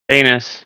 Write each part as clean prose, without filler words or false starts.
Anus.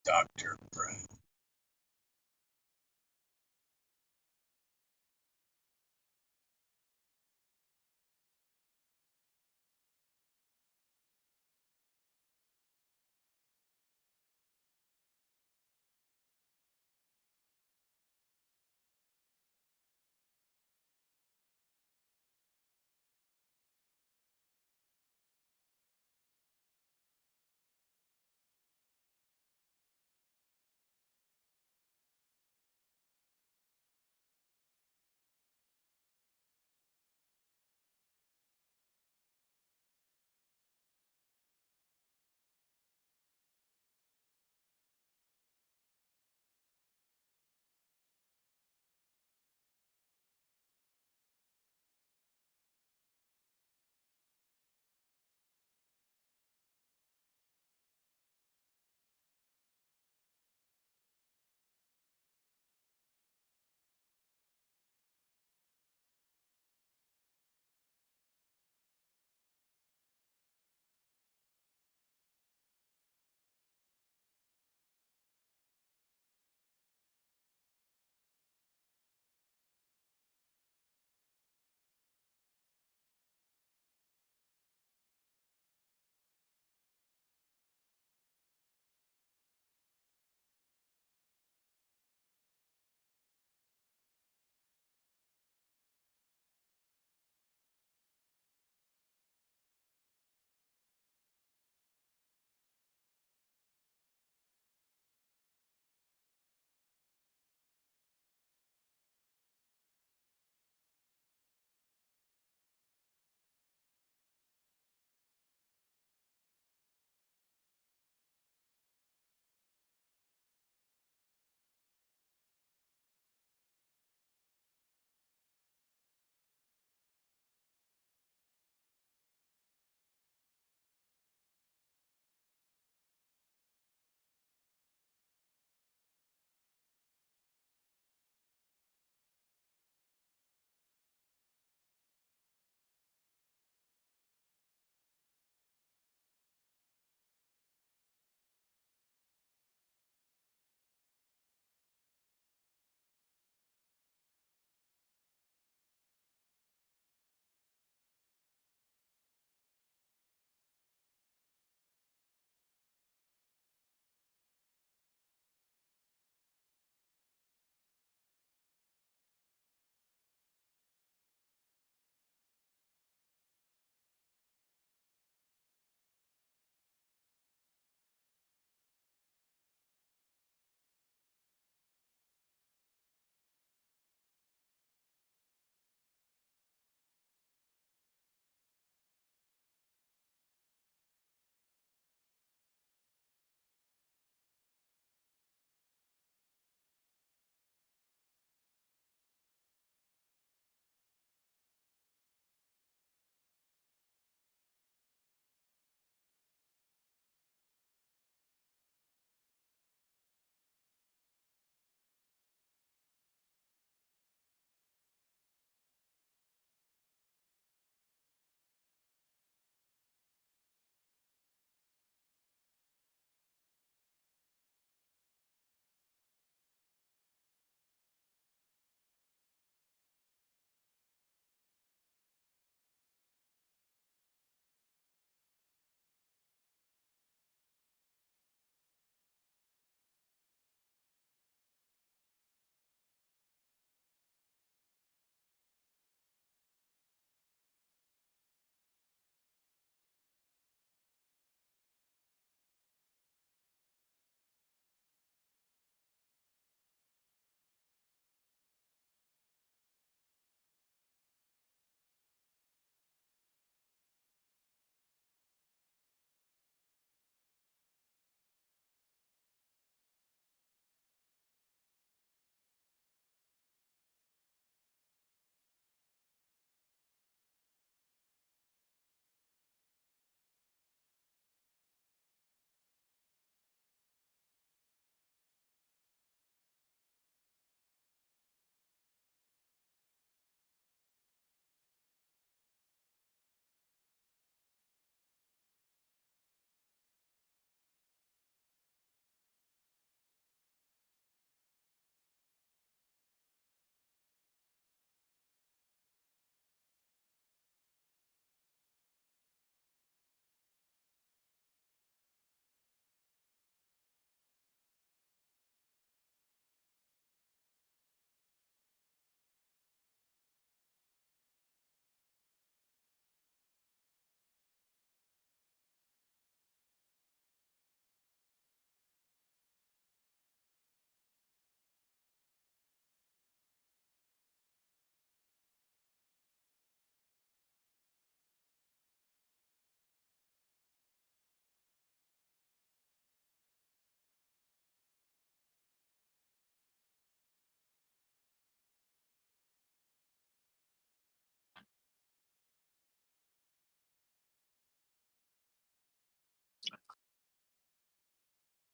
Dr. Brett.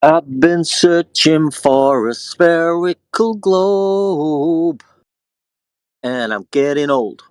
I've been searching for a spherical globe, and I'm getting old.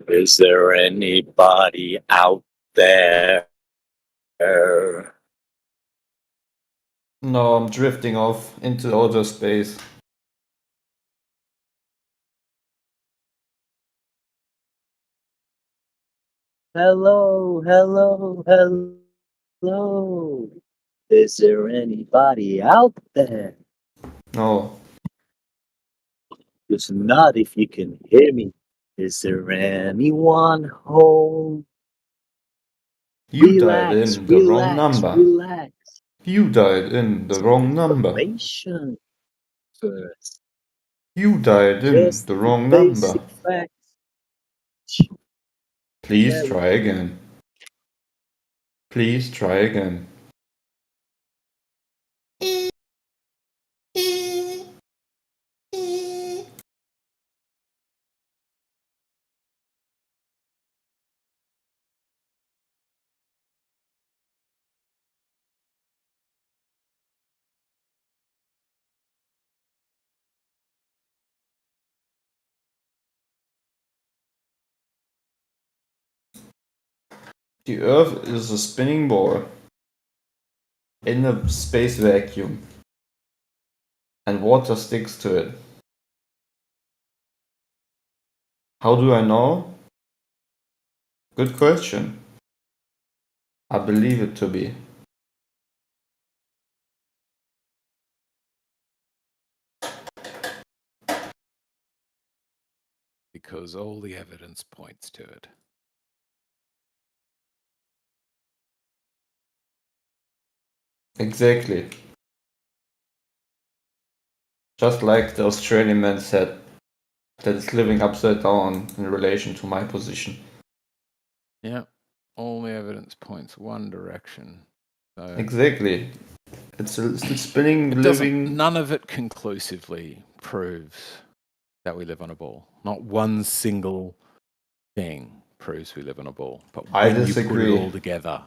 Is there anybody out there? No, I'm drifting off into outer space. Hello, hello, hello. Is there anybody out there? No. Just nod if you can hear me. Is there anyone home? You dialed Relax, in the wrong relax, number. relax. You dialed in the Some wrong number. information first. You dialed in Just the the wrong number. basic facts. Please Very try again. Please try again. The Earth is a spinning ball in a space vacuum, and water sticks to it. How do I know? Good question. I believe it to be. Because all the evidence points to it. Exactly. Just like the Australian man said, that it's living upside down in relation to my position. Yeah, all the evidence points one direction. So Exactly. It's still spinning, it living. None of it conclusively proves that we live on a ball. Not one single thing proves we live on a ball. But I when you put it disagree. all together,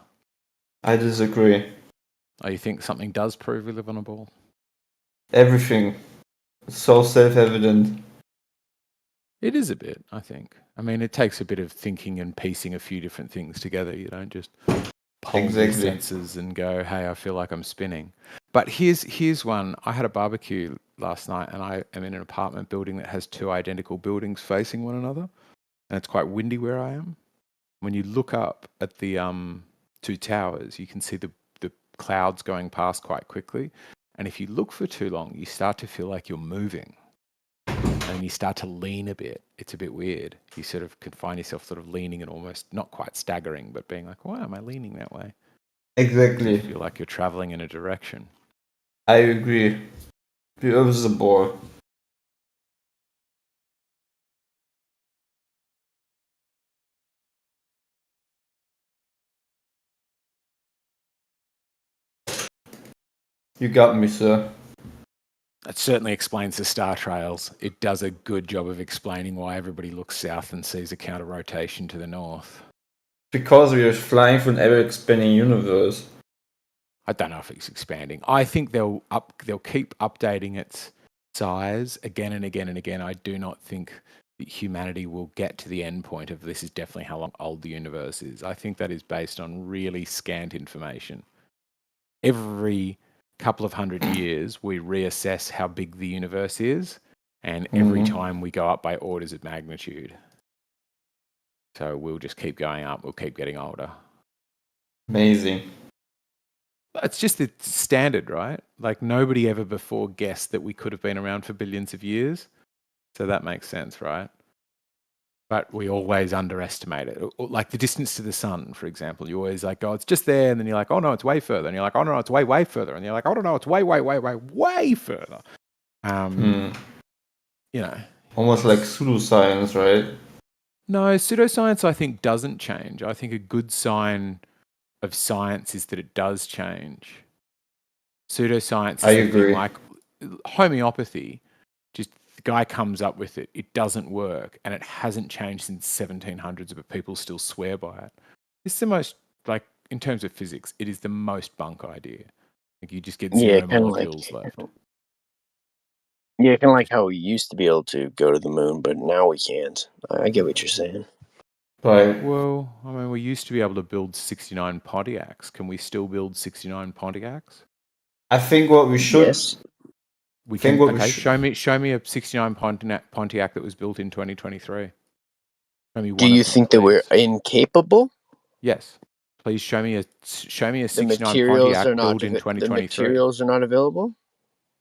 I disagree. oh, you think something does prove we live on a ball? Everything. It's so self-evident. It is a bit, I think. I mean, it takes a bit of thinking and piecing a few different things together. You don't just hold your senses and go, hey, I feel like I'm spinning. But here's one. I had a barbecue last night, and I am in an apartment building that has two identical buildings facing one another, and it's quite windy where I am. When you look up at the two towers, you can see the clouds going past quite quickly. And if you look for too long, you start to feel like you're moving. And you start to lean a bit. It's a bit weird. You sort of can find yourself sort of leaning and almost not quite staggering, but being like, why am I leaning that way? Exactly. You feel like you're traveling in a direction. I agree. The Earth is a ball. You got me, sir. That certainly explains the star trails. It does a good job of explaining why everybody looks south and sees a counter rotation to the north. Because we are flying through an ever-expanding universe. I don't know if it's expanding. I think they'll keep updating its size again and again and again. I do not think that humanity will get to the end point of this is definitely how long old the universe is. I think that is based on really scant information. Every couple of 100 years, we reassess how big the universe is, and every time we go up by orders of magnitude. So we'll just keep going up. We'll keep getting older. Amazing. It's just the standard, right? Like nobody ever before guessed that we could have been around for billions of years. So that makes sense, right? But we always underestimate it. Like the distance to the sun, for example. You always like, oh, it's just there. And then you're like, oh, no, it's way further. And you're like, oh, no, it's way, way further. And you're like, oh, no, it's way, way, way, way, way further. You know. Almost like pseudoscience, right? No, pseudoscience, I think, doesn't change. I think a good sign of science is that it does change. Pseudoscience is the thing like homeopathy. Just the guy comes up with it. It doesn't work, and it hasn't changed since 1700s, but people still swear by it. It's the most, like, in terms of physics, it is the most bunk idea. Like you just get zero molecules left. Yeah, kind of like how we used to be able to go to the moon, but now we can't. I get what you're saying. Right. Well, I mean, we used to be able to build 69 Pontiacs. Can we still build 69 Pontiacs? I think what we should. Yes. We Think can. what we Okay, should- show me a 69 Pontiac that was built in 2023. Show me one. Do you of them, think that we're please. incapable? Yes. Please show me a The 69 materials Pontiac are not. built in The 2023. materials are not available.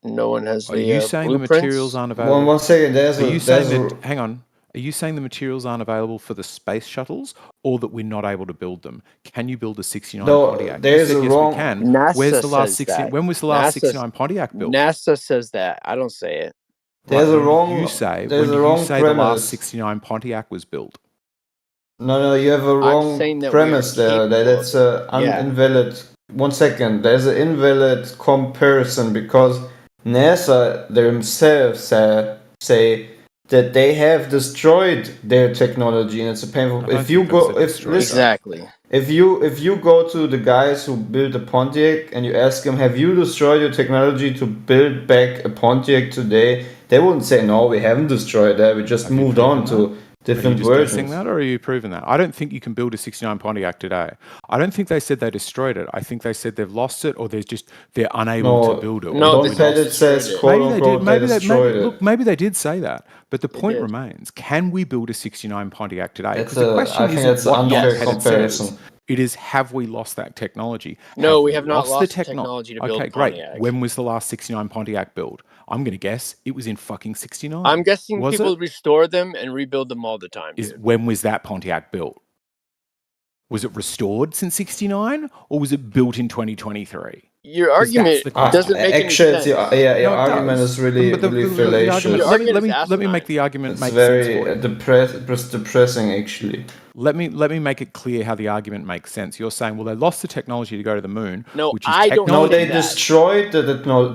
No one has Are the you saying the blueprints. materials aren't available? One second. There's Are a. you saying There's that? a. Hang on. Are you saying the materials aren't available for the space shuttles, or that we're not able to build them? Can you build a 69 No, Pontiac? there's You said a yes, wrong- we can. NASA Where's the last says 60? that. When was the last NASA 69 Pontiac built? NASA says that. I don't say it. There's Right, a when wrong. did you say There's when a did you wrong say the last premise. 69 Pontiac was built? No, you have a wrong saying that we are premise there. capable That's of an it. Yeah. invalid. 1 second. There's an invalid comparison because NASA themselves say that they have destroyed their technology, and it's a painful. I don't If you think go, that's a if destroyed listen, Exactly. if you go to the guys who built the Pontiac and you ask them, have you destroyed your technology to build back a Pontiac today? They wouldn't say no, we haven't destroyed that. We just Have you moved on proven to Are you different just guessing versions. that, or are you proving that? I don't think you can build a 69 Pontiac today. I don't think they said they destroyed it. I think they said they've lost it, or they're unable No, to build it. No, Don they We've Pettit lost says, destroyed it. quote Maybe they unquote, did. Maybe they destroyed it. look. Maybe they did say that. But the They point did. remains: can we build a 69 Pontiac today? That's Because the a, question I think isn't that's an what Don unfair Pettit comparison. says. It is, have we lost that technology? No, we we have not lost the techno- technology to build Okay, great. Pontiacs. When was the last 69 Pontiac built? I'm going to guess it was in fucking 69. I'm guessing Was people it? restore them and rebuild them all the time. Dude. When was that Pontiac built? Was it restored since 69, or was it built in 2023? Your 'Cause argument that's the question. doesn't make Actually, any it's sense. your No, it argument does. is really, But the really argument, fallacious. Your argument is let me make asinine. the argument It's make sense very for you. depressing, actually. Let me make it clear how the argument makes sense. You're saying, well, they lost the technology to go to the moon, No, which is I don't No, technology. they that. destroyed the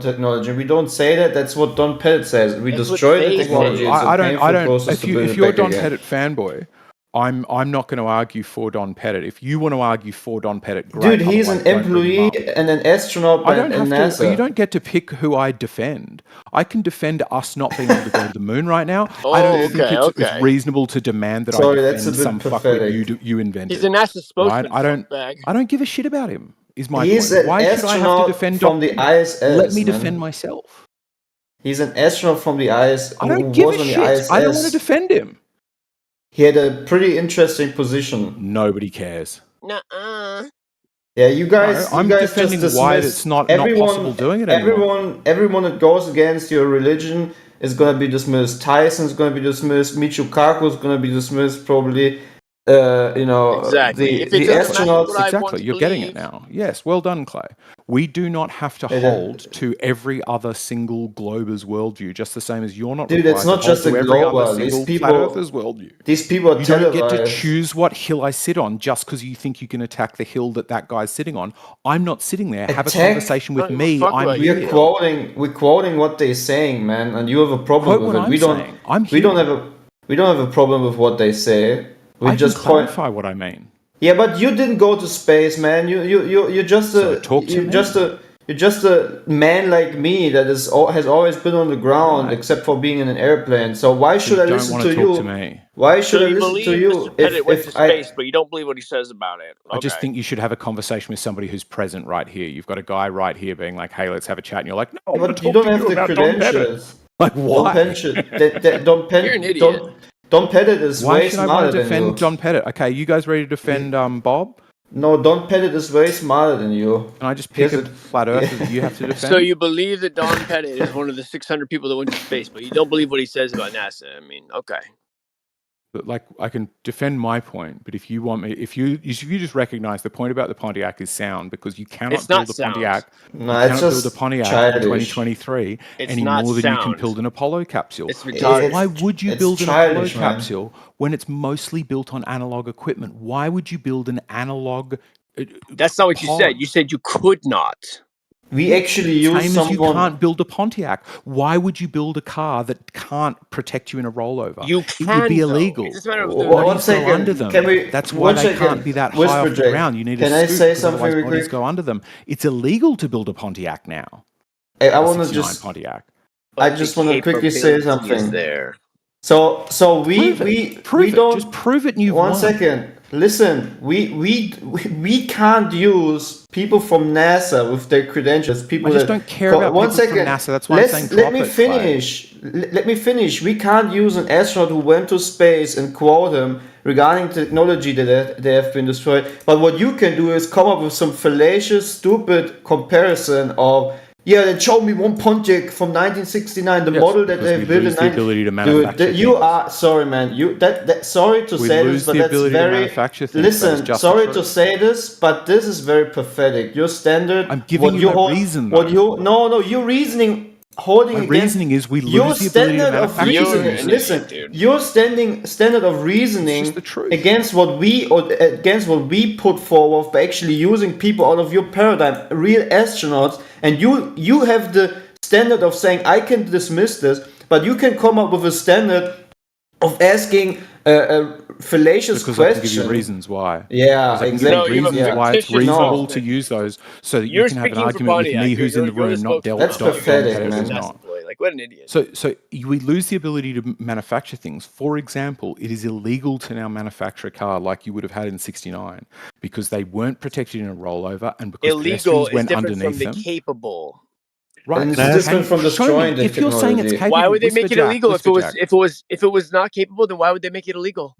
technology. We don't say that. That's what Don Pettit says. We That's what destroyed the they technology. say. It's a I painful don't. process to build If it you're a back Don again. Pettit fanboy, I'm not going to argue for Don Pettit. If you want to argue for Don Pettit, great. Dude, he's an Otherwise, don't bring him employee up. and an astronaut I by don't have NASA. to. You don't get to pick who I defend. I can defend us not being able to go to the moon right now. I don't think it's reasonable to demand that Sorry, I that's a defend bit some fuckwit pathetic. you invented. He's a NASA spokesman. Right? Bag. I don't give a shit about him. Is my He's point. an Why should I have to astronaut defend from Don the Pettit? ISS. Let me man. defend myself. He's an astronaut from the ISS. I don't give a shit. I don't want to defend him. He had a pretty interesting position. Nobody cares. Nuh-uh. Yeah, you guys. No, I'm you guys defending just why dismiss it's not possible doing it anymore. Everyone that goes against your religion is going to be dismissed. Tyson's going to be dismissed. Michio Kaku is going to be dismissed probably. Exactly. The astronauts. Exactly. You're getting it now. Yes. Well done, Clay. We do not have to hold to every other single glober's worldview, just the same as you're not. Dude, it's not just a glober. These people. Flat earthers worldview. These people are You don't get to choose what hill I sit on just because you think you can attack the hill that guy's sitting on. I'm not sitting there. Have a conversation with me. I'm We're quoting what they're saying, man, and you have a problem with it. We don't have a problem with what they say. We just clarify what I mean. Yeah, but you didn't go to space, man. You're just a man like me that has always been on the ground, except for being in an airplane. So why should I listen to you? Why should I listen to you? Mr. Pettit went to space, but you don't believe what he says about it. Okay. I just think you should have a conversation with somebody who's present right here. You've got a guy right here being like, "Hey, let's have a chat," and you're like, "No, but you don't have the credentials." Like, why? You're an idiot. Don Pettit is Why way should I smarter want to than you. defend Don Pettit? Okay, you guys ready to defend Bob? No, Don Pettit is way smarter than you. Can I just pick a flat earther that you have to defend? So you believe that Don Pettit is one of the 600 people that went to space, but you don't believe what he says about NASA. I mean, okay. But like, I can defend my point, but if you want me, if you just recognize the point about the Pontiac is sound, because you cannot build a Pontiac. No, it's just build a Pontiac childish. in 2023 any more than you can build an Apollo capsule. Why would you build an Apollo capsule when it's mostly built on analog equipment? Why would you build an analog? That's not what you said. You said you could not. We actually use Same as you can't build a Pontiac. Why would you build a car that can't protect you in a rollover? You can, it would be illegal. It's just a matter of one second. Go under them. That's why they can't be that high off the ground. You need a scoop, otherwise bodies go under them. It's illegal to build a Pontiac now. I want to just Pontiac. I just want to quickly say something. There. So Prove it. don't Just prove it and you've one won. second. Listen, we can't use people from NASA with their credentials. People I just that don't care about one people second. from NASA. That's why I'm saying Let drop me it, Clay. finish. Let me finish. We can't use an astronaut who went to space and quote him regarding technology that they have been destroyed. But what you can do is come up with some fallacious, stupid comparison of, yeah, then show me one Pontiac from 1969, the Yes, model that because they we built in lose the ability to manufacture Dude, you things. are sorry, man. Sorry to We say lose this, but the that's ability to very. manufacture things. That is Listen, just the sorry to truth. say this, but this is very pathetic. Your standard. I'm giving you my reason, though. No, your reasoning holding My against reasoning is we your lose the ability to standard of manufacture reasoning. things. an Listen, idiot, dude. your standard of reasoning just the truth. against what we put forward by actually using people out of your paradigm, real astronauts, and you have the standard of saying I can dismiss this, but you can come up with a standard of asking a fallacious Because I can question. give you reasons why. Yeah, Because I can exactly. No, give you have reasons a why it's fictitious reasonable No. to use those, so that You're you can have an speaking for argument with Pontiac. me, who's in the You're room, not That's Don pathetic, Pettit man. is NASA not. employee. Like, what an idiot. So we lose the ability to manufacture things. For example, it is illegal to now manufacture a car like you would have had in '69 because they weren't protected in a rollover and because Illegal pedestrians is went different from underneath the them. capable. Right. And it's so different from show me, destroying the if you're saying it's technology. capable, Why would they make it Whisperjack, illegal Whisperjack. if it was not capable? Then why would they make it illegal?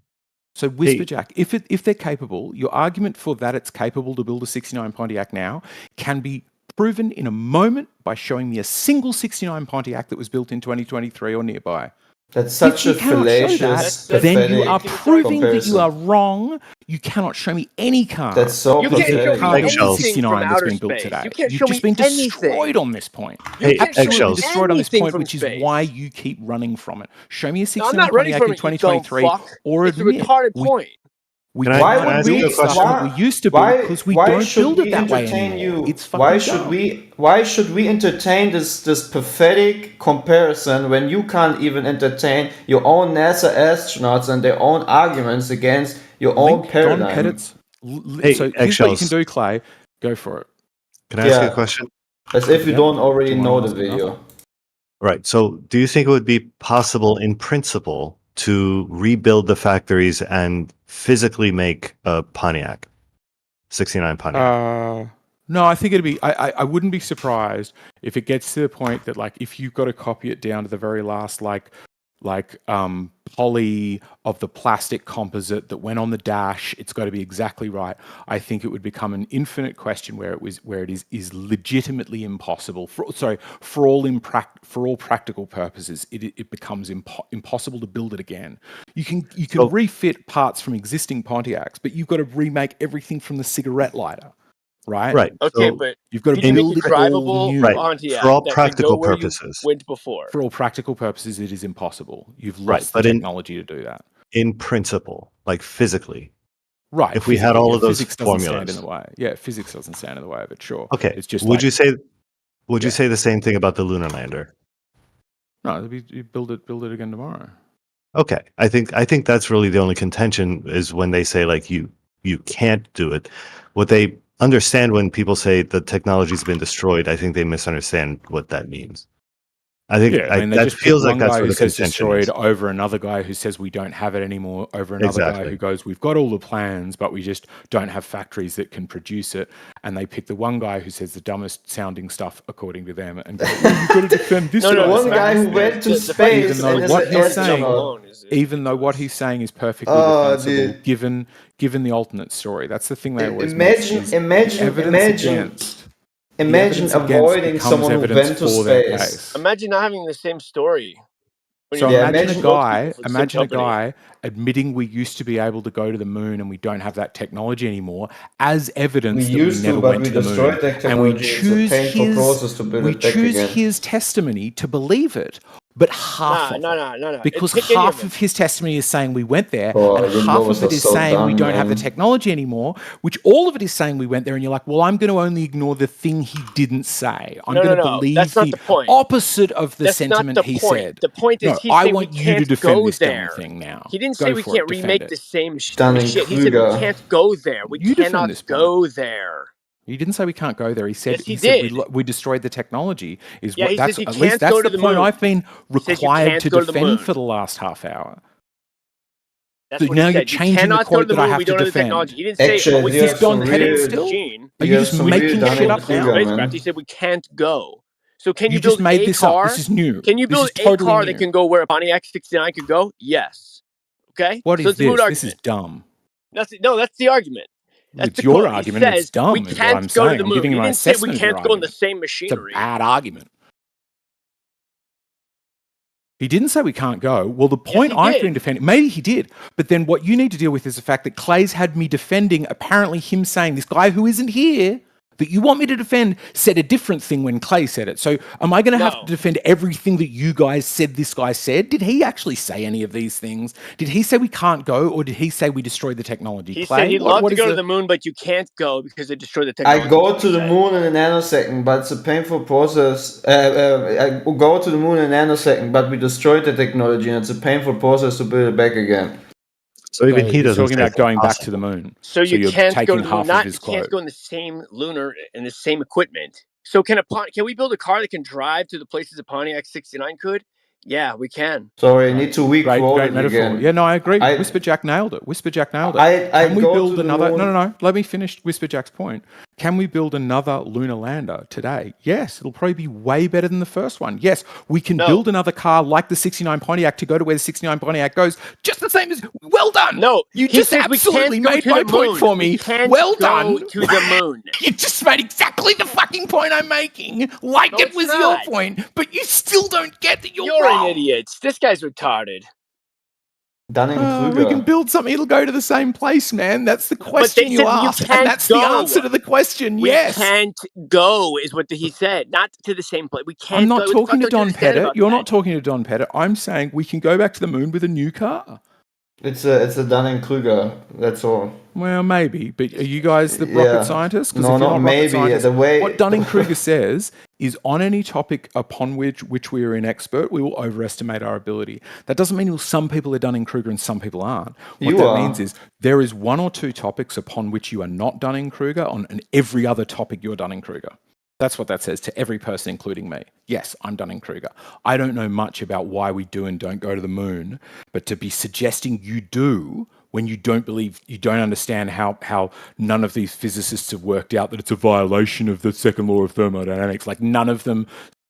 So Whisperjack, if they're capable, your argument for that it's capable to build a '69 Pontiac now can be proven in a moment by showing me a single '69 Pontiac that was built in 2023 or nearby. That's such If a you cannot show fallacious, that, then you are pathetic proving that comparison. you are wrong. You cannot show me any car. That's so You can't show pathetic. me car built in anything from 69 that's outer been built space. today. You can't You've show just me been destroyed anything. on this point. You can't show Absolutely me destroyed on this anything point, from which is space. why you keep running from it. Show me a No, I'm 69 not running Pontiac from in it, you dumb 2023, fuck. or It's a admit retarded point. we Can I- Why can't would ask build you a the stuff question? that we used to Why- build because we why don't should build we it that way entertain anymore. you? It's fucking Why should dumb. why should we entertain this pathetic comparison when you can't even entertain your own NASA astronauts and their own arguments against your own Link paradigm? Don Pettit's. Hey, So here's what you can eggshells. do, Clay. Go for it. Can I ask you Yeah. a question? As if you Yeah. don't already Do you know wanna the ask video. another? Right. So, do you think it would be possible, in principle, to rebuild the factories and physically make a Pontiac, '69 Pontiac? No, I think it'd be. I wouldn't be surprised if it gets to the point that, like, if you've got to copy it down to the very last, like poly of the plastic composite that went on the dash, it's got to be exactly right. I think it would become an infinite question where it is legitimately impossible. For all practical purposes, it becomes impossible to build it again. You can refit parts from existing Pontiacs, but you've got to remake everything from the cigarette lighter. Right. Right. Okay, So, but You've got to can you build make a it all drivable new. Right. Pontiac For all that can practical go where purposes. you went before? For all practical purposes, it is impossible. You've Right, lost but the in- technology to do that. in principle, like physically. Right. If we had physically, all yeah, of those physics doesn't stand in formulas. the way. Yeah, physics doesn't stand in the way of it. Sure. Okay. It's just would like, you say you Yeah. say the same thing about the lunar lander? no? You build it again tomorrow. Okay. I think that's really the only contention is when they say like you can't do it. What they understand when people say the technology's been destroyed, I think they misunderstand what that means. I think Yeah, I mean, they that just pick feels like one that's guy where who the says contention destroyed is. over another guy who says we don't have it anymore, over another guy Exactly. who goes, we've got all the plans, but we just don't have factories that can produce it. And they pick the one guy who says the dumbest sounding stuff according to them and go, well, you've got to defend this No, guy. the One fact guy is who went to the fact space is Even though and is what an he's saying- astronaut. Even though what he's saying is perfectly Oh, defensible, dude. given the alternate story. That's the thing they always miss, is Imagine evidence against avoiding becomes someone who evidence went to for their space. case. Imagine not having the same story. When So you- Yeah, imagine imagine- a guy admitting we used to be able to go to the moon and we don't have that technology anymore, as evidence We that used we never to, but went we to the destroyed moon. that And we technology. It's a choose painful process to build it back again. his testimony to believe it, but half of No. it. Because Pick any half them. of his testimony is saying we went there, Oh, and your half laws of it are is so saying we dumb, don't have the man. technology anymore, which all of it is saying we went there, and you're like, well, I'm going to only ignore the thing he didn't say. I'm No, going to no. believe That's not the the point. opposite of the That's sentiment not the he point. said. The point is No, he I said want we you can't to defend go this dumb there. thing now. He didn't Go say we for it, can't defend remake it. the same Stunning shit. He said we Kruger. can't go there. We You defend cannot this point. go there. He didn't say we can't go there. He said Yes, he said did. we destroyed the technology. Is Yeah, what he that's says you at least can't that's go to the the point moon. I've been says you required can't to go to the defend moon. for the last half hour. That's So what now he you're said. You changing the cannot go to quote the that I moon. have We to don't have the defend. technology. He didn't say, Actually, oh, we you Is have this Don some Pettit real, still? machine. Are you you have just some making real shit up Dunning-Kruger, now? man. Spacecraft. He said we can't go. So can You you build just made a this car? up. This is new. Can you This build is a totally car new. that can go where a Pontiac 69 could go? Yes. Okay. What So is it's a moot this? argument. This is dumb. That's the argument. That's It's the your quote. argument. He It's says dumb, we is what I'm can't go to saying. the I'm moon. giving He you my didn't say we assessment of your can't go in the argument. same It's a machinery. bad argument. He didn't say we can't go. Well, the point he I've did. been defending, maybe he did, but then what you need to deal with is the fact that Clay's had me defending, apparently him saying, this guy who isn't here, that you want me to defend, said a different thing when Clay said it. So am I going to have No. to defend everything that you guys said this guy said? Did he actually say any of these things? Did he say we can't go, or did he say we destroyed the technology? He Clay, said he'd love to go to the moon, but you can't go because they destroyed the technology. I go to the moon in a nanosecond, but it's a painful process. I go to the moon in a nanosecond, but we destroyed the technology, and it's a painful process to build it back again. So even he he's doesn't talking say about it's going back impossible. to the moon. So you you're can't go taking to the moon. half of Not his you can't quote. go in the same lunar and the same equipment. So can we build a car that can drive to the places a Pontiac 69 could? Yeah, we can. Sorry, I need to re-quote Great it metaphor. again. Yeah, no, I agree. I- Whisperjack nailed it. Whisperjack nailed it. I Can we go build to the another? moon- No. Let me finish Whisperjack's point. Can we build another lunar lander today? Yes, it'll probably be way better than the first one. Yes, we can No. build another car like the 69 Pontiac to go to where the 69 Pontiac goes. Just the same as. Well done. No, you he just says we absolutely can't go made to my the point moon. for me. We can't Well go done. to the moon. You just made exactly the fucking point I'm making, like No, it it's was not. your point, but you still don't get that you're wrong. an idiot. This guy's retarded. Dunning-Kruger. We can build something, it'll go to the same place, man. That's the question they you said you asked. can't And that's the go. answer to the question, We yes. can't go, is what he said. Not to the same place. We can't I'm not go. talking to What the fuck don't you Don understand Pettit. about You're that? not talking to Don Pettit. I'm saying we can go back to the moon with a new car. It's a Dunning-Kruger. That's all. Well, maybe, but are you guys the Yeah. rocket scientists? 'Cause No, if you're not rocket maybe. scientists, The way- what Dunning-Kruger says is on any topic upon which we are inexpert, we will overestimate our ability. That doesn't mean some people are Dunning-Kruger and some people aren't. What You that are. means is there is one or two topics upon which you are not Dunning-Kruger, and every other topic you're Dunning-Kruger. That's what that says to every person, including me. Yes, I'm Dunning-Kruger. I don't know much about why we do and don't go to the moon, but to be suggesting you do when you don't believe, you don't understand how none of these physicists have worked out that it's a violation of the second law of thermodynamics. Like none of them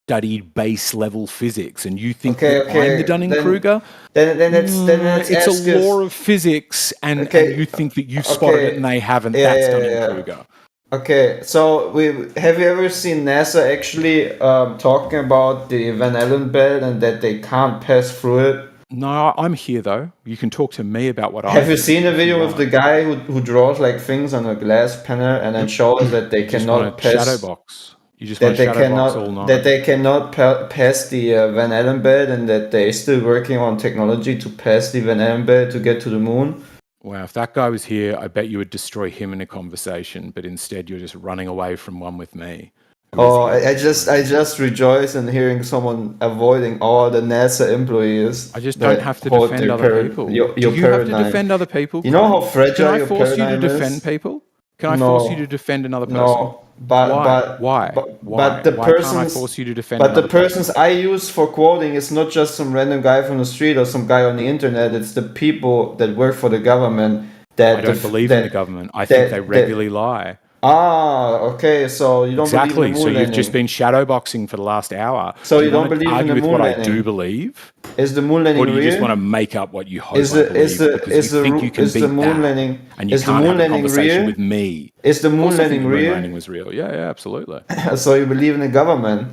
studied base level physics, and you think that I'm the Dunning-Kruger? Then let's It's ask a us- law of physics, and Okay, you think that you've spotted okay. it and they haven't. Yeah, That's yeah, Dunning-Kruger. Okay, so have you ever seen NASA actually talking about the Van Allen belt and that they can't pass through it? No, I'm here though. You can talk to me about what I Have you think seen the if video you with the want. guy who draws like things on a glass panel and then shows that they You just cannot want a pass shadow box. You just that want a they shadow box all cannot night. that they cannot pass the Van Allen belt and that they're still working on technology to pass the Van Allen belt to get to the moon? Wow, if that guy was here, I bet you would destroy him in a conversation, but instead you're just running away from one with me. who is Oh, here. I just rejoice in hearing someone avoiding all the NASA employees. I just that don't have to hold defend their other people. Your Do you have to paradigm. defend other people? You know how Can fragile I your force you to paradigm defend is? people? Can I No. force you to defend another person? No, but Why? but the Why can't I persons force you to defend but the another person? persons I use for quoting is not just some random guy from the street or some guy on the internet. It's the people that work for the government that I don't believe in the government. I think they regularly lie. Okay, so you don't Exactly. believe in the moon So you've landing. just been shadowboxing for the last hour. So Do you don't wanna believe in argue the with moon what I landing? do believe, Is the moon landing or do you real? just want to make up what you hope Is I the believe is the because is you the think ru- you can is beat the moon that, landing and you is the can't moon have a landing conversation real? with me? Is the Of moon course I think landing the moon real? landing was real. Yeah, absolutely. So you believe in the government?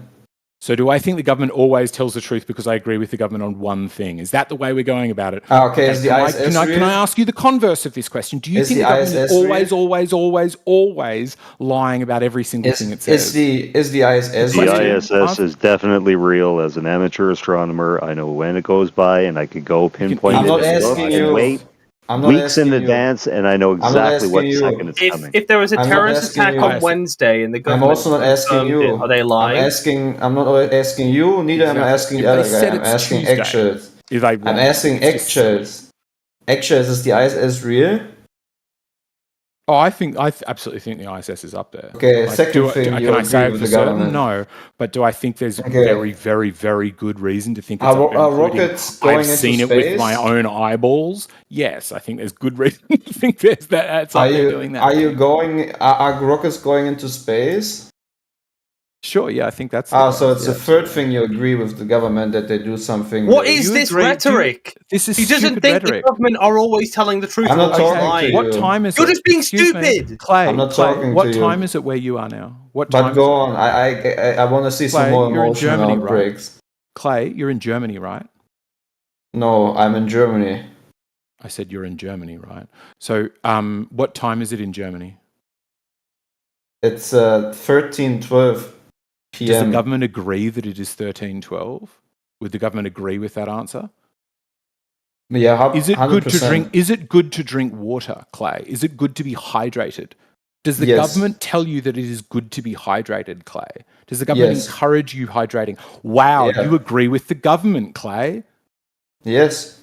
So do I think the government always tells the truth because I agree with the government on one thing? Is that the way we're going about it? Okay, is the can ISS can real? I ask you the converse of this question? Do you Is think the the government ISS is real? always lying about every single thing it says? Is the ISS The real? ISS is definitely real. As an amateur astronomer, I know when it goes by, and I could go pinpoint I'm it not and look asking and you. wait I'm not weeks in asking you. advance, and I know not exactly what asking you. second it's coming. If there was a I'm not terrorist asking attack you. on Wednesday and the I'm government also not asking confirmed you. it, are they lying? I'm not asking you. Neither am I asking Exactly. the If they other guy. said I'm it's asking Tuesday, actuals. Is they I'm wrong? asking It's just silly. actuals. Actuals, is the ISS real? Oh, I absolutely think the ISS is up there. Okay, Like, second thing, you can I say agree it with for the certain? government. No, but do I think there's Okay. very, very, very good reason to think it's Are up there? including rockets going I've into seen it with my space? own eyeballs. Yes, I think there's good reason to think there's that. It's up there doing that. Are rockets going into space? Sure, yeah, I think that's the So case. it's Yeah, the third absolutely. thing you agree with the government that they do something. What that- is You this agree- rhetoric? This is He doesn't stupid think rhetoric. the government are always telling the truth I'm or not always talking to lying. you. What time is You're it? just being Excuse me. stupid. Clay, I'm not Clay, talking what to you. time is it where you are now? What But time go is it? on. I want to see some Clay, more you're in emotional Germany, right? outbreaks. Clay, you're in Germany, right? No, I'm in Germany. I said you're in Germany, right? So, what time is it in Germany? It's 13:12 p.m. Does the government agree that it is 13:12? Would the government agree with that answer? Yeah, Is it good to 100%. drink? Is it good to drink water, Clay? Is it good to be hydrated? Does the Yes. government tell you that it is good to be hydrated, Clay? Does the government Yes. encourage you hydrating? Wow, Yeah. you agree with the government, Clay? Yes.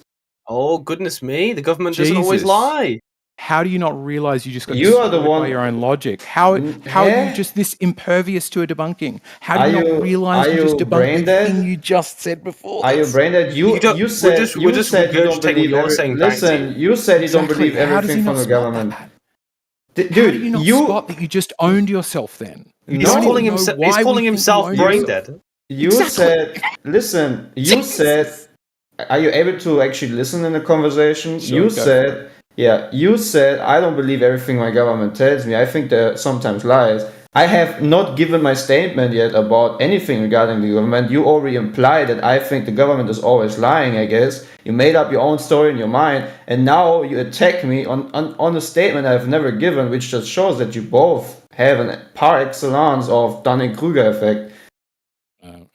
Oh, goodness me. The government doesn't always Jesus. lie. How do you not realize you just got You are the destroyed by one- your own logic? How are Yeah. you just this impervious to a debunking? How do Are you not you- realize are you just you debunked brain dead? everything you just said before? Are you this? brain dead? You don't- You we're said just- you we're just said you don't regurgitating what believe you're saying, Listen, Banksy. you said you don't Exactly. believe How does he everything not from the spot government. that? Dude, How do you not you spot that you just owned yourself then? You He's don't even calling know himself, why he's we calling think you himself owned brain yourself. dead. you Exactly. said listen. You said. Are you able to actually listen in the conversation? Sure, You go for said. Yeah, you said I don't believe everything my government tells me. I think there sometimes lies. I have not given my statement yet about anything regarding the government. You already implied that I think the government is always lying, I guess. You made up your own story in your mind, and now you attack me on a statement I've never given, which just shows that you both have an par excellence of Dunning-Kruger effect.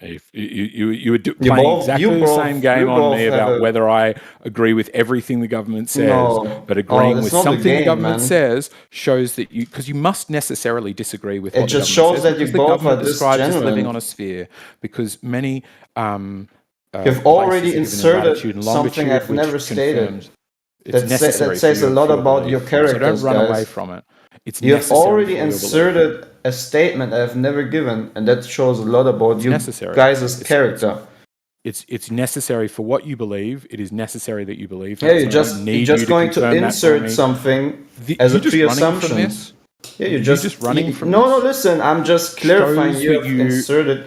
If you were You playing both- exactly you the both- same game you on both me have about a- whether I agree with everything the government says, No. but agreeing it's with not a something the game, government man. says shows that because you must necessarily disagree with It what just the government shows says, that you because the both government are describes us living disgenuine. on a sphere, because many You've already places are given in inserted latitude and something longitude, I've which never stated. confirms it's That necessary says for a your- lot for your about belief. your So characters, don't run away guys. from it. It's You have necessary already for your belief. inserted a statement I've never given, and that shows a lot about It's you necessary. guys' It's- character. It's necessary for what you believe. It is necessary that you believe. Yeah, that. you're So I just don't you're need just you to going to confirm that for insert me. something The- as a you just running from pre-assumption. this? Yeah, You you're just just running from No, this? listen. I'm just clarifying. Shows You that have you- inserted.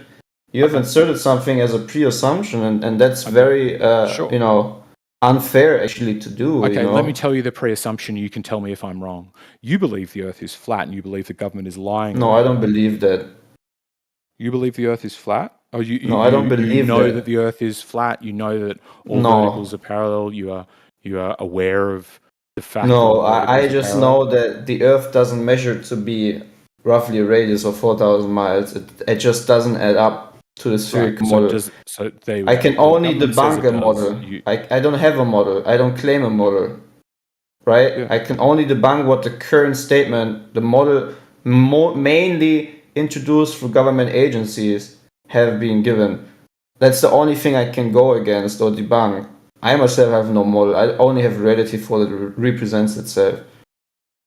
You have Okay. inserted something as a pre-assumption, and that's very Sure. unfair actually to do. Okay, you know? let me tell you the pre-assumption. You can tell me if I'm wrong. You believe the Earth is flat, and you believe the government is lying. No, I don't believe that. You believe the Earth is flat? Oh, No, I don't you believe know that. that the Earth is flat. You know that all No. verticals are parallel. You are aware of the fact. No, that all I verticals are just parallel? know that the Earth doesn't measure to be roughly a radius of 4,000 miles. It just doesn't add up to the spherical model. There you I go. can The only government says debunk it a does. model. You- I don't have a model. I don't claim a model. Right? Yeah. I can only debunk what the current statement, the model mainly introduced through government agencies, have been given. That's the only thing I can go against or debunk. I myself have no model. I only have reality for that represents itself.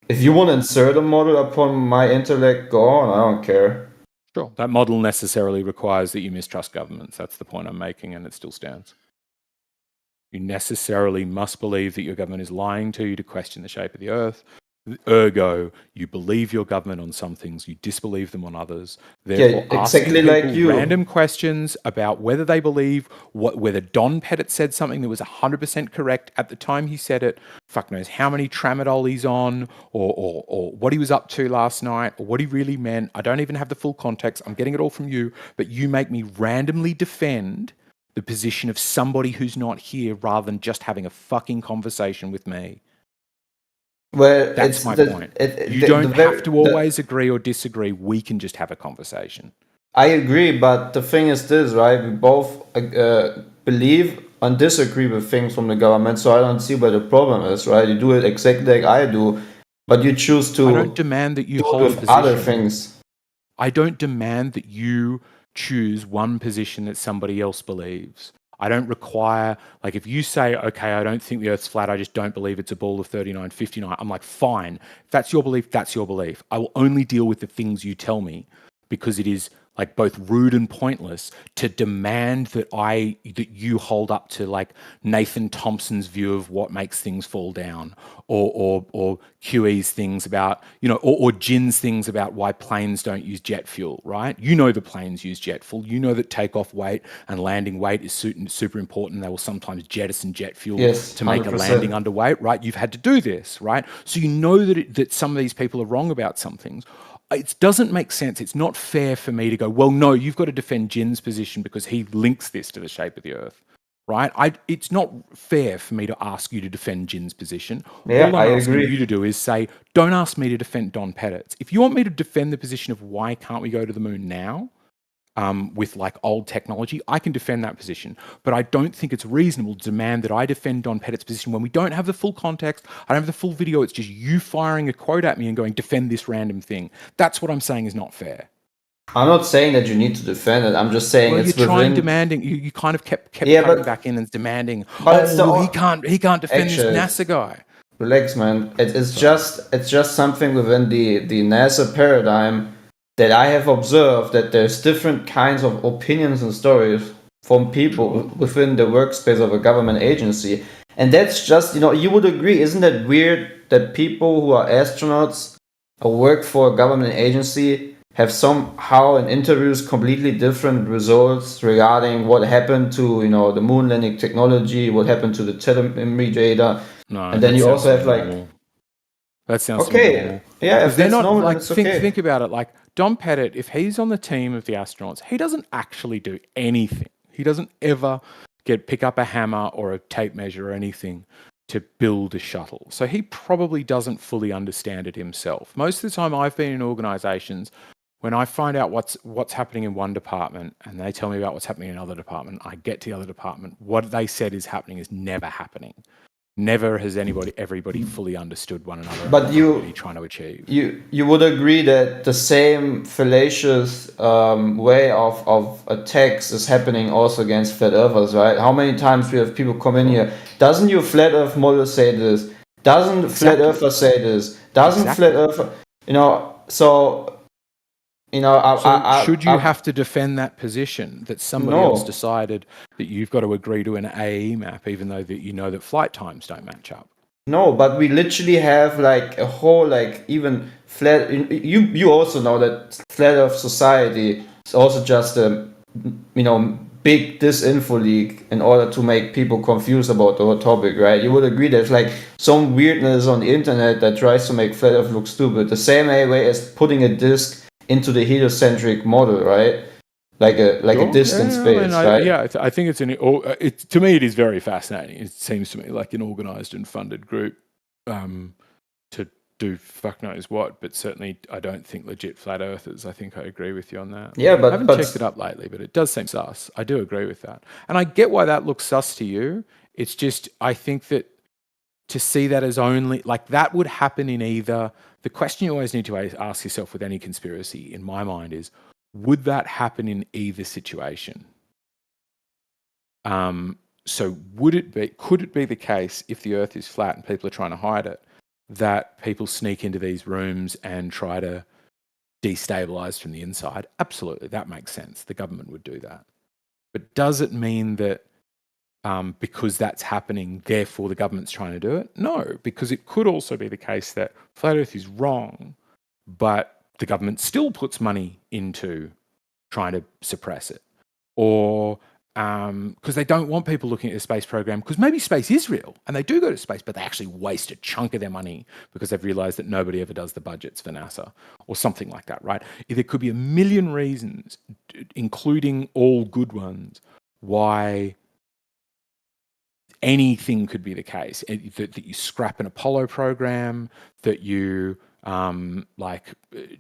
If you want to insert a model upon my intellect, go on. I don't care. Sure. That model necessarily requires that you mistrust governments. That's the point I'm making, and it still stands. You necessarily must believe that your government is lying to you to question the shape of the Earth. Ergo, you believe your government on some things, you disbelieve them on others. Therefore, exactly asking like people you. random questions about whether they believe whether Don Pettit said something that was 100% correct at the time he said it. Fuck knows how many tramadol he's on, or what he was up to last night, or what he really meant. I don't even have the full context. I'm getting it all from you, but you make me randomly defend the position of somebody who's not here rather than just having a fucking conversation with me. Well, That's it's my the- point. it- You the- don't the very- have to always agree or disagree. We can just have a conversation. I agree, but the thing is this, right? We both believe and disagree with things from the government, so I don't see where the problem is, right? You do it exactly like I do, but you choose to I don't demand that you do it hold a with position. other things. I don't demand that you choose one position that somebody else believes. I don't require, like, if you say, okay, I don't think the Earth's flat, I just don't believe it's a ball of 3959, I'm like, fine. If that's your belief, that's your belief. I will only deal with the things you tell me, because it is like both rude and pointless to demand that you hold up to like Nathan Thompson's view of what makes things fall down, or QE's things about, you know, or Jin's things about why planes don't use jet fuel, right? You know the planes use jet fuel. You know that takeoff weight and landing weight is super important. They will sometimes jettison jet fuel to make 100%. a landing underweight, right? You've had to do this, right? So you know that some of these people are wrong about some things. It doesn't make sense. It's not fair for me to go, well, no, you've got to defend Jin's position because he links this to the shape of the Earth, right? It's not fair for me to ask you to defend Jin's position. Yeah, All I I'm asking agree. you to do is say, don't ask me to defend Don Pettit's. If you want me to defend the position of why can't we go to the moon now, with like old technology, I can defend that position. But I don't think it's reasonable to demand that I defend Don Pettit's position when we don't have the full context, I don't have the full video, it's just you firing a quote at me and going, defend this random thing. That's what I'm saying is not fair. I'm not saying that you need to defend it. I'm just saying it's you're within. demanding. You kind of kept Yeah, cutting but- back in and demanding. But it's the he can't defend Actually, this NASA guy. Relax, man. It's just something within the NASA paradigm that I have observed, that there's different kinds of opinions and stories from people within the workspace of a government agency. And that's just, you know, you would agree, isn't it weird that people who are astronauts or work for a government agency have somehow in interviews completely different results regarding what happened to, you know, the moon landing technology, what happened to the telemetry data. No, And then that you sounds also have like, normal. That sounds okay, normal. yeah, Because if they're that's not normal, like it's okay. think about it. Like Don Pettit, if he's on the team of the astronauts, he doesn't actually do anything. He doesn't ever pick up a hammer or a tape measure or anything to build a shuttle. So he probably doesn't fully understand it himself. Most of the time I've been in organizations, when I find out what's happening in one department and they tell me about what's happening in another department, I get to the other department. What they said is happening is never happening. Never has everybody fully understood one another. But and you- what they're trying to achieve. You would agree that the same fallacious way of attacks is happening also against flat earthers, right? How many times we have people come in here? Doesn't your flat earth model say this? Doesn't flat Exactly. earther say this? Doesn't Exactly. flat earther, you know? So, you know, Should you have to defend that position that somebody No. else decided that you've got to agree to an AE map, even though that you know that flight times don't match up? No, but we literally have like a whole, like, even flat. You also know that flat Earth society is also just a, you know, big disinfo league in order to make people confused about the whole topic, right? You would agree there's like some weirdness on the internet that tries to make flat Earth look stupid. The same way as putting a disk into the heliocentric model, right? Like a distant space, right? I think it's to me it is very fascinating. It seems to me like an organised and funded group to do fuck knows what, but certainly I don't think legit flat earthers. I think I agree with you on that. Yeah, but I haven't checked it up lately, but it does seem sus. I do agree with that, and I get why that looks sus to you. It's just I think that to see that as only like that would happen in either. The question you always need to ask yourself with any conspiracy, in my mind, is would that happen in either situation? So could it be the case, if the Earth is flat and people are trying to hide it, that people sneak into these rooms and try to destabilize from the inside? Absolutely, that makes sense. The government would do that. But does it mean that because that's happening, therefore the government's trying to do it? No, because it could also be the case that flat Earth is wrong, but the government still puts money into trying to suppress it. Or because they don't want people looking at the space program, because maybe space is real and they do go to space, but they actually waste a chunk of their money because they've realized that nobody ever does the budgets for NASA or something like that, right? There could be a million reasons, including all good ones, why anything could be the case. That you scrap an Apollo program, that you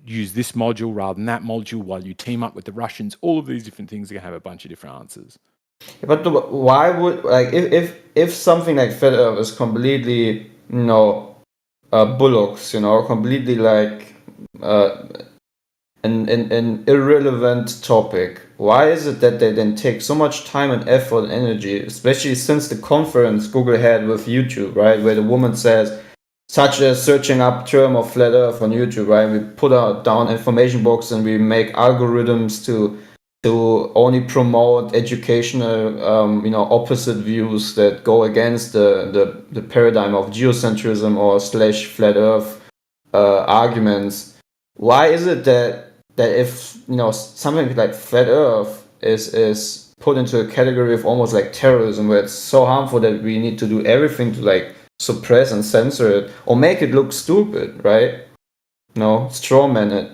use this module rather than that module while you team up with the Russians. All of these different things are going to have a bunch of different answers. But why would, like, if something like flat Earth is completely, you know, bullocks, you know, completely like an irrelevant topic, why is it that they then take so much time and effort and energy, especially since the conference Google had with YouTube, right, where the woman says, such as searching up term of flat earth on YouTube, right? We put out down information box and we make algorithms to only promote educational, opposite views that go against the paradigm of geocentrism or / flat earth arguments. Why is it that if something like flat earth is put into a category of almost like terrorism, where it's so harmful that we need to do everything to like suppress and censor it or make it look stupid, right? No, strawman it.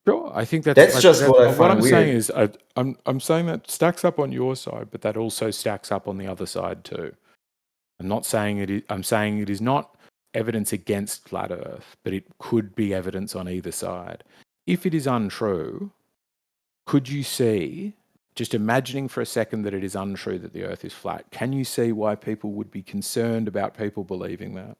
Sure, I think That's just what I what find I'm weird. saying is I'm saying that stacks up on your side, but that also stacks up on the other side too. I'm not saying it is. I'm saying it is not evidence against flat Earth, but it could be evidence on either side. If it is untrue, could you see? Just imagining for a second that it is untrue that the Earth is flat, can you see why people would be concerned about people believing that?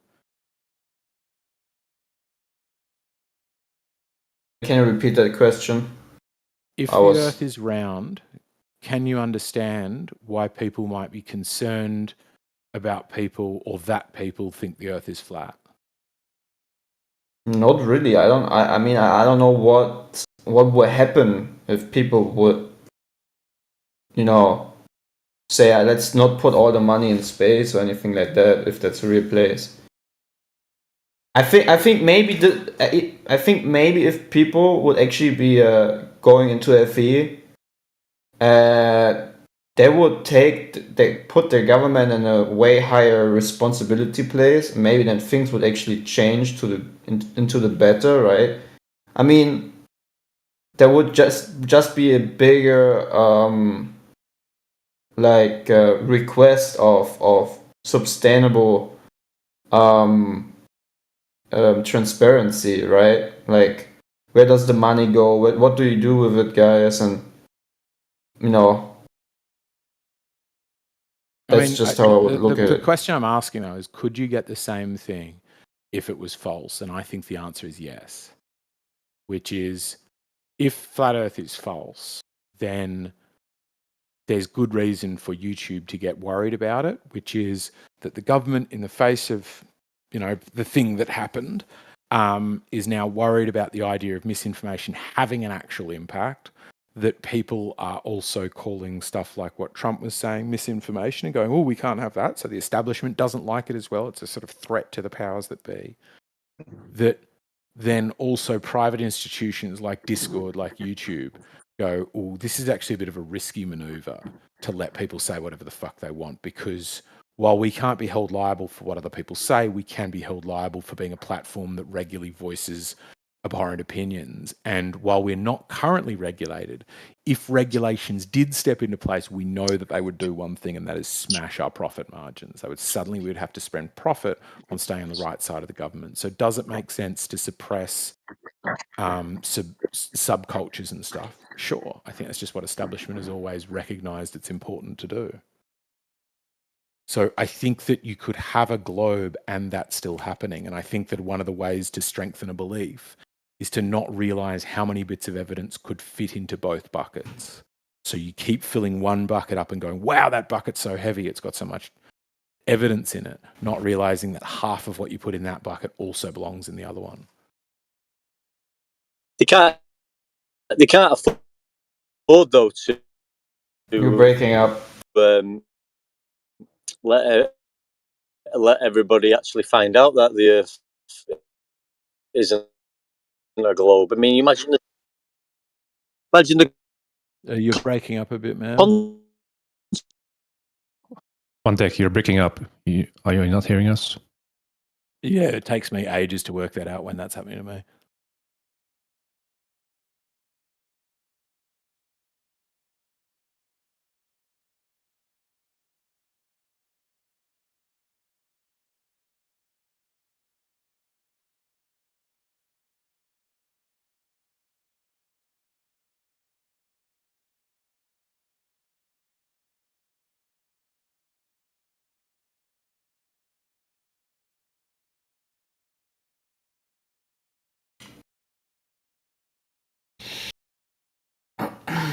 Can you repeat that question? If the Earth is round, can you understand why people might be concerned about people or that people think the Earth is flat? Not really. I mean, I don't know what would happen if people would, say let's not put all the money in space or anything like that. If that's a real place. I think maybe if people would actually be going into FE, they would put their government in a way higher responsibility place. Maybe then things would actually change into the better, right? I mean, there would just be a bigger request of sustainable transparency, right? Like, where does the money go? What do you do with it, guys? And that's just how I would look at it. The question I'm asking though is, could you get the same thing if it was false? And I think the answer is yes. Which is, if flat Earth is false, then there's good reason for YouTube to get worried about it, which is that the government, in the face of the thing that happened, is now worried about the idea of misinformation having an actual impact, that people are also calling stuff like what Trump was saying misinformation and going, oh, we can't have that. So the establishment doesn't like it as well. It's a sort of threat to the powers that be. That then also private institutions like Discord, like YouTube, go, oh, this is actually a bit of a risky maneuver to let people say whatever the fuck they want, because while we can't be held liable for what other people say, we can be held liable for being a platform that regularly voices abhorrent opinions. And while we're not currently regulated, if regulations did step into place, we know that they would do one thing, and that is smash our profit margins. We would have to spend profit on staying on the right side of the government. So does it make sense to suppress subcultures and stuff? Sure. I think that's just what establishment has always recognized it's important to do. So I think that you could have a globe and that's still happening. And I think that one of the ways to strengthen a belief is to not realize how many bits of evidence could fit into both buckets. So you keep filling one bucket up and going, wow, that bucket's so heavy, it's got so much evidence in it, not realizing that half of what you put in that bucket also belongs in the other one. They can't afford though to. You're breaking up. Let everybody actually find out that the Earth isn't a globe. I mean, imagine the. You're breaking up a bit, man. Quantek, you're breaking up. Are you not hearing us? Yeah, it takes me ages to work that out when that's happening to me.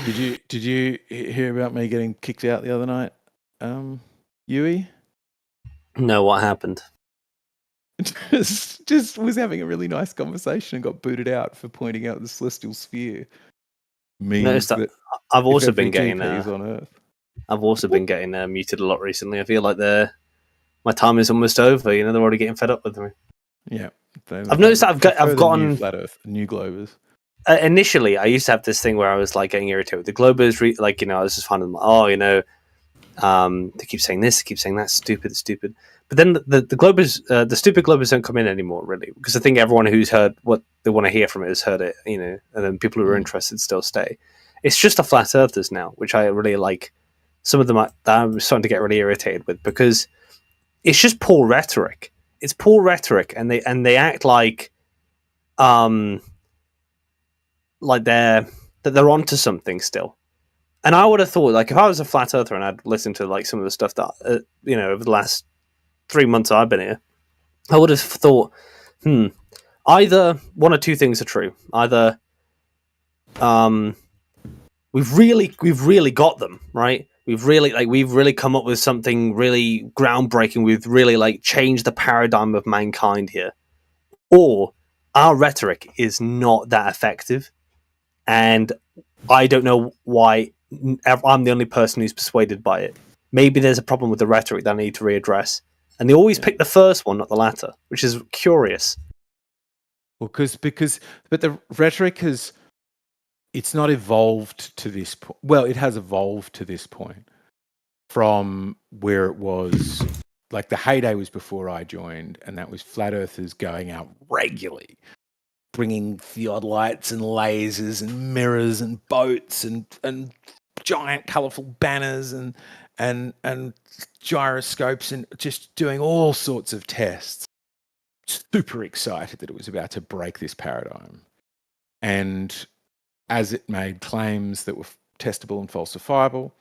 Did you hear about me getting kicked out the other night, Yui? No, what happened? just was having a really nice conversation and got booted out for pointing out the celestial sphere means that I've also been getting is on Earth. I've also been getting muted a lot recently. I feel like my time is almost over. You know, they're already getting fed up with me. Yeah, I've noticed that I've gotten new flat Earth, new globers. Initially, I used to have this thing where I was like getting irritated with the globers. Like, you know, I was just finding them. Oh, you know, they keep saying this, they keep saying that. Stupid. But then the globers, the stupid globers don't come in anymore, really, because I think everyone who's heard what they want to hear from it has heard it. You know, and then people who are interested still stay. It's just the flat earthers now, which I really like. Some of them that I'm starting to get really irritated with because it's just poor rhetoric. It's poor rhetoric, and they act like they're onto something still. And I would have thought, like, if I was a flat earther and I'd listened to like some of the stuff that you know, over the last 3 months I've been here, I would have thought, either one or two things are true. Either we've really got them right. We've really come up with something really groundbreaking. We've really like changed the paradigm of mankind here, or our rhetoric is not that effective, and I don't know why I'm the only person who's persuaded by it. Maybe there's a problem with the rhetoric that I need to readdress, and they always pick the first one, not the latter, which is curious. Well, but the rhetoric it's not evolved to this point. Well, it has evolved to this point from where it was. Like the heyday was before I joined, and that was flat earthers going out regularly, bringing theodolites and lasers and mirrors and boats and giant colourful banners and gyroscopes and just doing all sorts of tests. Super excited that it was about to break this paradigm. And as it made claims that were testable and falsifiable,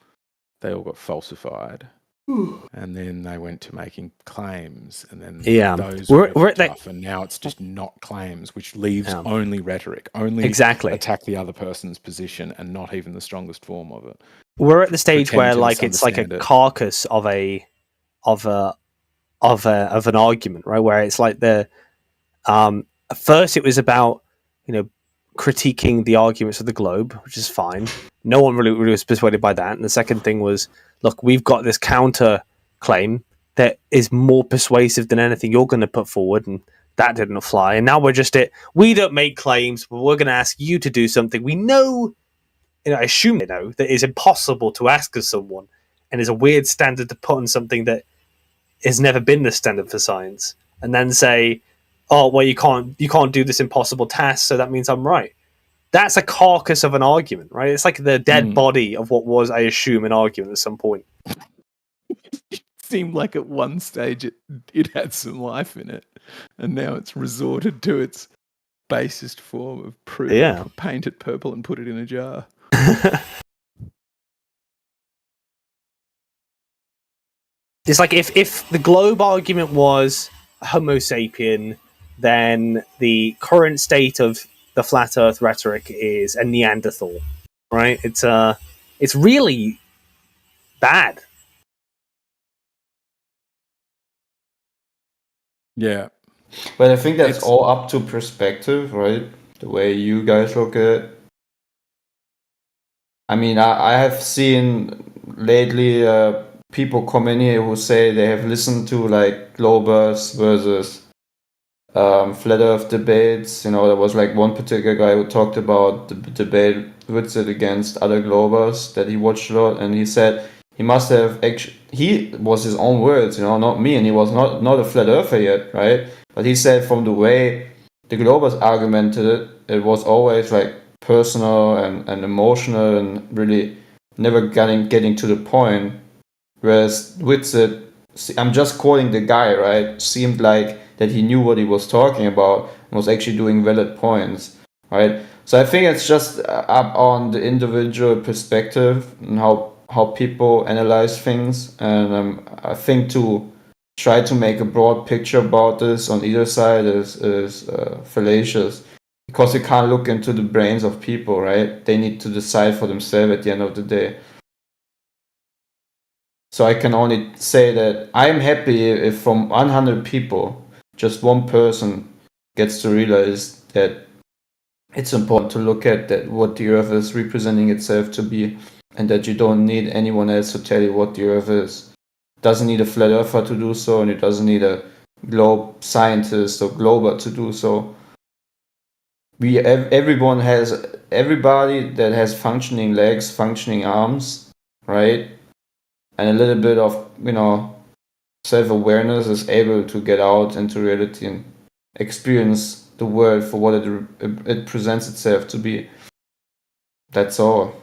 they all got falsified. And then they went to making claims, and then those were tough, and now it's just not claims, which leaves only rhetoric, only attack the other person's position, and not even the strongest form of it. We're at the stage where like it's like a carcass of an argument, right? Where it's like at first it was about, you know, critiquing the arguments of the globe, which is fine. No one really was persuaded by that. And the second thing was, look, we've got this counter claim that is more persuasive than anything you're going to put forward, and that didn't fly. And now we're just we don't make claims, but we're going to ask you to do something we know, you know, I assume they know, that is impossible to ask of someone, and is a weird standard to put on something that has never been the standard for science, and then say, oh, well, you can't do this impossible task, so that means I'm right. That's a carcass of an argument, right? It's like the dead body of what was, I assume, an argument at some point. It seemed like at one stage it had some life in it, and now it's resorted to its basest form of proof. Yeah. Paint it purple and put it in a jar. It's like if the globe argument was Homo sapien, then the current state of the flat Earth rhetoric is a Neanderthal, right? It's really bad. Yeah, but I think that's all up to perspective, right? The way you guys look at it. I mean, I have seen lately people come in here who say they have listened to like Globers versus Flat Earth debates. You know, there was like one particular guy who talked about the debate with it against other Globers that he watched a lot, and he said he must have actually, he was his own words, you know, not me, and he was not a Flat Earther yet, right? But he said from the way the Globers argumented it, it was always like personal and emotional and really never getting to the point. Whereas Witzit, I'm just quoting the guy, right? Seemed like that he knew what he was talking about and was actually doing valid points, right? So I think it's just up on the individual perspective and how people analyze things. And I think to try to make a broad picture about this on either side is fallacious, because you can't look into the brains of people, right? They need to decide for themselves at the end of the day. So I can only say that I'm happy if from 100 people, just one person gets to realize that it's important to look at that what the Earth is representing itself to be, and that you don't need anyone else to tell you what the Earth is. It doesn't need a flat earther to do so, and it doesn't need a globe scientist or glober to do so. Everybody that has functioning legs, functioning arms, right? And a little bit of, self-awareness is able to get out into reality and experience the world for what it presents itself to be. That's all.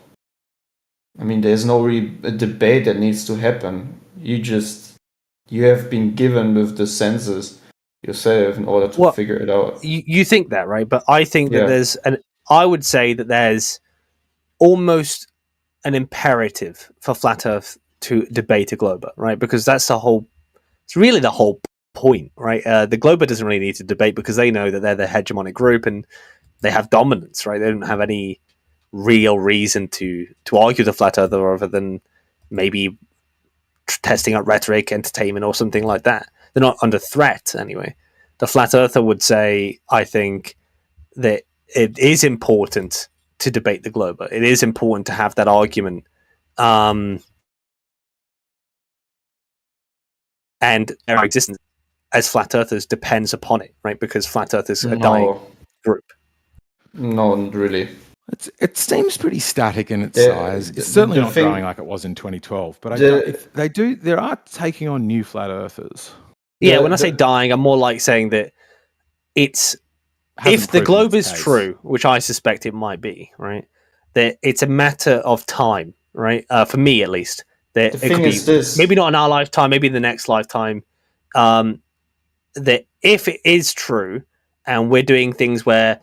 I mean, there's no a debate that needs to happen. You have been given with the senses yourself in order to figure it out. You think that, right? But I think that I would say that there's almost an imperative for Flat Earth to debate a glober, right? Because it's really the whole point, right? The glober doesn't really need to debate because they know that they're the hegemonic group and they have dominance, right? They don't have any real reason to argue the Flat Earther other than maybe testing out rhetoric, entertainment, or something like that. They're not under threat anyway. The Flat Earther would say, I think, that it is important to debate the globe. It is important to have that argument. And our existence as Flat Earthers depends upon it, right? Because Flat Earth is a dying group. No, not really. It seems pretty static in its size. It's certainly not growing like it was in 2012. But they are taking on new flat earthers. Yeah, when I say dying, I'm more like saying that if the globe is true, which I suspect it might be, right? That it's a matter of time, right? For me, at least, that it could be maybe not in our lifetime, maybe in the next lifetime. That if it is true, and we're doing things where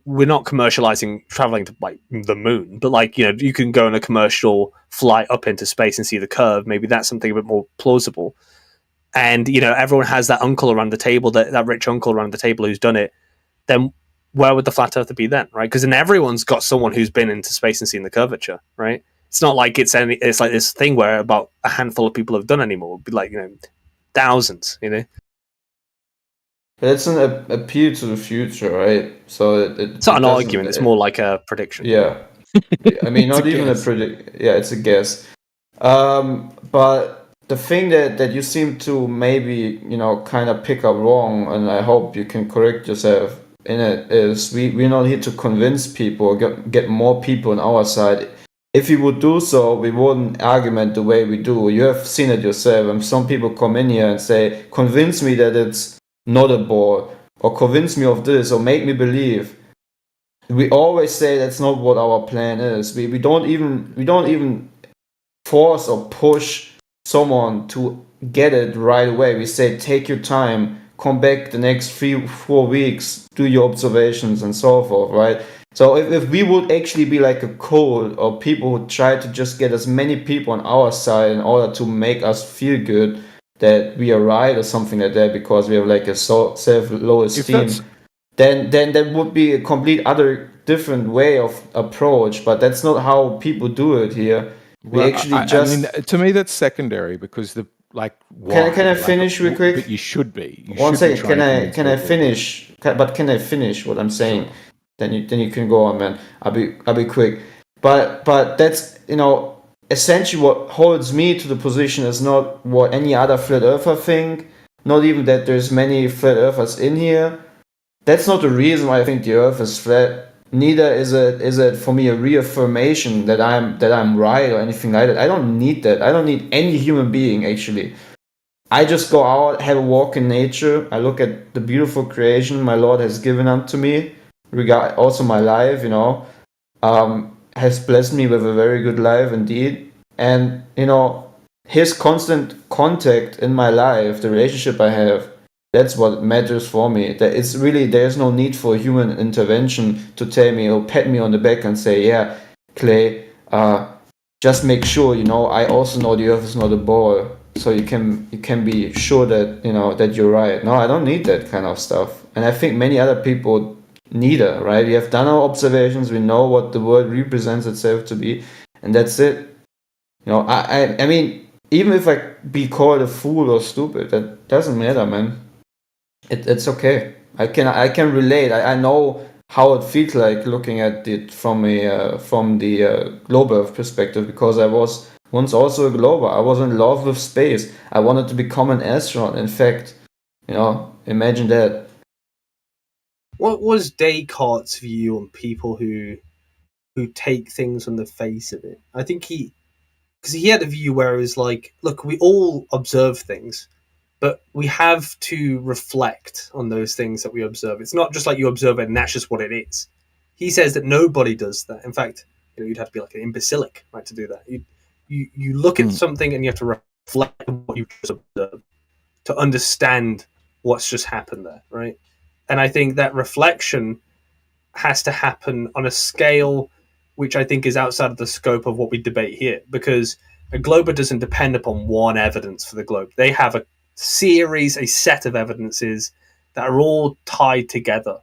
we're not commercializing traveling to like the moon, but you can go on a commercial flight up into space and see the curve. Maybe that's something a bit more plausible. And everyone has that uncle around the table, that rich uncle around the table who's done it. Then where would the Flat Earther be then, right? Because then everyone's got someone who's been into space and seen the curvature, right? It's not like it's like this thing where about a handful of people have done anymore. It'd be like thousands, It's an appeal to the future, right? So it's not an argument. It's more like a prediction. Yeah, I mean, not even a predict. Yeah, it's a guess. But the thing that you seem to maybe kind of pick up wrong, and I hope you can correct yourself in it, is we're not here to convince people, get more people on our side. If we would do so, we wouldn't argument the way we do. You have seen it yourself. And some people come in here and say, "Convince me that it's not a ball," or "convince me of this," or "make me believe." We always say that's not what our plan is. We don't even force or push someone to get it right away. We say, take your time, come back the next 3-4 weeks, do your observations and so forth, right? So if we would actually be like a cult, or people would try to just get as many people on our side in order to make us feel good that we are right or something like that, because we have like a low esteem, then that would be a complete other different way of approach. But that's not how people do it here. I mean, to me, that's secondary, because Can I finish real quick? But you should be. One second. Can I finish? Can I finish what I'm saying? Sure. Then you can go on, man. I'll be quick. But that's essentially what holds me to the position is not what any other flat earther think. Not even that there's many flat earthers in here. That's not the reason why I think the Earth is flat. Neither is it for me a reaffirmation that I'm right or anything like that. I don't need that. I don't need any human being actually. I just go out, have a walk in nature. I look at the beautiful creation my Lord has given unto me. Also my life, has blessed me with a very good life indeed. And His constant contact in my life, the relationship I have, that's what matters for me. That it's really, there's no need for human intervention to tell me or pat me on the back and say, yeah, Clay, just make sure, I also know the Earth is not a ball, so you can be sure that, that you're right. No, I don't need that kind of stuff. And I think many other people neither, right? We have done our observations. We know what the world represents itself to be, and that's it. I mean, even if I be called a fool or stupid, that doesn't matter, man. It's okay. I can relate. I know how it feels like looking at it from the global Earth perspective, because I was once also a glober. I was in love with space. I wanted to become an astronaut. In fact, imagine that. What was Descartes' view on people who take things on the face of it? I think because he had a view where it was like, look, we all observe things, but we have to reflect on those things that we observe. It's not just like you observe it and that's just what it is. He says that nobody does that. In fact, you'd have to be like an imbecilic, right, to do that. You look at something and you have to reflect on what you just observed to understand what's just happened there, right? And I think that reflection has to happen on a scale which I think is outside of the scope of what we debate here, because a glober doesn't depend upon one evidence for the globe. They have a set of evidences that are all tied together.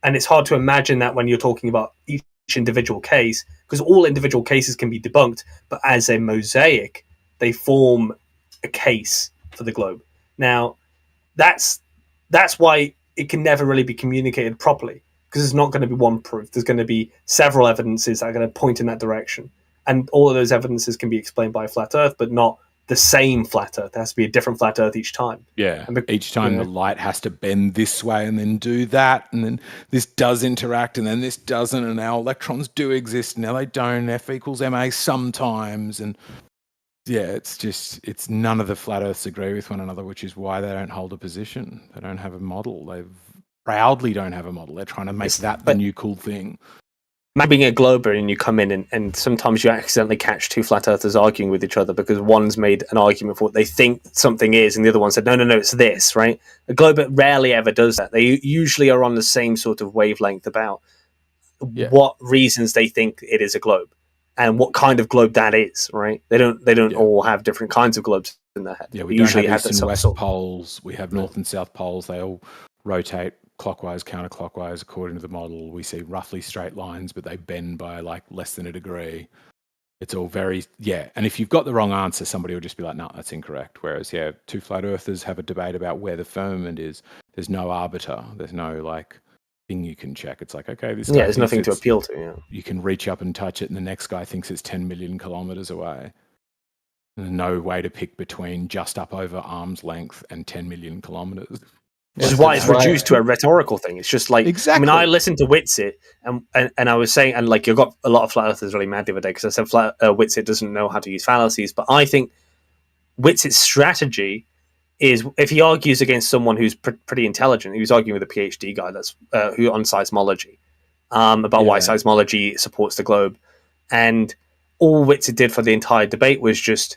And it's hard to imagine that when you're talking about each individual case, because all individual cases can be debunked, but as a mosaic, they form a case for the globe. Now, that's why it can never really be communicated properly, because there's not going to be one proof. There's going to be several evidences that are going to point in that direction. And all of those evidences can be explained by a flat Earth, but not the same flat Earth. There has to be a different flat Earth each time. Yeah, each time the light has to bend this way and then do that, and then this does interact and then this doesn't, and now electrons do exist, now they don't, F equals ma sometimes, and yeah, it's none of the flat Earths agree with one another, which is why they don't hold a position. They don't have a model. They proudly don't have a model. They're trying to make the new cool thing. Maybe being a glober and you come in and sometimes you accidentally catch two flat earthers arguing with each other because one's made an argument for what they think something is and the other one said, no, it's this, right? A glober rarely ever does that. They usually are on the same sort of wavelength about what reasons they think it is a globe and what kind of globe that is, right? They don't all have different kinds of globes in their head. Yeah, we usually have east and west poles. We have north and south poles. They all rotate clockwise, counterclockwise, according to the model. We see roughly straight lines, but they bend by like less than a degree. It's all very, and if you've got the wrong answer, somebody will just be like, no, that's incorrect. Whereas, two flat earthers have a debate about where the firmament is. There's no arbiter. There's no like thing you can check. It's like, okay, this guy there's nothing to appeal to. Yeah. You can reach up and touch it, and the next guy thinks it's 10 million kilometers away. There's no way to pick between just up over arm's length and 10 million kilometers. Which is why it's reduced to a rhetorical thing. It's just like, exactly. I mean, I listened to Witsit, and I was saying, and like, you got a lot of flat earthers really mad the other day because I said Witsit doesn't know how to use fallacies, but I think Witsit's strategy is if he argues against someone who's pretty intelligent. He was arguing with a PhD guy that's who on seismology about why seismology supports the globe, and all Witsit did for the entire debate was just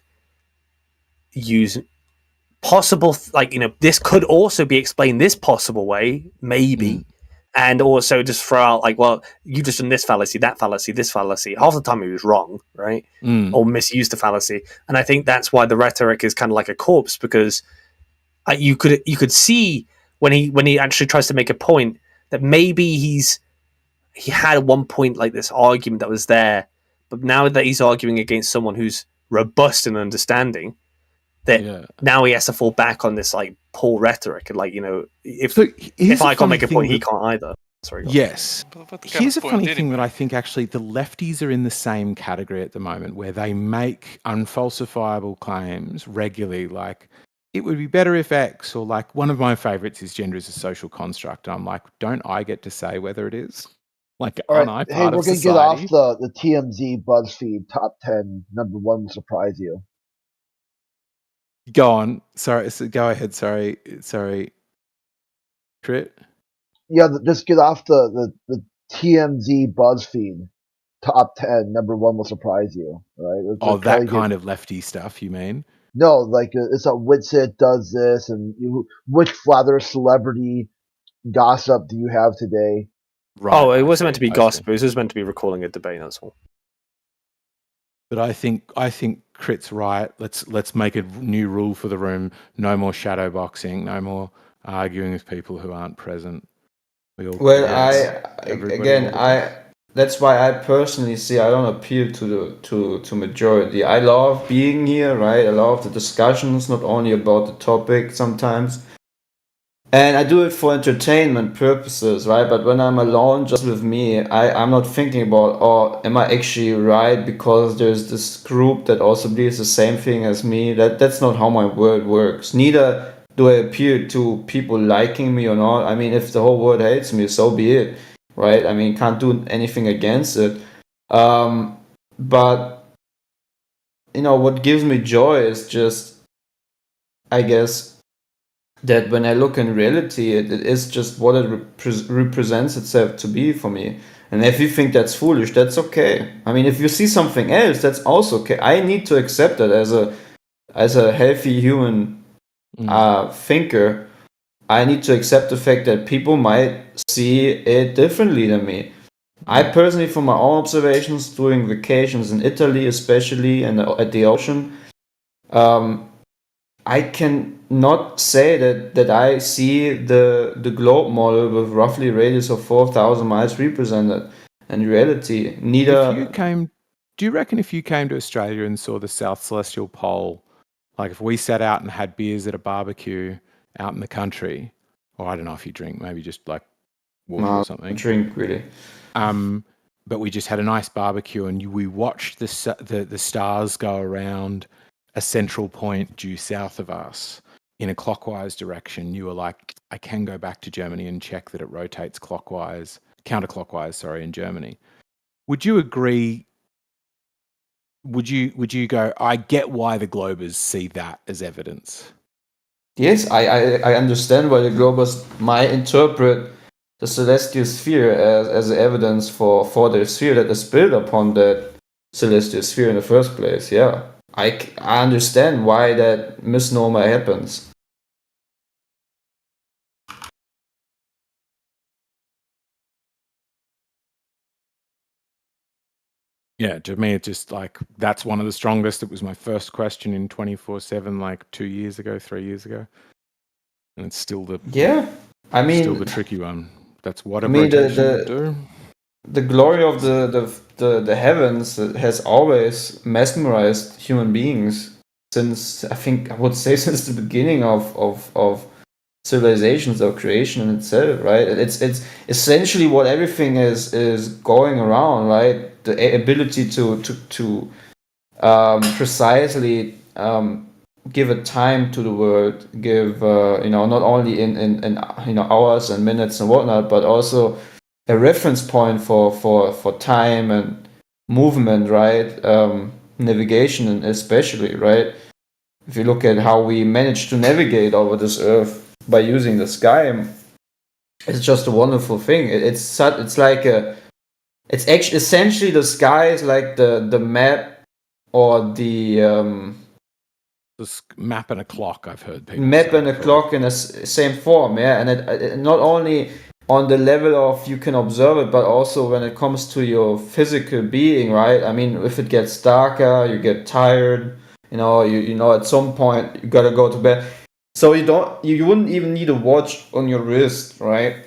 use possible, this could also be explained this possible way, maybe, and also just throw out like, well, you just done this fallacy, that fallacy, this fallacy. Half the time he was wrong, right, or misused the fallacy, and I think that's why the rhetoric is kind of like a corpse, because you could see when he actually tries to make a point that maybe he had at one point like this argument that was there, but now that he's arguing against someone who's robust in understanding, that now he has to fall back on this like poor rhetoric, and like, if I can't make a point, he can't either. Sorry. Yes. Here's a funny thing that I think actually the lefties are in the same category at the moment, where they make unfalsifiable claims regularly, like it would be better if X, or like one of my favorites is gender is a social construct. And I'm like, don't I get to say whether it is? Like, aren't I part of society? We're going to get off the TMZ BuzzFeed top 10 number one will surprise you. Go on. Sorry. Go ahead. Sorry. Crit? Yeah, just get off the TMZ BuzzFeed top 10 number one will surprise you. Right? It's that kind of lefty stuff, you mean? No, like it's a Witsit does this, and which flat earth celebrity gossip do you have today? Right. Oh, it wasn't meant to be gossip. It was just meant to be recalling a debate. That's all. But I think Crit's right. Let's make a new rule for the room. No more shadow boxing. No more arguing with people who aren't present. Well, everybody all the time. that's why I personally see I don't appeal to majority. I love being here, right? I love the discussions, not only about the topic sometimes. And I do it for entertainment purposes, right? But when I'm alone just with me, I'm not thinking about, oh, am I actually right because there's this group that also believes the same thing as me? That's not how my world works. Neither do I appeal to people liking me or not. I mean, if the whole world hates me, so be it, right? I mean, can't do anything against it. But, what gives me joy is just, I guess, that when I look in reality, it is just what it represents itself to be for me. And if you think that's foolish, that's okay. I mean, if you see something else, that's also okay. I need to accept that as a healthy human thinker. I need to accept the fact that people might see it differently than me. I personally, from my own observations during vacations in Italy, especially, and at the ocean, I can not say that I see the globe model with roughly radius of 4,000 miles represented in reality. Do you reckon if you came to Australia and saw the South Celestial Pole, like if we sat out and had beers at a barbecue out in the country, or I don't know if you drink, maybe just like water or something. Drink really. But we just had a nice barbecue and we watched the stars go around a central point due south of us in a clockwise direction. You were like, I can go back to Germany and check that it rotates counterclockwise, in Germany. Would you agree? Would you go, I get why the Globers see that as evidence? Yes, I understand why the Globers might interpret the celestial sphere as evidence for their sphere that is built upon that celestial sphere in the first place. Yeah, I understand why that misnomer happens. Yeah, to me, it's just like, that's one of the strongest. It was my first question in 24/7, like 3 years ago. And it's still the tricky one. That's what a rotation would do. The glory of the heavens has always mesmerized human beings since, I would say, since the beginning of civilizations or creation in itself, right? It's essentially what everything is going around, right? The ability to precisely give a time to the world, give not only in hours and minutes and whatnot, but also a reference point for time and movement, right? Navigation especially, right? If you look at how we manage to navigate over this earth by using the sky, it's just a wonderful thing. It's actually essentially the sky is like the map or the map and a clock. I've heard people map and a clock in the same form, yeah. And it not only on the level of you can observe it, but also when it comes to your physical being, right? I mean, if it gets darker, you get tired. At some point you gotta go to bed. So you wouldn't even need a watch on your wrist, right?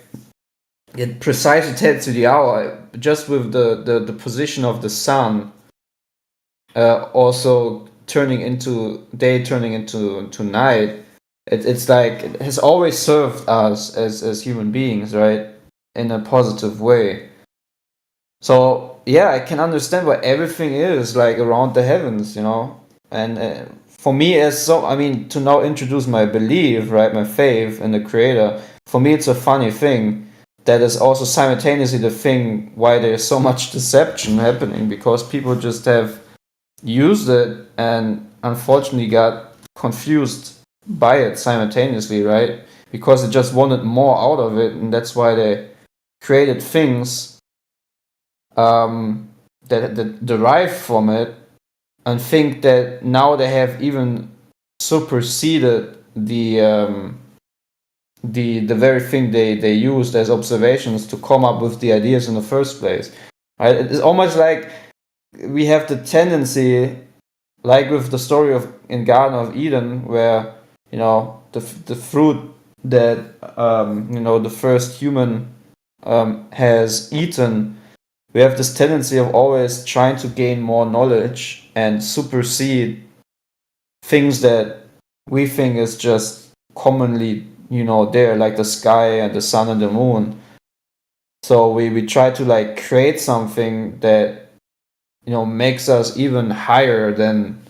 It precisely tells you the hour just with the position of the sun. Also turning into day, turning into night. It's like it has always served us as human beings, right, in a positive way. So yeah, I can understand why everything is like around the heavens, and for me, to now introduce my belief, right, my faith in the Creator. For me, it's a funny thing that is also simultaneously the thing why there's so much deception happening, because people just have used it and unfortunately got confused by it simultaneously, right? Because it just wanted more out of it, and that's why they created things that derive from it, and think that now they have even superseded the very thing they used as observations to come up with the ideas in the first place. Right? It's almost like we have the tendency, like with the story in Garden of Eden, where the fruit that the first human has eaten, we have this tendency of always trying to gain more knowledge and supersede things that we think is just commonly, there, like the sky and the sun and the moon. So we try to like create something that makes us even higher than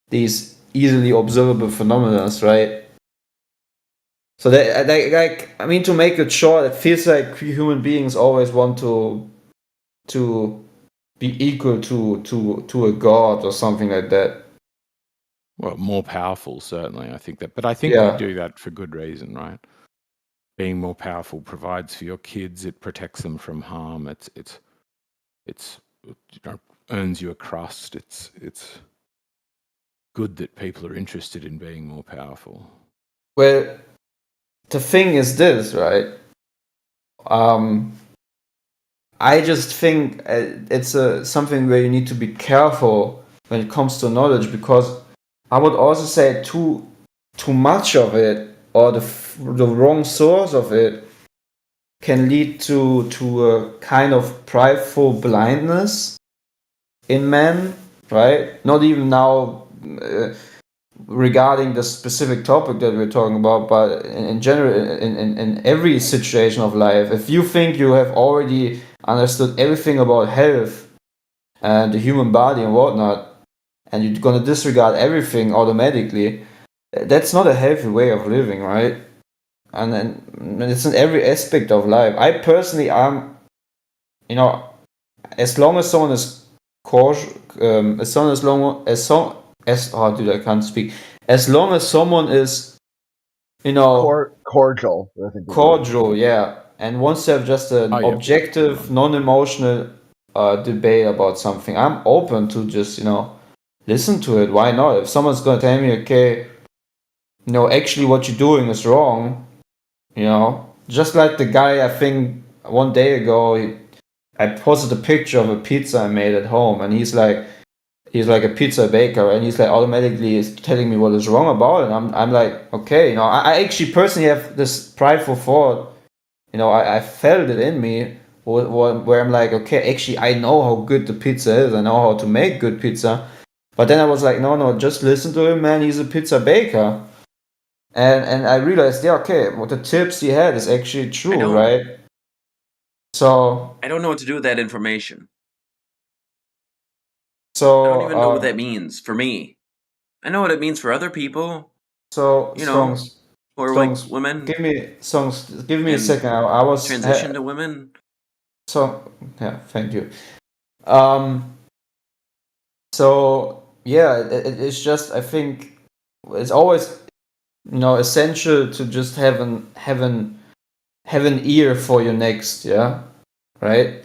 these easily observable phenomena, right? So that, like, I mean, to make it short, it feels like human beings always want to be equal to a god or something like that. Well, more powerful, certainly. I think that, but I think Yeah. we do that for good reason, right? Being more powerful provides for your kids. It protects them from harm. It's earns you a crust. It's good that people are interested in being more powerful. Well, the thing is this, right? I just think it's something where you need to be careful when it comes to knowledge, because I would also say too much of it, or the wrong source of it, can lead to a kind of prideful blindness in men, right? Not even now regarding the specific topic that we're talking about, but in general, in every situation of life. If you think you have already understood everything about health and the human body and whatnot, and you're gonna disregard everything automatically, that's not a healthy way of living, right? And it's in every aspect of life. I personally am, as long as someone is cautious, I can't speak. As long as someone is, Cordial. I think cordial, yeah, and wants to have just an Oh, yeah. objective, non-emotional debate about something, I'm open to just, listen to it. Why not? If someone's gonna tell me, okay, actually what you're doing is wrong, just like the guy, I think one day ago, I posted a picture of a pizza I made at home, and he's like a pizza baker, and he's like automatically is telling me what is wrong about it. And I'm like, okay, I actually personally have this prideful thought, I felt it in me, where I'm like, okay, actually I know how good the pizza is, I know how to make good pizza, but then I was like, no, just listen to him, man, he's a pizza baker. And I realized, yeah, okay, what the tips he had is actually true, right? So I don't know what to do with that information. So I don't even know what that means for me. I know what it means for other people. So Songs, or Songs, like women. Give me a second. I was transition to women. So yeah, thank you. So yeah, it's just, I think it's always essential to just have an ear for your next, yeah, right.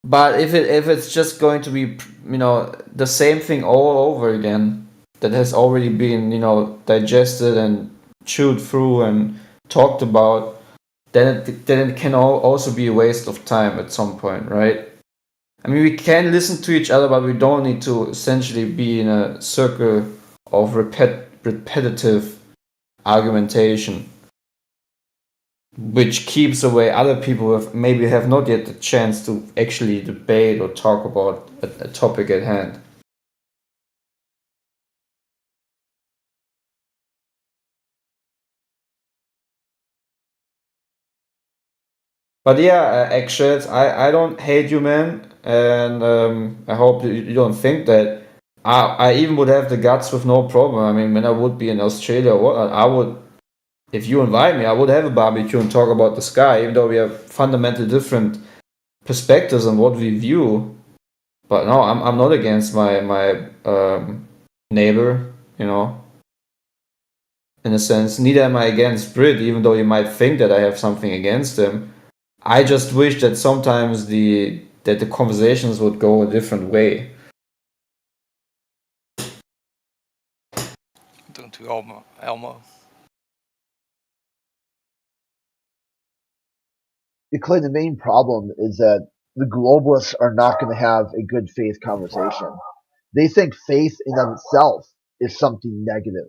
But if it's just going to be the same thing all over again, that has already been digested and chewed through and talked about, then it can also be a waste of time at some point, right? I mean, we can listen to each other, but we don't need to essentially be in a circle of repetitive argumentation, which keeps away other people who maybe have not yet the chance to actually debate or talk about a topic at hand. But yeah, actually, I don't hate you, man, and I hope you don't think that. I even would have the guts with no problem. I mean, when I would be in Australia or whatnot, I would, if you invite me, I would have a barbecue and talk about the sky, even though we have fundamentally different perspectives on what we view. But no, I'm not against my neighbor, in a sense. Neither am I against Brit, even though you might think that I have something against him. I just wish that sometimes the conversations would go a different way. Don't we, Elmo? Clay, the main problem is that the globalists are not going to have a good faith conversation. They think faith in of itself is something negative.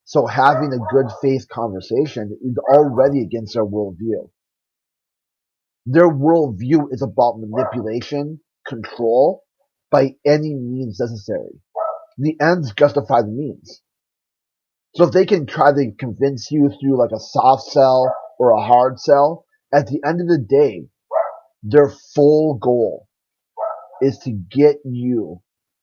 So having a good faith conversation is already against their worldview. Their worldview is about manipulation, control, by any means necessary. The ends justify the means. So if they can try to convince you through like a soft sell or a hard sell, at the end of the day, their full goal is to get you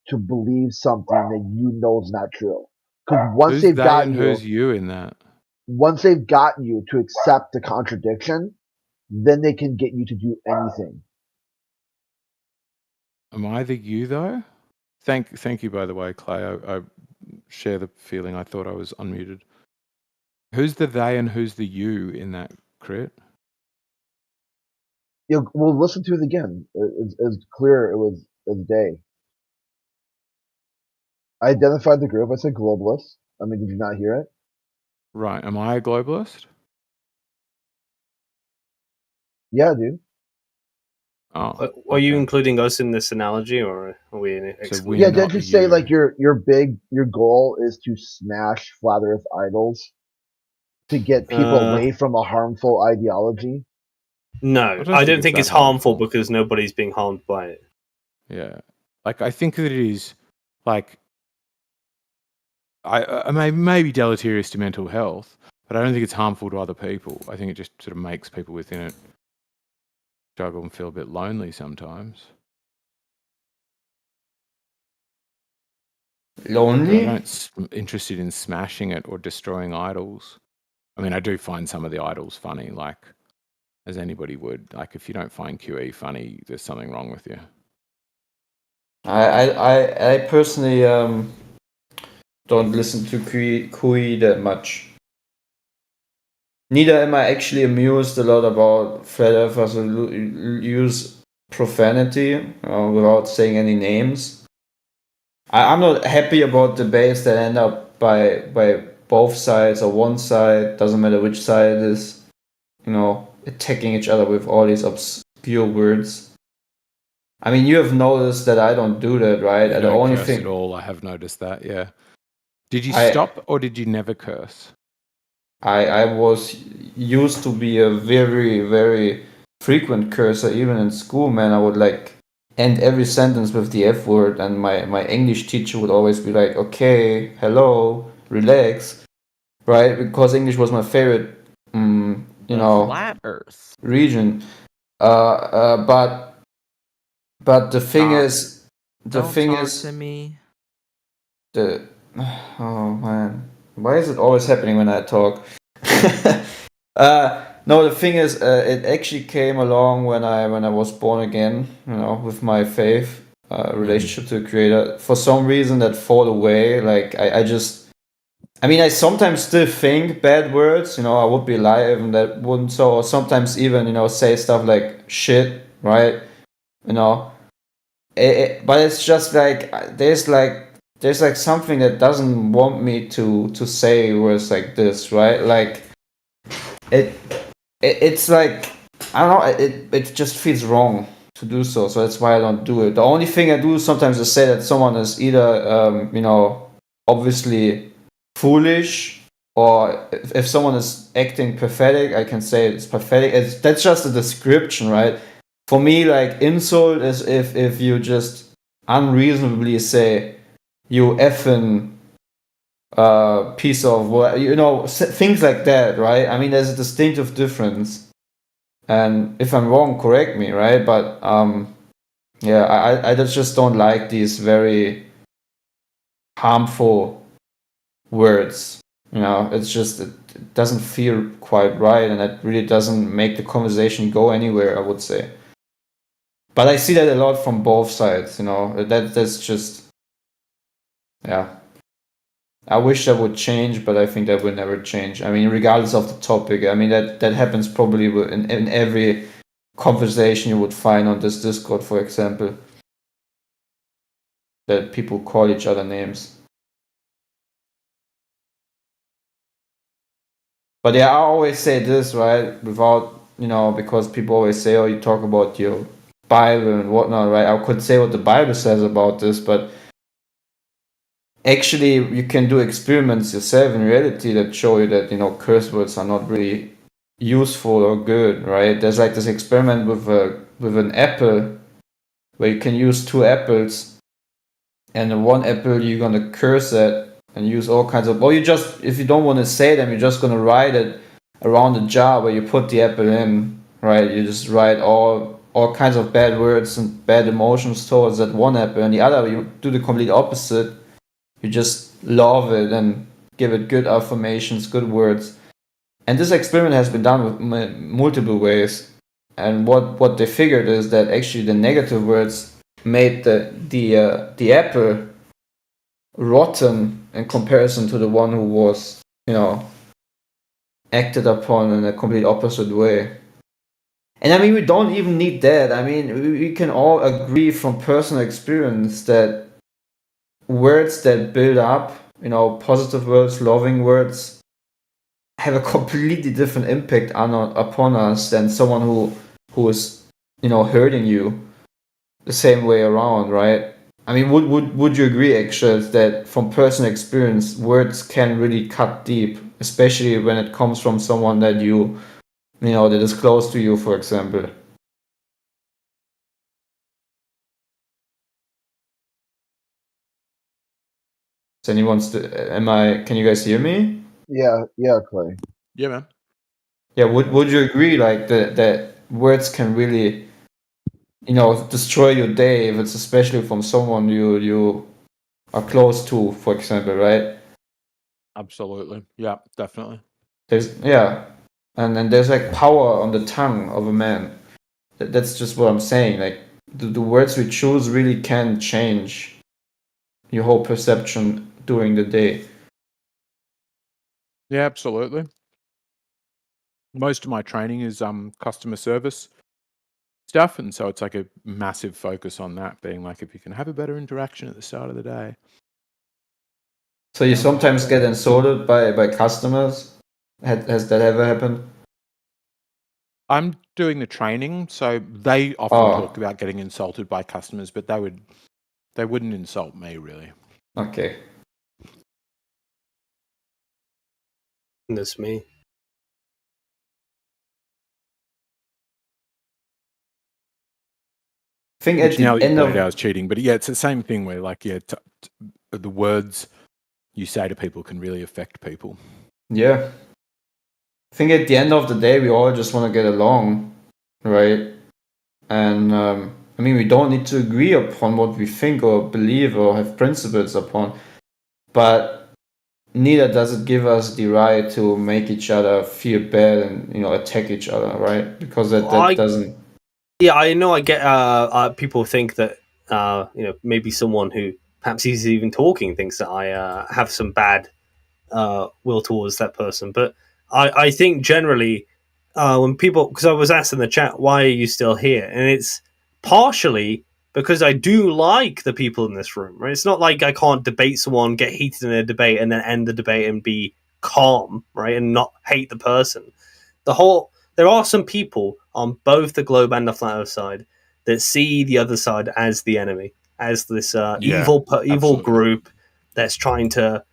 to believe something that you know is not true. Because once Who's they've they gotten and you, who's you in that? once they've gotten you to accept the contradiction, then they can get you to do anything. Am I the you though? Thank you, by the way, Clay. I share the feeling. I thought I was unmuted. Who's the they and who's the you in that crit? We'll listen to it again. It's clear it was they. I identified the group. I said globalists. I mean, did you not hear it? Right. Am I a globalist? Yeah, dude. Oh, Are you okay. including us in this analogy, or are we So excluding? we're Yeah, not didn't you say you. like your goal is to smash flat Earth idols to get people away from a harmful ideology? No, don't I think don't it's think that it's harmful harmful. because nobody's being harmed by it. Yeah. Like I think that it is like I may be deleterious to mental health, but I don't think it's harmful to other people. I think it just sort of makes people within it struggle and feel a bit lonely sometimes. But I Lonely? don't interested in smashing it or destroying idols. I mean, I do find some of the idols funny, like as anybody would. Like if you don't find QE funny, there's something wrong with you. I personally don't listen to Kui that much. Neither am I actually amused a lot about flat earthers who use profanity without saying any names. I'm not happy about debates that end up by both sides or one side, doesn't matter which side it is, attacking each other with all these obscure words. I mean, you have noticed that I don't do that, right? You The don't only curse thing at all. I have noticed that. Yeah. Did you stop or did you never curse? I was used to be a very, very frequent cursor, even in school, man. I would like end every sentence with the F word, and my English teacher would always be like, okay, hello, relax, right? Because English was my favorite, Flat Earth region. But the thing Stop. is, Don't talk to me. Oh man, why is it always happening when I talk? No, the thing is, it actually came along when I was born again, with my faith relationship to the Creator. For some reason, that fall away. Like I sometimes still think bad words. I would be lying if that wouldn't. So or sometimes even say stuff like shit, right? But it's just like there's like something that doesn't want me to say words like this, right? Like it's like I don't know. It just feels wrong to do so. So that's why I don't do it. The only thing I do sometimes is say that someone is either obviously foolish, or if someone is acting pathetic, I can say it's pathetic. That's just a description, right? For me, like insult is if you just unreasonably say you effing piece of what things like that, right? I mean, there's a distinctive difference, and if I'm wrong, correct me, right? But yeah, I just don't like these very harmful words. It's just it doesn't feel quite right, and it really doesn't make the conversation go anywhere, I would say. But I see that a lot from both sides. That's just yeah. I wish that would change, but I think that will never change. I mean, regardless of the topic, I mean that happens probably in every conversation you would find on this Discord, for example, that people call each other names. But yeah, I always say this, right? Without because people always say, "Oh, you talk about your Bible and whatnot," right? I could say what the Bible says about this, but actually you can do experiments yourself in reality that show you that curse words are not really useful or good, right? There's like this experiment with an apple where you can use 2 apples, and the one apple you're gonna curse at and use all kinds of, or you just, if you don't want to say them, you're just gonna write it around the jar where you put the apple in, right? You just write all kinds of bad words and bad emotions towards that one apple, and the other you do the complete opposite. You just love it and give it good affirmations, good words. And this experiment has been done with multiple ways. And what they figured is that actually the negative words made the apple rotten in comparison to the one who was, acted upon in a complete opposite way. And I mean, we don't even need that. I mean, we can all agree from personal experience that words that build up, positive words, loving words, have a completely different impact upon us than someone who is, hurting you the same way around, right? I mean, would you agree, actually, that from personal experience, words can really cut deep, especially when it comes from someone that that is close to you, for example? Can you guys hear me? Yeah, Clay. Yeah, man. Yeah, would you agree like that words can really destroy your day if it's especially from someone you are close to, for example, right? Absolutely. Yeah, definitely. And then there's like power on the tongue of a man. That's just what I'm saying. Like the words we choose really can change your whole perception during the day. Yeah, absolutely. Most of my training is customer service stuff, and so it's like a massive focus on that, being like, if you can have a better interaction at the start of the day. So you sometimes get insulted by customers? Has that ever happened? I'm doing the training, so they often talk about getting insulted by customers, but they wouldn't insult me, really. Okay. That's me. I think at the end of I was cheating, but yeah, it's the same thing where like the words you say to people can really affect people. Yeah. I think at the end of the day, we all just want to get along, right? And I mean, we don't need to agree upon what we think or believe or have principles upon, but neither does it give us the right to make each other feel bad and attack each other, right? Because that doesn't. Yeah, I know. I get. People think that maybe someone who perhaps he's even talking thinks that I have some bad will towards that person, but I think generally when people, because I was asked in the chat, why are you still here, and it's partially because I do like the people in this room, right? It's not like I can't debate someone, get heated in a debate, and then end the debate and be calm, right, and not hate the person. There are some people on both the globe and the flat Earth side that see the other side as the enemy, as this evil group that's trying to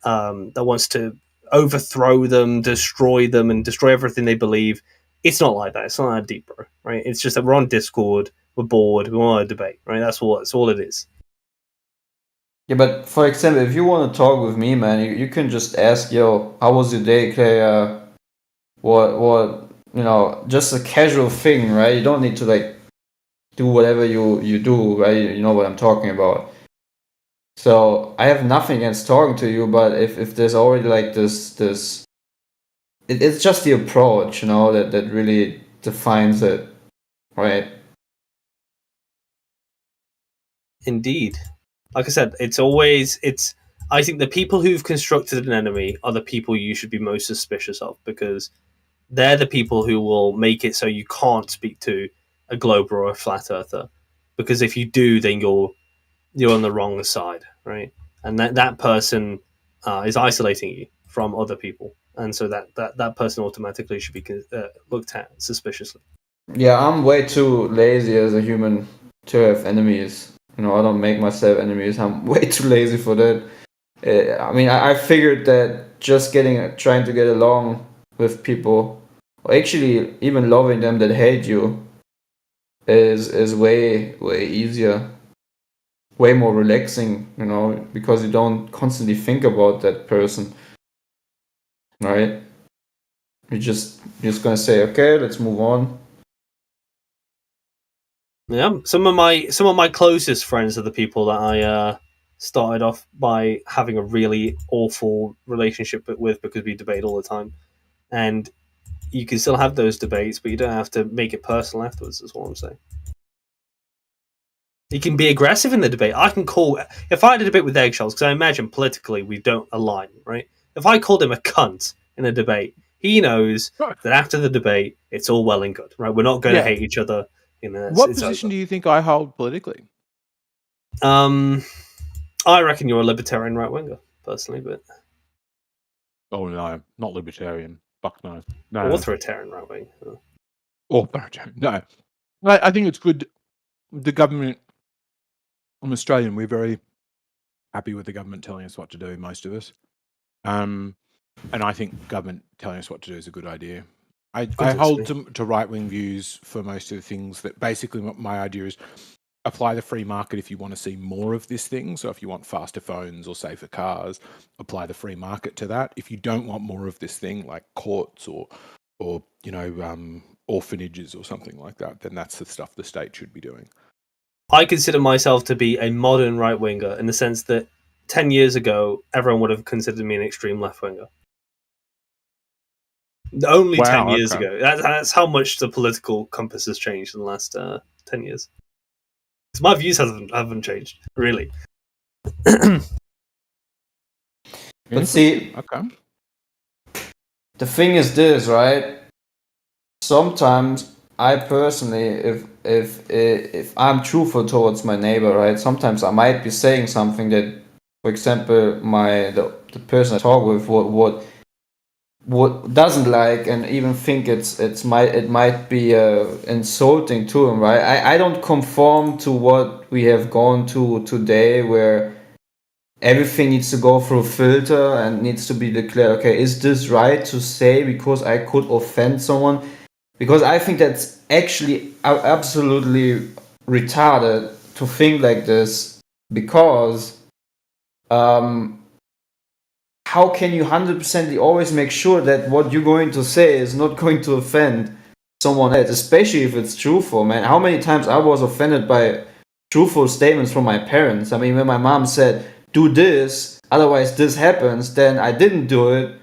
that wants to overthrow them, destroy them, and destroy everything they believe. It's not like that. It's not that deep, bro. Right? It's just that we're on Discord, we're bored, we want to debate. Right? That's all it is. Yeah, but for example, if you want to talk with me, man, you can just ask, yo, how was your day, Clay? What just a casual thing, right? You don't need to like do whatever you do, right? You know what I'm talking about. So I have nothing against talking to you, but if there's already like this it's just the approach, that really defines it, right? Indeed. Like I said, I think the people who've constructed an enemy are the people you should be most suspicious of, because they're the people who will make it so you can't speak to a globe or a flat earther, because if you do, then you're on the wrong side, right? And that person is isolating you from other people, and so that person automatically should be looked at suspiciously. Yeah, I'm way too lazy as a human to have enemies. I don't make myself enemies. I'm way too lazy for that. I mean, I figured that just trying to get along with people, or actually even loving them that hate you, is way easier, way more relaxing, you know, because you don't constantly think about that person, right? You're just gonna say, okay, let's move on. Yeah, some of my closest friends are the people that I started off by having a really awful relationship with because we debate all the time, and you can still have those debates, but you don't have to make it personal afterwards. That's what I'm saying. You can be aggressive in the debate. I can call if I had a debate with Eggshells, because I imagine politically we don't align, right? If I called him a cunt in a debate, he knows that after the debate it's all well and good, right? We're not going to hate each other. You know, What it's position over. do you think I hold politically? I reckon you're a libertarian right winger, personally, but Oh no, not libertarian. Fuck no. No. authoritarian right wing. Authoritarian. No. I think it's good. The government. I'm Australian. We're very happy with the government telling us what to do. Most of us. And I think government telling us what to do is a good idea. I hold to right wing views for most of the things. That basically my idea is apply the free market if you want to see more of this thing. So if you want faster phones or safer cars, apply the free market to that. If you don't want more of this thing, like courts or you know, orphanages or something like that, then that's the stuff the state should be doing. I consider myself to be a modern right winger in the sense that 10 years ago, everyone would have considered me an extreme left winger. Only 10 years ago. That's how much the political compass has changed in the last 10 years. Because my views haven't changed, really. But see, the thing is this, right? Sometimes I personally, if I'm truthful towards my neighbor, right? Sometimes I might be saying something that, for example, the person I talk with what doesn't like, and even think it might be insulting to him, right? I don't conform to what we have gone to today, where everything needs to go through a filter and needs to be declared, okay, is this right to say because I could offend someone? Because I think that's actually absolutely retarded to think like this, because how can you 100% always make sure that what you're going to say is not going to offend someone else, especially if it's truthful, man? How many times I was offended by truthful statements from my parents? I mean, when my mom said, do this, otherwise this happens, then I didn't do it.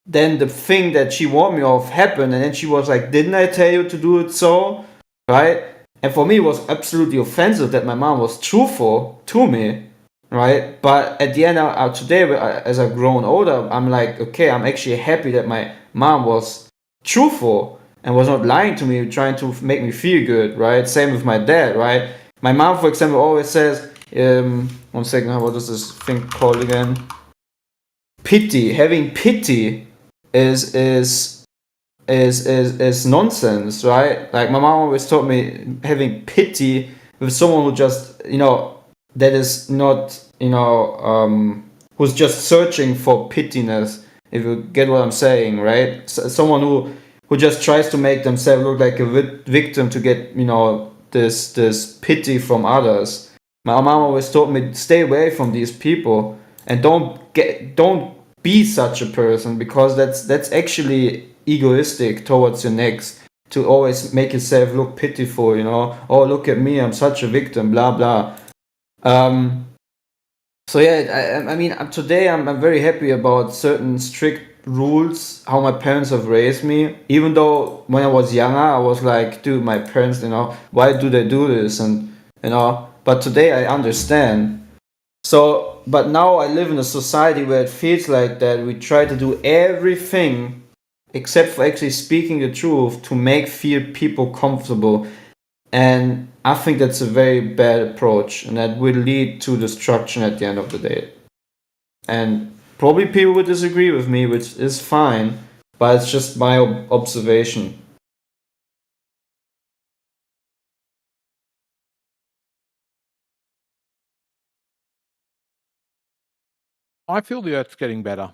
Then the thing that she warned me of happened, and then she was like, didn't I tell you to do it so? Right? And for me, it was absolutely offensive that my mom was truthful to me, right? But at the end of today, as I've grown older, I'm like, okay, I'm actually happy that my mom was truthful and was not lying to me, trying to make me feel good, right? Same with my dad, right? My mom, for example, always says, 1 second, what is this thing called again? Pity. Having pity is nonsense, right? Like my mom always told me, having pity with someone who just, you know, that is not, you know, who's just searching for pittiness, if you get what I'm saying, right? Someone who just tries to make themselves look like a victim to get, you know, this pity from others. My mom always told me, stay away from these people and don't be such a person, because that's actually egoistic towards your next, to always make yourself look pitiful, you know. Oh, look at me, I'm such a victim, blah blah. So yeah, I mean, today I'm very happy about certain strict rules, how my parents have raised me. Even though when I was younger, I was like, dude, my parents, you know, why do they do this? And, you know, but today I understand. So, but now I live in a society where it feels like that we try to do everything except for actually speaking the truth to make feel people comfortable. And I think that's a very bad approach, and that will lead to destruction at the end of the day. And probably people would disagree with me, which is fine, but it's just my observation. I feel the Earth's getting better.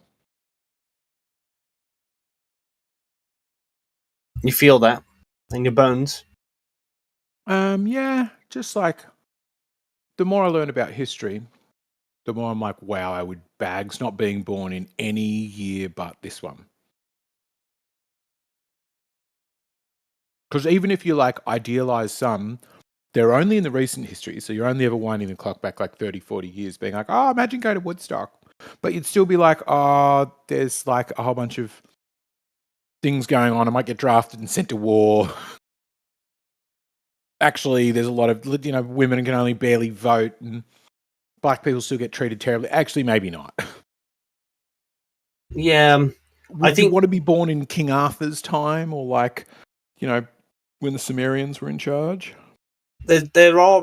You feel that in your bones? Yeah, just like the more I learn about history, the more I'm like, wow, I would bags not being born in any year but this one. Because even if you like idealize some, they're only in the recent history. So you're only ever winding the clock back like 30, 40 years, being like, oh, imagine going to Woodstock. But you'd still be like, oh, there's like a whole bunch of things going on. I might get drafted and sent to war. Actually, there's a lot of, women can only barely vote and black people still get treated terribly. Actually, maybe not. Yeah. I think you want to be born in King Arthur's time or like, when the Sumerians were in charge. There are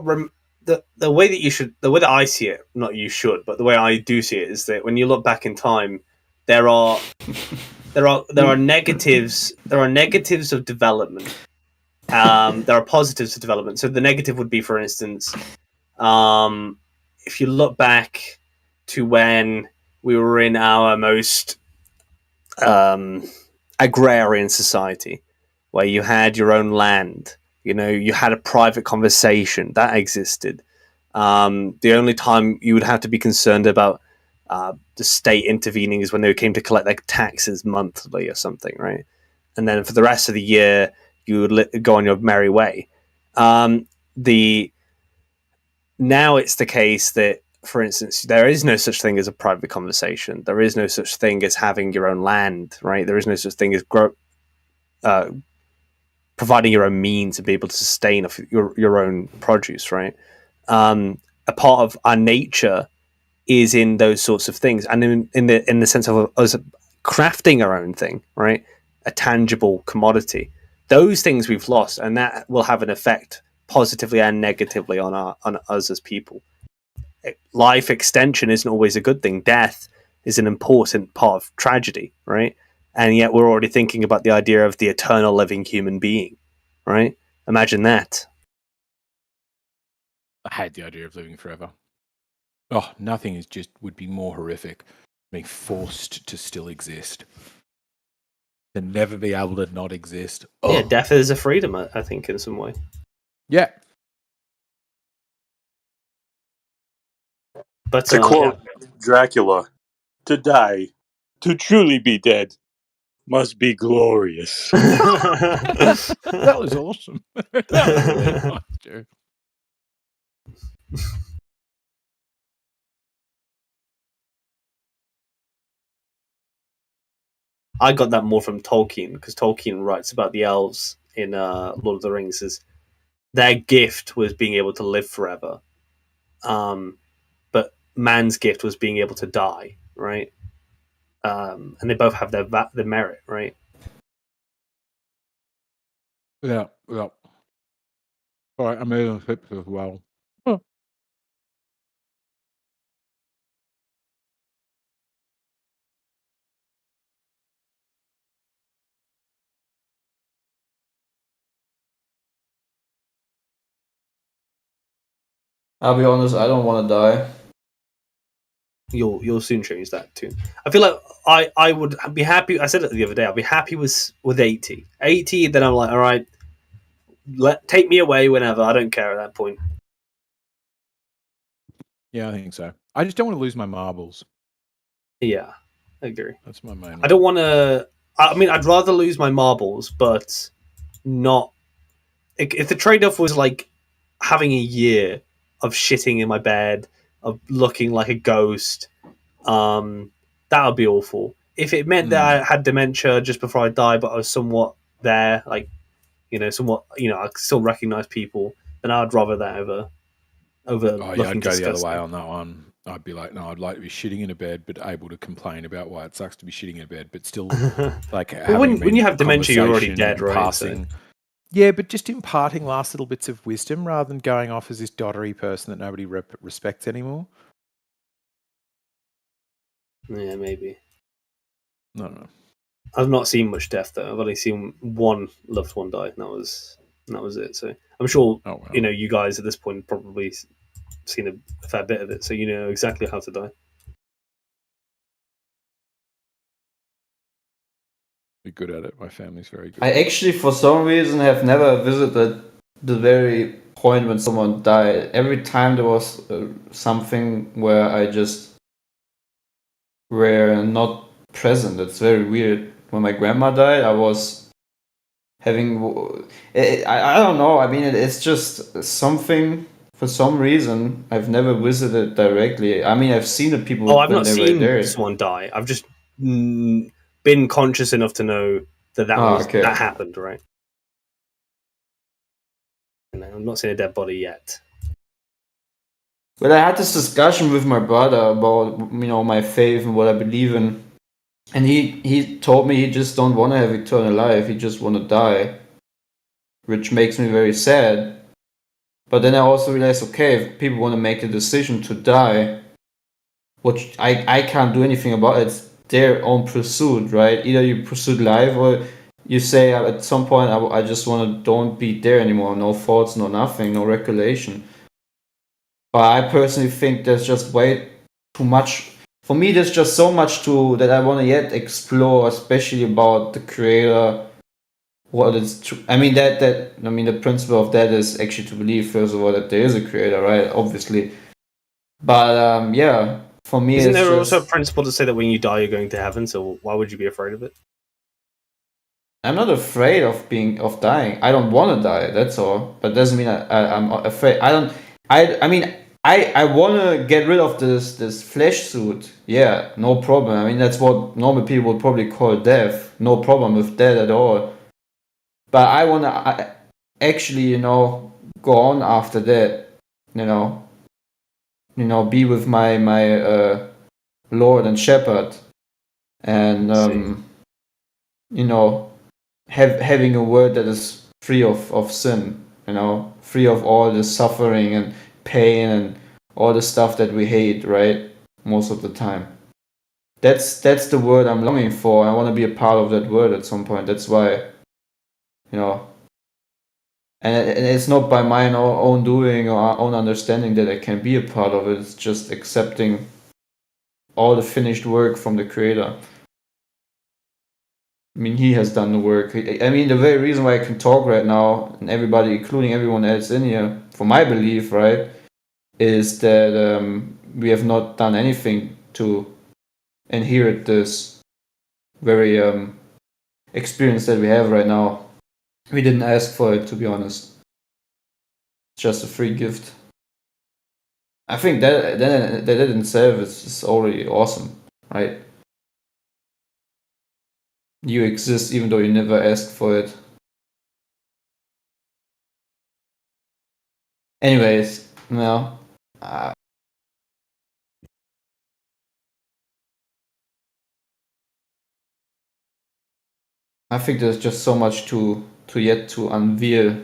the way that I see it, not you should, but the way I do see it is that when you look back in time, there are negatives. There are negatives of development. There are positives of development. So the negative would be, for instance, if you look back to when we were in our most agrarian society, where you had your own land. You had a private conversation that existed. The only time you would have to be concerned about the state intervening is when they came to collect like taxes monthly or something, right? And then for the rest of the year, you would go on your merry way. Now it's the case that, for instance, there is no such thing as a private conversation. There is no such thing as having your own land, right? There is no such thing as providing your own means to be able to sustain your own produce, right? A part of our nature is in those sorts of things, and in the sense of us crafting our own thing, right? A tangible commodity. Those things we've lost, and that will have an effect positively and negatively on us as people. Life extension isn't always a good thing. Death is an important part of tragedy, right? And yet we're already thinking about the idea of the eternal living human being, right? Imagine that. I hate the idea of living forever. Oh, nothing would be more horrific. Being forced to still exist. To never be able to not exist. Yeah, death is a freedom, I think, in some way. Yeah. But to quote Dracula, to die, to truly be dead, must be glorious. That was awesome. That was really nice, Joe. I got that more from Tolkien, because Tolkien writes about the elves in Lord of the Rings as their gift was being able to live forever, but man's gift was being able to die, right? And they both have their merit, right? Yeah. All right, I'm eating chips as well. Oh. I'll be honest, I don't want to die. You'll soon change that too. I feel like I would be happy. I said it the other day. I'll be happy with 80. 80, then I'm like, all right, take me away whenever. I don't care at that point. Yeah, I think so. I just don't want to lose my marbles. Yeah, I agree. That's my main. I don't want to. I mean, I'd rather lose my marbles, but not. If the trade-off was like having a year of shitting in my bed, of looking like a ghost, that would be awful. If it meant that I had dementia just before I die, but I was somewhat there, like, somewhat, I still recognize people, then I'd rather that over. Oh yeah, I'd go disgusting. the other way on that one. I'd be like, no, I'd like to be shitting in a bed, but able to complain about why it sucks to be shitting in a bed, but still like. Well, when you have dementia, you're already dead, right? Passing. So. Yeah, but just imparting last little bits of wisdom rather than going off as this doddery person that nobody respects anymore. Yeah, maybe. No. I've not seen much death though. I've only seen one loved one die, and that was it. So I'm sure you guys at this point probably seen a fair bit of it, so you know exactly how to die. We're good at it. My family's very good. I actually, for some reason, have never visited the very point when someone died. Every time there was something where I just were not present. It's very weird. When my grandma died, I was having... I don't know. I mean, it's just something... For some reason, I've never visited directly. I mean, I've seen the people. Oh, I've not when they were seen there. someone die. I've just been conscious enough to know that that happened, right? I'm not seeing a dead body yet. Well, I had this discussion with my brother about my faith and what I believe in, and he told me he just don't want to have eternal life. He just want to die, which makes me very sad. But then I also realized, okay, if people want to make the decision to die, which I can't do anything about, it's their own pursuit, right? Either you pursue life or you say at some point, I just want to don't be there anymore. No thoughts, no nothing, no recollection. But I personally think there's just way too much. For me, there's just so much that I want to yet explore, especially about the creator. What is true? I mean the principle of that is actually to believe first of all that there is a creator, right? Obviously, but yeah, for me, isn't there also a principle to say that when you die you're going to heaven? So why would you be afraid of it? I'm not afraid of dying. I don't want to die. That's all. But doesn't mean I'm afraid. I mean I want to get rid of this flesh suit. Yeah, no problem. I mean that's what normal people would probably call death. No problem with that at all. But I want to actually, go on after that, be with my Lord and Shepherd, and having a world that is free of sin, free of all the suffering and pain and all the stuff that we hate, right? Most of the time. That's the word I'm longing for. I want to be a part of that world at some point. That's why. And it's not by my own doing or our own understanding that I can be a part of it. It's just accepting all the finished work from the creator. I mean, he has done the work. I mean, the very reason why I can talk right now, and everybody, including everyone else in here, for my belief, right, is that we have not done anything to inherit this very experience that we have right now. We didn't ask for it, to be honest. It's just a free gift. I think that in itself is already awesome, right? You exist even though you never asked for it. Anyways, I think there's just so much to yet to unveil,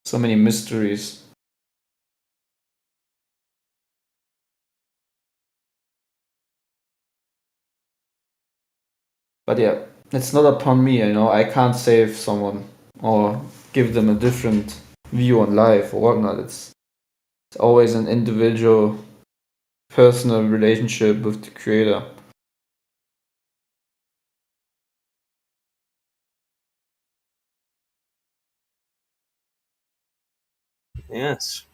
so many mysteries. But yeah, it's not upon me, I can't save someone or give them a different view on life or whatnot. It's always an individual, personal relationship with the creator. Yes.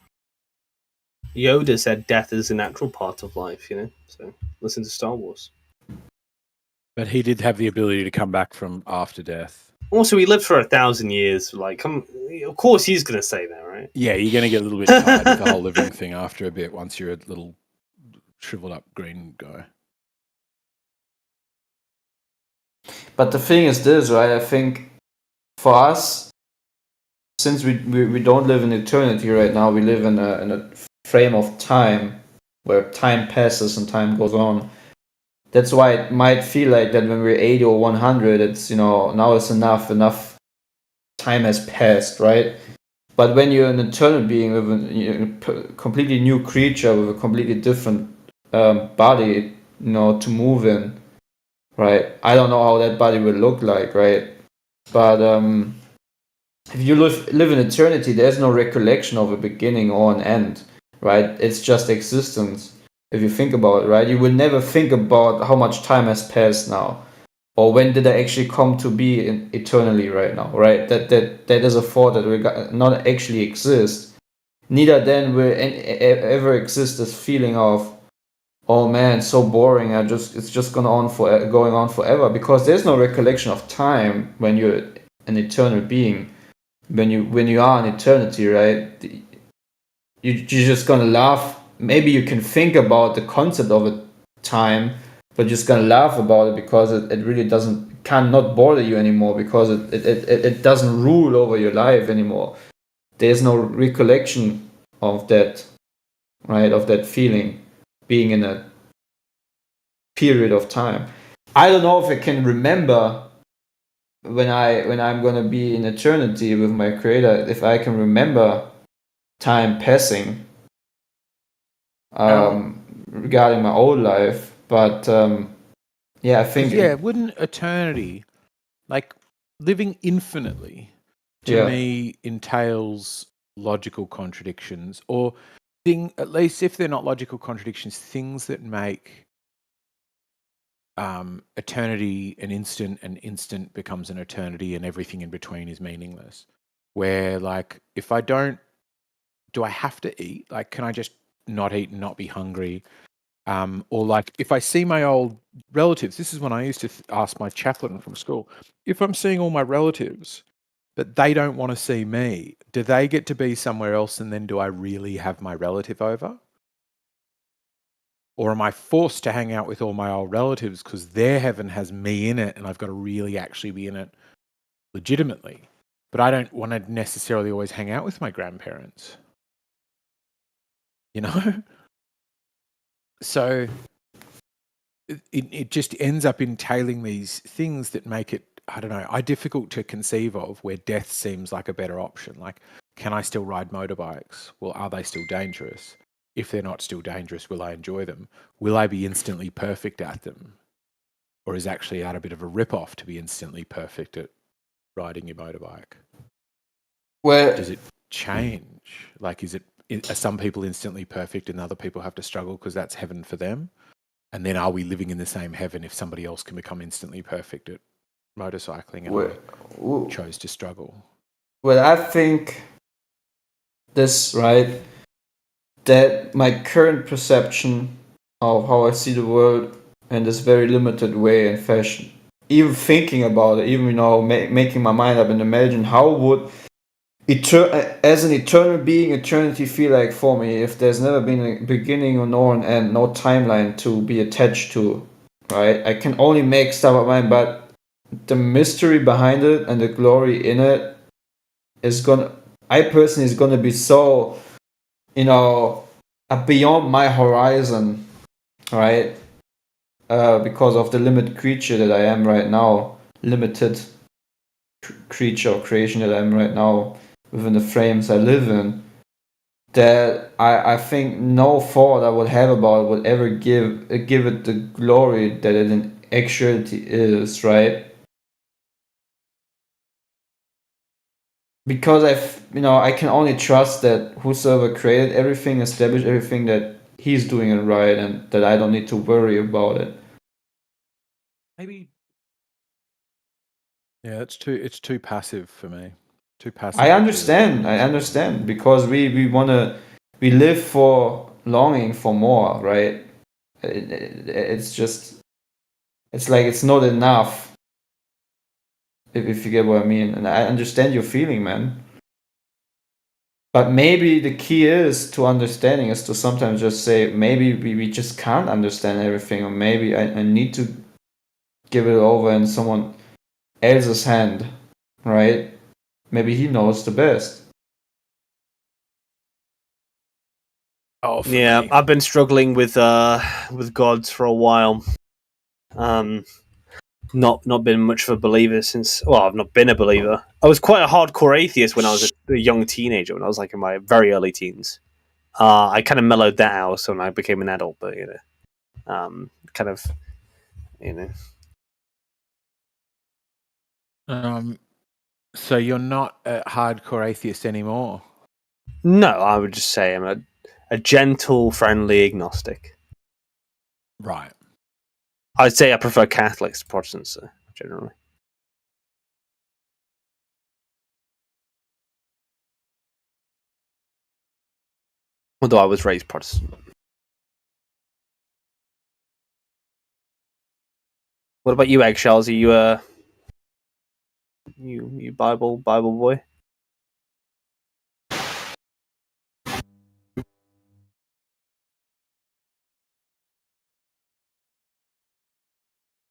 Yoda said death is a natural part of life, so listen to Star Wars. But he did have the ability to come back from after death. Also, he lived for 1,000 years. Of course he's going to say that, right? Yeah, you're going to get a little bit tired of the whole living thing after a bit once you're a little shriveled up green guy. But the thing is this, right? I think for us, since we don't live in eternity right now, we live in a frame of time where time passes and time goes on. That's why it might feel like that when we're 80 or 100, it's, now it's enough time has passed, right? But when you're an eternal being with a completely new creature with a completely different body, to move in, right? I don't know how that body will look like, right? But if you live in eternity, there's no recollection of a beginning or an end, right? It's just existence. If you think about it, right? You will never think about how much time has passed now. Or when did I actually come to be eternally right now, right? That is a thought that will not actually exist. Neither then will ever exist this feeling of, oh man, so boring. It's just going on forever, because there's no recollection of time when you're an eternal being. When you are in eternity, right? You're just gonna laugh. Maybe you can think about the concept of a time, but you're just gonna laugh about it because it really cannot bother you anymore, because it doesn't rule over your life anymore. There's no recollection of that, right? Of that feeling, being in a period of time. I don't know if I can remember when I'm gonna be in eternity with my creator, if I can remember time passing regarding my old life. But yeah, I think wouldn't eternity, like living infinitely, to me entails logical contradictions, or at least if they're not logical contradictions, things that make eternity an instant becomes an eternity, and everything in between is meaningless. Where, like, if I don't, do I have to eat? Like, can I just not eat and not be hungry? Or like, if I see my old relatives, this is when I used to ask my chaplain from school, if I'm seeing all my relatives, but they don't want to see me, do they get to be somewhere else, and then do I really have my relative over? Or am I forced to hang out with all my old relatives because their heaven has me in it, and I've got to really actually be in it legitimately? But I don't want to necessarily always hang out with my grandparents. You know? So it just ends up entailing these things that make it, I don't know, difficult to conceive of, where death seems like a better option. Like, can I still ride motorbikes? Well, are they still dangerous? If they're not still dangerous, will I enjoy them? Will I be instantly perfect at them? Or is actually that a bit of a rip-off to be instantly perfect at riding your motorbike? Well, does it change? Like, are some people instantly perfect and other people have to struggle because that's heaven for them? And then are we living in the same heaven if somebody else can become instantly perfect at motorcycling and I chose to struggle? Well, I think this, right, that my current perception of how I see the world in this very limited way and fashion, even thinking about it, even, making my mind up and imagine how would as an eternal being, eternity feel like for me if there's never been a beginning or nor an end, no timeline to be attached to, right? I can only make stuff up mind, but the mystery behind it and the glory in it I personally is gonna be so, beyond my horizon, right? Because of the limited creature that I am right now, limited creature or creation that I am right now, within the frames I live in, that I think no thought I would have about it would ever give it the glory that it in actuality is, right? Because I can only trust that whosoever created everything, established everything, that he's doing it right, and that I don't need to worry about it. Maybe. Yeah, it's too passive for me. Too passive. I understand, because we live for longing for more, right? It's like it's not enough. If you get what I mean, and I understand your feeling, man. But maybe the key is to understanding is to sometimes just say, maybe we just can't understand everything, or maybe I need to give it over in someone else's hand, right? Maybe he knows the best. Oh, yeah, me. I've been struggling with gods for a while. Not been much of a believer since. Well, I've not been a believer. I was quite a hardcore atheist when I was a young teenager. When I was like in my very early teens, I kind of mellowed that out when I became an adult. But So you're not a hardcore atheist anymore? No, I would just say I'm a gentle, friendly agnostic. Right. I'd say I prefer Catholics to Protestants. So. generally. Although I was raised Protestant. What about you, Eggshells? Are you you Bible boy?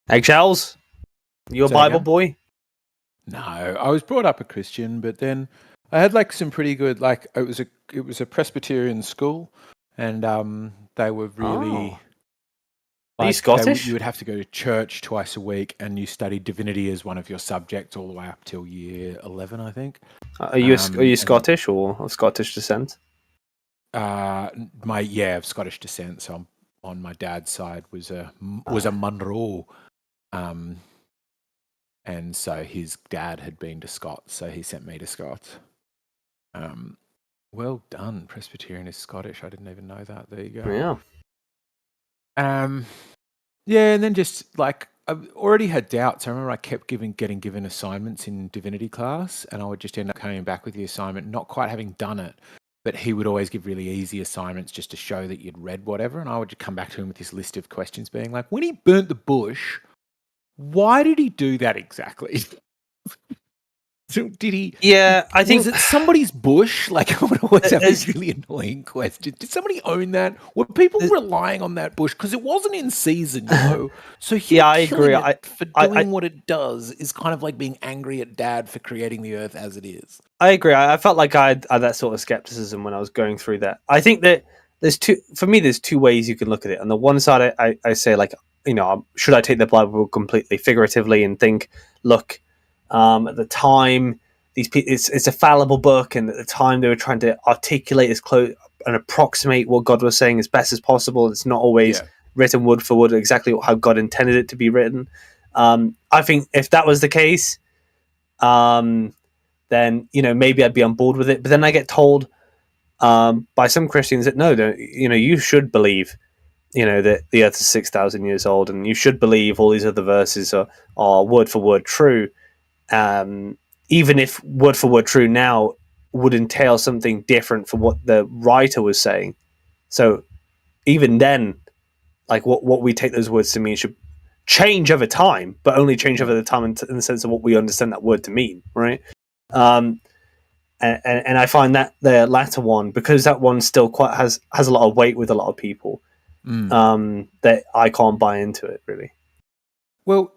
Eggshells? You a Say Bible again? boy? No, I was brought up a Christian, but then I had like some pretty good, like it was a Presbyterian school, and they were really. Are you Scottish? You would have to go to church twice a week, and you studied divinity as one of your subjects all the way up till year 11, I think. Are you Scottish or of Scottish descent? Of Scottish descent. So I'm on my dad's side was a Munro, and so his dad had been to Scots, so he sent me to Scots. Well done, Presbyterian is Scottish. I didn't even know that. There you go. Yeah. Yeah, and then just like I already had doubts. I remember I kept getting given assignments in divinity class, and I would just end up coming back with the assignment, not quite having done it, but he would always give really easy assignments just to show that you'd read whatever, and I would just come back to him with this list of questions being like, when he burnt the bush, why did he do that exactly? So did he? Yeah, I think was it somebody's bush? Like I would always have these really annoying questions. Did somebody own that? Were people relying on that bush because it wasn't in season, you know? So yeah, I agree. For doing what it does is kind of like being angry at Dad for creating the Earth as it is. I agree. I felt like I had that sort of skepticism when I was going through that. I think that there's two ways you can look at it. On the one side, I say like, you know, should I take the Bible completely figuratively and think, look. At the time, it's a fallible book, and at the time they were trying to articulate as close and approximate what God was saying as best as possible. It's not always written word for word exactly how God intended it to be written. I think if that was the case, then you know maybe I'd be on board with it. But then I get told by some Christians that no, you know, you should believe, you know, that the Earth is 6,000 years old, and you should believe all these other verses are word for word true. Even if word for word true now would entail something different from what the writer was saying. So even then, like what we take those words to mean should change over time, but only change over the time in the sense of what we understand that word to mean, right? And I find that the latter one, because that one still quite has a lot of weight with a lot of people, that I can't buy into it really. Well,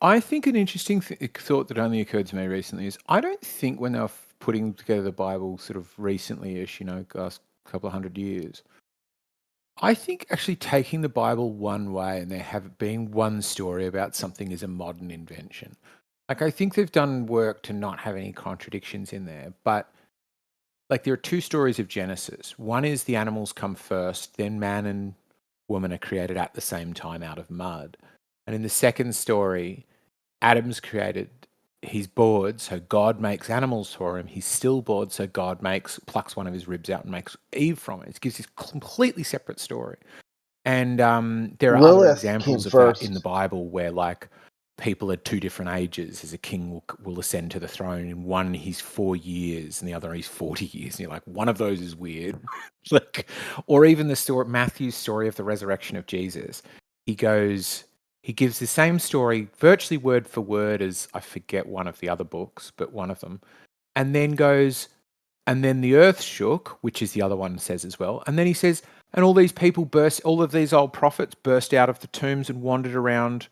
I think an interesting thought that only occurred to me recently is I don't think when they were putting together the Bible sort of recently-ish, you know, last couple of 100 years, I think actually taking the Bible one way and there have been one story about something is a modern invention. Like I think they've done work to not have any contradictions in there, but like there are two stories of Genesis. One is the animals come first, then man and woman are created at the same time out of mud. And in the second story, Adam's created, he's bored, so God makes animals for him. He's still bored, so God plucks one of his ribs out and makes Eve from it. It gives this completely separate story. And there are other examples of that in the Bible where like people at two different ages, as a king will ascend to the throne. In one, he's 4 years, and the other, he's 40 years. And you're like, one of those is weird. Like, or even the story, Matthew's story of the resurrection of Jesus. He gives the same story virtually word for word as, I forget one of the other books, but one of them. And then goes, and then the earth shook, which is the other one says as well. And then he says, and all these people all of these old prophets burst out of the tombs and wandered around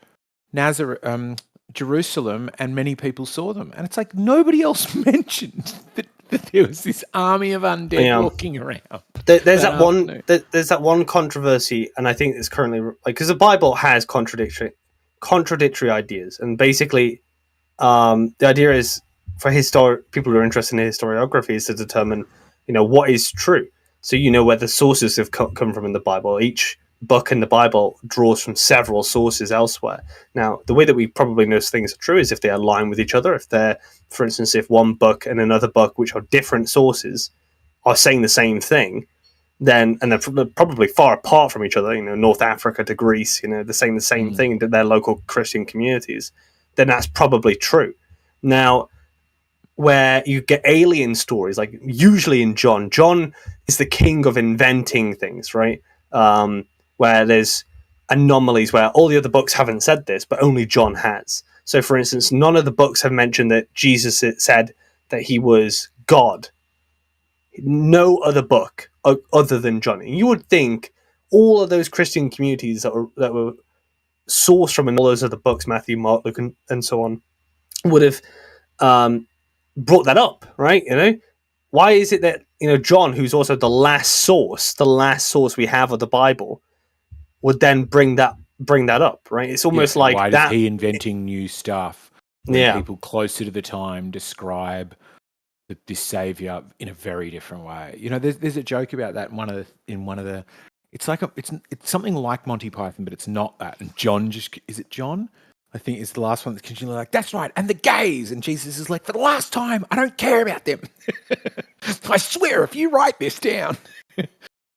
Jerusalem, and many people saw them. And it's like nobody else mentioned that there was this army of undead walking around. There's that one controversy, and I think it's currently like because the Bible has contradictory ideas, and basically, the idea is for people who are interested in historiography is to determine, you know, what is true. So you know where the sources have come from in the Bible. Each book in the Bible draws from several sources elsewhere. Now, the way that we probably know things are true is if they align with each other. If they're, for instance, if one book and another book, which are different sources, are saying the same thing, then, and they're probably far apart from each other, you know, North Africa to Greece, you know, they're saying the same thing to their local Christian communities, then that's probably true. Now, where you get alien stories, like usually in John is the king of inventing things, right? Where there's anomalies where all the other books haven't said this, but only John has. So, for instance, none of the books have mentioned that Jesus said that he was God. No other book other than John. And you would think all of those Christian communities that were sourced from all those other books, Matthew, Mark, Luke, and so on, would have brought that up, right? You know, why is it that John, who's also the last source we have of the Bible, would then bring that up, right? It's almost like why that. Is he inventing new stuff? When people closer to the time describe this savior in a very different way. There's a joke about that in one of the. It's like it's something like Monty Python, but it's not that. And John is it John? I think it's the last one that's continually like, that's right, and the gays. And Jesus is like, for the last time, I don't care about them. I swear, if you write this down.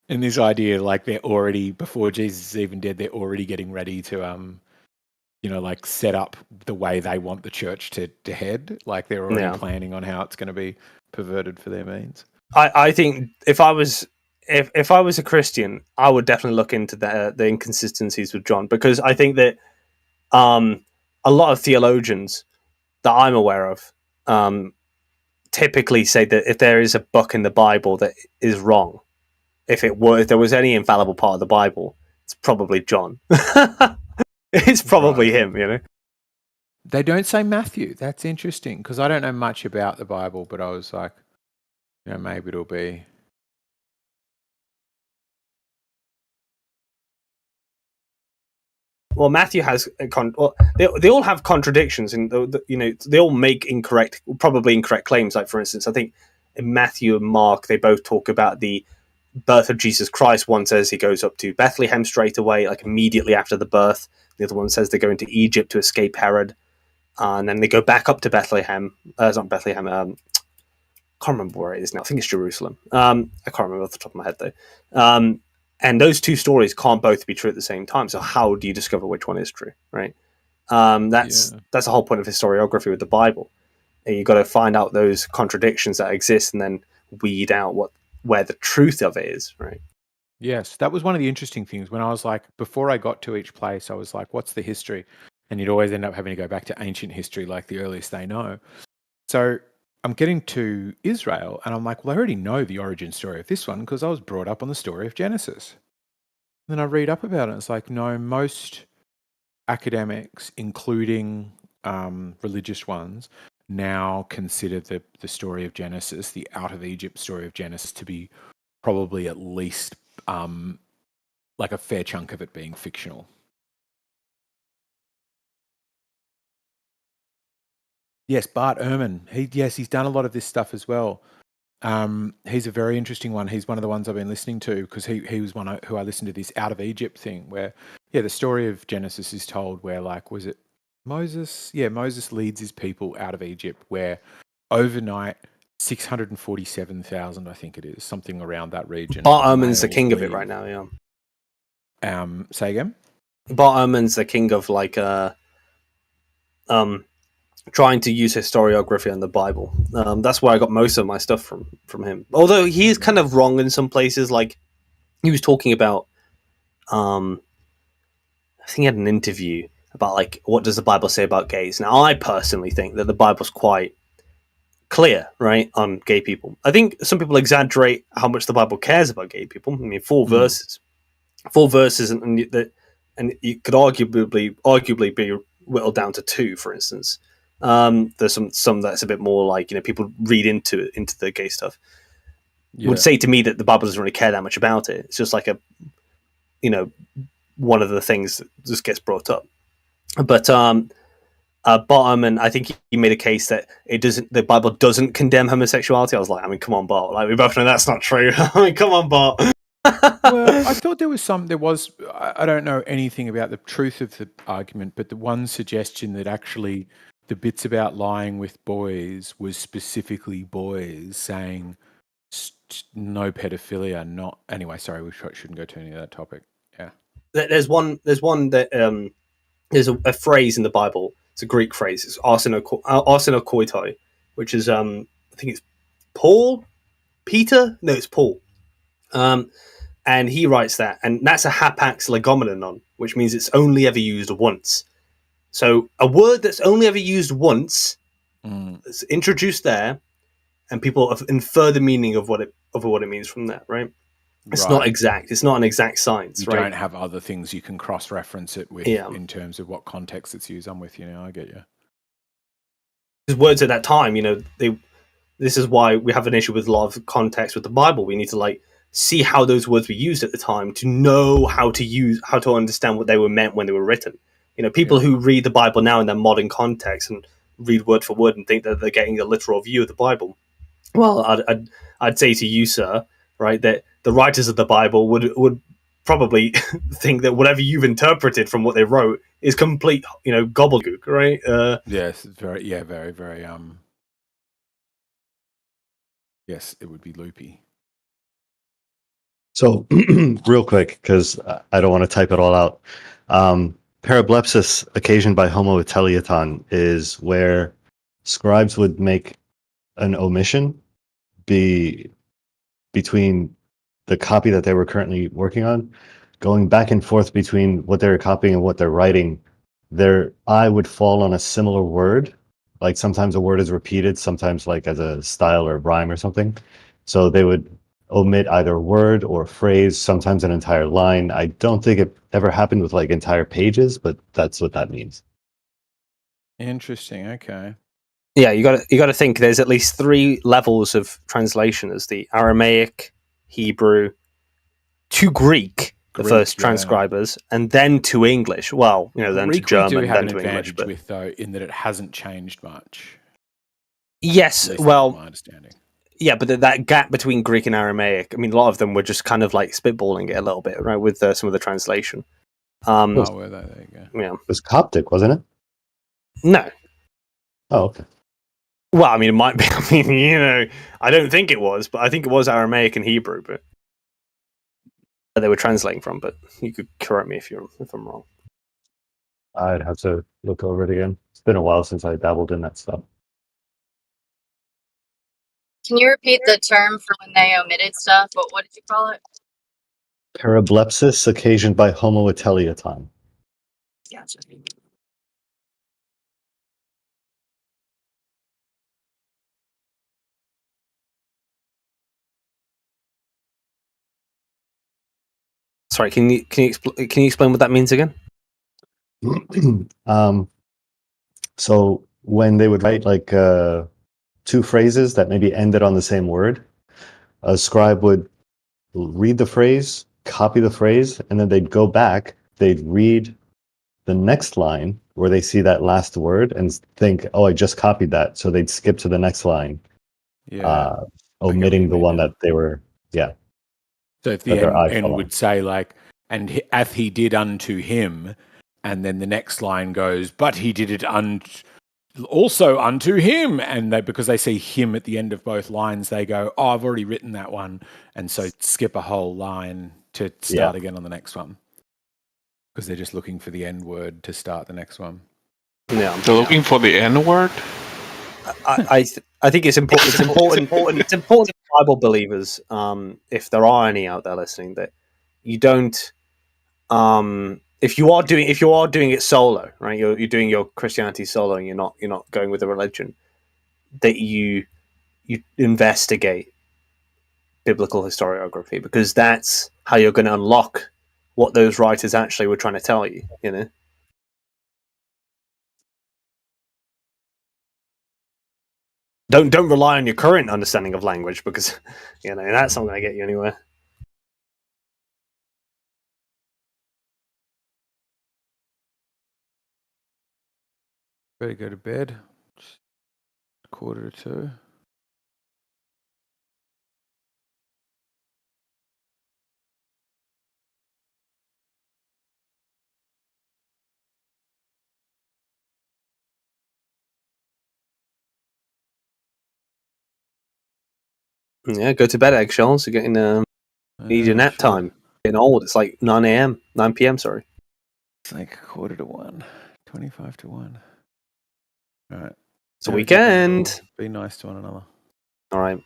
And this idea, like they're already, before Jesus is even dead, they're already getting ready to, like set up the way they want the church to head. Like they're already planning on how it's going to be perverted for their means. I think if I was a Christian, I would definitely look into the inconsistencies with John, because I think that a lot of theologians that I'm aware of typically say that if there is a book in the Bible that is wrong, if there was any infallible part of the Bible, it's probably John. It's probably him, They don't say Matthew. That's interesting, because I don't know much about the Bible, but I was like, maybe it'll be. Well, Matthew has they all have contradictions, and they all make probably incorrect claims. Like, for instance, I think in Matthew and Mark, they both talk about the birth of Jesus Christ. One says he goes up to Bethlehem straight away, like immediately after the birth. The other one says they go into Egypt to escape Herod, and then they go back up to Bethlehem. It's not Bethlehem. I can't remember where it is now. I think it's Jerusalem. I can't remember off the top of my head though. And those two stories can't both be true at the same time. So how do you discover which one is true, right? That's the whole point of historiography with the Bible. And you've got to find out those contradictions that exist and then weed out where the truth of it is, right? Yes, that was one of the interesting things. When I was like, before I got to each place, I was like, what's the history? And you'd always end up having to go back to ancient history, like the earliest they know. So I'm getting to Israel, and I'm like, well, I already know the origin story of this one because I was brought up on the story of Genesis. And then I read up about it, and it's like, no, most academics, including religious ones, now consider the story of Genesis, the out of Egypt story of Genesis, to be probably at least like a fair chunk of it being fictional. Yes, Bart Ehrman. He's done a lot of this stuff as well. He's a very interesting one. He's one of the ones I've been listening to because he was one who I listened to this out of Egypt thing where, the story of Genesis is told where, like, was it Moses? Yeah, Moses leads his people out of Egypt where overnight 647,000, I think it is, something around that region. Bart Ehrman's the king of it right now, yeah. Say again? Bart Ehrman's the king of, like, trying to use historiography on the Bible. That's where I got most of my stuff from him. Although he is kind of wrong in some places. Like, he was talking about, I think he had an interview about, like, what does the Bible say about gays? Now, I personally think that the Bible's quite clear, right, on gay people. I think some people exaggerate how much the Bible cares about gay people. I mean, 4 verses, and you could arguably be whittled down to 2, for instance. There's some that's a bit more like, people read into the gay stuff. Would say to me that the Bible doesn't really care that much about it. It's just like one of the things that just gets brought up. But Bart Ehrman, I think he made a case that the Bible doesn't condemn homosexuality. I was like, come on, Bart. Like, we both know that's not true. Come on, Bart. Well, I thought I don't know anything about the truth of the argument, but the one suggestion that actually the bits about lying with boys was specifically boys saying no pedophilia, not... Anyway, sorry, we shouldn't go to any of that topic. Yeah. There's one that there's a phrase in the Bible It's a Greek phrase. It's arsenokoitoi, which is I think it's Peter. No, it's Paul. And he writes that, and that's a hapax legomenon, which means it's only ever used once. So a word that's only ever used once, it's introduced there, and people infer the meaning of what it means from that, right? It's not exact. It's not an exact science. You right? don't have other things you can cross-reference it with in terms of what context it's used. I'm with you now. I get you. Because words at that time, this is why we have an issue with a lot of context with the Bible. We need to see how those words were used at the time to know how to understand what they were meant when they were written. People who read the Bible now in their modern context and read word for word and think that they're getting a literal view of the Bible. Well, I'd say to you, sir, right, that the writers of the Bible would probably think that whatever you've interpreted from what they wrote is complete, gobbledygook, right? Yes, very, very. Yes, it would be loopy. So, real quick, because I don't want to type it all out. Parablepsis occasioned by Homo italioton is where scribes would make an omission between the copy that they were currently working on, going back and forth between what they're copying and what they're writing. Their eye would fall on a similar word. Like sometimes a word is repeated, sometimes like as a style or rhyme or something. So they would omit either a word or a phrase, sometimes an entire line. I don't think it ever happened with like entire pages, but that's what that means. Interesting. Okay. Yeah, you got to think. There's at least 3 levels of translation. There's the Aramaic, Hebrew, to Greek, the first transcribers, and then to English. Well, then Greek to German, we do have then an to advantage English. with, though, in that it hasn't changed much. Yes, well, my understanding. Yeah, but that gap between Greek and Aramaic, I mean, a lot of them were just kind of like spitballing it a little bit, right, with some of the translation. There you go. Yeah. It was Coptic, wasn't it? No. Oh, okay. Well, I mean, it might be. I mean, I don't think it was, but I think it was Aramaic and Hebrew, but they were translating from. But you could correct me if I'm wrong. I'd have to look over it again. It's been a while since I dabbled in that stuff. Can you repeat the term for when they omitted stuff? What did you call it? Parablepsis occasioned by Homo italioton. Gotcha. Sorry, can you explain what that means again? So when they would write like 2 phrases that maybe ended on the same word, a scribe would read the phrase, copy the phrase, and then they'd go back, they'd read the next line where they see that last word and think, oh, I just copied that. So they'd skip to the next line, omitting the one that they were, So if the end would say like, and hath he did unto him, and then the next line goes, but he did it also unto him, and because they see him at the end of both lines, they go, oh, I've already written that one, and so skip a whole line to start again on the next one, because they're just looking for the N word to start the next one. Yeah, they're looking for the N word. I think it's important. It's important for Bible believers, if there are any out there listening, that you don't. If you are doing it solo, right? You're doing your Christianity solo, and you're not going with a religion. That you investigate biblical historiography, because that's how you're going to unlock what those writers actually were trying to tell you. Don't rely on your current understanding of language, because that's not going to get you anywhere. Better go to bed. Just 1:45. Yeah, go to bed, eggshells. You're getting need your nap time. Getting old. It's like 9 p.m. Sorry. It's like 1:45, 1:25. All right. It's a weekend. Be nice to one another. All right.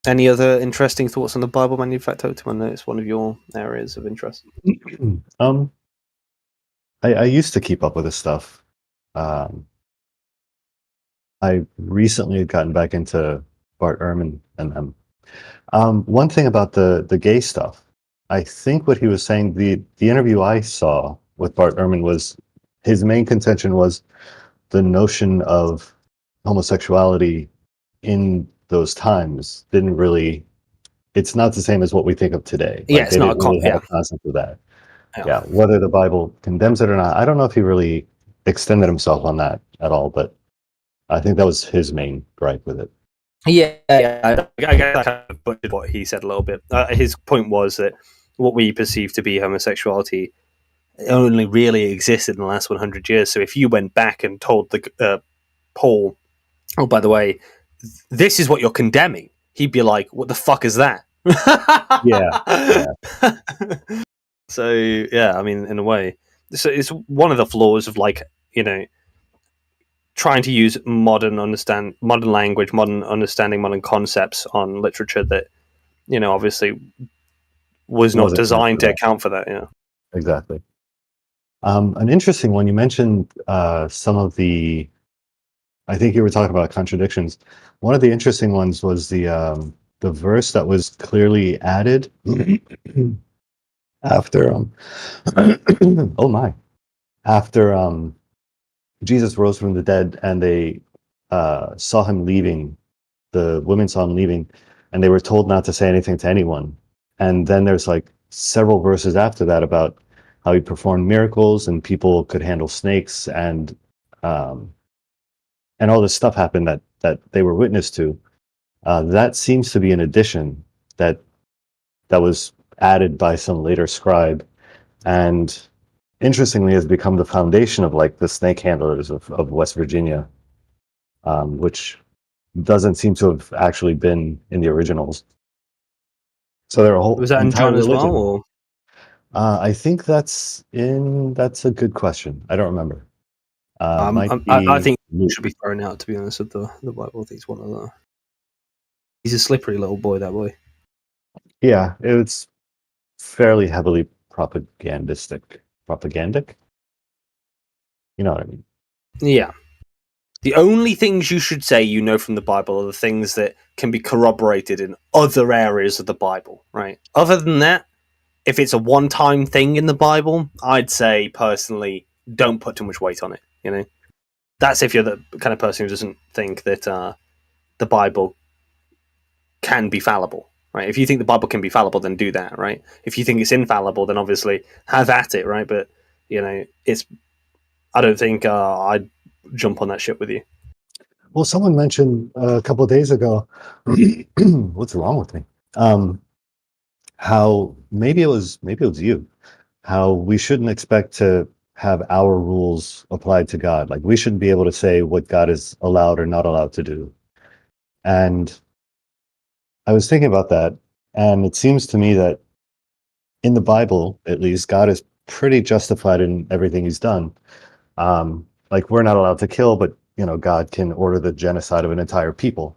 Any other interesting thoughts on the Bible Manufactotum? I know it's one of your areas of interest. I used to keep up with this stuff. I recently had gotten back into Bart Ehrman and them. One thing about the gay stuff, I think what he was saying, the interview I saw with Bart Ehrman was, his main contention was the notion of homosexuality in those times didn't really, it's not the same as what we think of today. Yeah, Like, it's they not didn't really have a concept of that. Yeah. Yeah, whether the Bible condemns it or not, I don't know if he really extended himself on that at all, but I think that was his main gripe with it. Yeah, I guess that kind of butchered what he said a little bit. His point was that what we perceive to be homosexuality only really existed in the last 100 years. So if you went back and told the Paul, oh, by the way, this is what you're condemning, he'd be like, what the fuck is that? Yeah. So, yeah, I mean, in a way, so it's one of the flaws of, like, you know, trying to use modern language, modern understanding, modern concepts on literature that, you know, obviously was not designed to account for that. Yeah, exactly. An interesting one, you mentioned some of the, I think you were talking about contradictions. One of the interesting ones was the verse that was clearly added after oh my, after Jesus rose from the dead and they saw him leaving, the women saw him leaving, and they were told not to say anything to anyone. And then there's like several verses after that about how he performed miracles and people could handle snakes, and all this stuff happened that they were witness to. That seems to be an addition that was added by some later scribe, and interestingly has become the foundation of like the snake handlers of West Virginia, which doesn't seem to have actually been in the originals. So there are a whole, was that in John as well? Or? I think that's a good question. I don't remember. I think it should be thrown out, to be honest, with the Bible. I think it's one of the. He's a slippery little boy, that boy. Yeah, it's fairly heavily propagandic. You know what I mean? Yeah. The only things you should say you know from the Bible are the things that can be corroborated in other areas of the Bible, right? Other than that, if it's a one-time thing in the Bible, I'd say, personally, don't put too much weight on it, you know? That's if you're the kind of person who doesn't think that the Bible can be fallible, right? If you think the Bible can be fallible, then do that, right? If you think it's infallible, then obviously have at it, right? But, you know, I don't think I'd jump on that ship with you. Well, someone mentioned a couple of days ago, what's wrong with me? How maybe it was you, how we shouldn't expect to have our rules applied to God. Like, we shouldn't be able to say what God is allowed or not allowed to do. And I was thinking about that, and it seems to me that in the Bible, at least, God is pretty justified in everything he's done. Like, we're not allowed to kill, but, you know, God can order the genocide of an entire people.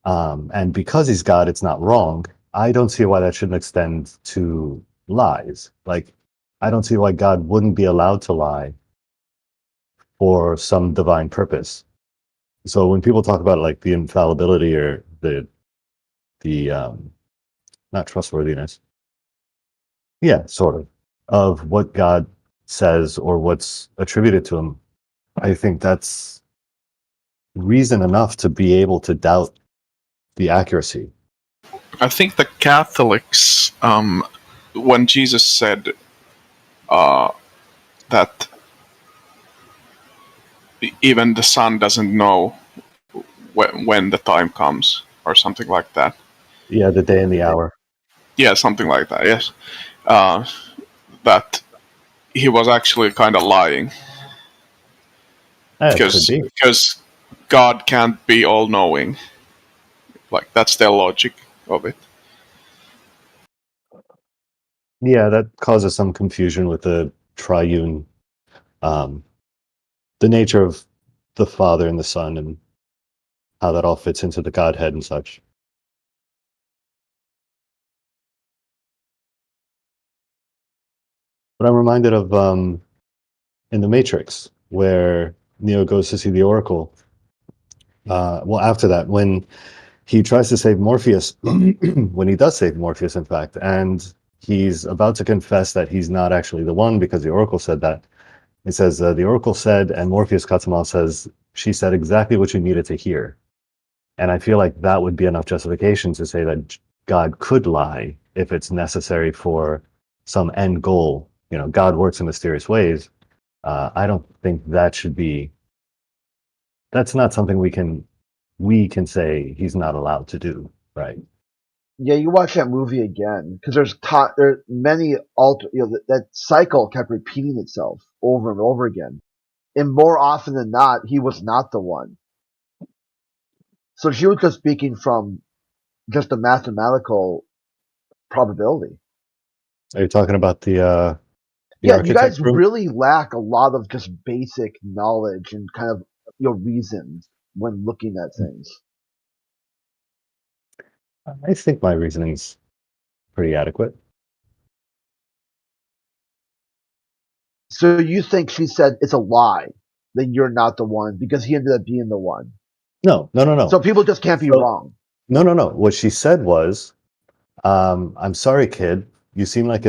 And because he's God, it's not wrong. I don't see why that shouldn't extend to lies. Like, I don't see why God wouldn't be allowed to lie for some divine purpose. So when people talk about like the infallibility or the not trustworthiness, yeah, sort of what God says or what's attributed to him, I think that's reason enough to be able to doubt the accuracy. I think the Catholics, when Jesus said that even the Son doesn't know when the time comes, or something like that. Yeah, the day and the hour. Yeah, something like that, yes. That he was actually kind of lying. Because God can't be all-knowing. Like, that's their logic of it. Yeah, that causes some confusion with the triune, the nature of the Father and the Son and how that all fits into the Godhead and such. But I'm reminded of in The Matrix, where Neo goes to see the Oracle. Well, after that, when he tries to save Morpheus, when he does save Morpheus, in fact, and he's about to confess that he's not actually the one because the Oracle said that. It says, the Oracle said, and Morpheus cuts him off, says, she said exactly what you needed to hear. And I feel like that would be enough justification to say that God could lie if it's necessary for some end goal. You know, God works in mysterious ways. I don't think that should be, that's not something we can say he's not allowed to do, right? Yeah, you watch that movie again because there many that cycle kept repeating itself over and over again, and more often than not, he was not the one. So she was just speaking from just a mathematical probability. Are you talking about the Yeah, you guys architect room? really lack a lot of just basic knowledge and kind of reason when looking at things. I think my reasoning's pretty adequate. So you think she said it's a lie, then you're not the one because he ended up being the one. No. So people just can't be wrong. No. What she said was, I'm sorry, kid. You seem like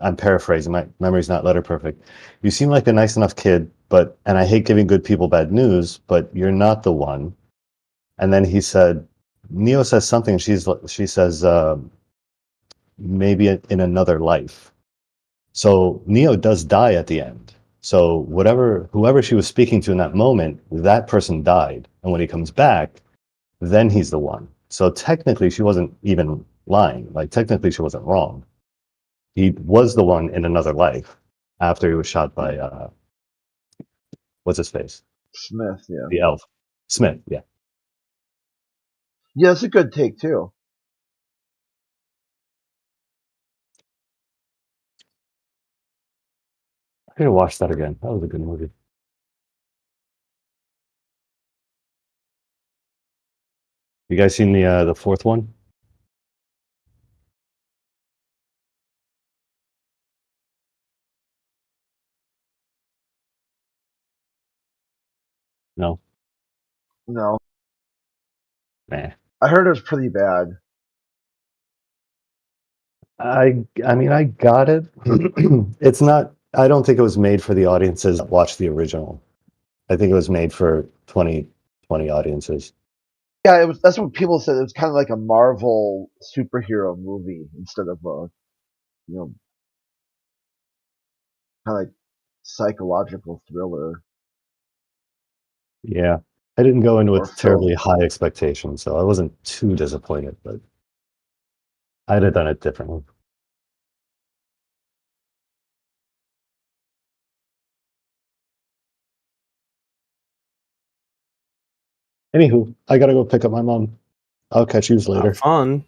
I'm paraphrasing, my memory's not letter perfect. You seem like a nice enough kid, and I hate giving good people bad news, but you're not the one. And then he said, Neo says something, she says, maybe in another life. So Neo does die at the end. So whoever she was speaking to in that moment, that person died. And when he comes back, then he's the one. So technically she wasn't even lying. Like technically she wasn't wrong. He was the one in another life after he was shot by what's his face? Smith, yeah. The elf. Smith, yeah. Yeah, that's a good take too. I gotta watch that again. That was a good movie. You guys seen the fourth one? No. No. Nah. I heard it was pretty bad. I mean, I got it. It's not. I don't think it was made for the audiences that watch the original. I think it was made for 2020 audiences. Yeah, it was. That's what people said. It was kind of like a Marvel superhero movie instead of a, kind of like psychological thriller. Yeah, I didn't go in Or with terribly high expectations, so I wasn't too disappointed. But I'd have done it differently. Anywho, I gotta go pick up my mom. I'll catch you later. Have fun.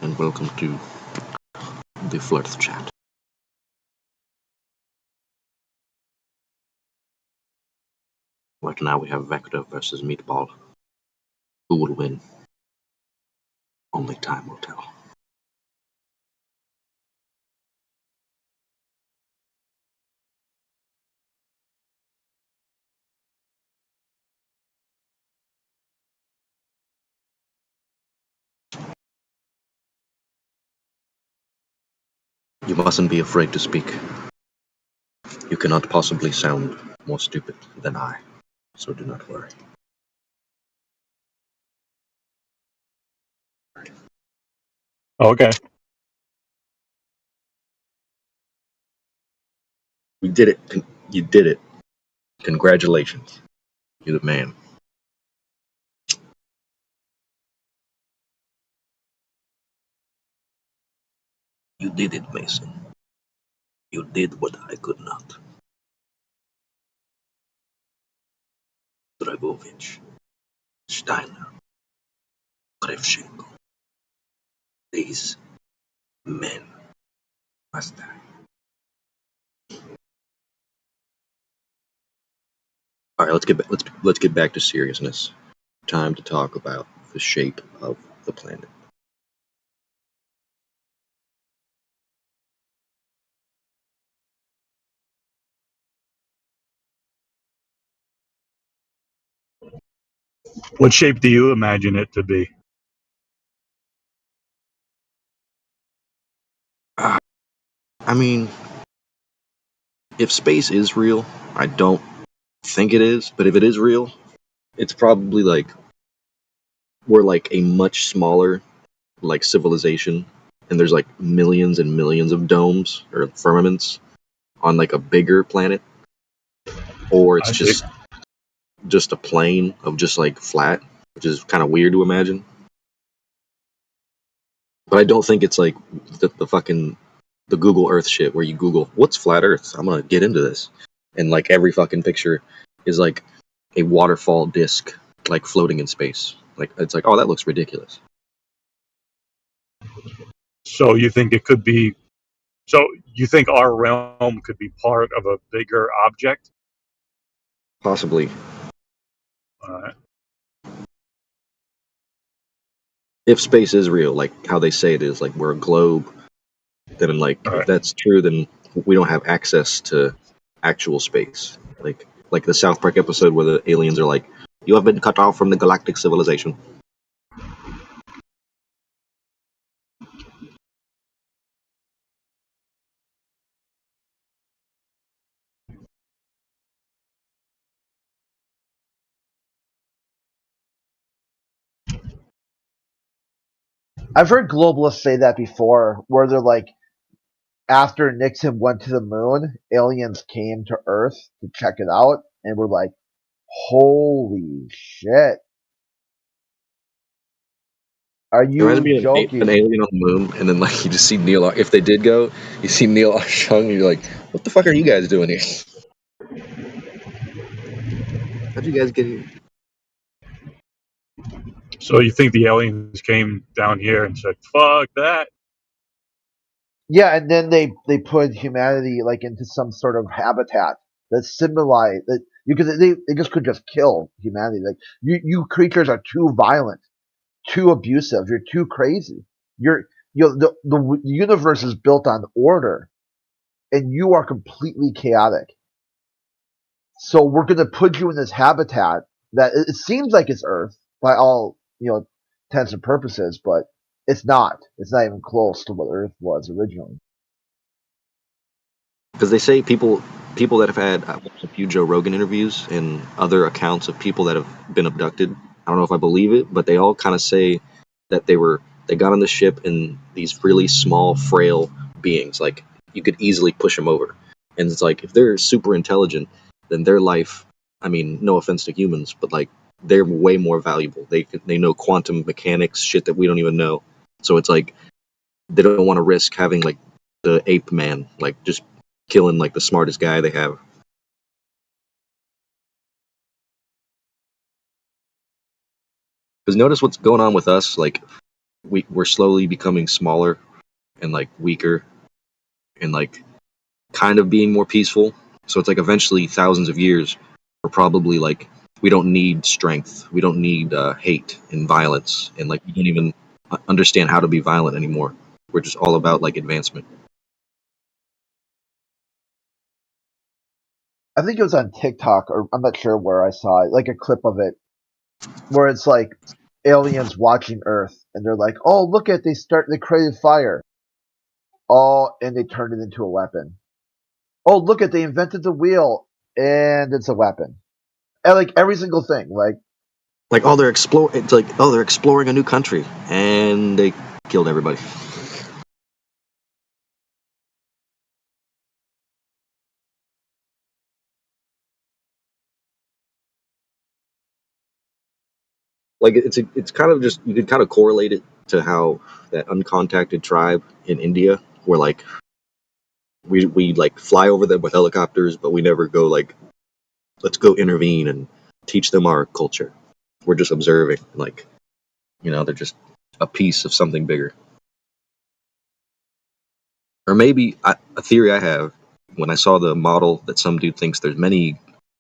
And welcome to the Flirth chat. Right now we have Vector versus Meatball. Who will win? Only time will tell. You mustn't be afraid to speak. You cannot possibly sound more stupid than I, so do not worry. Okay. We did it. You did it. Congratulations. You're the man. You did it, Mason. You did what I could not. Dragovich, Steiner, Kravchenko. These men must die. All right, let's get back to seriousness. Time to talk about the shape of the planet. What shape do you imagine it to be? I mean, if space is real, I don't think it is, but if it is real, it's probably like we're like a much smaller like civilization, and there's like millions and millions of domes or firmaments on like a bigger planet, or it's just a plane of just like flat, which is kind of weird to imagine. But I don't think it's like the fucking the Google Earth shit where you Google what's flat Earth. I'm gonna get into this, and like every fucking picture is like a waterfall disc like floating in space. Like it's like, oh, that looks ridiculous. So you think it could be? So you think our realm could be part of a bigger object? Possibly. Alright. If space is real, like how they say it is, like we're a globe, then like if that's true, then we don't have access to actual space. Like the South Park episode where the aliens are like, "You have been cut off from the galactic civilization." I've heard globalists say that before, where they're like, after Nixon went to the moon, aliens came to Earth to check it out, and we're like, holy shit. Are you Imagine joking? being an alien on the moon, and then like you just see Neil. If they did go, you see Neil Armstrong, and you're like, "What the fuck are you guys doing here? How'd you guys get here?" So you think the aliens came down here and said, "Fuck that"? Yeah, and then they put humanity like into some sort of habitat that symbolize that because they just could just kill humanity. Like you creatures are too violent, too abusive. You're too crazy. The universe is built on order, and you are completely chaotic. So we're gonna put you in this habitat that it seems like it's Earth by all intents and purposes, but it's not. It's not even close to what Earth was originally. because they say people that have had I've watched a few Joe Rogan interviews and other accounts of people that have been abducted. I don't know if I believe it, but they all kind of say that they got on the ship and these really small, frail beings, like you could easily push them over. And it's like if they're super intelligent, then their life. I mean, no offense to humans, but like they're way more valuable. They know quantum mechanics, shit that we don't even know. So it's like they don't want to risk having like the ape man, like just killing like the smartest guy they have. Because notice what's going on with us. Like we're slowly becoming smaller and like weaker and like kind of being more peaceful. So it's like eventually thousands of years are probably like we don't need strength, we don't need hate and violence, and like we don't even understand how to be violent anymore. We're just all about like advancement. I think it was on TikTok, or I'm not sure where I saw it, like a clip of it, where it's like aliens watching Earth, and they're like, "Oh, look at they created fire, oh, and they turned it into a weapon. Oh, look at they invented the wheel, and it's a weapon." And like every single thing, like oh, they're exploring a new country, and they killed everybody. Like it's kind of just you could kind of correlate it to how that uncontacted tribe in India, where like we like fly over them with helicopters, but we never go like let's go intervene and teach them our culture. We're just observing, like they're just a piece of something bigger. Or maybe a theory I have when I saw the model that some dude thinks there's many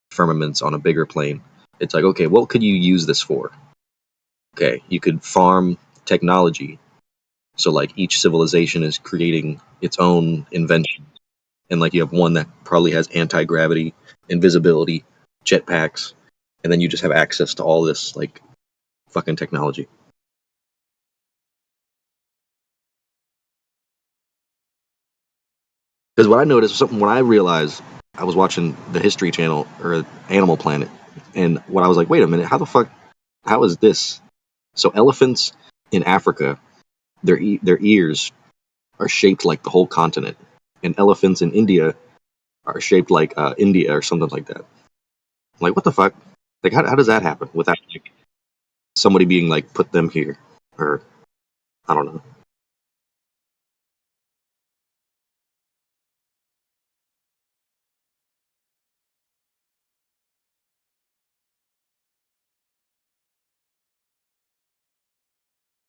firmaments on a bigger plane. It's like, okay, what could you use this for? Okay, you could farm technology. So like each civilization is creating its own invention. And like you have one that probably has anti-gravity, invisibility, jetpacks, and then you just have access to all this like fucking technology. Because what I noticed, something when I realized I was watching the History Channel or Animal Planet, and what I was like, wait a minute, how is this? So elephants in Africa, their ears are shaped like the whole continent, and elephants in India are shaped like India or something like that. I'm like, what the fuck? Like, how does that happen without like somebody being like, put them here, or I don't know.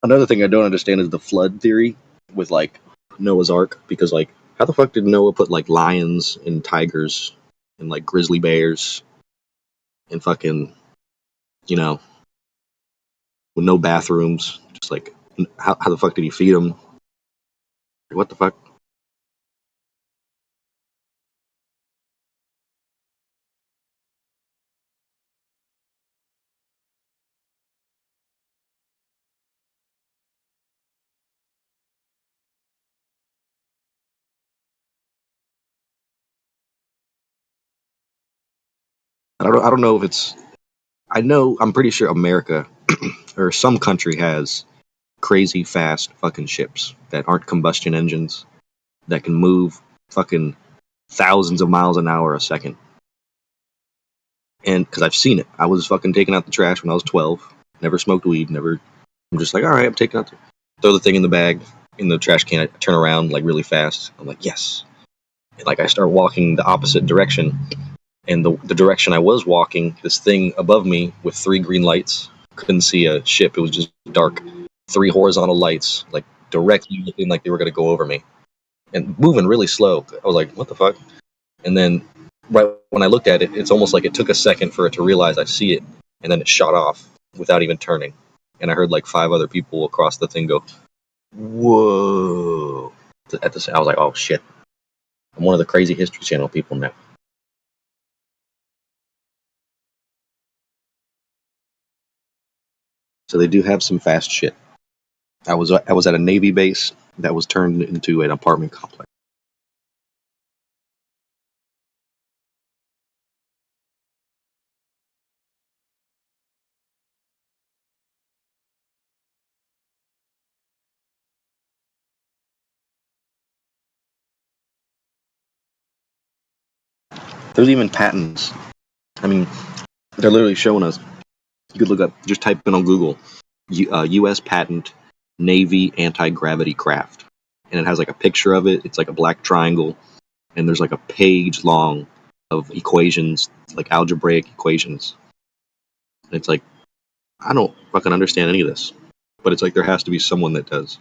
Another thing I don't understand is the flood theory with like Noah's Ark, because like how the fuck did Noah put like lions and tigers and like grizzly bears and fucking with no bathrooms, just like how the fuck did he feed them? What the fuck? I don't know if it's. I'm pretty sure America or some country has crazy fast fucking ships that aren't combustion engines that can move fucking thousands of miles an hour a second. And because I've seen it, I was fucking taking out the trash when I was 12. Never smoked weed. Never. I'm just like, all right, I'm taking out. Throw the thing in the bag, in the trash can. I turn around like really fast. I'm like, yes. And like I start walking the opposite direction, and the direction I was walking, this thing above me with 3 green lights. Couldn't see a ship. It was just dark. 3 horizontal lights, like directly looking like they were gonna go over me, and moving really slow. I was like, what the fuck? And then right when I looked at it, it's almost like it took a second for it to realize I see it, and then it shot off without even turning. And I heard like 5 other people across the thing go, whoa. I was like, oh shit. I'm one of the crazy History Channel people now. So they do have some fast shit. I was at a Navy base that was turned into an apartment complex. There's even patents. I mean, they're literally showing us. You could look up, just type in on Google, U.S. patent, Navy anti-gravity craft. And it has like a picture of it. It's like a black triangle. And there's like a page long of equations, like algebraic equations. And it's like, I don't fucking understand any of this. But it's like there has to be someone that does.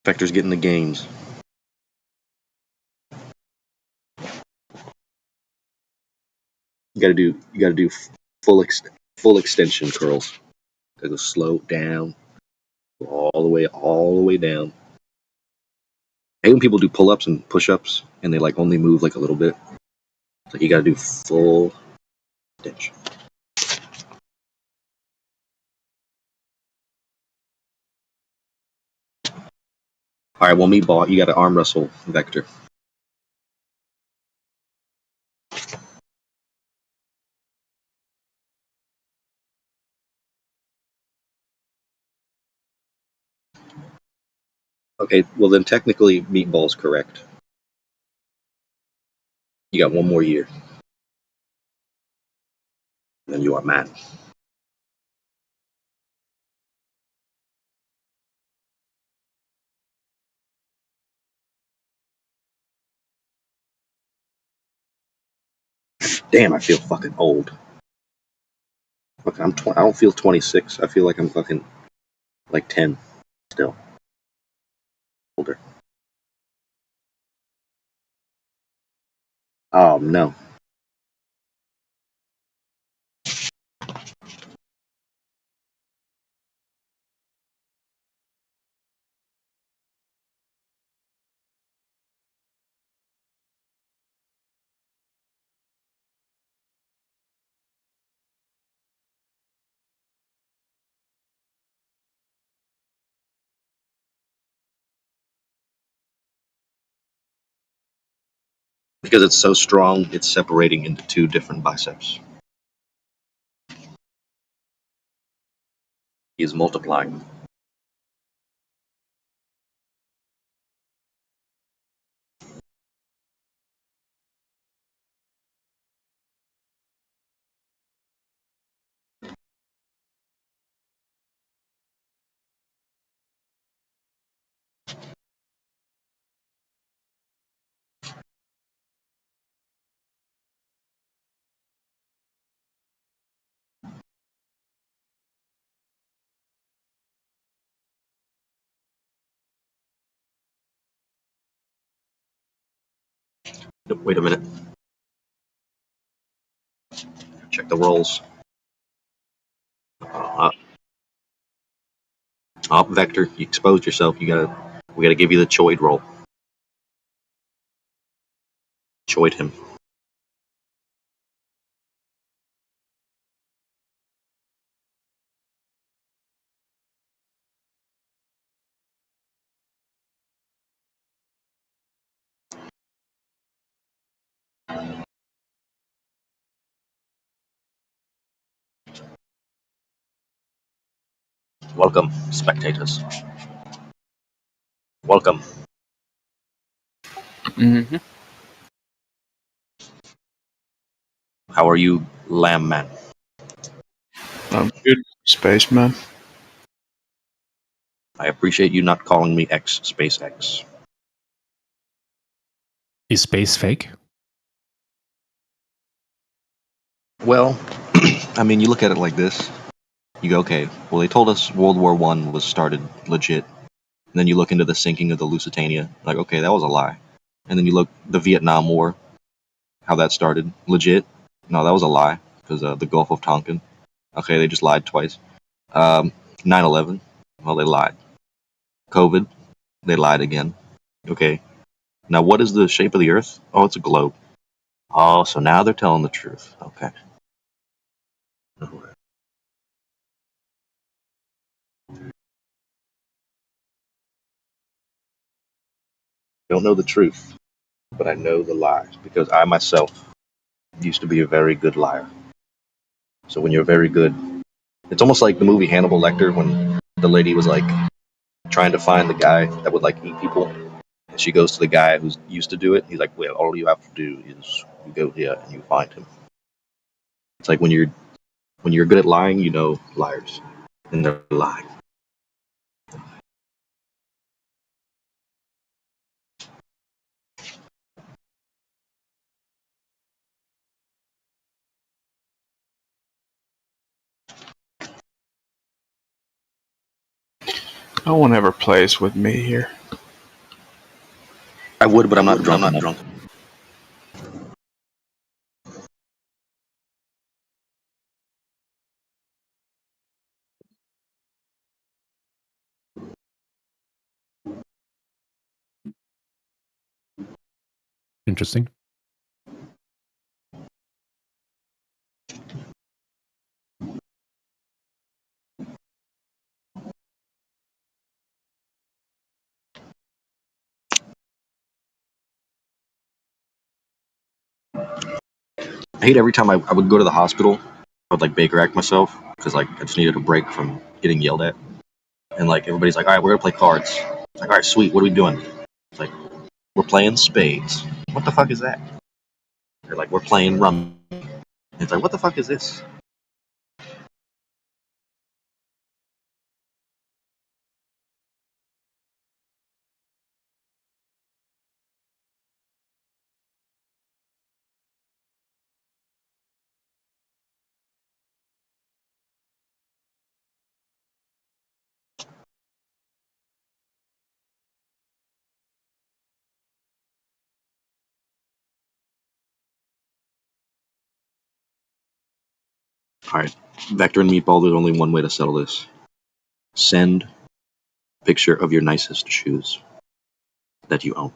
Vector's getting the games. You gotta do full extension curls. Gotta go slow down, all the way down. And when people do pull-ups and push-ups, and they like only move like a little bit, it's like you gotta do full extension. All right, well, meatball, you got to arm wrestle Vector. Okay, well then technically meatball's correct. You got one more year. And then you are mad. Damn, I feel fucking old. Fuck, I don't feel 26. I feel like I'm fucking like 10 still. Older. Oh no. Because it's so strong, it's separating into two different biceps. He is multiplying. Wait a minute. Check the rolls. Vector, you exposed yourself. We gotta give you the choid roll. Choid him. Welcome, spectators. Welcome. Mm-hmm. How are you, Lamb Man? I'm good, spaceman. I appreciate you not calling me X Space X. Is space fake? Well, I mean, you look at it like this. You go, okay, well, they told us World War I was started legit. And then you look into the sinking of the Lusitania. Like, okay, that was a lie. And then you look the Vietnam War, how that started. Legit. No, that was a lie. Because the Gulf of Tonkin. Okay, they just lied twice. 9/11. Well, they lied. COVID. They lied again. Okay. Now, what is the shape of the Earth? Oh, it's a globe. Oh, so now they're telling the truth. Okay. Don't know the truth, but I know the lies because I myself used to be a very good liar. So when you're very good, it's almost like the movie Hannibal Lecter when the lady was like trying to find the guy that would like eat people, and she goes to the guy who's used to do it. He's like, "Well, all you have to do is you go here and you find him." It's like when you're good at lying, you know liars, and they're lying. No one ever plays with me here. I would, but I'm not drunk. Interesting. I hate every time I would go to the hospital, I would like Baker act myself because like I just needed a break from getting yelled at. And like everybody's like, all right, we're gonna play cards. It's like, all right, sweet, what are we doing? It's like, we're playing spades. What the fuck is that? They're like, we're playing rummy. It's like, what the fuck is this? Alright, Vector and Meatball, there's only one way to settle this. Send picture of your nicest shoes that you own.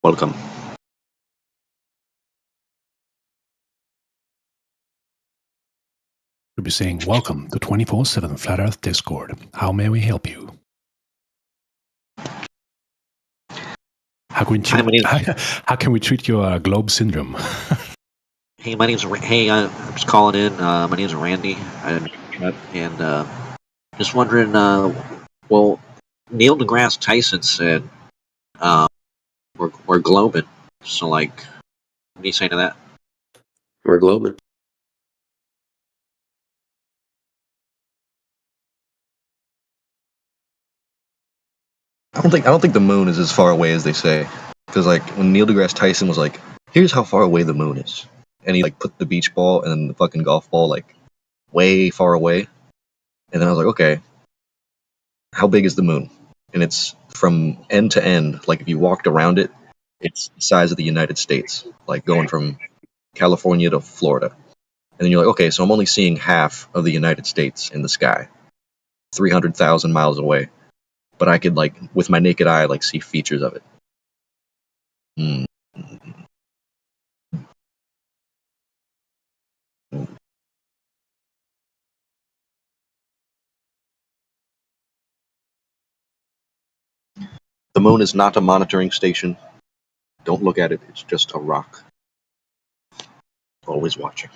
Welcome. You'll be saying, welcome to 24/7 Flat Earth Discord. How may we help you? How can we treat your globe syndrome? Hey, my name's I'm just calling in. My name's Randy, and just wondering. Well, Neil deGrasse Tyson said we're globing. So, like, what do you say to that? We're globing. I don't think the moon is as far away as they say. Because like when Neil deGrasse Tyson was like, "Here's how far away the moon is," and he like put the beach ball and the fucking golf ball like way far away, and then I was like, "Okay, how big is the moon?" And it's from end to end. Like if you walked around it, it's the size of the United States, like going from California to Florida. And then you're like, okay, so I'm only seeing half of the United States in the sky, 300,000 miles away. But I could like, with my naked eye, like see features of it. Mm. The moon is not a monitoring station. Don't look at it. It's just a rock. Always watching.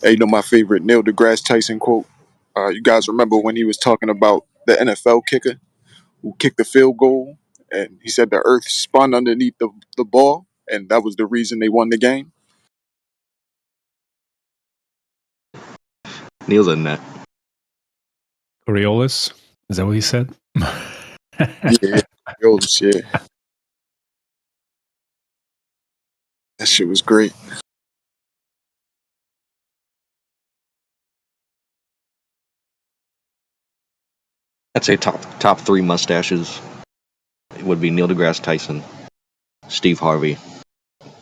Hey, you know my favorite Neil deGrasse Tyson quote? You guys remember when he was talking about the NFL kicker who kicked the field goal, and he said the earth spun underneath the ball, and that was the reason they won the game? Neil's a net. Coriolis. Is that what he said? Yeah, Coriolis, yeah. That shit was great. I'd say top three mustaches. It would be Neil deGrasse Tyson, Steve Harvey,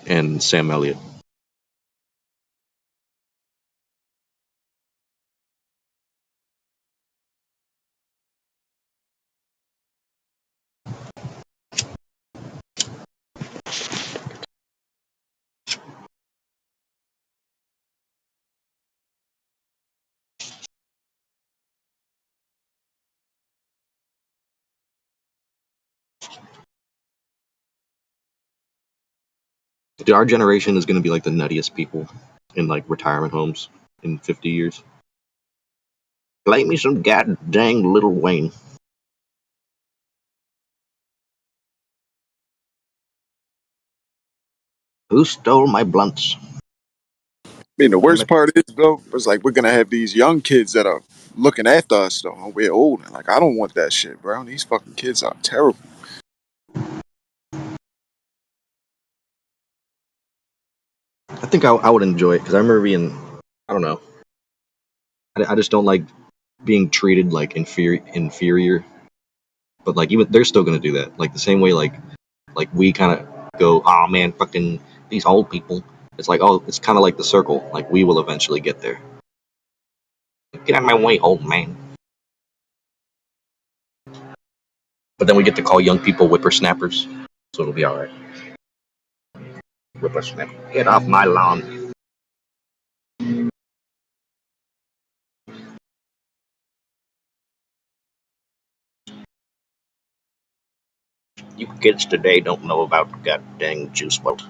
and Sam Elliott. Dude, our generation is going to be like the nuttiest people in like retirement homes in 50 years. Play me some god dang Little Wayne. Who stole my blunts? I mean, the worst part is though, it's like we're gonna have these young kids that are looking after us though. When we're old, and like I don't want that shit, bro. These fucking kids are terrible. I think I would enjoy it because I remember being, I don't know. I just don't like being treated like inferior. But like even they're still gonna do that. Like the same way like we kind of go, oh man, fucking these old people. It's like, oh, it's kind of like the circle. Like we will eventually get there. Get out of my way, old man. But then we get to call young people whippersnappers, so it'll be all right. Whippersnapper, get off my lawn. You kids today don't know about god dang Juice WRLD.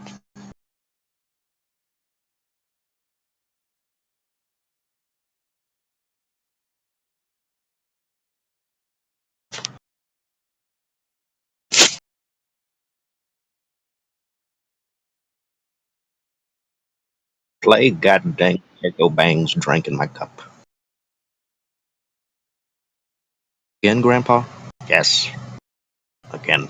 Play god dang Echo Bangs drank in my cup. Again, Grandpa? Yes. Again.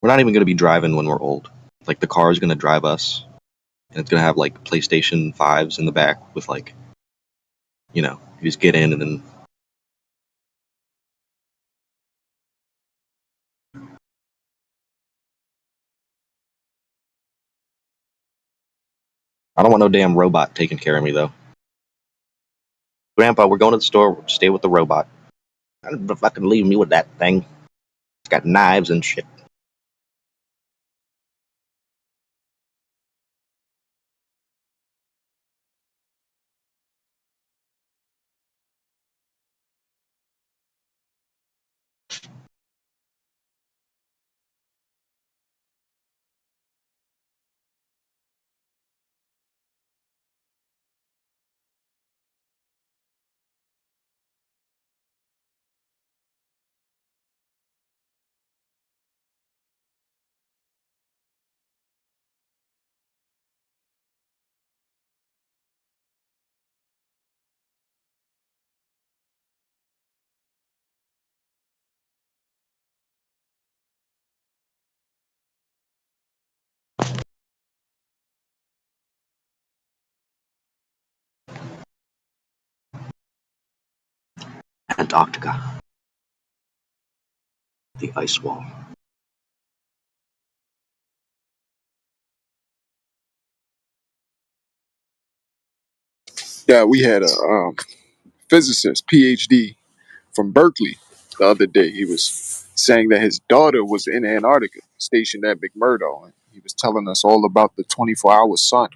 We're not even going to be driving when we're old. Like the car is going to drive us, and it's going to have like PlayStation 5s in the back with like, you know, you just get in and then. I don't want no damn robot taking care of me though. Grandpa, we're going to the store. Stay with the robot. Don't fucking leave me with that thing. It's got knives and shit. Antarctica. The ice wall. Yeah, we had a physicist, PhD from Berkeley, the other day. He was saying that his daughter was in Antarctica, stationed at McMurdo, and he was telling us all about the 24-hour sun.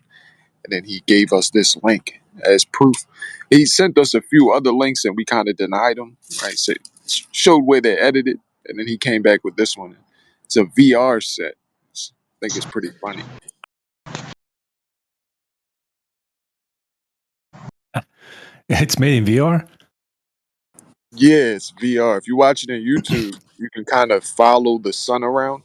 And then he gave us this link as proof. He sent us a few other links, and we kind of denied them. Right, so showed where they edited, and then he came back with this one. It's a VR set. I think it's pretty funny. It's made in VR. Yeah, it's VR. If you watch it on YouTube, you can kind of follow the sun around.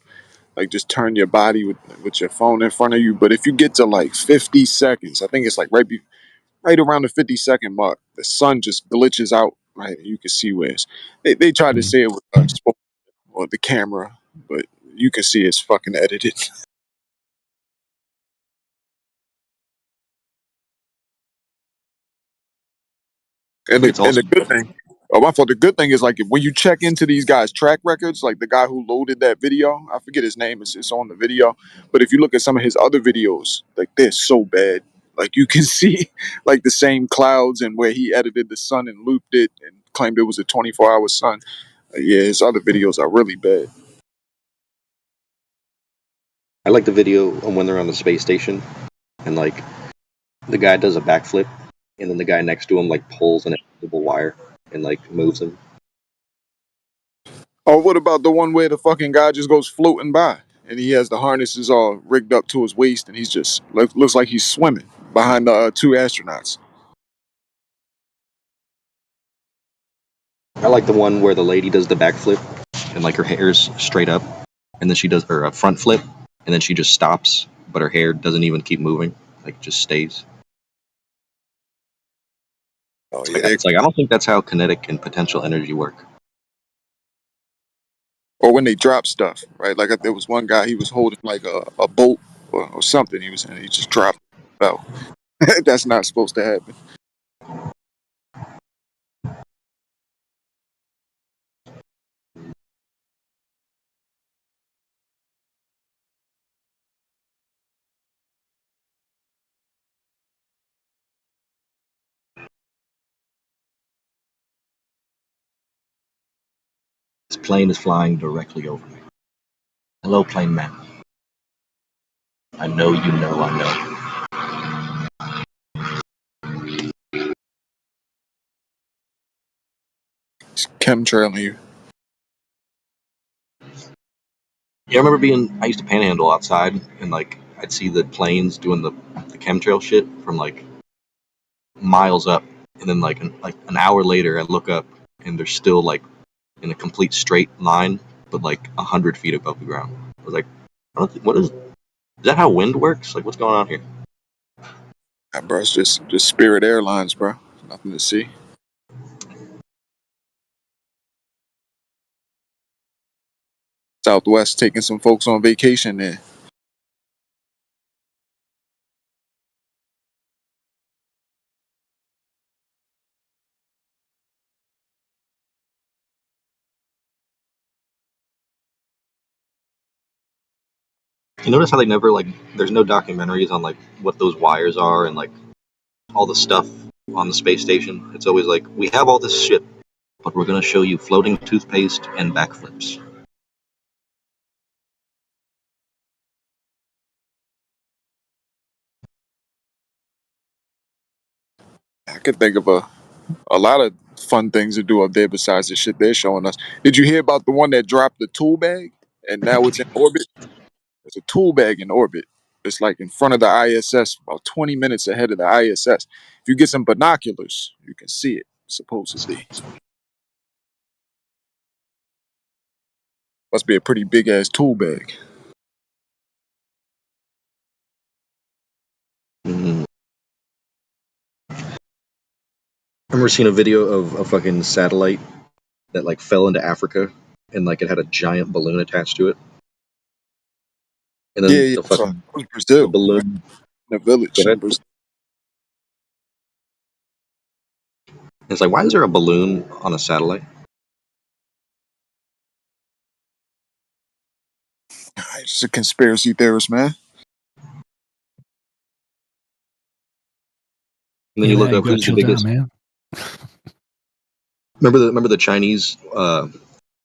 Like just turn your body with your phone in front of you. But if you get to like 50 seconds, I think it's like right around the 50-second mark, the sun just glitches out. Right, you can see where it's. They tried to say it with or the camera, but you can see it's fucking edited. And It's also the good thing, oh my fault. The good thing is like when you check into these guys' track records, like the guy who loaded that video, I forget his name. It's on the video, but if you look at some of his other videos, like they're so bad. Like you can see like the same clouds and where he edited the sun and looped it and claimed it was a 24-hour sun. Yeah, his other videos are really bad. I like the video on when they're on the space station, and like the guy does a backflip, and then the guy next to him like pulls an invisible wire and like moves him. Or what about the one where the fucking guy just goes floating by and he has the harnesses all rigged up to his waist and he's just looks like he's swimming behind the two astronauts? I like the one where the lady does the backflip and like her hair's straight up, and then she does her front flip, and then she just stops, but her hair doesn't even keep moving, like just stays. Oh It's yeah, like I don't think that's how kinetic and potential energy work. or when they drop stuff, right? Like there was one guy, he was holding like a bolt or something. He just dropped it, fell. That's not supposed to happen. This plane is flying directly over me. Hello, plane man. I know you know I know. It's chemtrailing you. Yeah, I remember I used to panhandle outside, and like I'd see the planes doing the chemtrail shit from like miles up, and then like an hour later, I look up, and they're still like in a complete straight line, but like 100 feet above the ground. I was like, what is that? How wind works? Like, what's going on here? Yeah, bro, it's just Spirit Airlines, bro. Nothing to see. Southwest taking some folks on vacation there. You notice how they never like? There's no documentaries on like what those wires are and like all the stuff on the space station. It's always like, we have all this shit, but we're gonna show you floating toothpaste and backflips. I could think of a lot of fun things to do up there besides the shit they're showing us. Did you hear about the one that dropped the tool bag and now it's in orbit? There's a tool bag in orbit. It's like in front of the ISS, about 20 minutes ahead of the ISS. If you get some binoculars, you can see it, supposedly. Must be a pretty big ass tool bag. I remember seeing a video of a fucking satellite that like fell into Africa, and like it had a giant balloon attached to it. And then Yeah, the I saw it. fucking It was Brazil, balloon. in a village Go in ahead. Brazil. It's like, why is there a balloon on a satellite? It's just a conspiracy theorist, man. And then you look AI up got who's the you down, biggest. man. Remember the Chinese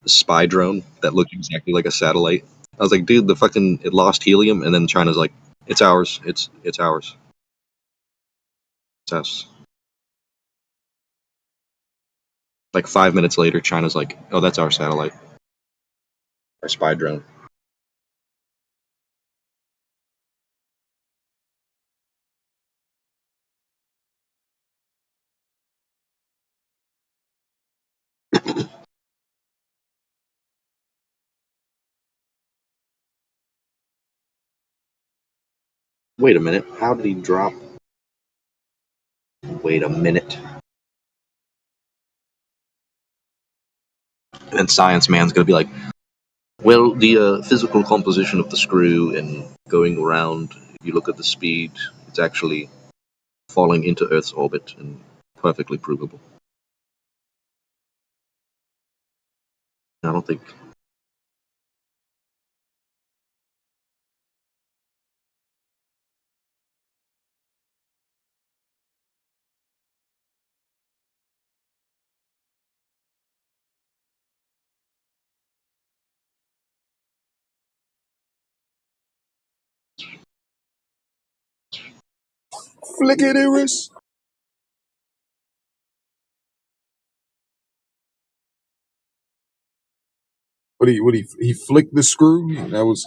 spy drone that looked exactly like a satellite? I was like, dude, it lost helium, and then China's like, it's ours. It's ours. It's us. Like 5 minutes later, China's like, oh, that's our satellite, our spy drone. Wait a minute. How did he drop? Wait a minute. And Science Man's gonna be like, well, the physical composition of the screw and going around, if you look at the speed, it's actually falling into Earth's orbit and perfectly provable. I don't think. Flick it, Iris. He flicked the screw? That was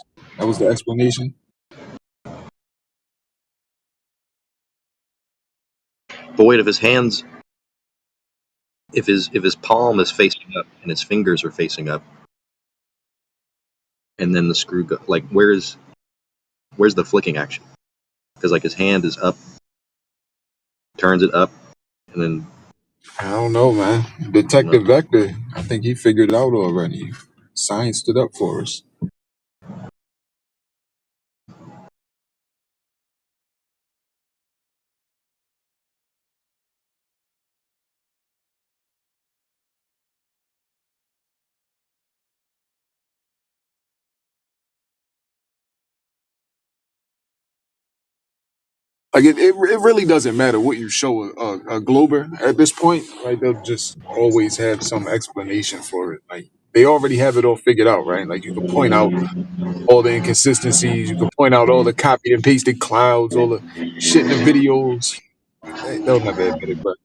the explanation. But wait, if his hands, if his palm is facing up and his fingers are facing up, and then the screw like where's the flicking action? Because like his hand is up, turns it up, and then I don't know, man. Detective Vector, I think he figured it out already. Scienced it up for us. Like it really doesn't matter what you show a Glober at this point, right? They'll just always have some explanation for it. Like they already have it all figured out, right? Like you can point out all the inconsistencies, you can point out all the copied and pasted clouds, all the shit in the videos. They'll never admit it, but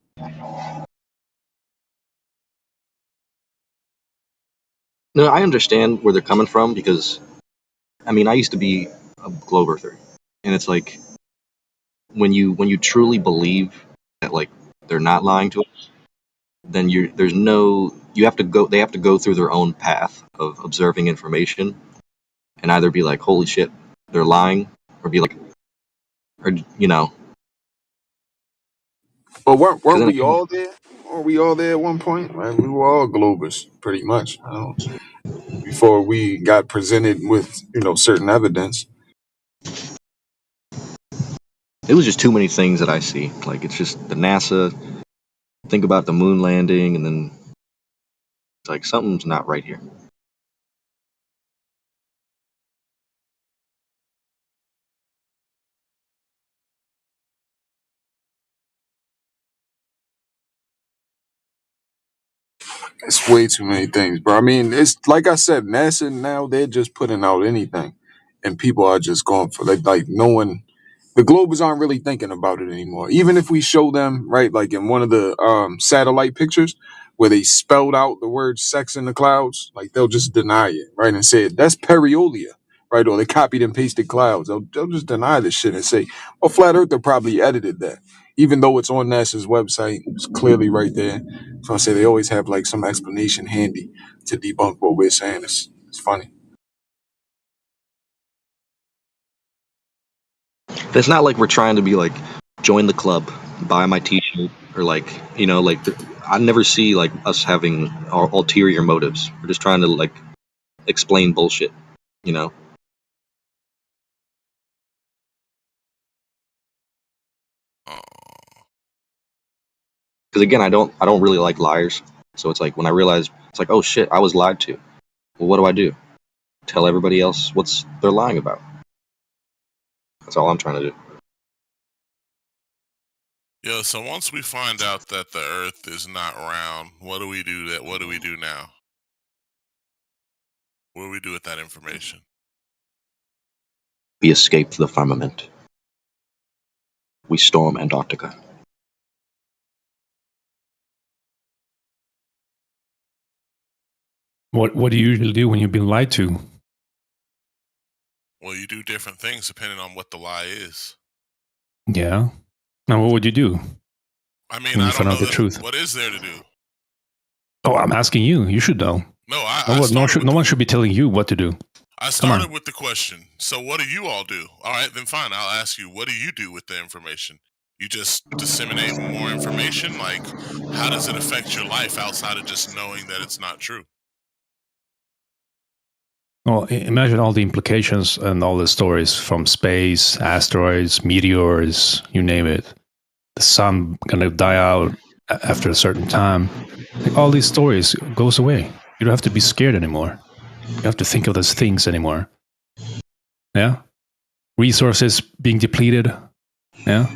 no, I understand where they're coming from because, I mean, I used to be a globe earther, and it's like when you truly believe that like they're not lying to us, then you have to go. They have to go through their own path of observing information, and either be like, holy shit, they're lying, or be like, or But weren't we all there? Weren't we all there at one point? Right? We were all Globers, pretty much. Before we got presented with, certain evidence. It was just too many things that I see. Like it's just the NASA. Think about the moon landing, and then it's like something's not right here. It's way too many things, bro. I mean, it's like I said, NASA now they're just putting out anything, and people are just going for like no one. The Globers aren't really thinking about it anymore. Even if we show them, right, like in one of the satellite pictures where they spelled out the word sex in the clouds, like they'll just deny it, right, and say that's Periolia, right, or they copied and pasted clouds. They'll just deny this shit and say, well, Flat Earther probably edited that, even though it's on NASA's website. It's clearly right there. So I say they always have like some explanation handy to debunk what we're saying. It's funny. It's not like we're trying to be like join the club, buy my T-shirt, or like I never see like us having our ulterior motives. We're just trying to like explain bullshit, Because again, I don't really like liars. So it's like when I realize it's like, oh shit, I was lied to. Well, what do? Tell everybody else what they're lying about. That's all I'm trying to do. Yo, so once we find out that the Earth is not round, what do we do? What do we do now? What do we do with that information? We escape the firmament. We storm Antarctica. What do you usually do when you've been lied to? Well, you do different things depending on what the lie is. Yeah. Now, what would you do? I mean, when you I don't find know out the truth. What is there to do? Oh, I'm asking you. You should know. No, No one should be telling you what to do. I started with the question. So what do you all do? All right, then fine. I'll ask you, what do you do with the information? You just disseminate more information? Like, how does it affect your life outside of just knowing that it's not true? Well, imagine all the implications and all the stories from space, asteroids, meteors, you name it. The sun gonna die out after a certain time. Like, all these stories goes away. You don't have to be scared anymore. You have to think of those things anymore. Yeah? Resources being depleted. Yeah?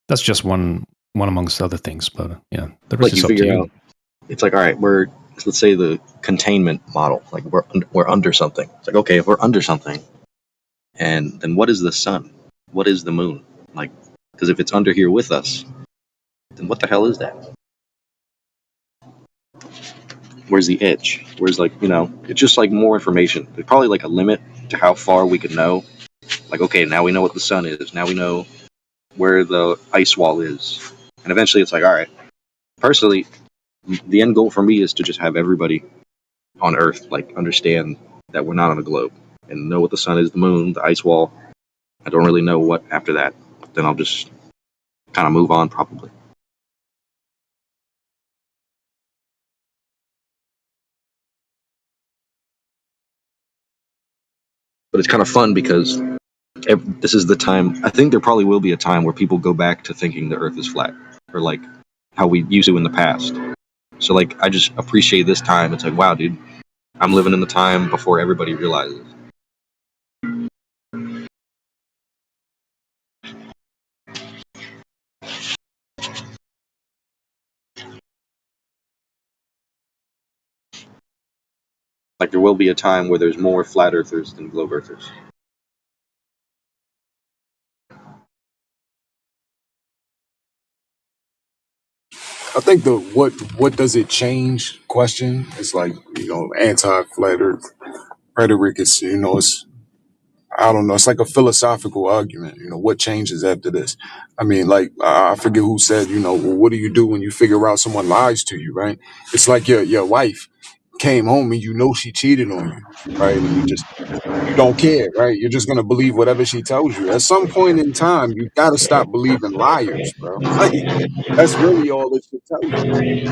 That's just one amongst other things, but yeah, the rest Like is you up to figure you. out, it's like, all right, let's say the containment model, like we're under something. It's like, okay, if we're under something, and then what is the sun? What is the moon? Like, because if it's under here with us, then what the hell is that? Where's the edge? Where's, like, it's just like more information. There's probably like a limit to how far we could know. Like, okay, now we know what the sun is. Now we know where the ice wall is. And eventually it's like, all right, personally, the end goal for me is to just have everybody on Earth, like, understand that we're not on a globe and know what the sun is, the moon, the ice wall. I don't really know what after that. Then I'll just kind of move on, probably. But it's kind of fun because this is the time. I think there probably will be a time where people go back to thinking the Earth is flat, or like how we used to in the past. So, like, I just appreciate this time. It's like, wow, dude, I'm living in the time before everybody realizes. Like, there will be a time where there's more flat earthers than globe earthers. I think the what does it change question is like, anti-flat earth rhetoric is, it's, I don't know, it's like a philosophical argument. What changes after this? I mean, like, I forget who said, well, what do you do when you figure out someone lies to you, right? It's like your wife came home and she cheated on you, right? And you don't care, right? You're just gonna believe whatever she tells you. At some point in time, you gotta stop believing liars, bro. Like, that's really all it should tell you.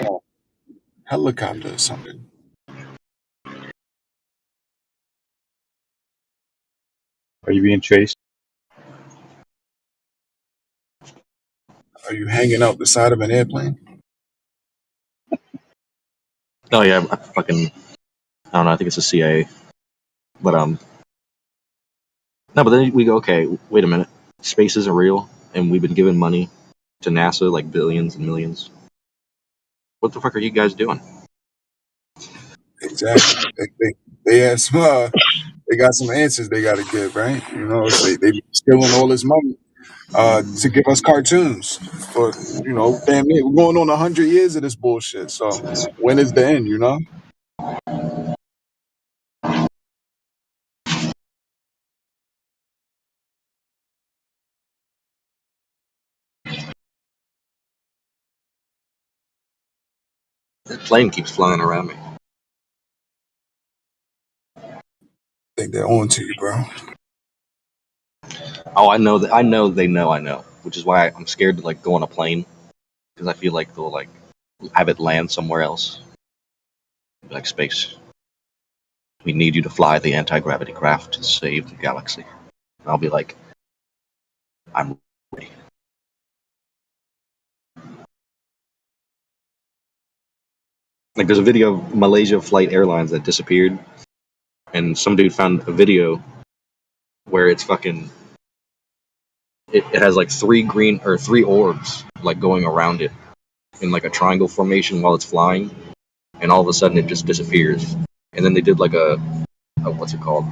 Oh, helicopter or something. Are you being chased? Are you hanging out the side of an airplane? Oh yeah, I don't know. I think it's the CIA. But no. But then we go, okay, wait a minute. Space isn't real, and we've been giving money to NASA, like billions and millions. What the fuck are you guys doing? Exactly. They have some. They got some answers they got to give, right? They stealing all this money to give us cartoons for damn it. We're going on 100 years of this bullshit. So when is the end? The plane keeps flying around me. I think they're on to you, bro. Oh, I know that. I know they know. I know, which is why I'm scared to, like, go on a plane, because I feel like they'll, like, have it land somewhere else, like space. We need you to fly the anti-gravity craft to save the galaxy. And I'll be like, I'm ready. Like, there's a video of Malaysia Flight Airlines that disappeared, and some dude found a video where it's fucking. It has like three orbs, like, going around it in like a triangle formation while it's flying, and all of a sudden it just disappears. And then they did like a what's it called?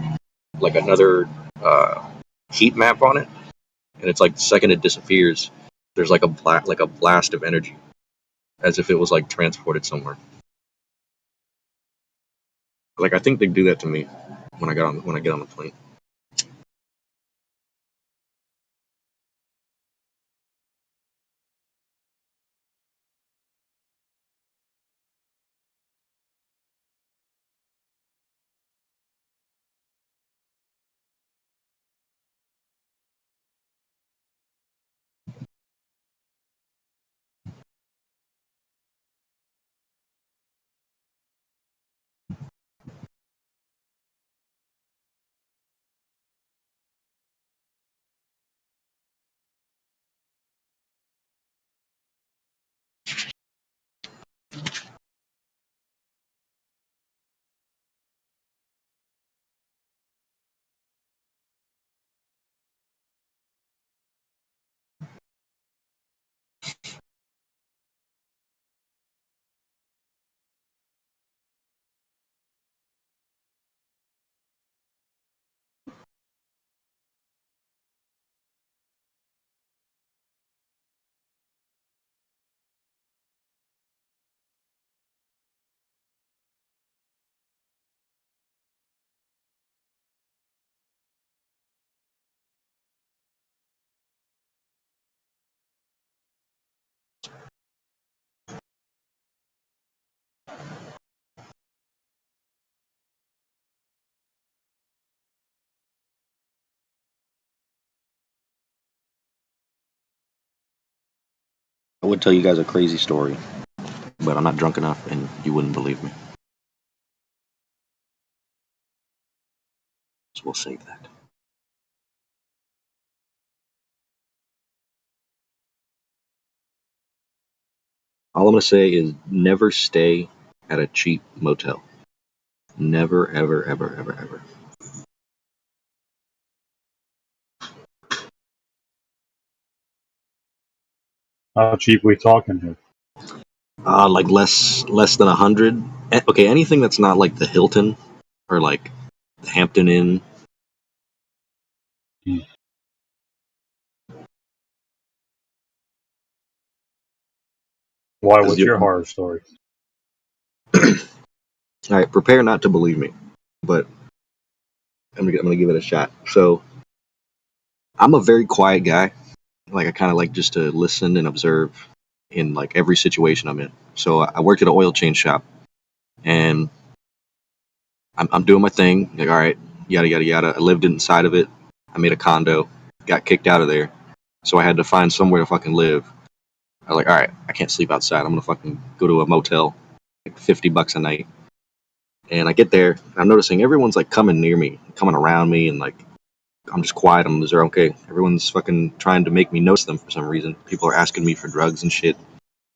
Like another heat map on it, and it's like the second it disappears, there's like a blast of energy, as if it was like transported somewhere. Like, I think they do that to me when I get on the plane. I would tell you guys a crazy story, but I'm not drunk enough, and you wouldn't believe me. So we'll save that. All I'm gonna say is never stay at a cheap motel. Never, ever, ever, ever, ever. How cheap we talking here? Like less than 100. Okay, anything that's not like the Hilton or like the Hampton Inn. Why? What's your horror story? All right, prepare not to believe me, but I'm gonna give it a shot. So, I'm a very quiet guy. Like I kind of like just to listen and observe in like every situation I'm in. So I worked at an oil change shop, and I'm doing my thing. Like all right, yada yada yada. I lived inside of it. I made a condo. Got kicked out of there, so I had to find somewhere to fucking live. I was like, all right, I can't sleep outside. I'm gonna fucking go to a motel, like $50 a night. And I get there, and I'm noticing everyone's like coming near me, coming around me, and like I'm just quiet. I'm just okay. Everyone's fucking trying to make me notice them for some reason. People are asking me for drugs and shit.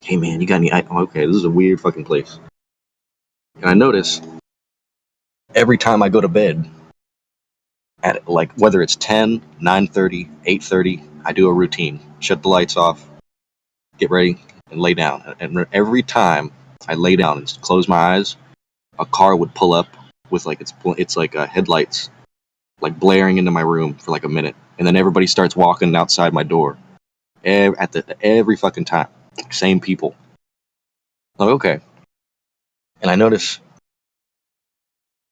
Hey man, you got any? Okay, this is a weird fucking place. And I notice every time I go to bed, at like whether it's 10, 9:30, 8:30, I do a routine. Shut the lights off, get ready, and lay down. And every time I lay down and close my eyes, a car would pull up with like it's like headlights like blaring into my room for like a minute, and then everybody starts walking outside my door every fucking time, same people. I'm like, okay, and I notice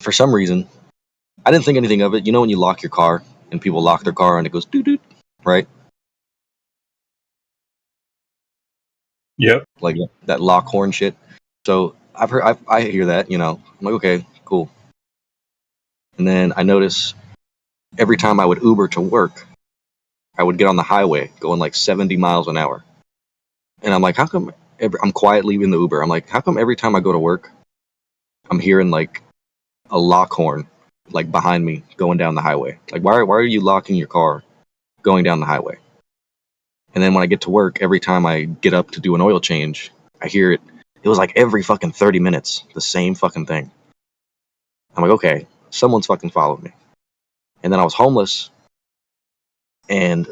for some reason I didn't think anything of it. You know when you lock your car and people lock their car and it goes doo doo, right? Yep. Like that lock horn shit. So I hear that. You know, I'm like, okay, cool. And then I notice every time I would Uber to work, I would get on the highway going like 70 miles an hour. And I'm like, how come I'm quietly in the Uber? I'm like, how come every time I go to work, I'm hearing like a lock horn like behind me going down the highway? Like, why are you locking your car going down the highway? And then when I get to work, every time I get up to do an oil change, I hear it. It was like every fucking 30 minutes, the same fucking thing. I'm like, okay, someone's fucking followed me. And then I was homeless, and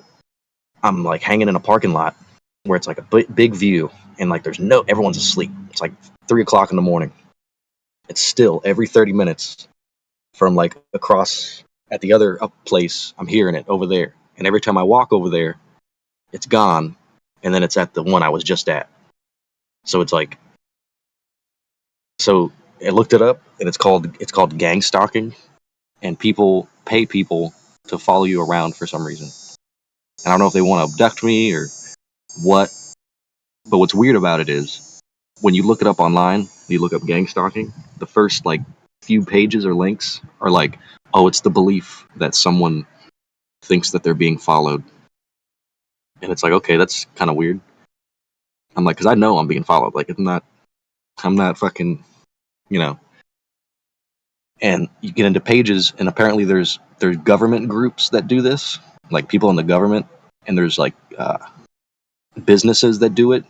I'm like hanging in a parking lot where it's like a big view, and like everyone's asleep. It's like 3 o'clock in the morning. It's still every 30 minutes from like across at the other place, I'm hearing it over there. And every time I walk over there, it's gone, and then it's at the one I was just at. So it's like, so I looked it up, and it's called gang stalking, and people pay people to follow you around for some reason. And I don't know if they want to abduct me or what, but what's weird about it is when you look it up online, you look up gang stalking, the first like few pages or links are like, oh, it's the belief that someone thinks that they're being followed. And it's like, okay, that's kind of weird. I'm like, because I know I'm being followed. Like, I'm not fucking, you know. And you get into pages, and apparently there's government groups that do this, like people in the government, and there's like businesses that do it.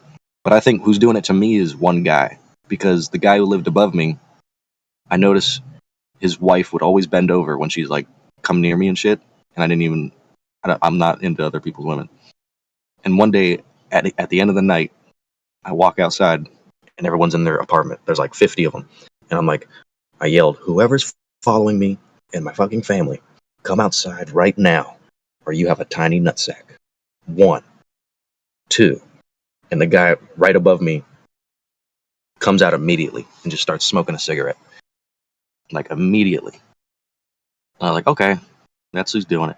But I think who's doing it to me is one guy, because the guy who lived above me, I noticed his wife would always bend over when she's like come near me and shit, and I'm not into other people's women. And one day at the end of the night, I walk outside, and everyone's in their apartment. There's like 50 of them, and I'm like, I yelled, whoever's following me and my fucking family, come outside right now, or you have a tiny nutsack. 1, 2. And the guy right above me comes out immediately and just starts smoking a cigarette. Like, immediately. I'm like, okay, that's who's doing it.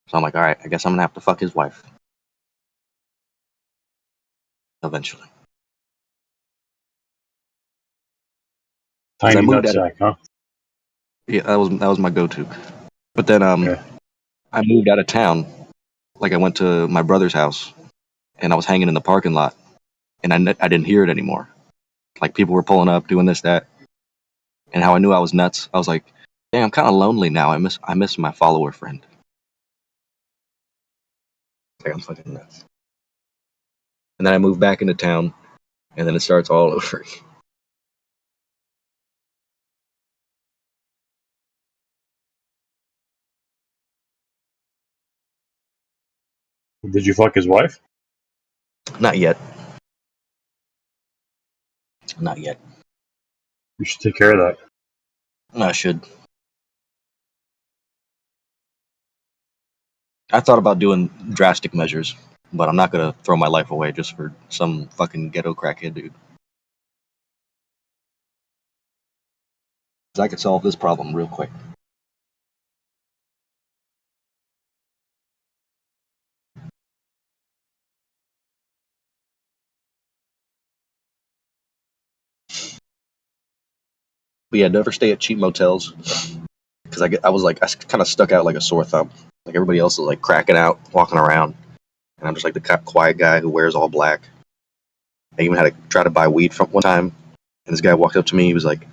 So I'm like, all right, I guess I'm going to have to fuck his wife. Eventually. Tiny nutsack, huh? Yeah, that was my go-to. But then I moved out of town. Like, I went to my brother's house. and I was hanging in the parking lot, and I didn't hear it anymore. Like people were pulling up, doing this, that, and how I knew I was nuts. I was like, "Dang, I'm kind of lonely now. I miss my follower friend." Like I'm fucking nuts. And then I moved back into town, and then it starts all over. Did you fuck his wife? Not yet. Not yet. You should take care of that. I should. I thought about doing drastic measures, but I'm not gonna throw my life away just for some fucking ghetto crackhead dude. 'Cause I could solve this problem real quick. But yeah, never stay at cheap motels. Because I was like, I kind of stuck out like a sore thumb. Like everybody else is like cracking out, walking around, and I'm just like the quiet guy who wears all black. I even had to try to buy weed from one time, and this guy walked up to me. He was like,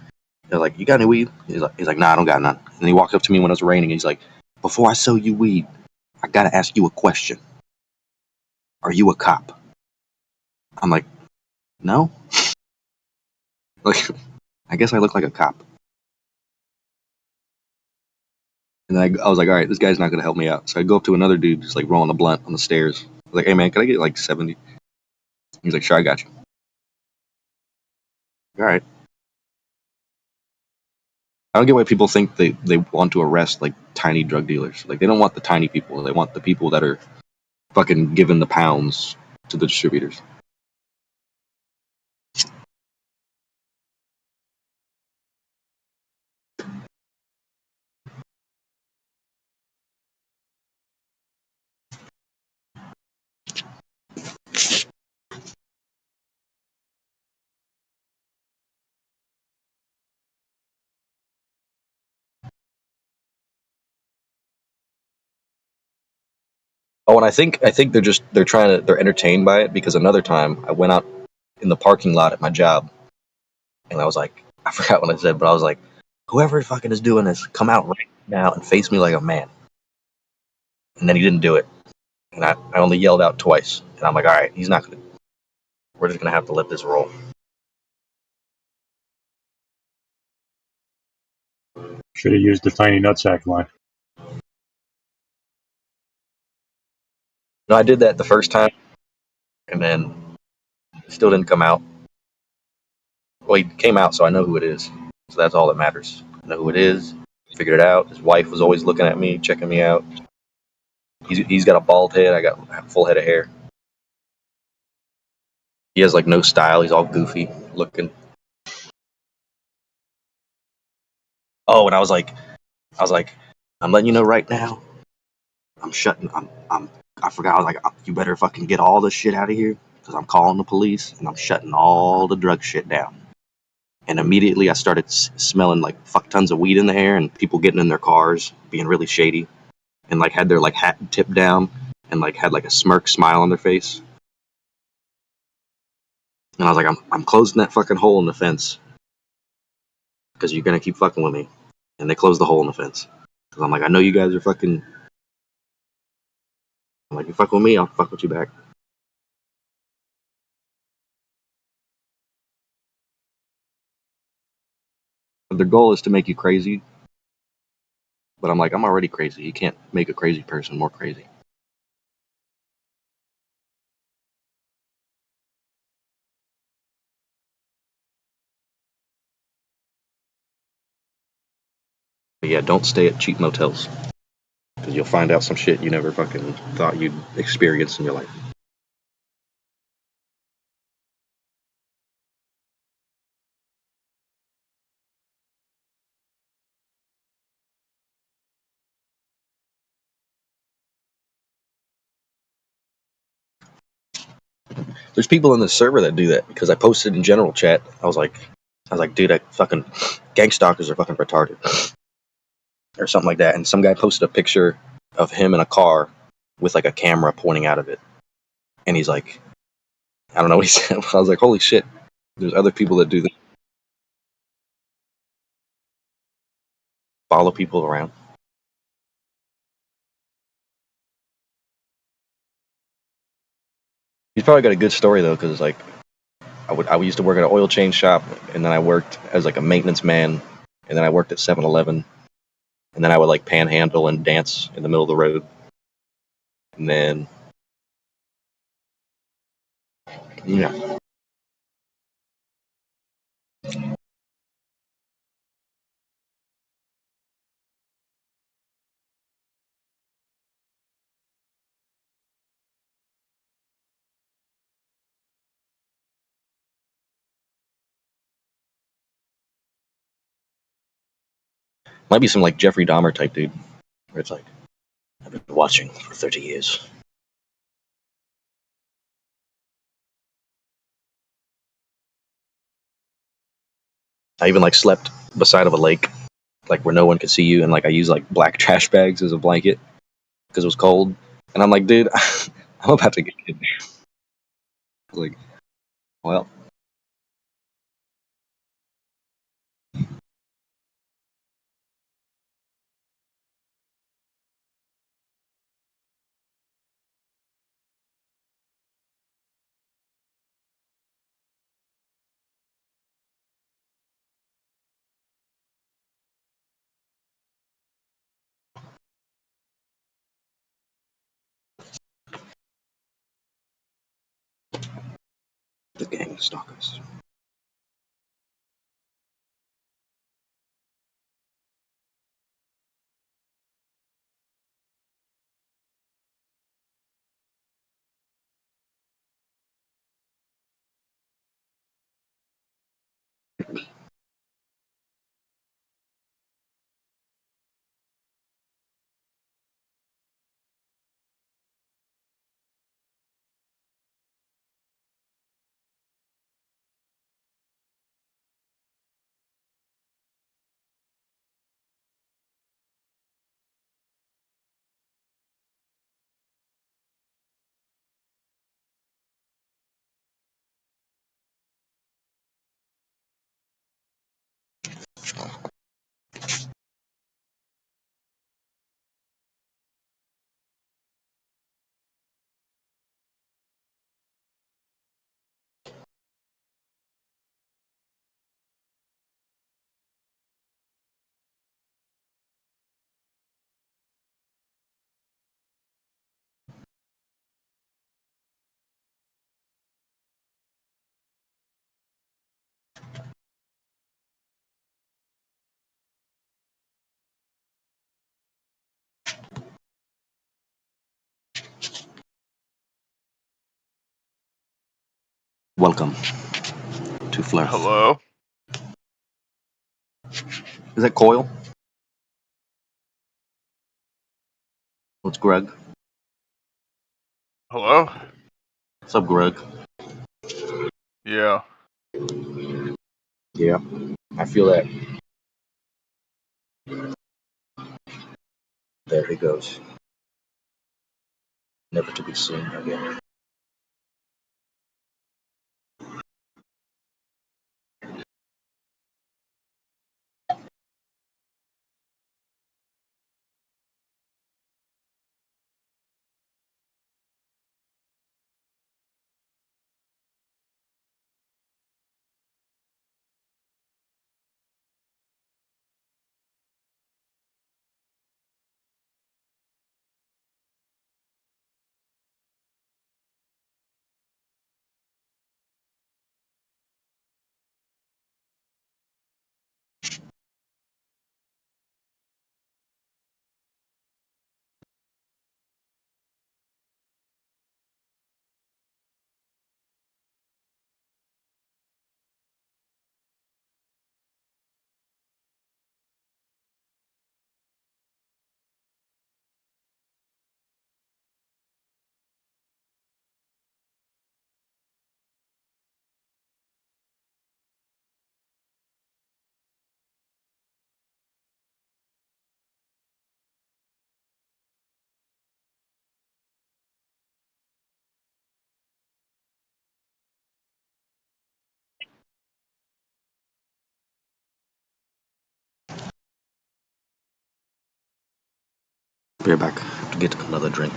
"You got any weed?" He's like, "Nah, I don't got none." And he walked up to me when it was raining. He's like, "Before I sell you weed, I gotta ask you a question. Are you a cop?" I'm like, "No." Like, I guess I look like a cop. And then I was like, all right, this guy's not going to help me out. So I go up to another dude just like rolling a blunt on the stairs. I was like, hey man, can I get like 70? He's like, sure, I got you. All right. I don't get why people think they want to arrest like tiny drug dealers. Like they don't want the tiny people. They want the people that are fucking giving the pounds to the distributors. Oh, and I think they're entertained by it because another time I went out in the parking lot at my job and I was like, I forgot what I said, but I was like, whoever fucking is doing this, come out right now and face me like a man. And then he didn't do it. And I only yelled out twice. And I'm like, all right, he's not going to. We're just going to have to let this roll. Should have used the tiny nutsack line. No, I did that the first time. And then it still didn't come out. Well, he came out, so I know who it is. So that's all that matters. I know who it is. Figured it out. His wife was always looking at me, checking me out. He's got a bald head. I got a full head of hair. He has like no style. He's all goofy looking. Oh, and I was like, I'm letting you know right now. I forgot. I was like, you better fucking get all this shit out of here because I'm calling the police and I'm shutting all the drug shit down. And immediately I started smelling like fuck tons of weed in the air and people getting in their cars, being really shady, and like had their like hat tipped down and like had like a smirk smile on their face. And I was like, I'm closing that fucking hole in the fence because you're gonna keep fucking with me. And they closed the hole in the fence because I'm like, I know you guys are fucking. I'm like, you fuck with me, I'll fuck with you back. Their goal is to make you crazy, but I'm like, I'm already crazy. You can't make a crazy person more crazy. But yeah, don't stay at cheap motels because you'll find out some shit you never fucking thought you'd experience in your life. There's people in the server that do that because I posted in general chat. I was like, dude, I fucking gang stalkers are fucking retarded, or something like that. And some guy posted a picture of him in a car with like a camera pointing out of it, And he's like, I don't know what he said. I was like, holy shit, there's other people that do that. Follow people around. He's probably got a good story though, because like I used to work at an oil change shop, and then I worked as like a maintenance man, and then I worked at 7-Eleven, and then I would like panhandle and dance in the middle of the road, and then yeah. Might be some like Jeffrey Dahmer type dude, where it's like, I've been watching for 30 years. I even like slept beside of a lake, like where no one could see you, and like I use like black trash bags as a blanket because it was cold. And I'm like, dude, I'm about to get in there. Like, well, the gang of stalkers. Welcome to Flirth. Hello? Is that Coil? What's Greg? Hello? What's up, Greg? Yeah. Yeah, I feel that. There he goes. Never to be seen again. Be right back. I have to get another drink.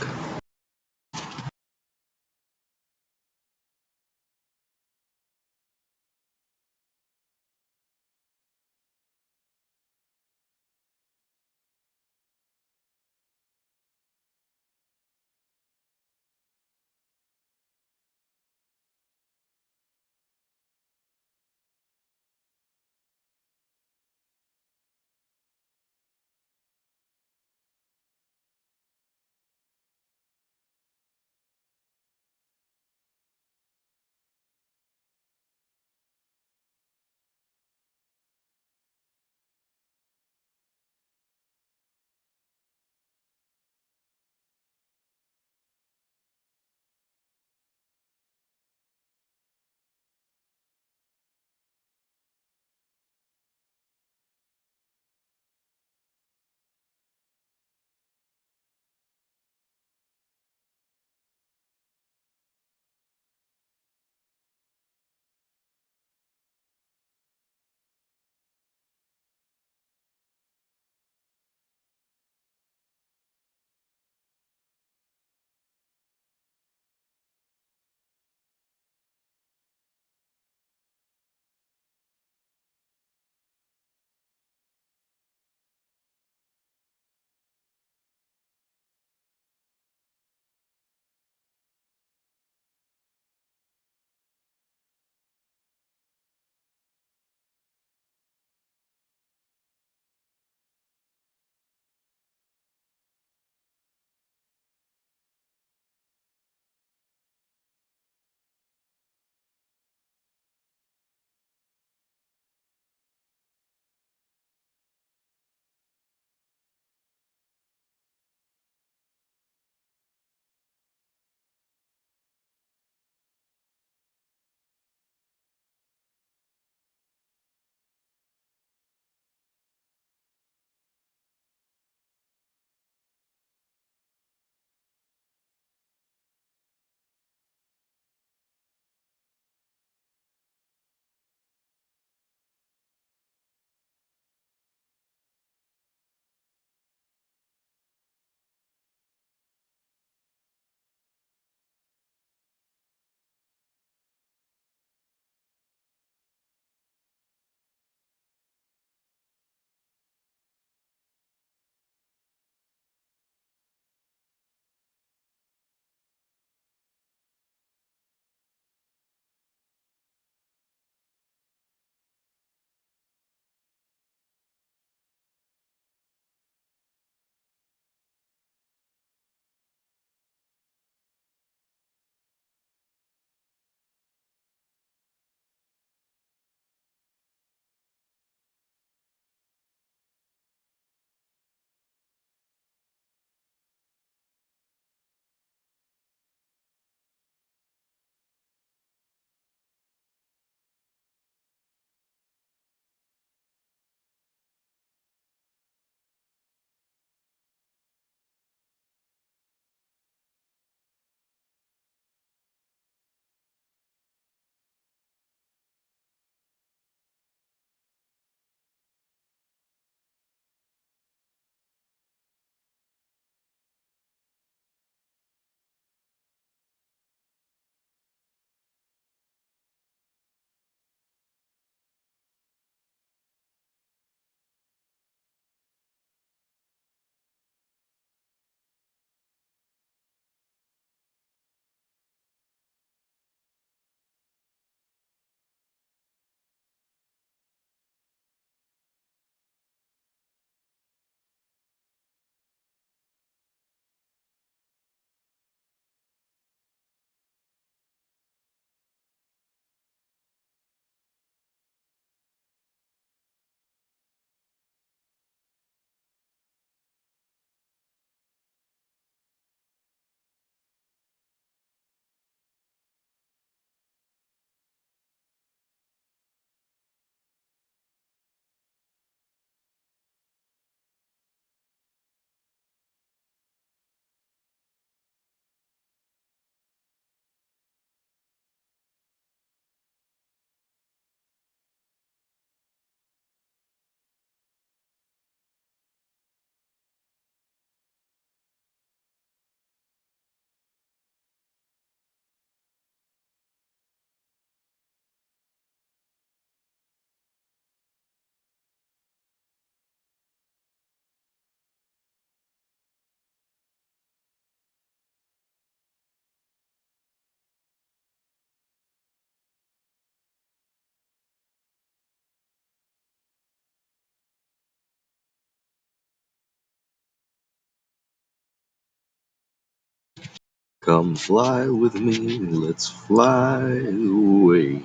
Come fly with me, let's fly away.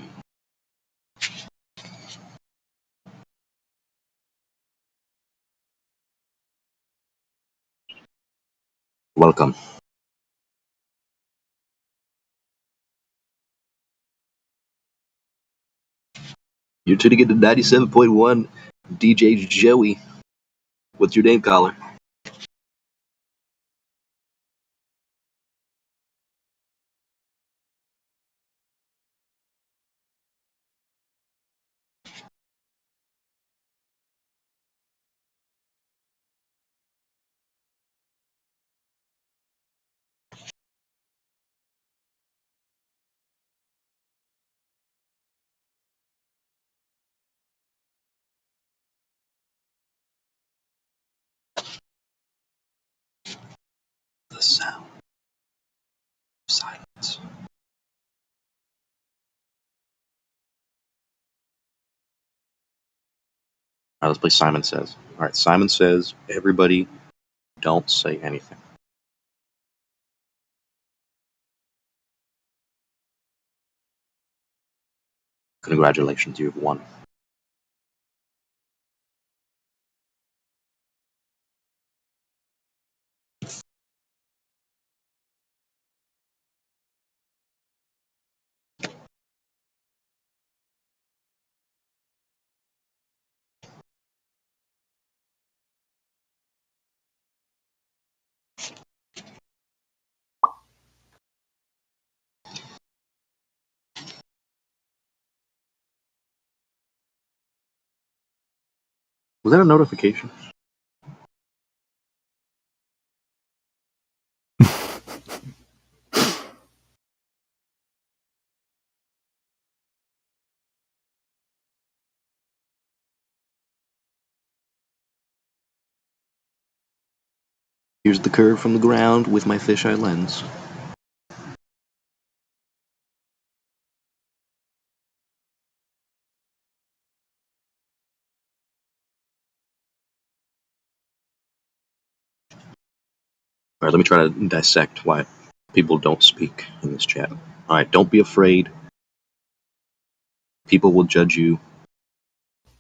Welcome. You're tuning in to 97.1 DJ Joey. What's your name, caller? The sound of silence. Alright, let's play Simon Says. Alright, Simon Says, everybody don't say anything. Congratulations, you've won. Was that a notification? Here's the curve from the ground with my fisheye lens. Alright, let me try to dissect why people don't speak in this chat. Alright, don't be afraid. People will judge you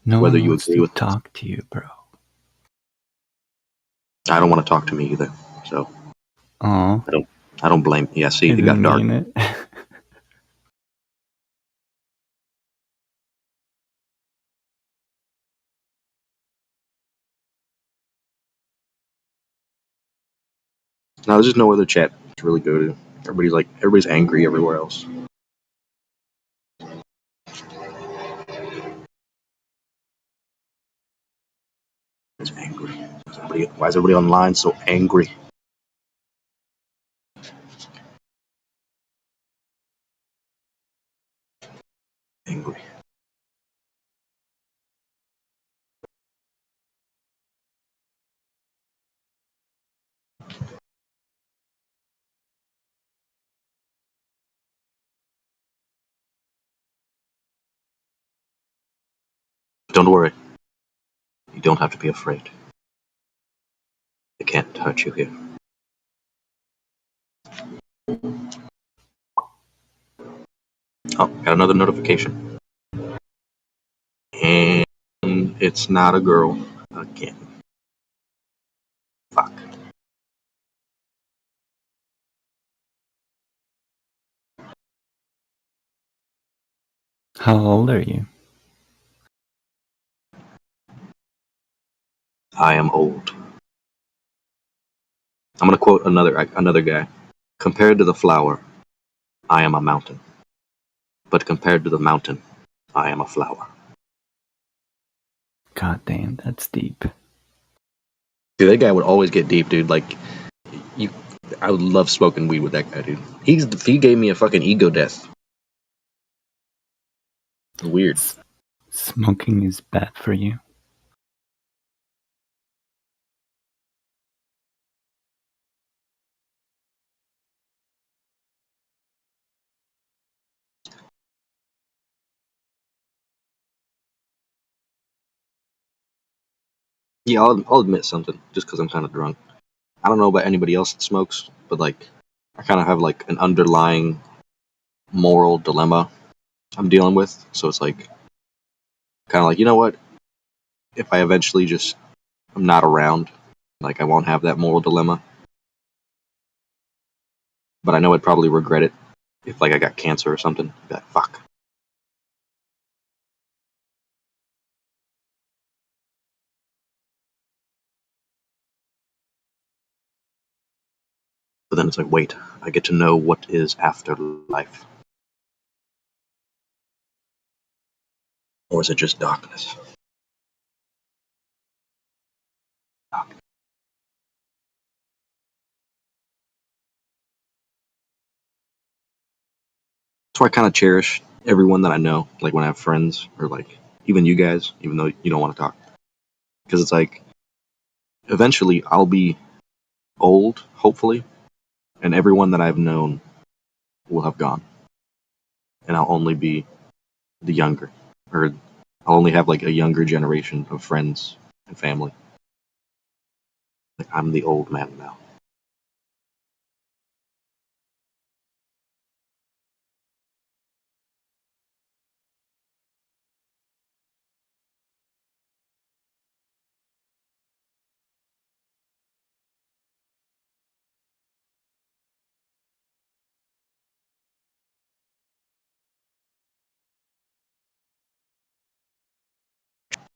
No whether one you wants agree to with talk to you, bro. I don't want to talk to me either, so Aw. I don't blame. Yeah, see, I it got didn't dark. mean it. No, there's just no other chat to really go to. Everybody's angry everywhere else. It's angry. Why is everybody online so angry? Angry. Don't worry. You don't have to be afraid. They can't hurt you here. Oh, got another notification. And it's not a girl again. Fuck. How old are you? I am old. I'm gonna quote another guy. Compared to the flower, I am a mountain. But compared to the mountain, I am a flower. God damn, that's deep. Dude, that guy would always get deep, dude. Like, I would love smoking weed with that guy, dude. He gave me a fucking ego death. Weird. Smoking is bad for you. Yeah, I'll admit something, just because I'm kind of drunk. I don't know about anybody else that smokes, but like, I kind of have like an underlying moral dilemma I'm dealing with. So it's like, kind of like, you know what? If I eventually just I'm not around, like I won't have that moral dilemma. But I know I'd probably regret it if like I got cancer or something. I'd be like, fuck. But then it's like, wait, I get to know what is after life. Or is it just darkness? That's why I kind of cherish everyone that I know, like when I have friends, or like even you guys, even though you don't want to talk. Because it's like, eventually I'll be old, hopefully, and everyone that I've known will have gone. And I'll only be the younger, or I'll only have like a younger generation of friends and family. Like, I'm the old man now.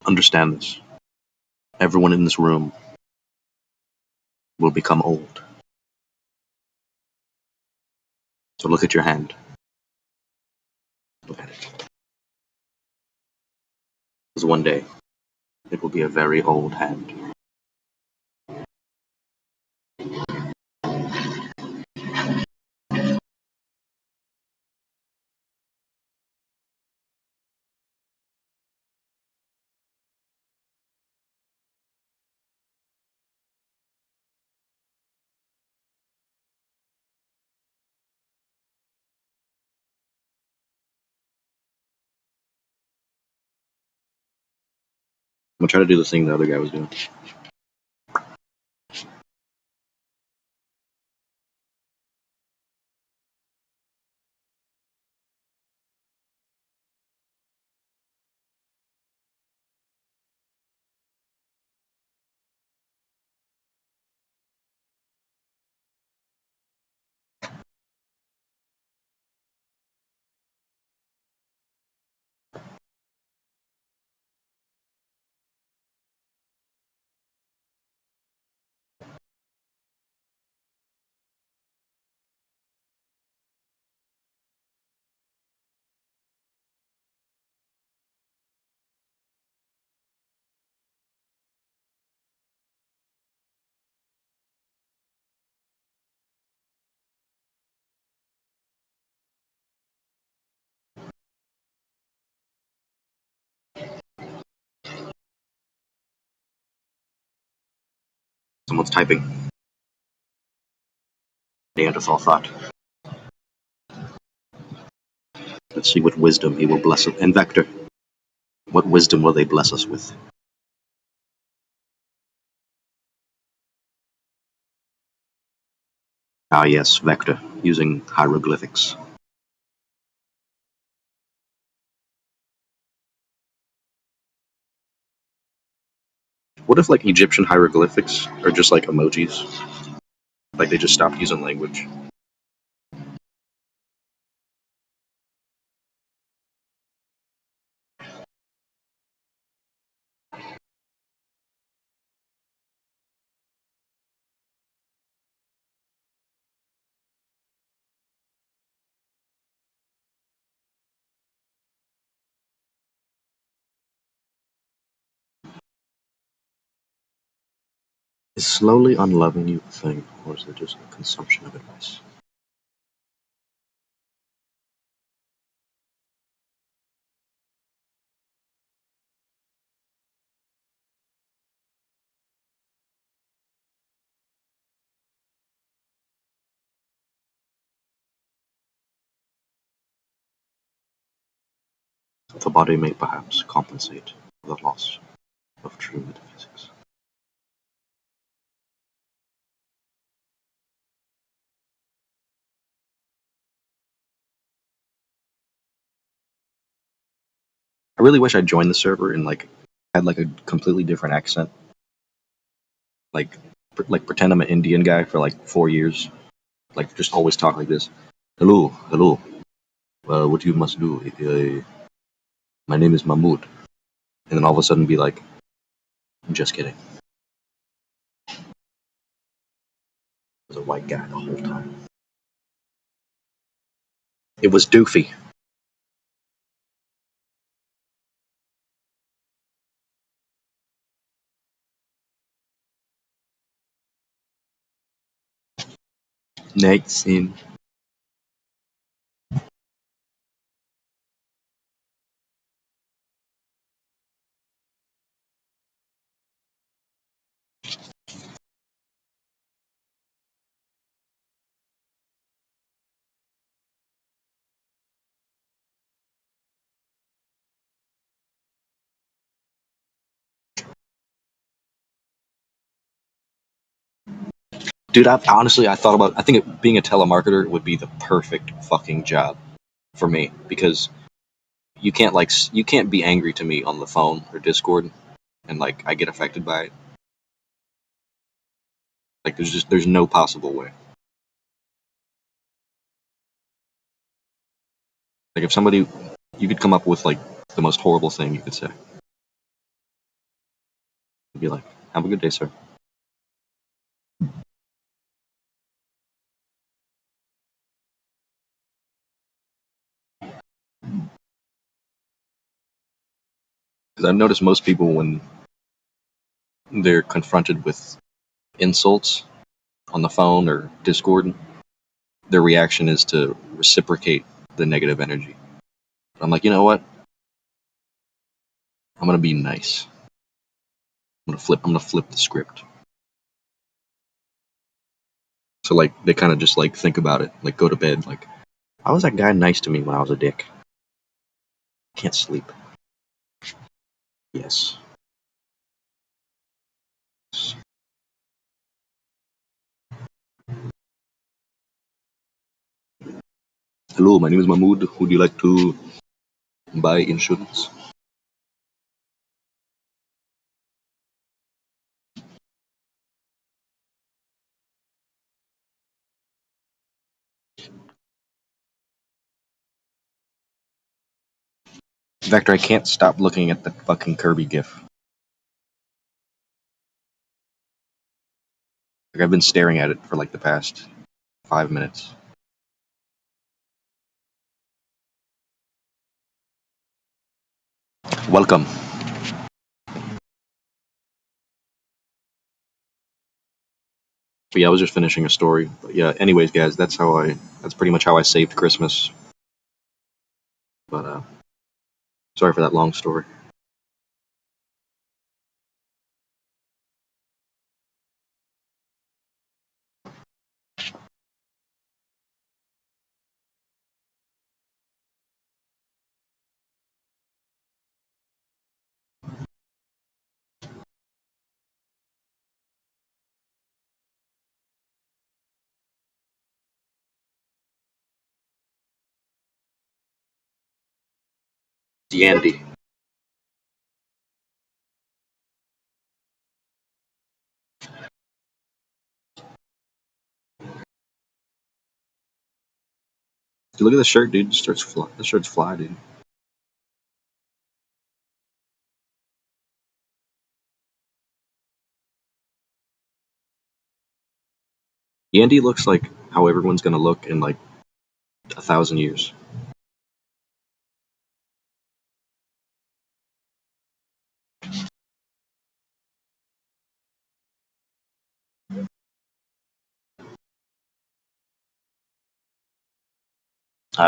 Understand this. Everyone in this room will become old. So look at your hand. Look at it. Because one day, it will be a very old hand. I'm gonna try to do the thing the other guy was doing. Someone's typing. Neanderthal thought. Let's see what wisdom he will bless us. And Vector, what wisdom will they bless us with? Ah yes, Vector, using hieroglyphics. What if like Egyptian hieroglyphics are just like emojis? Like they just stopped using language? Is slowly unloving you a thing, or is it just a consumption of advice? The body may perhaps compensate for the loss of true metaphysics. I really wish I joined the server and like had like a completely different accent. Like pretend I'm an Indian guy for like 4 years. Like just always talk like this. Hello. What you must do? My name is Mahmood. And then all of a sudden be like, I'm just kidding. I was a white guy the whole time. It was Doofy. Next scene. Dude, I think being a telemarketer would be the perfect fucking job for me because you can't be angry to me on the phone or Discord and like I get affected by it. Like there's no possible way. Like if you could come up with like the most horrible thing you could say. You'd be like, have a good day, sir. Because I've noticed most people when they're confronted with insults on the phone or Discord, their reaction is to reciprocate the negative energy. I'm like, you know what? I'm gonna be nice. I'm gonna flip the script. So like they kind of just like think about it, like go to bed, like, how was that guy nice to me when I was a dick? Can't sleep. Yes. Hello, my name is Mahmood. Would you like to buy insurance? Vector, I can't stop looking at the fucking Kirby gif. Like, I've been staring at it for like the past 5 minutes. Welcome. But yeah, I was just finishing a story. But yeah, anyways, guys, that's pretty much how I saved Christmas. But sorry for that long story. Yandy. Dude, look at the shirt, dude. The shirt's fly, dude. Yandy looks like how everyone's gonna look in like 1,000 years.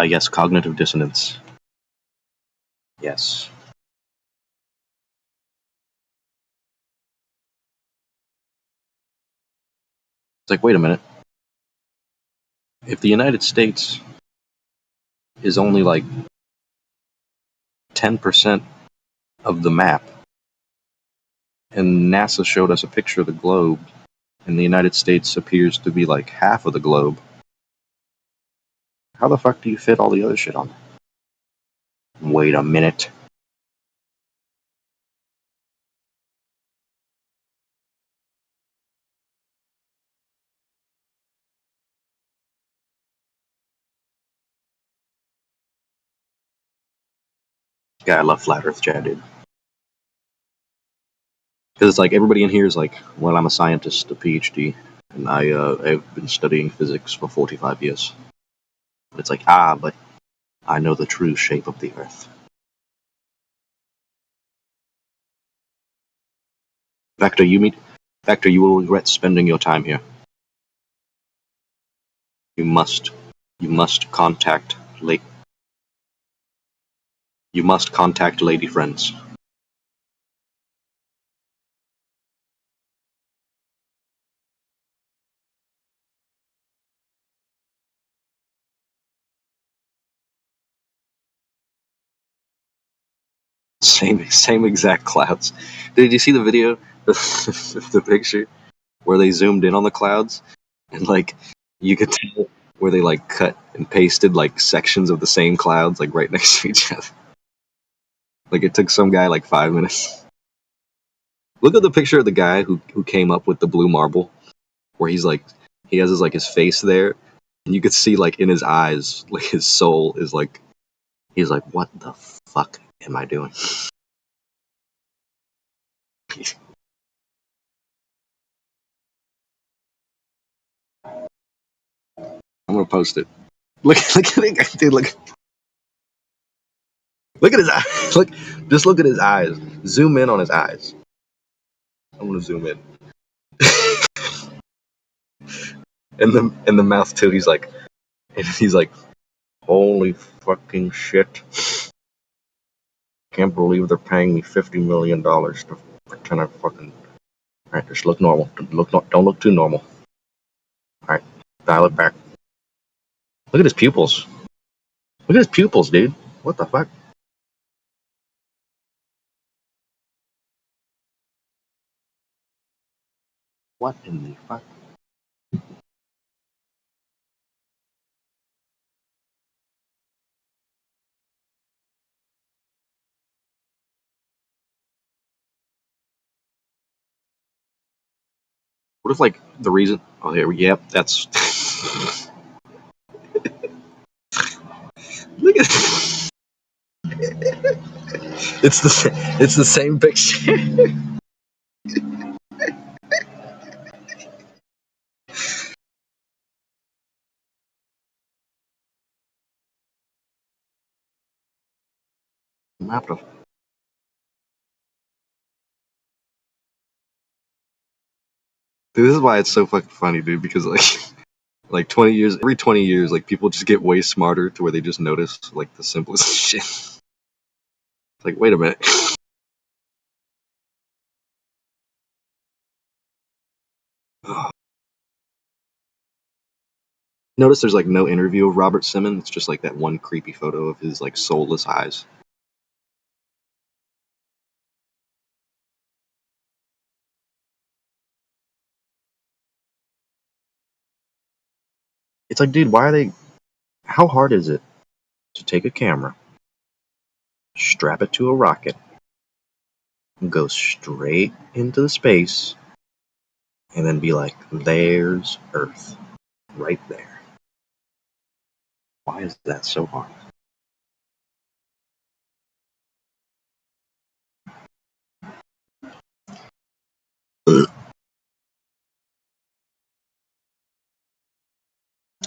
Yes, cognitive dissonance. Yes. It's like, wait a minute. If the United States is only like 10% of the map, and NASA showed us a picture of the globe, and the United States appears to be like half of the globe, how the fuck do you fit all the other shit on there? Wait a minute. Yeah, I love flat Earth chat, dude. Because it's like everybody in here is like, well, I'm a scientist, a PhD, and I've been studying physics for 45 years. But it's like, but I know the true shape of the Earth. Vector, you will regret spending your time here. You must contact lady friends. Same exact clouds. Did you see the video, the picture where they zoomed in on the clouds and like you could tell where they like cut and pasted like sections of the same clouds like right next to each other. Like it took some guy like 5 minutes. Look at the picture of the guy who came up with the blue marble, where he has his face there, and you could see like in his eyes, like his soul is like, he's like, what the fuck am I doing? I'm gonna post it. Look at it, dude. Look at his eyes. Just look at his eyes. Zoom in on his eyes. I'm gonna zoom in. and the mouth too. He's like, holy fucking shit! Can't believe they're paying me $50 million to pretend I fucking. All right, just look normal. Don't look too normal. All right, dial it back. Look at his pupils. Look at his pupils, dude. What the fuck? What in the fuck? What if like the reason? Oh, here. Yep, that's. Look at. It's the same picture. Map of. Dude, this is why it's so fucking funny, dude. Because like 20 years, every 20 years, like people just get way smarter to where they just notice like the simplest shit. It's like, wait a minute. Notice there's like no interview of Robert Simmons. It's just like that one creepy photo of his like soulless eyes. It's like, dude, why are they? How hard is it to take a camera, strap it to a rocket, and go straight into the space, and then be like, there's Earth, right there? Why is that so hard?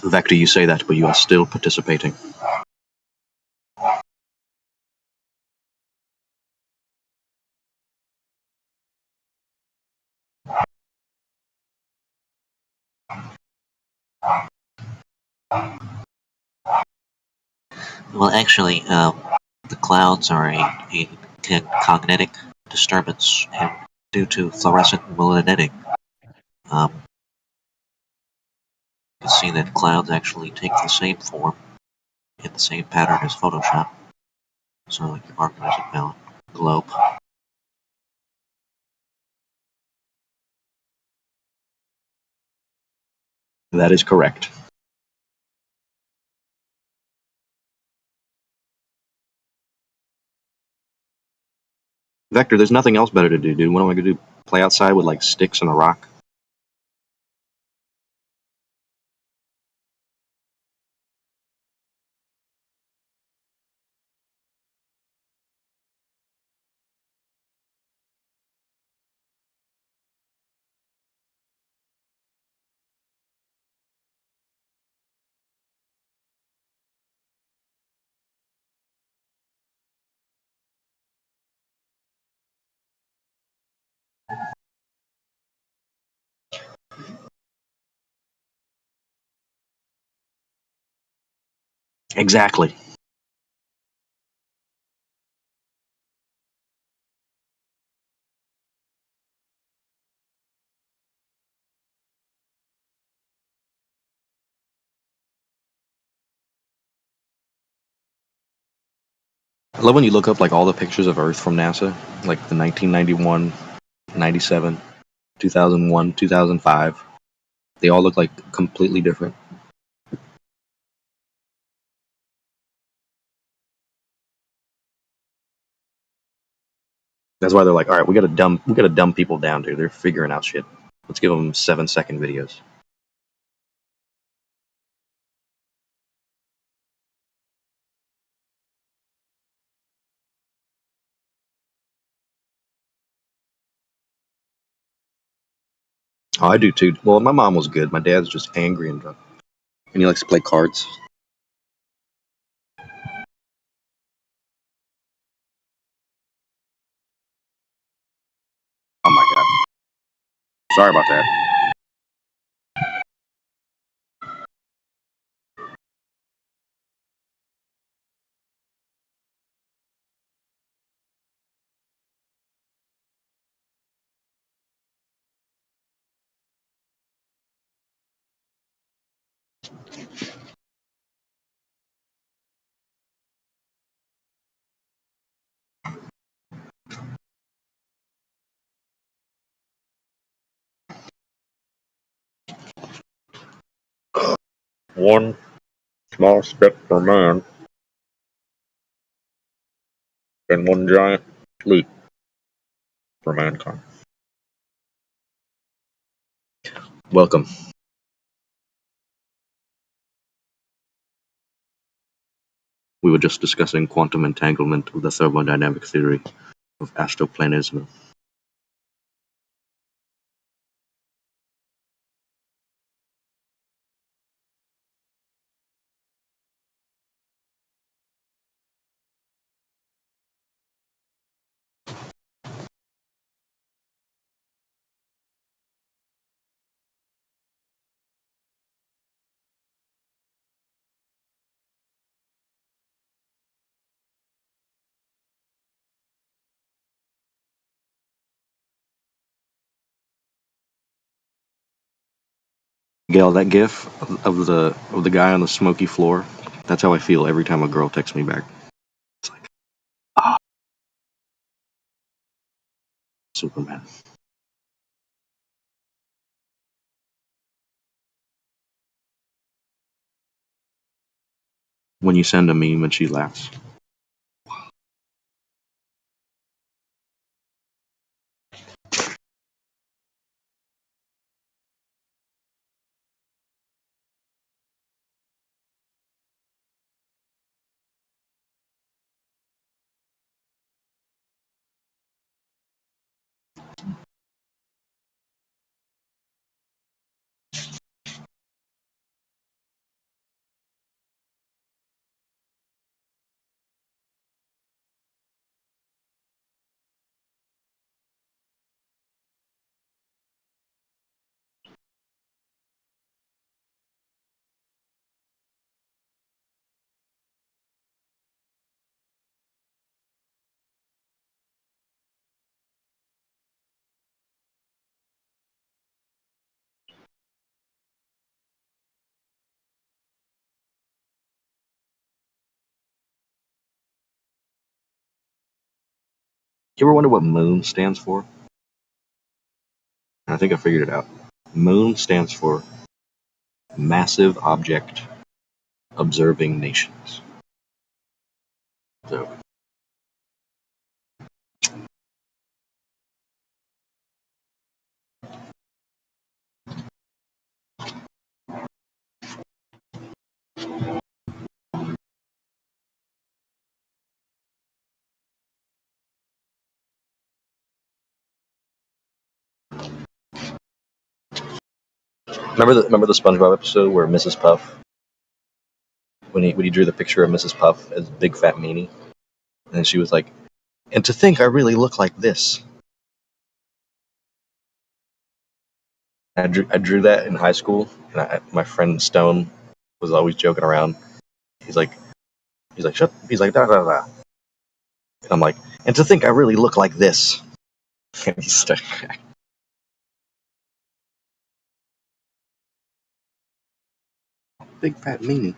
Vector, you say that, but you are still participating. Well, actually, the clouds are a cognitic disturbance due to fluorescent ballooning. You can see that clouds actually take the same form in the same pattern as Photoshop. So you mark it as a ballot globe. That is correct. Vector, there's nothing else better to do, dude. What am I gonna do? Play outside with like sticks and a rock? Exactly. I love when you look up like all the pictures of Earth from NASA, like the 1991, 97, 2001, 2005. They all look like completely different. That's why they're like, all right, we gotta dumb people down, dude. They're figuring out shit. Let's give them 7-second videos. Oh, I do too. Well, my mom was good. My dad's just angry and drunk, and he likes to play cards. Oh my god. Sorry about that. One small step for man, and one giant leap for mankind. Welcome. We were just discussing quantum entanglement of the thermodynamic theory of astroplanism. Gail, that gif of the guy on the smoky floor, that's how I feel every time a girl texts me back. It's like, ah, Superman. When you send a meme and she laughs. You ever wonder what MOON stands for? I think I figured it out. MOON stands for Massive Object Observing Nations. So, remember the SpongeBob episode where Mrs. Puff, when he drew the picture of Mrs. Puff as Big Fat Meanie, and she was like, and to think I really look like this. I drew that in high school, and my friend Stone was always joking around. He's like, He's like, shut. He's like, da da da. And I'm like, and to think I really look like this. And he's stuck. Big fat meanie.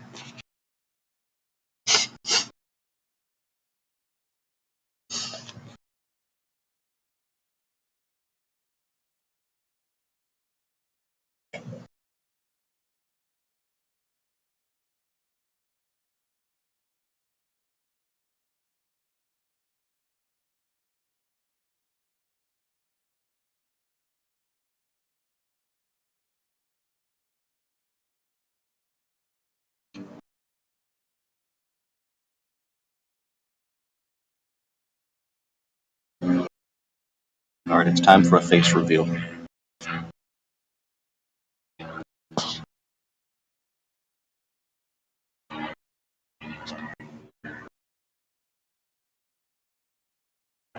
All right, it's time for a face reveal.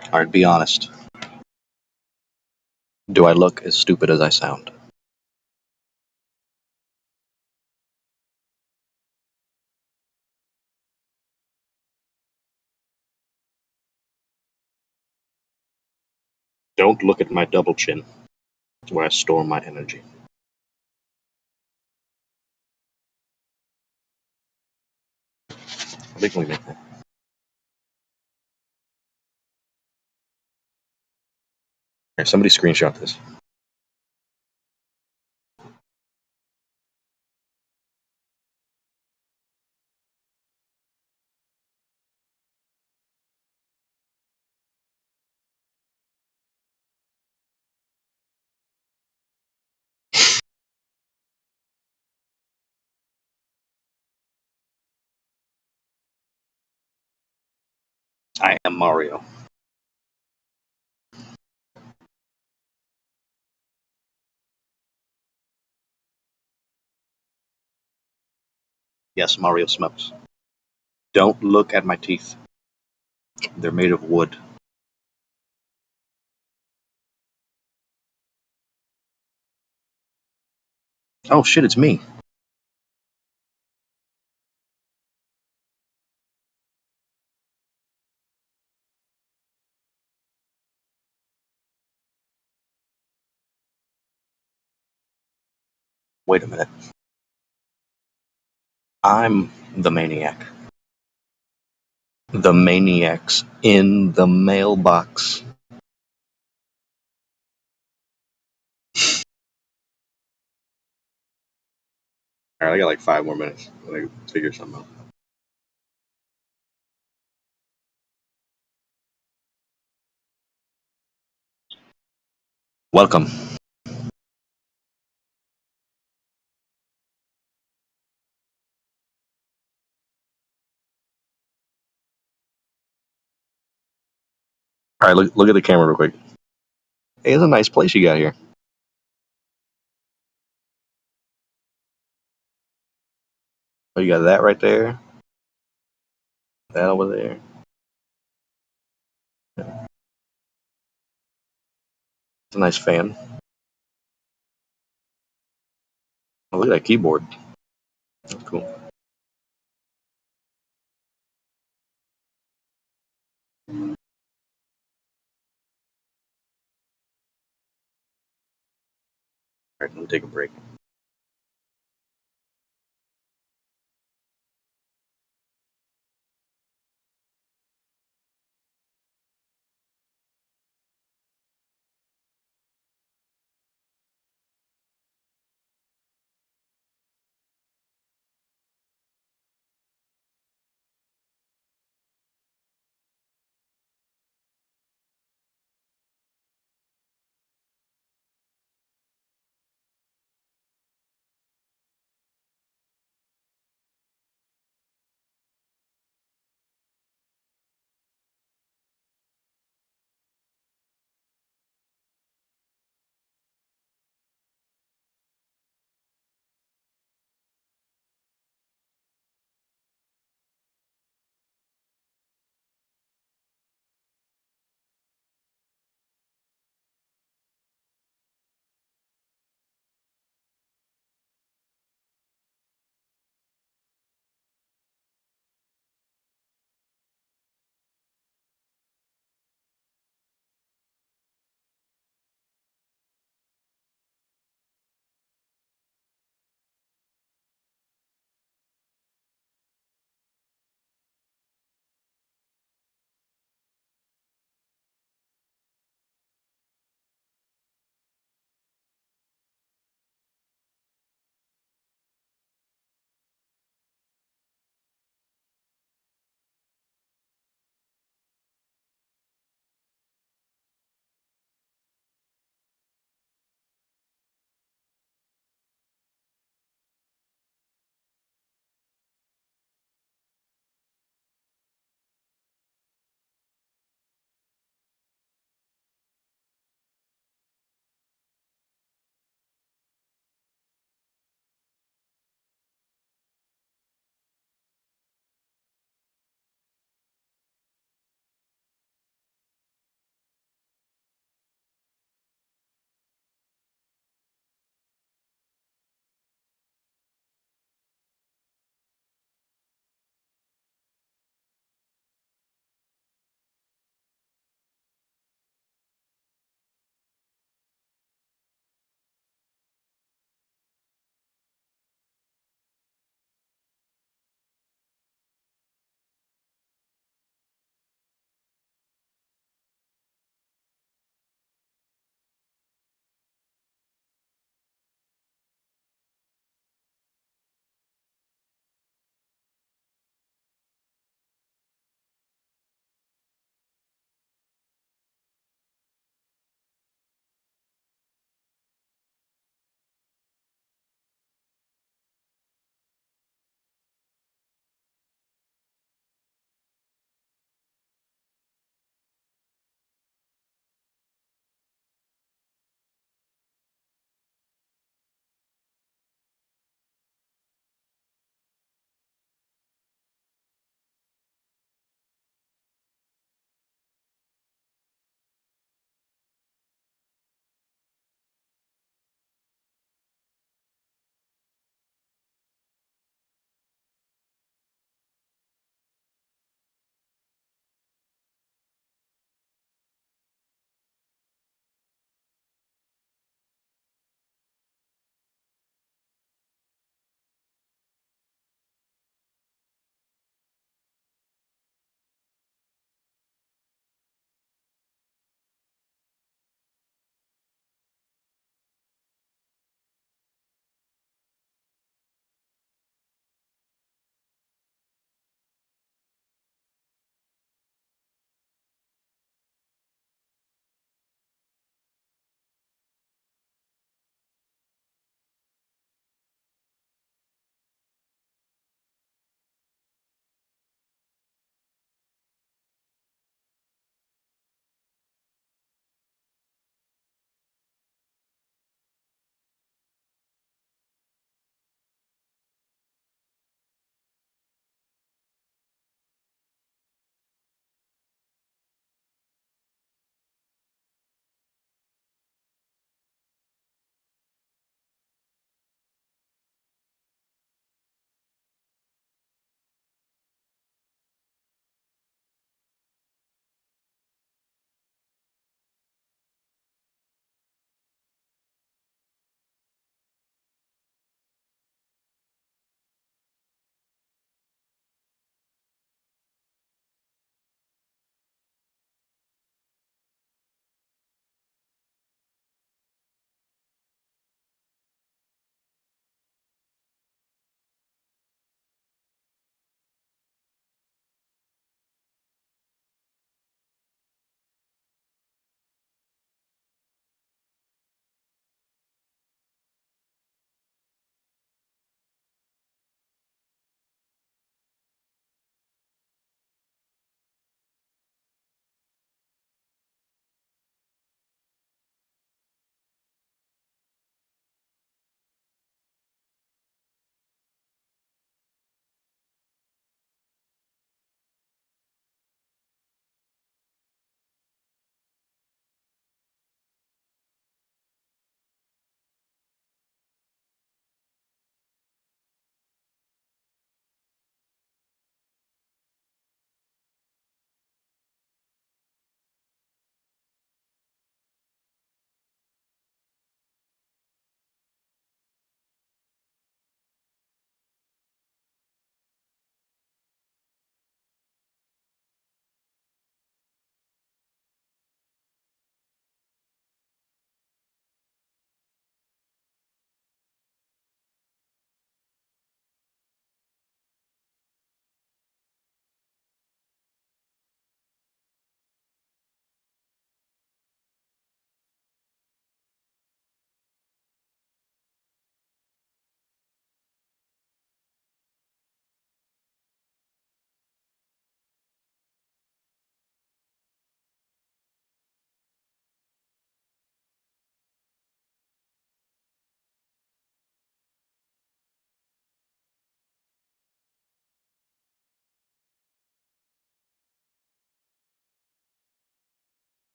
All right, be honest. Do I look as stupid as I sound? Don't look at my double chin. It's where I store my energy. How big can we make that? Here, somebody screenshot this. I am Mario. Yes, Mario smells. Don't look at my teeth. They're made of wood. Oh shit, it's me. Wait a minute. I'm the maniac. The maniac's in the mailbox. Alright, I got like 5 more minutes. I gotta figure something out. Welcome. Alright, look at the camera real quick. Hey, it's a nice place you got here. Oh, you got that right there. That over there. It's a nice fan. Oh, look at that keyboard. That's cool. Alright, let me take a break.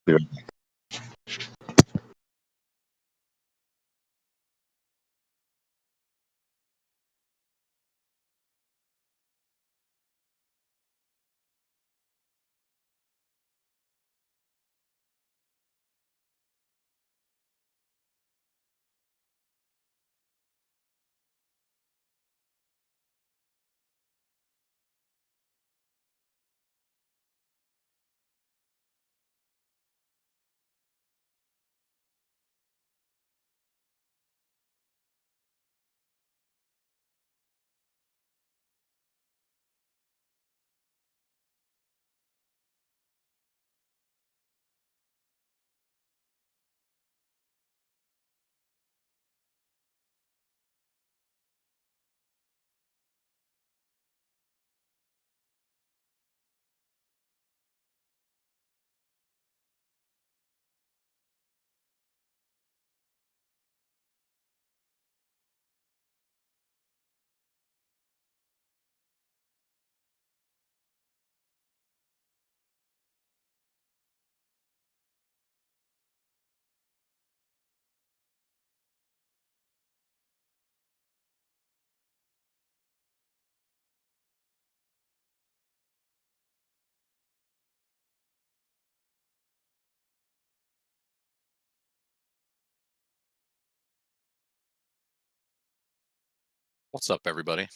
Be right back. What's up, everybody? Is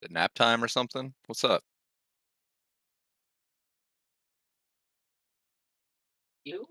it nap time or something? What's up? You?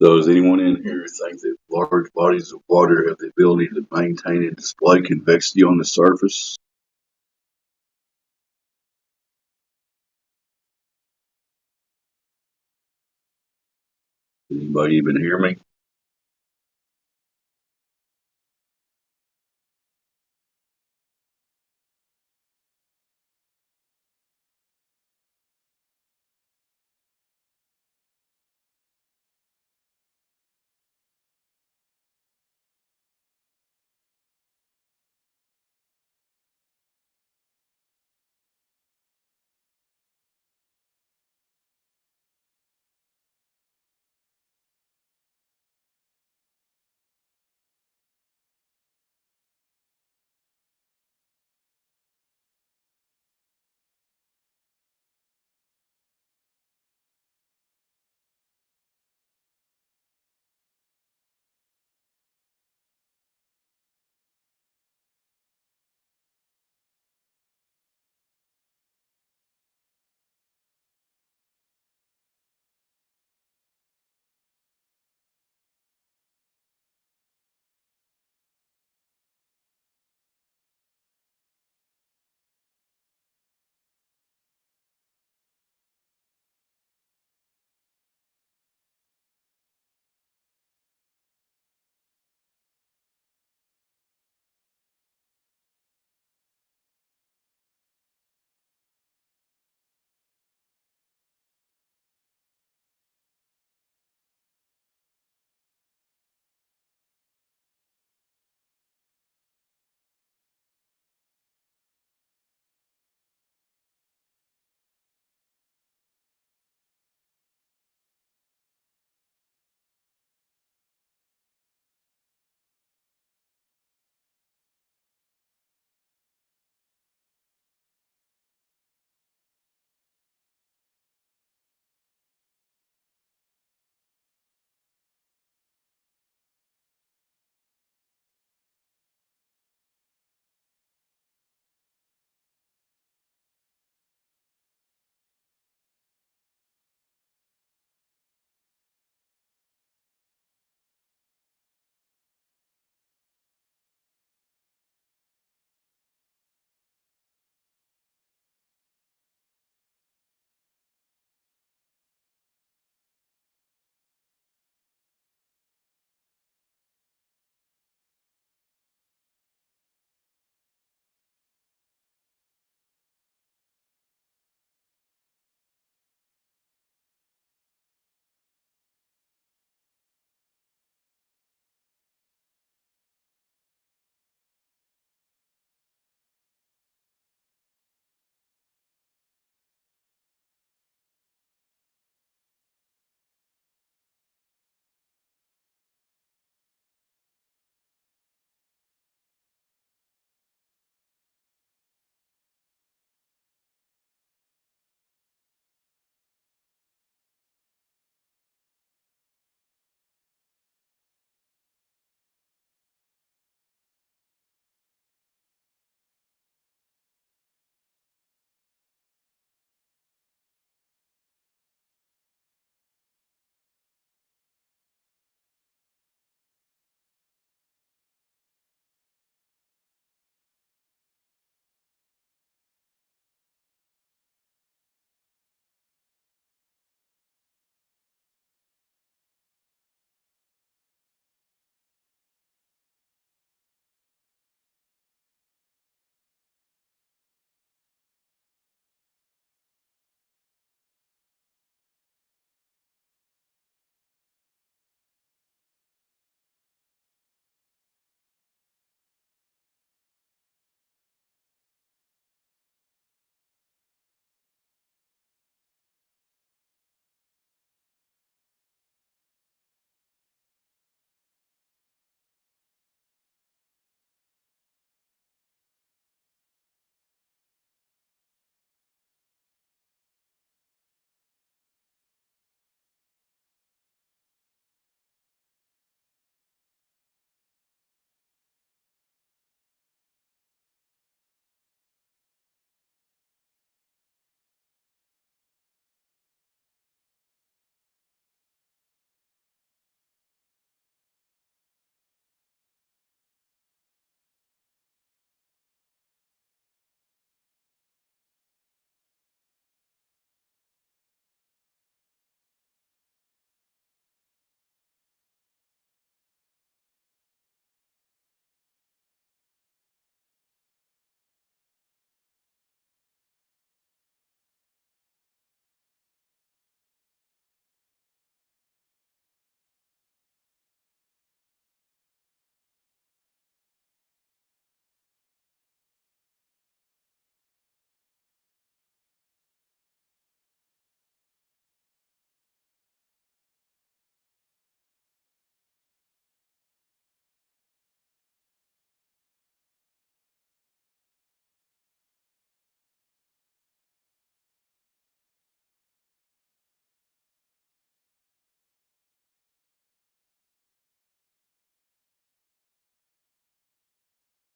Does anyone in here think that large bodies of water have the ability to maintain and display convexity on the surface? Anybody even hear me?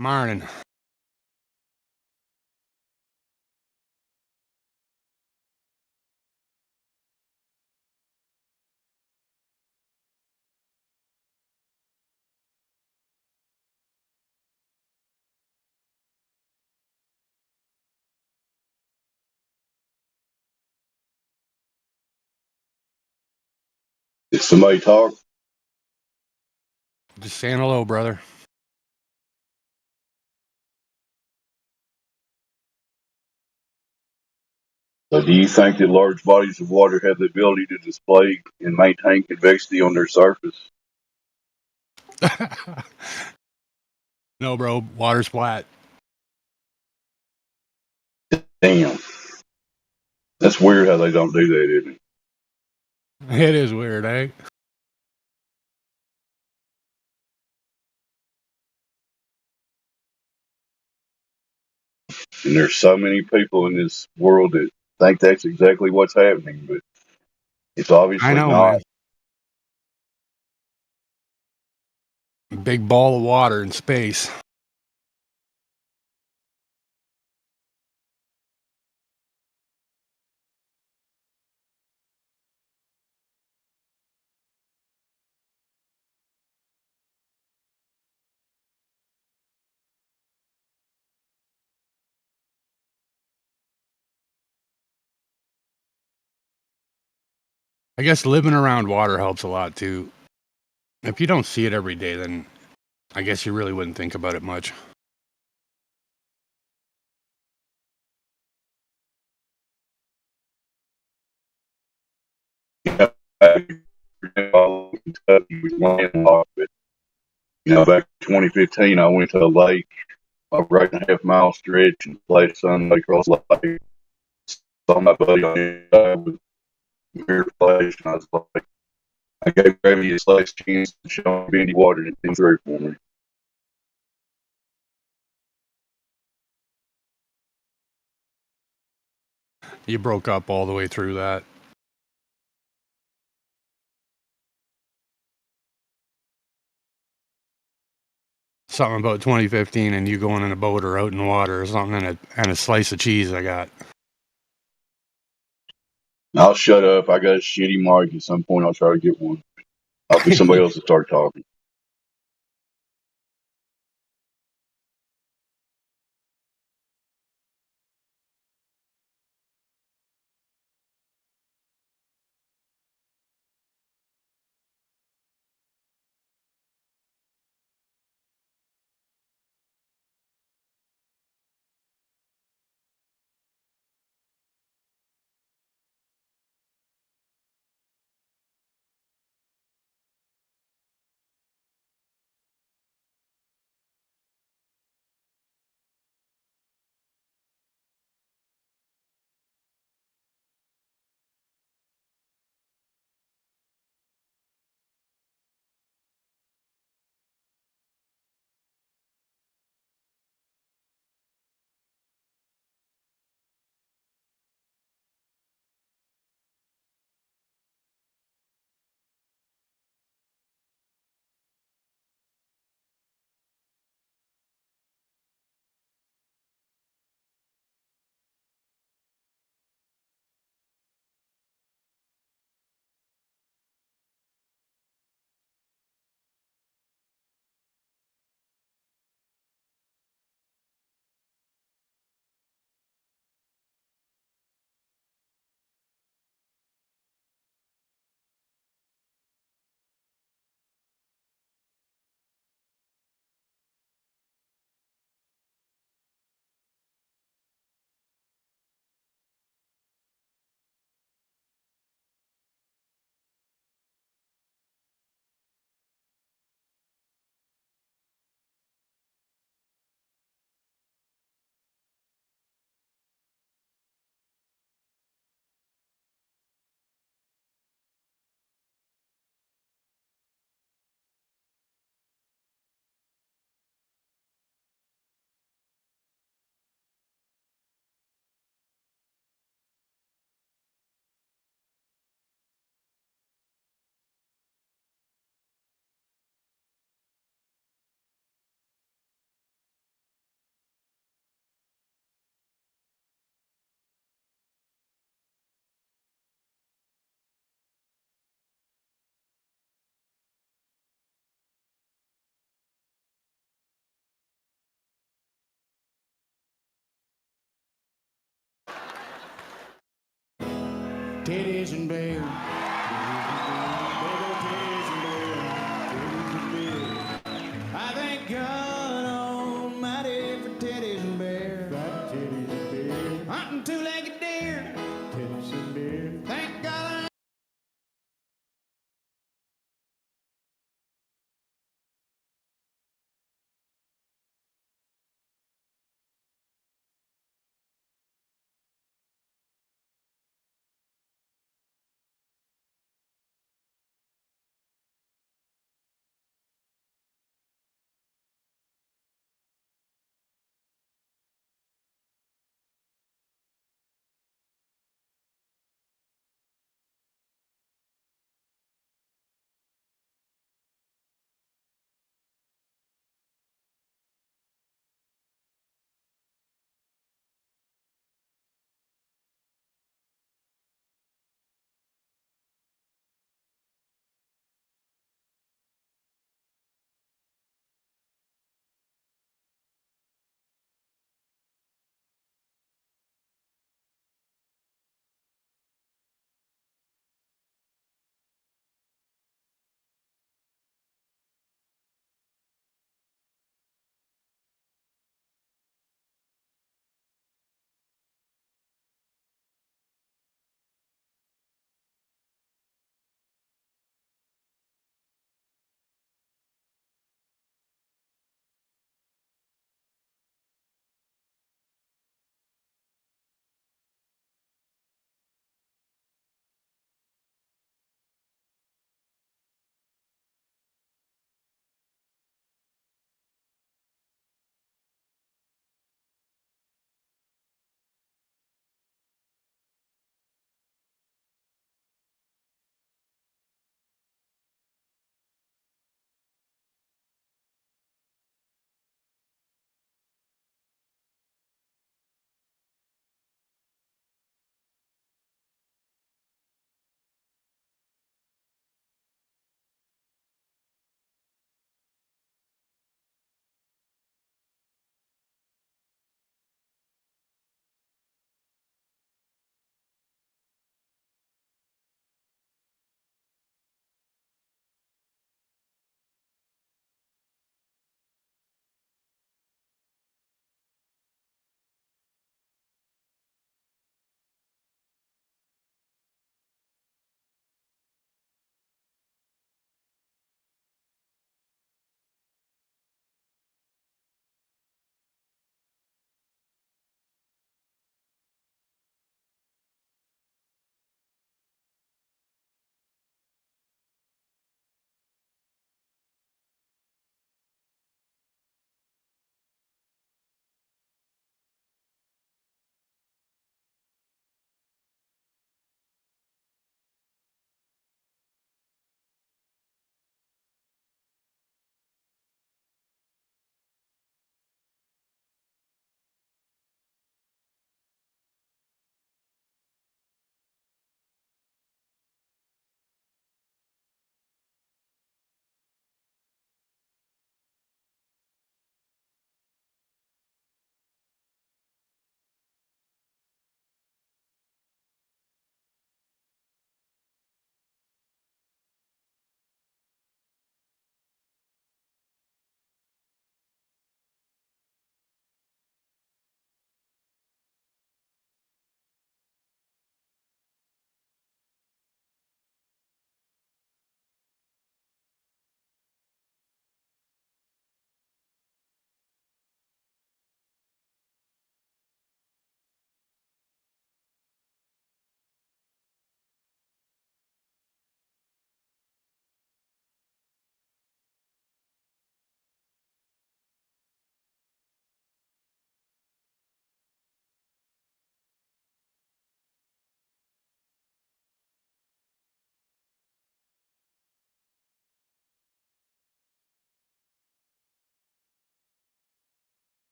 Morning. Did somebody talk? Just saying hello, brother. So do you think that large bodies of water have the ability to display and maintain convexity on their surface? No, bro. Water's flat. Damn. That's weird how they don't do that, isn't it? It is weird, eh? And there's so many people in this world that think that's exactly what's happening, but it's obviously I know, not. man. Big ball of water in space. I guess living around water helps a lot too. If you don't see it every day, then I guess you really wouldn't think about it much. Back in 2015, I went to a lake, a right and a half mile stretch, and played Sunday across the lake. Saw my buddy on the side with mirror flash, and I was like, I gave Gravy his last chance to show me any water and it came through for me. You broke up all the way through that. Something about 2015 and you going in a boat or out in water or something and a slice of cheese I got. I'll shut up. I got a shitty mic. At some point, I'll try to get one. I'll be somebody else to start talking. titties and beer. I thank God Almighty for titties and beer. Hunting two-legged deer. Titties and beer. Thank God.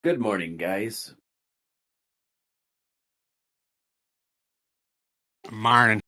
Good morning, guys. Morning.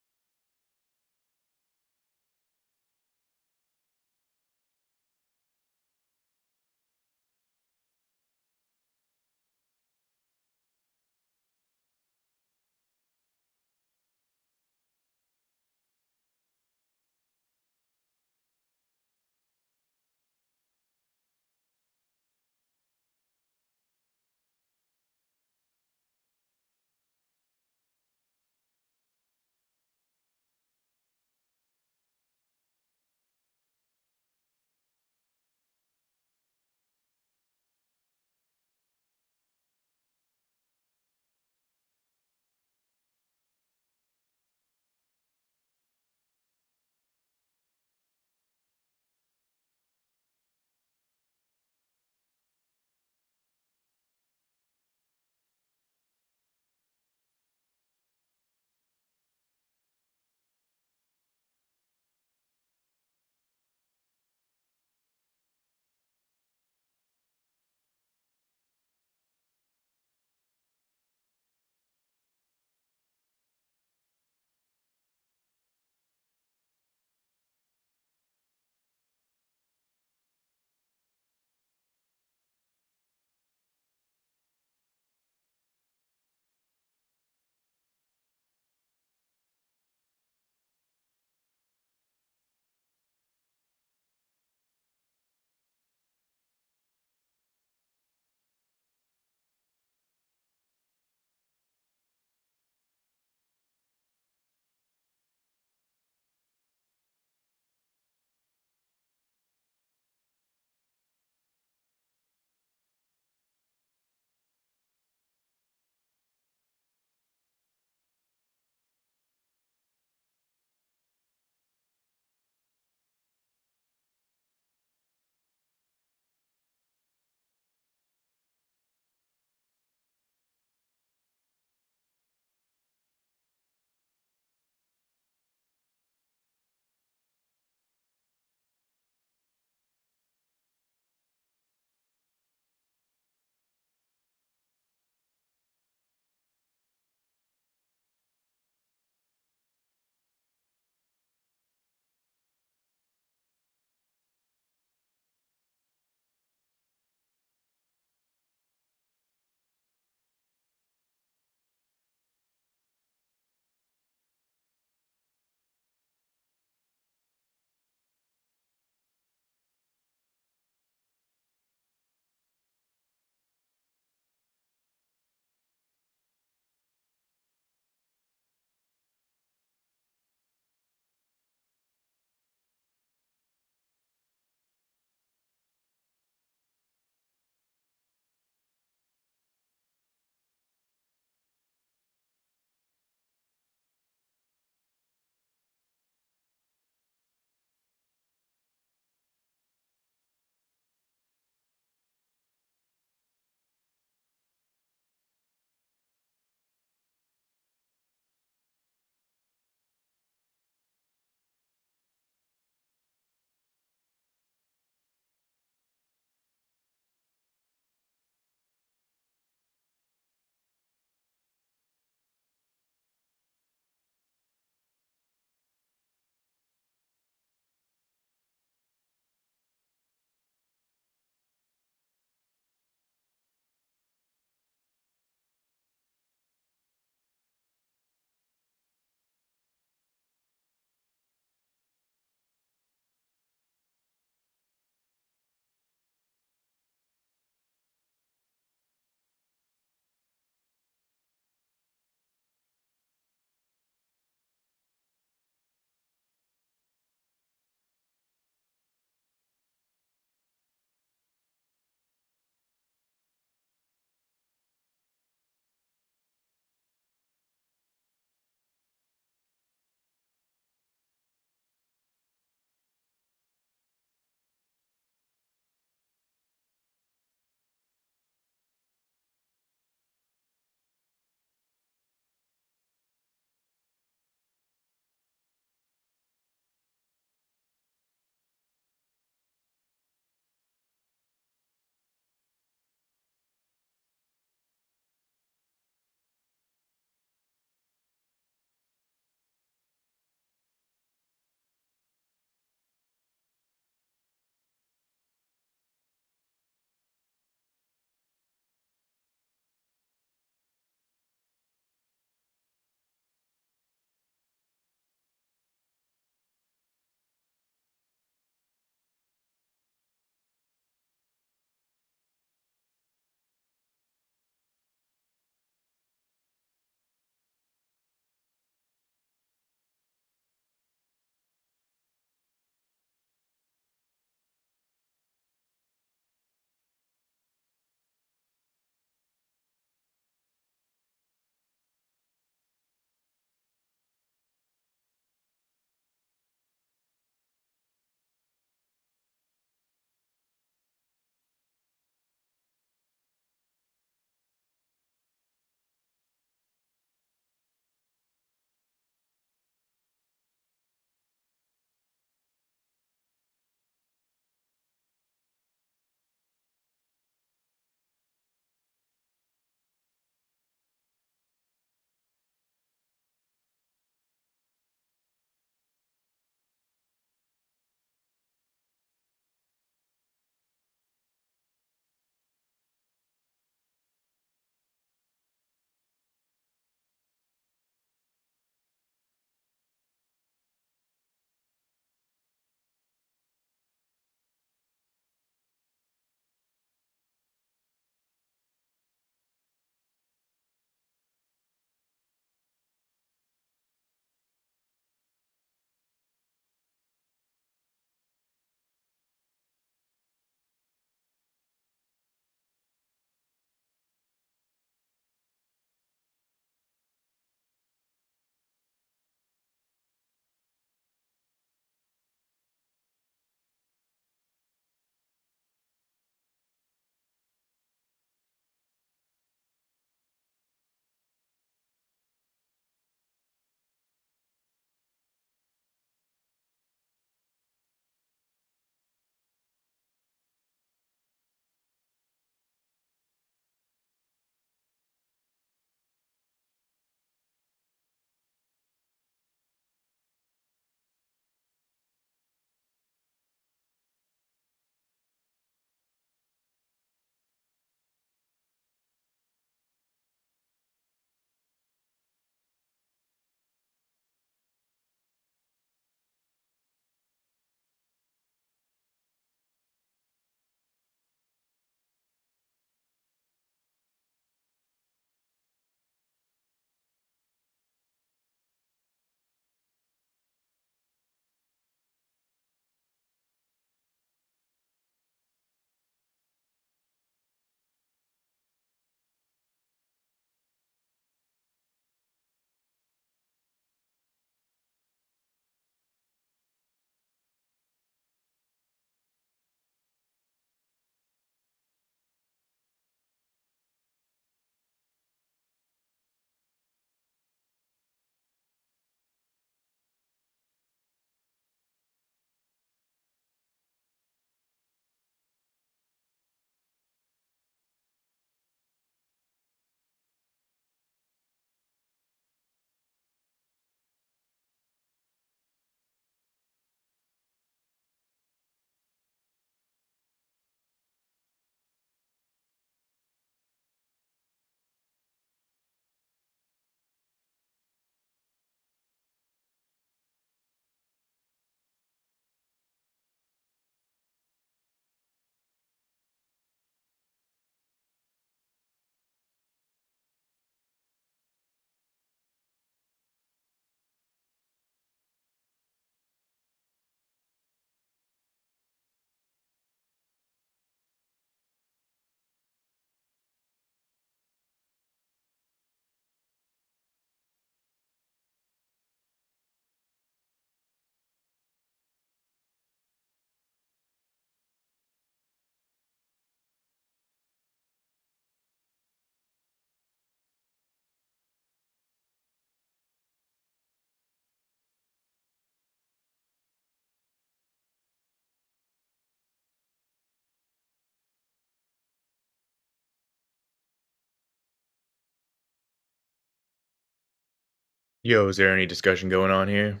Yo, is there any discussion going on here?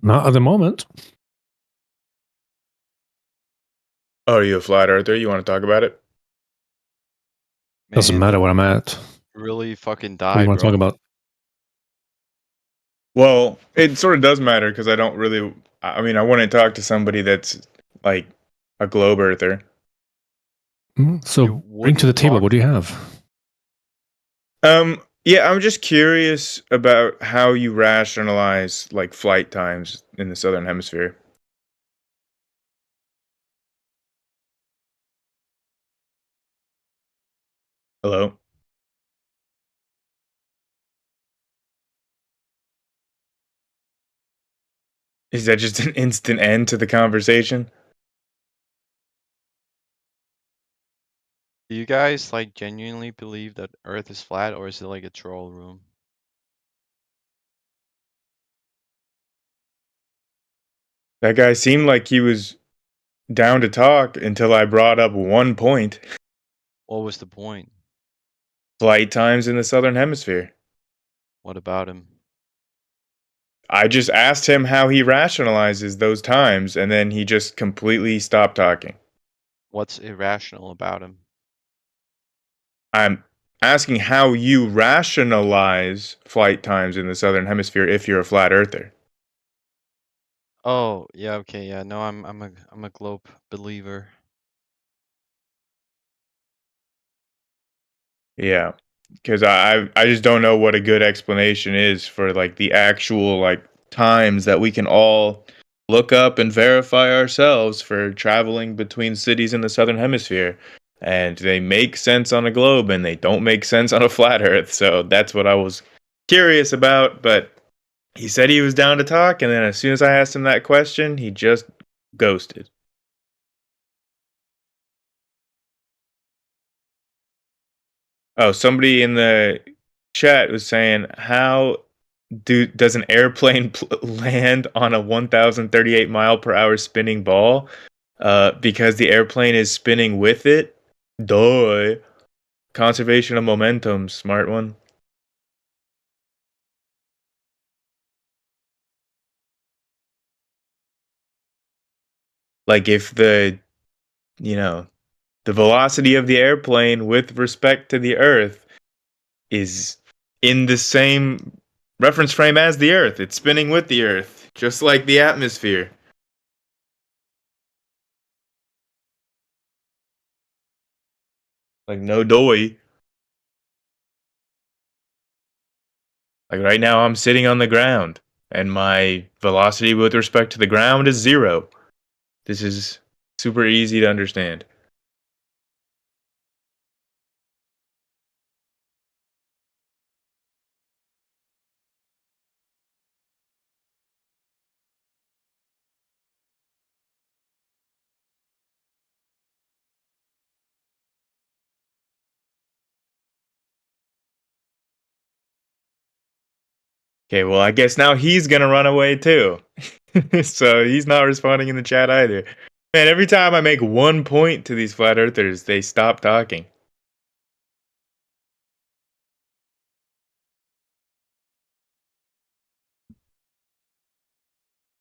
Not at the moment. Oh, are you a flat earther? You want to talk about it? Doesn't matter where I'm at. Really fucking What do you died, want to talk bro. about? Well, it sort of does matter because I don't really. I mean, I want to talk to somebody that's like a globe earther. So bring to the table. What do you have? Yeah, I'm just curious about how you rationalize like flight times in the southern hemisphere. Hello? Is that just an instant end to the conversation? Do you guys like genuinely believe that Earth is flat, or is it like a troll room? That guy seemed like he was down to talk until I brought up one point. What was the point? Flight times in the southern hemisphere. What about him? I just asked him how he rationalizes those times, and then he just completely stopped talking. What's irrational about him? I'm asking how you rationalize flight times in the southern hemisphere if you're a flat earther. Oh, yeah, okay, yeah. No, I'm a globe believer. Yeah, because I just don't know what a good explanation is for like the actual like times that we can all look up and verify ourselves for traveling between cities in the southern hemisphere. And they make sense on a globe and they don't make sense on a flat earth. So that's what I was curious about, but he said he was down to talk, and then as soon as I asked him that question, he just ghosted. Oh, somebody in the chat was saying, "How does an airplane land on a 1,038 mile per hour spinning ball? Because the airplane is spinning with it. Duh. Conservation of momentum, smart one." Like if the velocity of the airplane with respect to the Earth is in the same reference frame as the Earth. It's spinning with the Earth, just like the atmosphere. Like no doy. Like right now I'm sitting on the ground and my velocity with respect to the ground is 0. This is super easy to understand. Okay, well, I guess now he's gonna run away too. So he's not responding in the chat either. Man, every time I make one point to these flat earthers, they stop talking.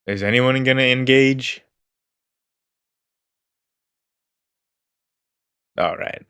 Is anyone gonna engage? All right.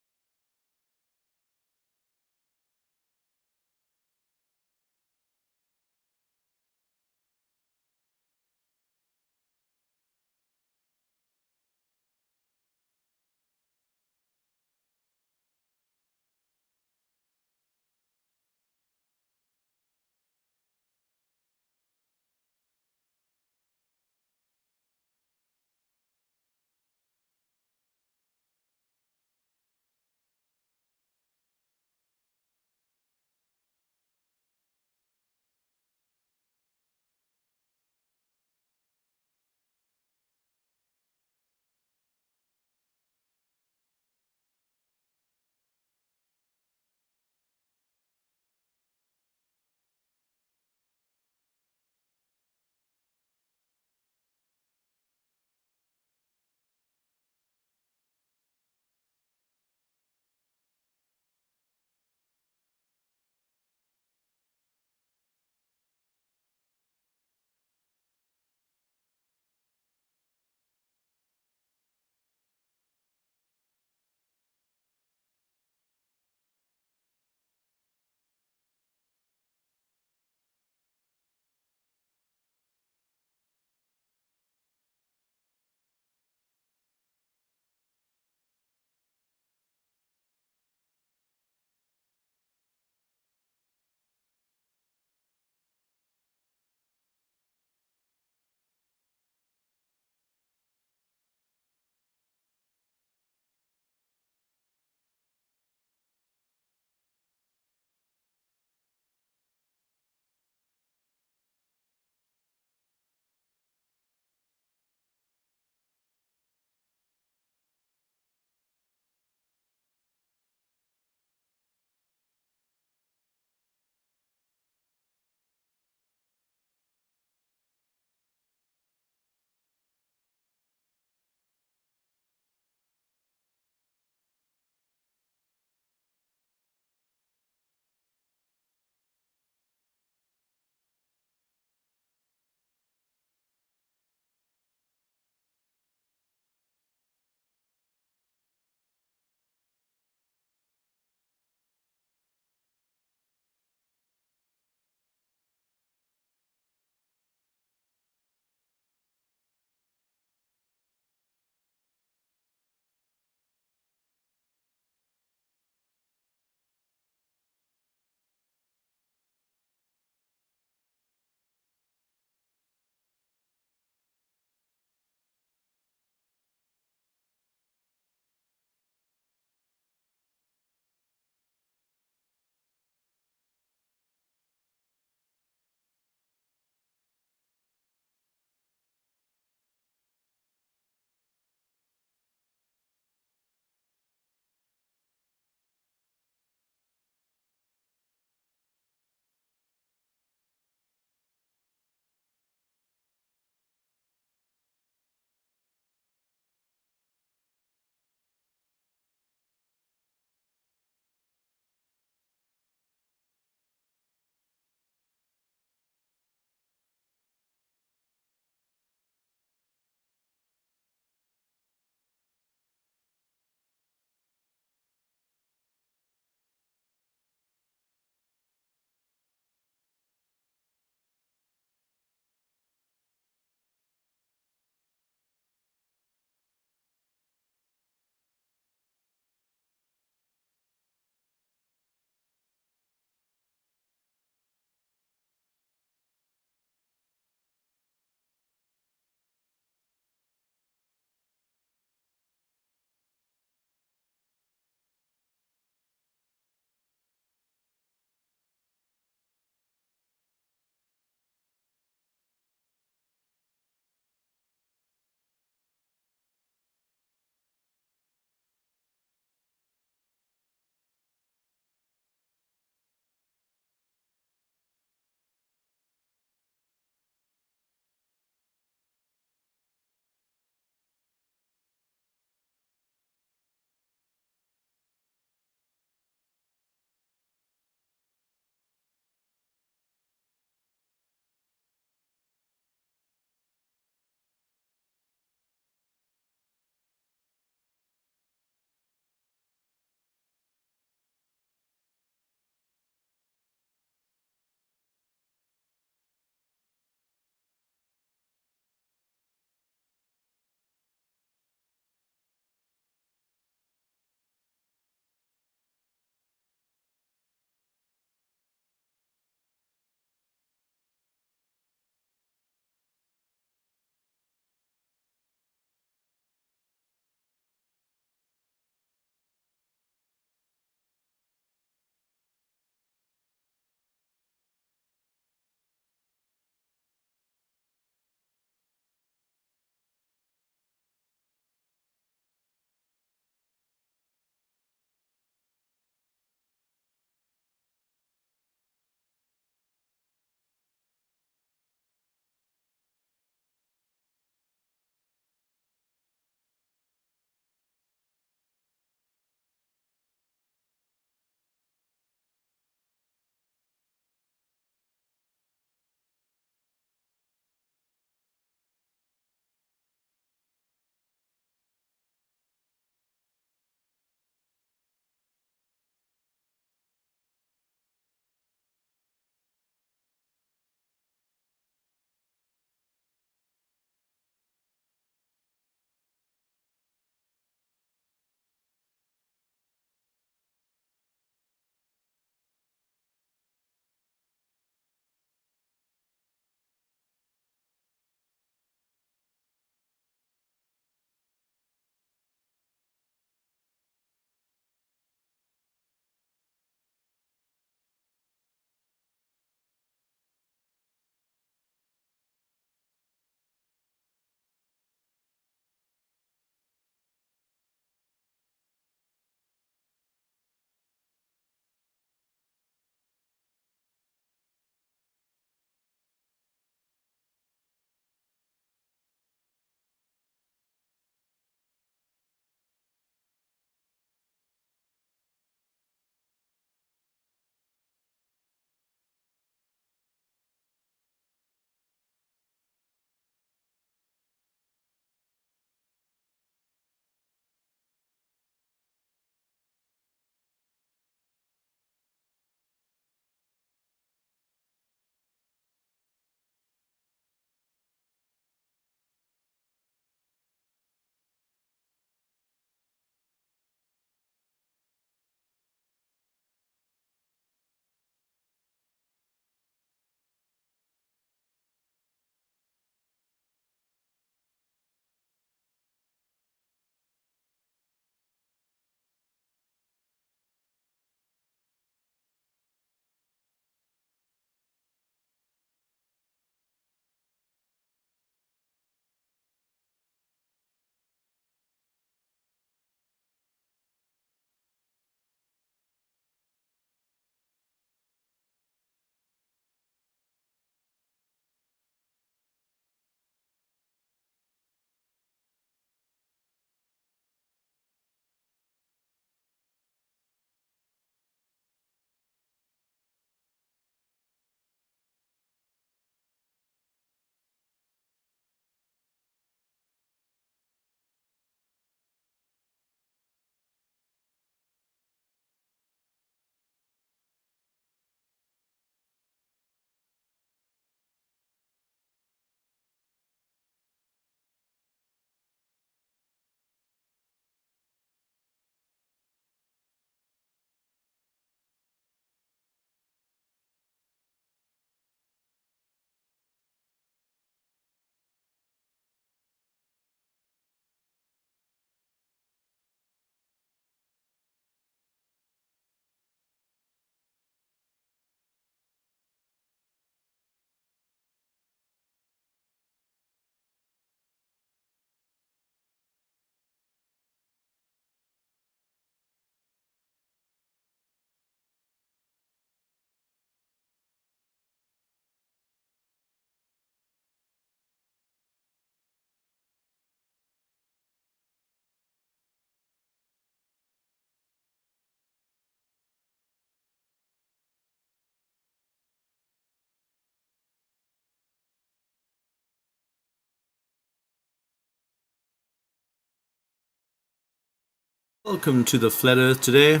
Welcome to the Flat Earth today.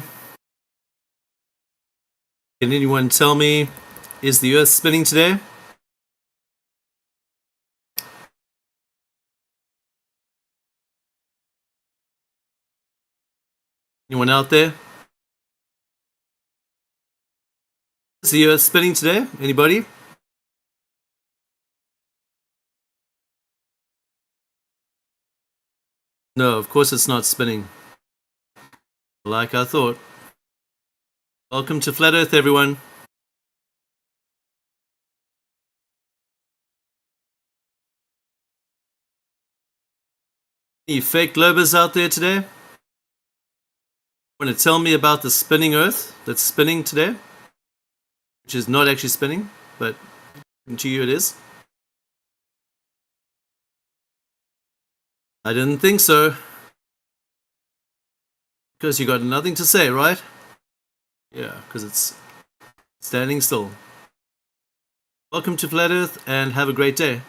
Can anyone tell me, is the Earth spinning today? Anyone out there? Is the Earth spinning today? Anybody? No, of course it's not spinning. Like I thought. Welcome to Flat Earth, everyone. Any fake globers out there today? Want to tell me about the spinning Earth that's spinning today? Which is not actually spinning, but to you it is. I didn't think so. Because you got nothing to say, right? Yeah, because it's standing still. Welcome to Flat Earth and have a great day.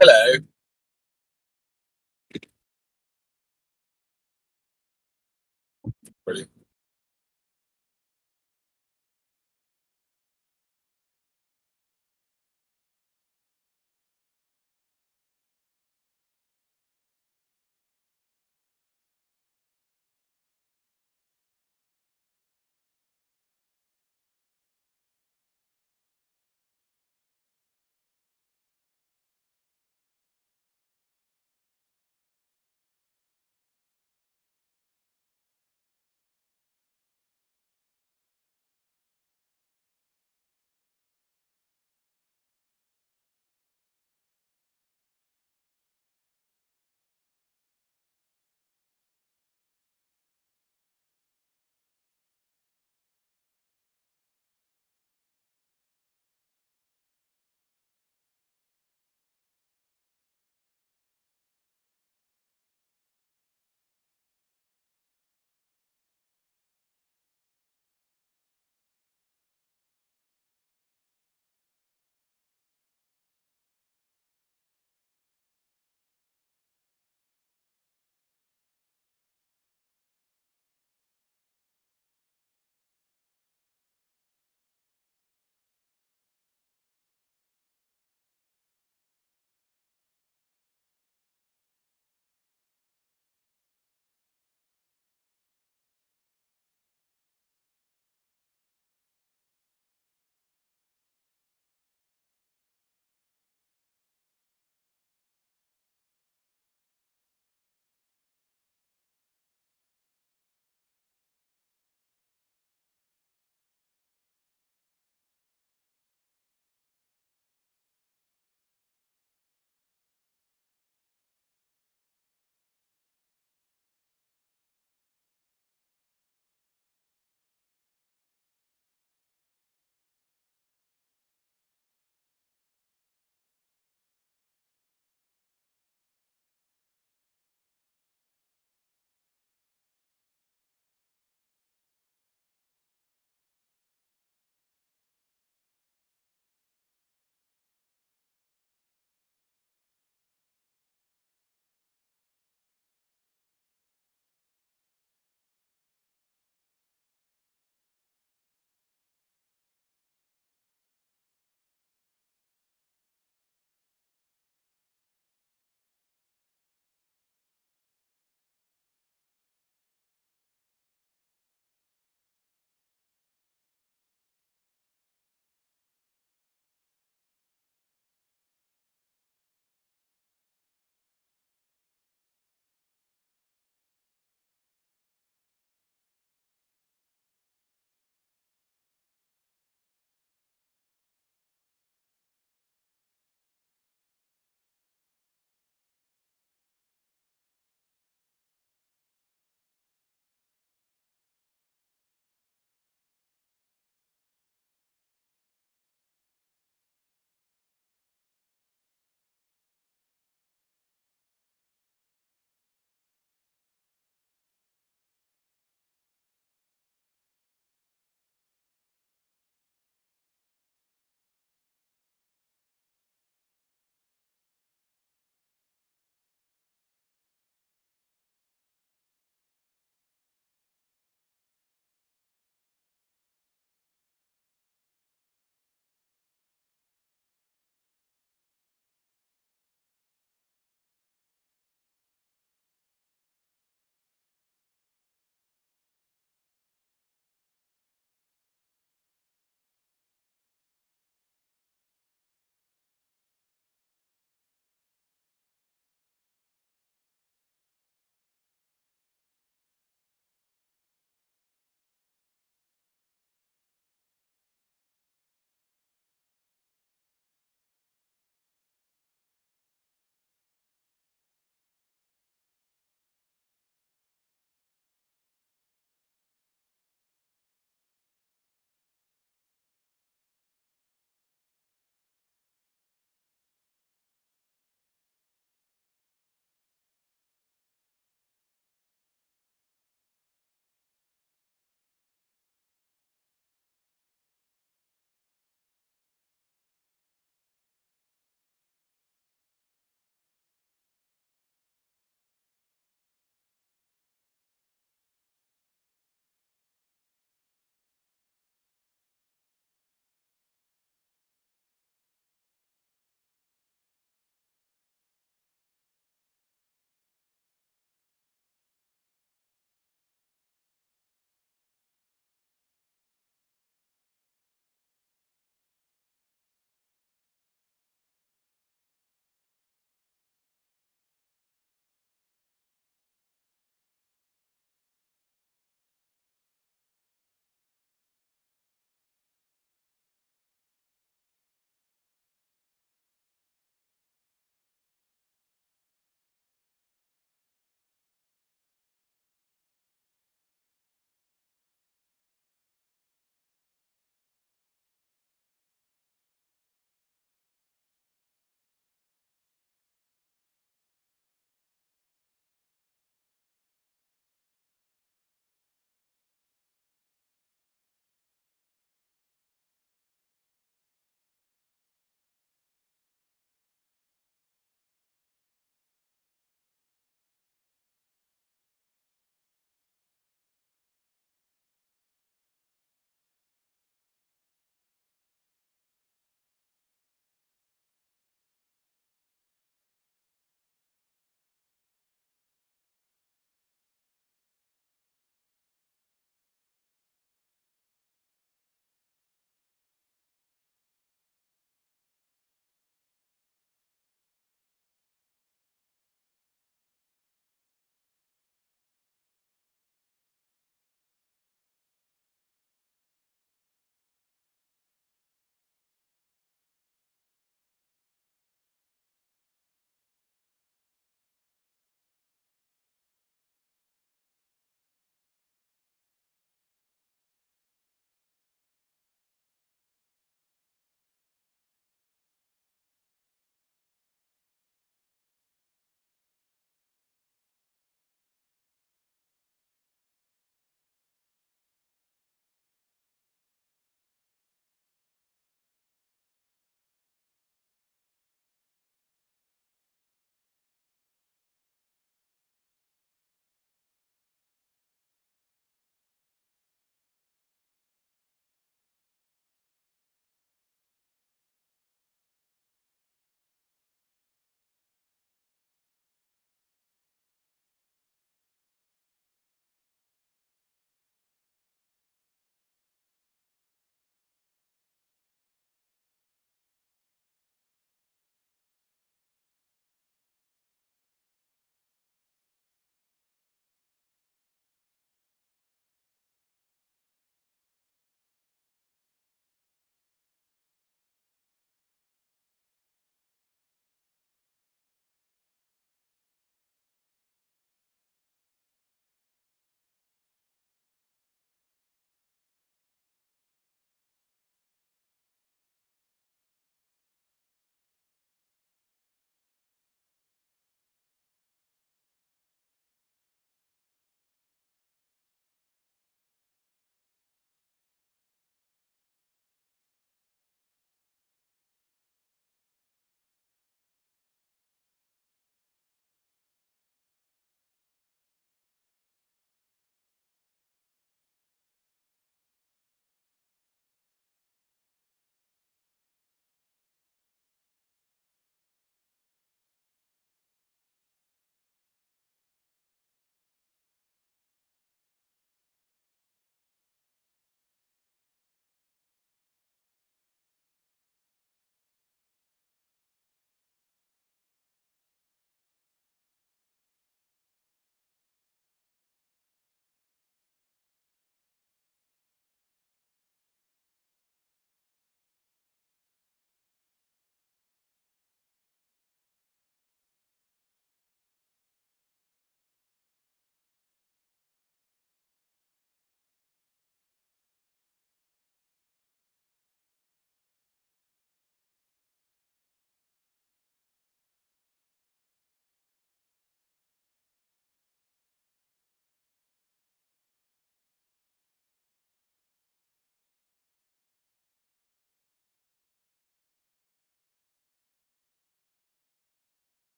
Hello. Brilliant.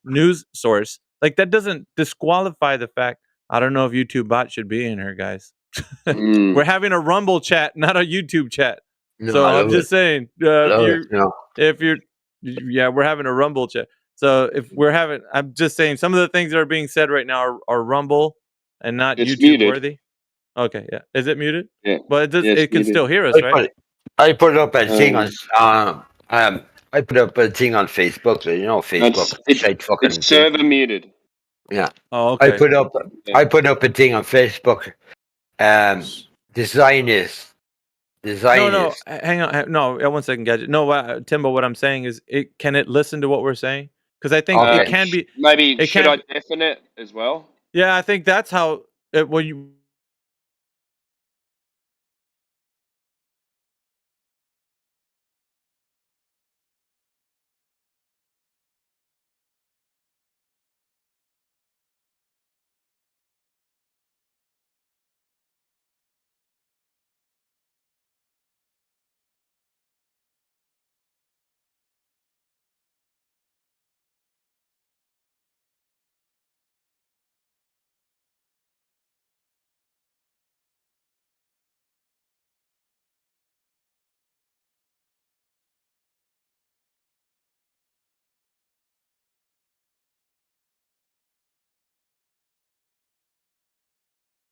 news source, like that doesn't disqualify the fact. I don't know if YouTube bot should be in here, guys. We're having a Rumble chat, not a YouTube chat. No, So I I'm love just it. saying, I love it. No. yeah, we're having a Rumble chat. So if we're having, I'm just saying, some of the things that are being said right now are Rumble and not It's YouTube muted. worthy. Okay, yeah. Is it muted? Yeah. But it does. Yeah, it's It can muted. still hear us, right? I put up a thing on Um, I put up a thing on Facebook. So you know Facebook shite fucking It's thing. server muted. Yeah. Oh, I okay. put up a thing on Facebook. The Zionists. The No, Zionists. hang on. No, 1 second, Gadget. No, Timbo, what I'm saying is, can it listen to what we're saying? Because I think it can be. Maybe It should can. I deafen it as well? Yeah, I think that's how. When you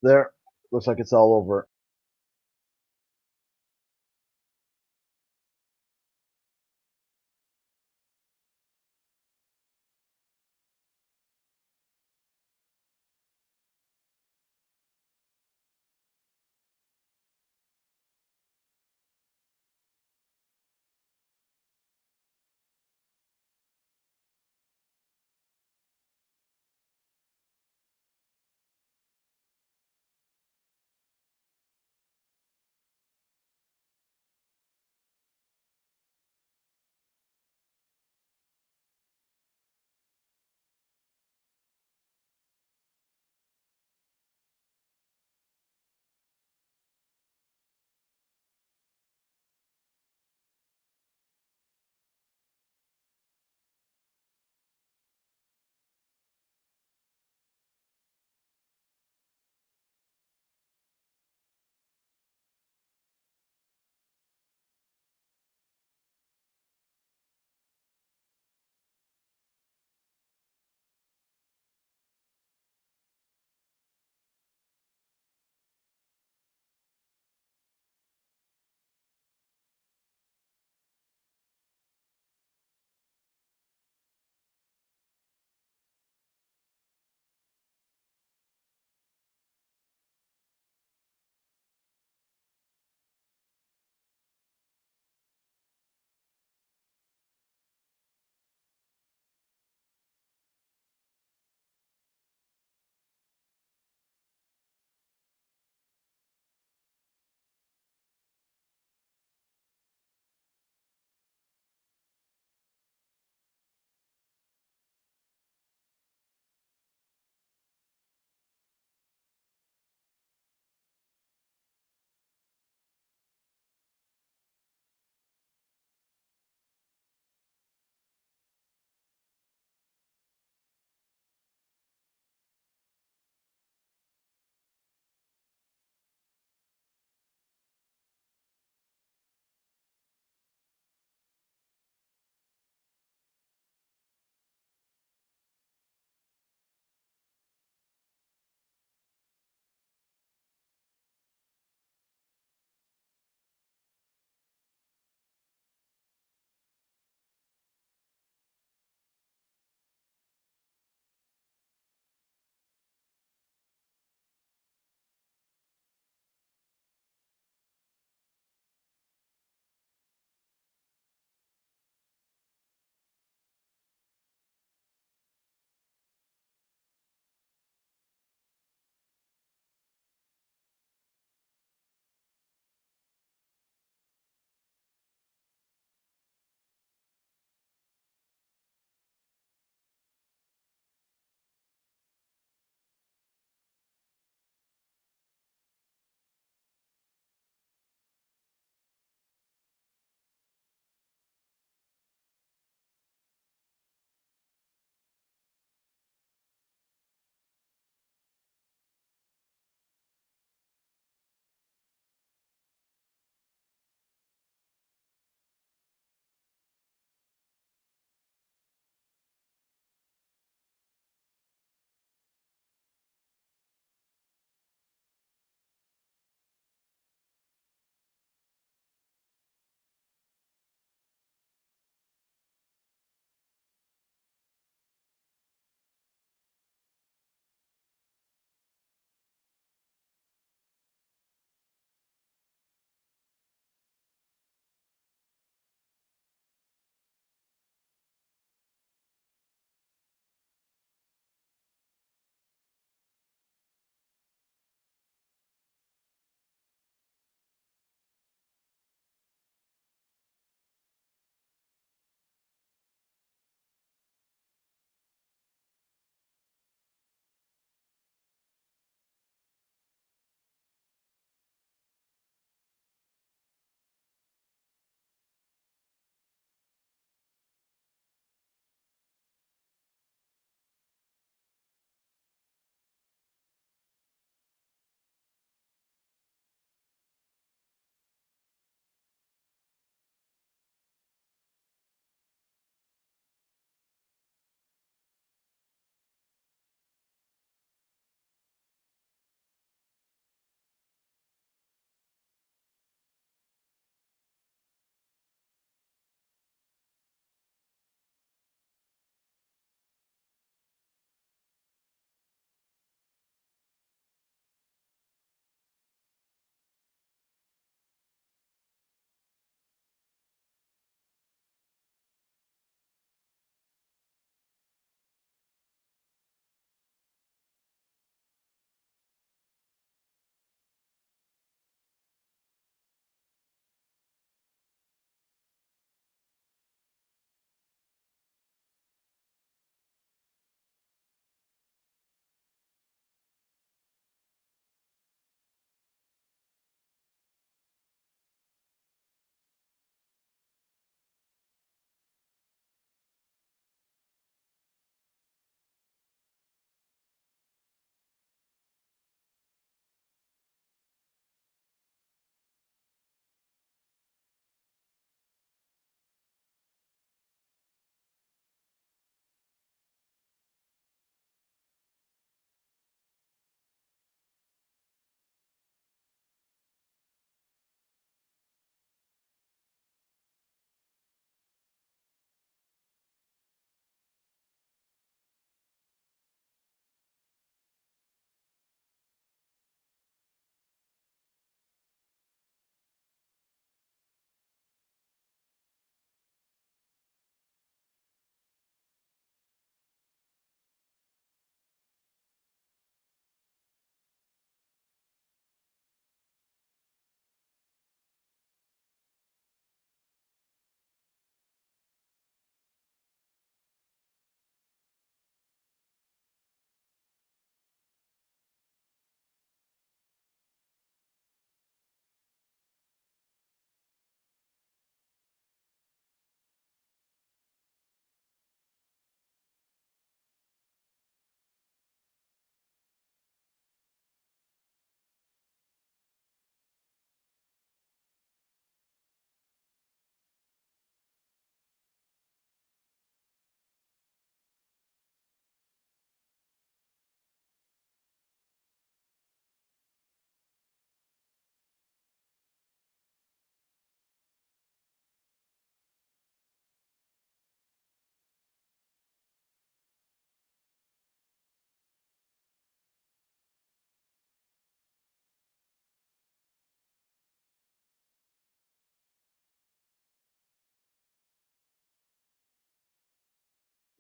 There. Looks like it's all over.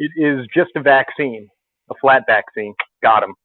It is just a vaccine, a flat vaccine. Got him.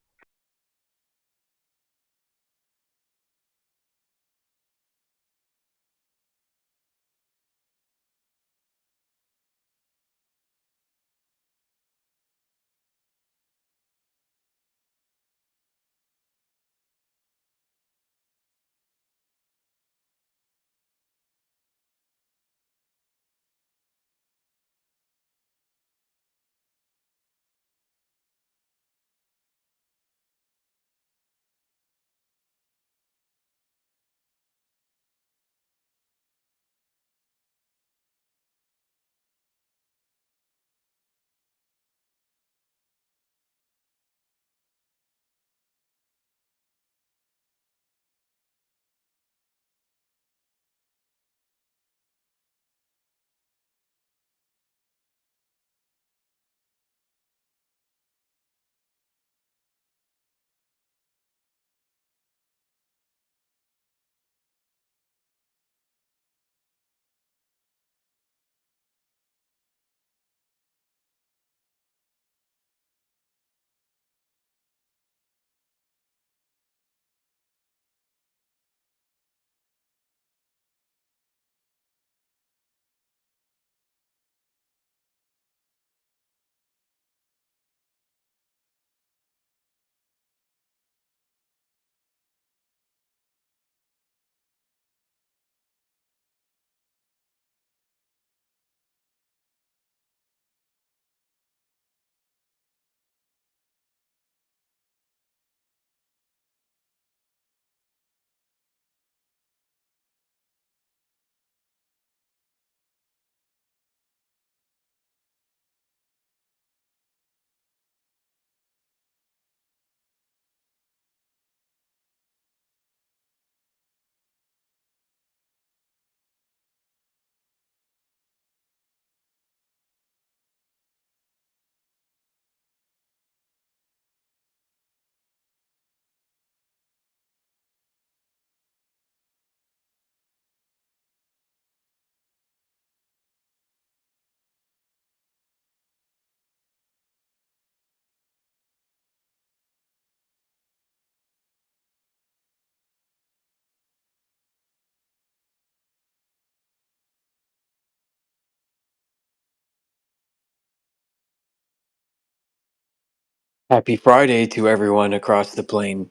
Happy Friday to everyone across the plane.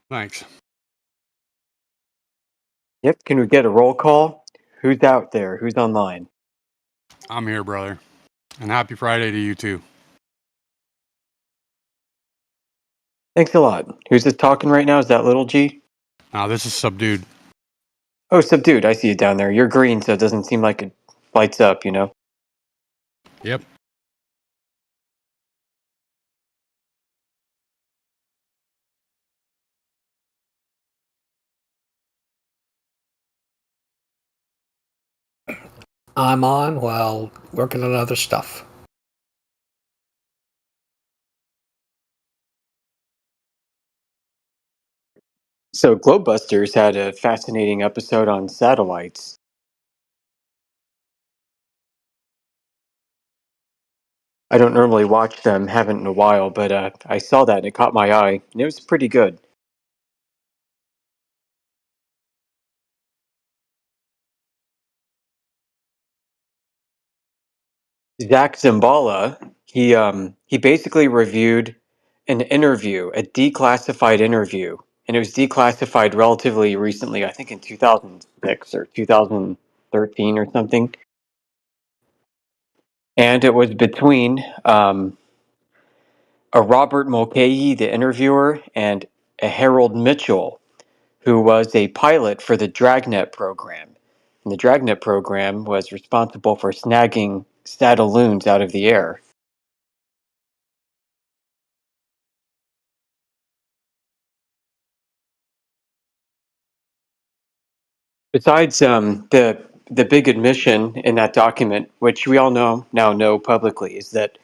Thanks. Yep, can we get a roll call? Who's out there? Who's online? I'm here, brother. And happy Friday to you too. Thanks a lot. Who's this talking right now? Is that Little G? This is Subdued. Oh, Subdued, I see you down there. You're green, so it doesn't seem like it lights up, you know? Yep. I'm on while working on other stuff. So, Globebusters had a fascinating episode on satellites. I don't normally watch them, haven't in a while, but I saw that and it caught my eye, and it was pretty good. Zach Zimbala, he basically reviewed an interview, a declassified interview, and it was declassified relatively recently, I think in 2006 or 2013 or something. And it was between a Robert Mulcahy, the interviewer, and a Harold Mitchell, who was a pilot for the Dragnet program. And the Dragnet program was responsible for snagging Stadaloons out of the air. Besides the big admission in that document, which we all now know publicly, is that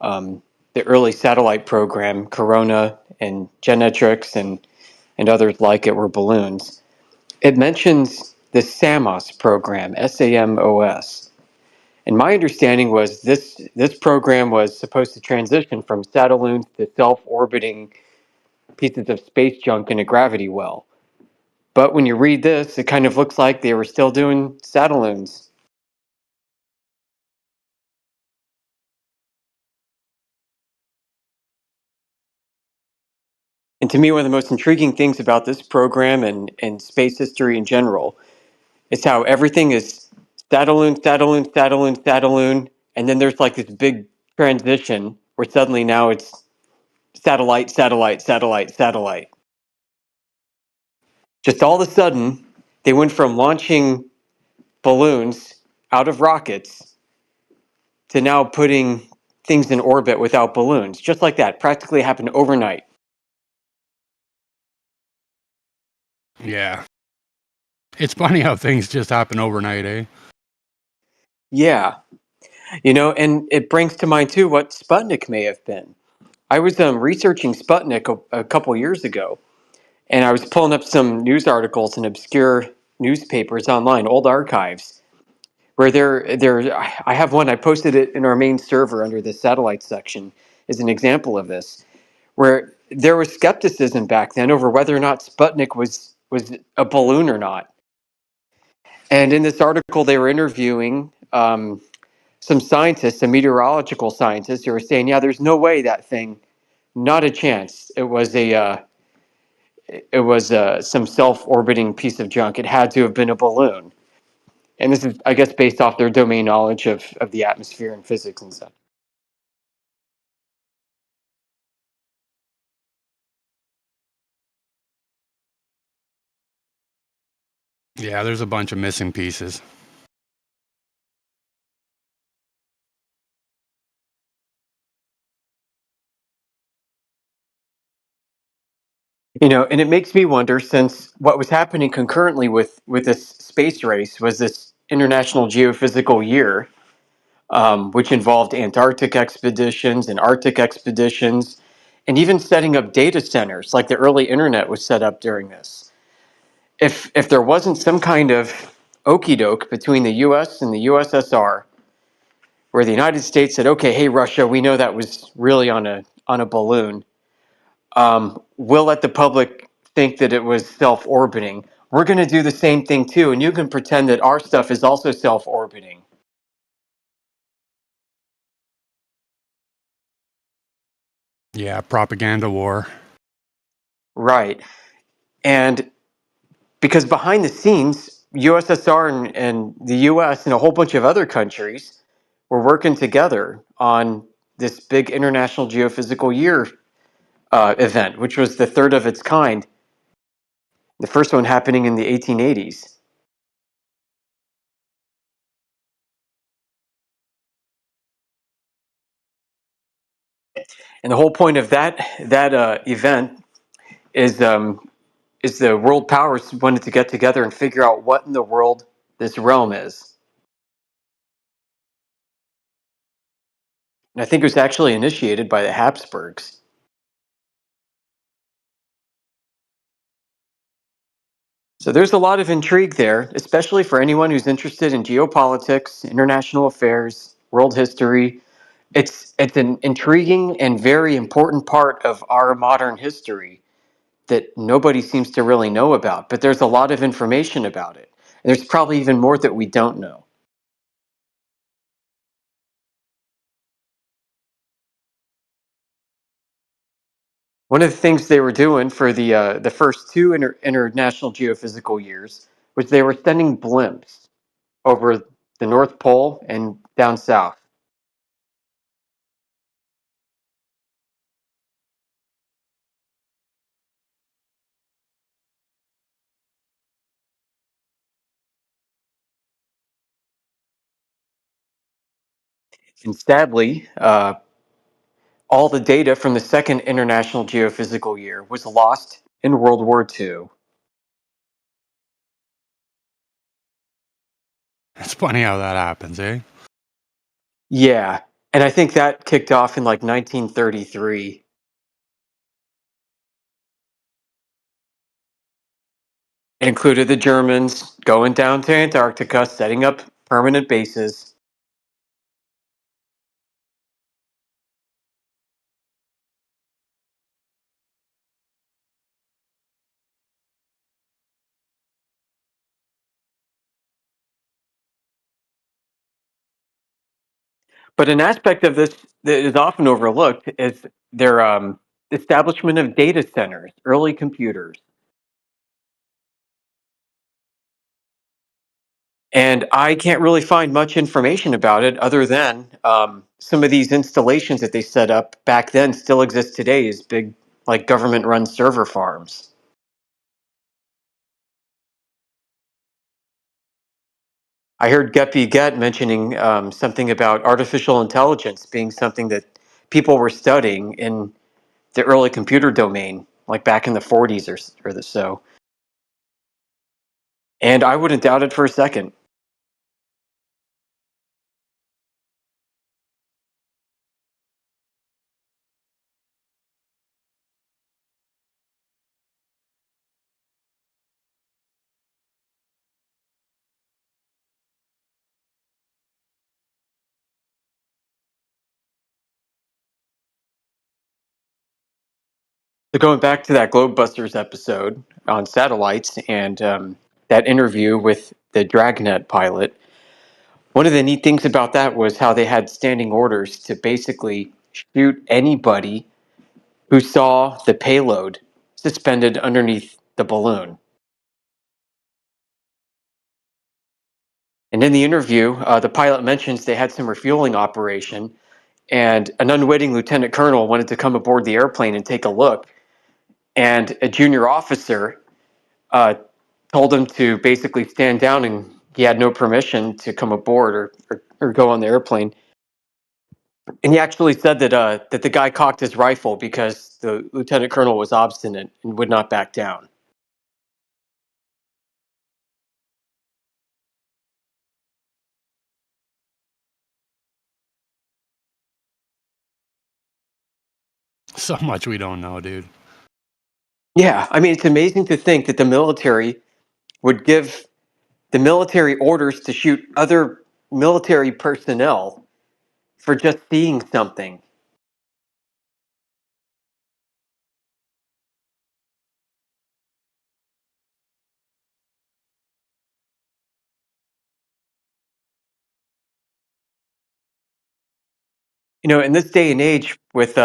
the early satellite program, Corona and Genetrix and others like it, were balloons. It mentions the SAMOS program, SAMOS. And my understanding was this program was supposed to transition from Satelloons to self-orbiting pieces of space junk in a gravity well. But when you read this, it kind of looks like they were still doing Satelloons. And to me, one of the most intriguing things about this program and space history in general is how everything is Satelloon, Satelloon, Satelloon, Satelloon, and then there's like this big transition where suddenly now it's satellite, satellite, satellite, satellite. Just all of a sudden, they went from launching balloons out of rockets to now putting things in orbit without balloons. Just like that, practically happened overnight. Yeah. It's funny how things just happen overnight, eh? Yeah. You know, and it brings to mind too what Sputnik may have been. I was researching Sputnik a couple years ago, and I was pulling up some news articles in obscure newspapers online, old archives, where I have one, I posted it in our main server under the satellite section as an example of this, where there was skepticism back then over whether or not Sputnik was a balloon or not. And in this article, they were interviewing some scientists, some meteorological scientists, who were saying, yeah, there's no way that thing, not a chance. It was some self-orbiting piece of junk. It had to have been a balloon. And this is, I guess, based off their domain knowledge of the atmosphere and physics and stuff. Yeah, there's a bunch of missing pieces. You know, and it makes me wonder, since what was happening concurrently with this space race was this International Geophysical Year, which involved Antarctic expeditions and Arctic expeditions, and even setting up data centers, like the early internet was set up during this. If there wasn't some kind of okey doke between the US and the USSR, where the United States said, okay, hey, Russia, we know that was really on a balloon. We'll let the public think that it was self-orbiting. We're going to do the same thing too, and you can pretend that our stuff is also self-orbiting. Yeah, propaganda war. Right. And because behind the scenes, USSR and the US and a whole bunch of other countries were working together on this big International Geophysical Year event, which was the third of its kind. The first one happening in the 1880s. And the whole point of that event is the world powers wanted to get together and figure out what in the world this realm is. And I think it was actually initiated by the Habsburgs. So there's a lot of intrigue there, especially for anyone who's interested in geopolitics, international affairs, world history. It's an intriguing and very important part of our modern history that nobody seems to really know about, but there's a lot of information about it. And there's probably even more that we don't know. One of the things they were doing for the first two international geophysical years was they were sending blimps over the North Pole and down south. And sadly, all the data from the second international geophysical year was lost in World War II. It's funny how that happens, eh? Yeah, and I think that kicked off in like 1933. It included the Germans going down to Antarctica, setting up permanent bases. But an aspect of this that is often overlooked is their establishment of data centers, early computers. And I can't really find much information about it other than some of these installations that they set up back then still exist today as big, like government-run server farms. I heard Geppy Get mentioning something about artificial intelligence being something that people were studying in the early computer domain, like back in the 40s or so. And I wouldn't doubt it for a second. So going back to that Globebusters episode on satellites and that interview with the Dragnet pilot, one of the neat things about that was how they had standing orders to basically shoot anybody who saw the payload suspended underneath the balloon. And in the interview, the pilot mentions they had some refueling operation, and an unwitting lieutenant colonel wanted to come aboard the airplane and take a look. And a junior officer told him to basically stand down, and he had no permission to come aboard or go on the airplane. And he actually said that that the guy cocked his rifle because the lieutenant colonel was obstinate and would not back down. So much we don't know, dude. Yeah, I mean, it's amazing to think that the military would give the military orders to shoot other military personnel for just seeing something. You know, in this day and age, with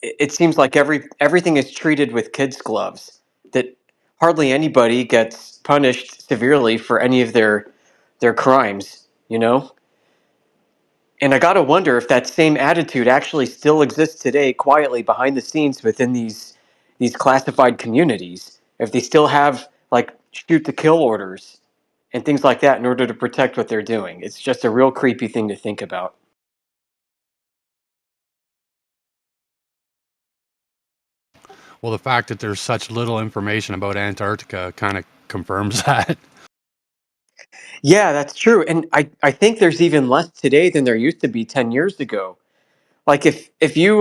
it seems like everything is treated with kids' gloves. That hardly anybody gets punished severely for any of their crimes. You know, and I gotta wonder if that same attitude actually still exists today, quietly behind the scenes within these classified communities. If they still have like shoot to kill orders and things like that in order to protect what they're doing. It's just a real creepy thing to think about. Well, the fact that there's such little information about Antarctica kind of confirms that. Yeah, that's true. And I think there's even less today than there used to be 10 years ago. Like if you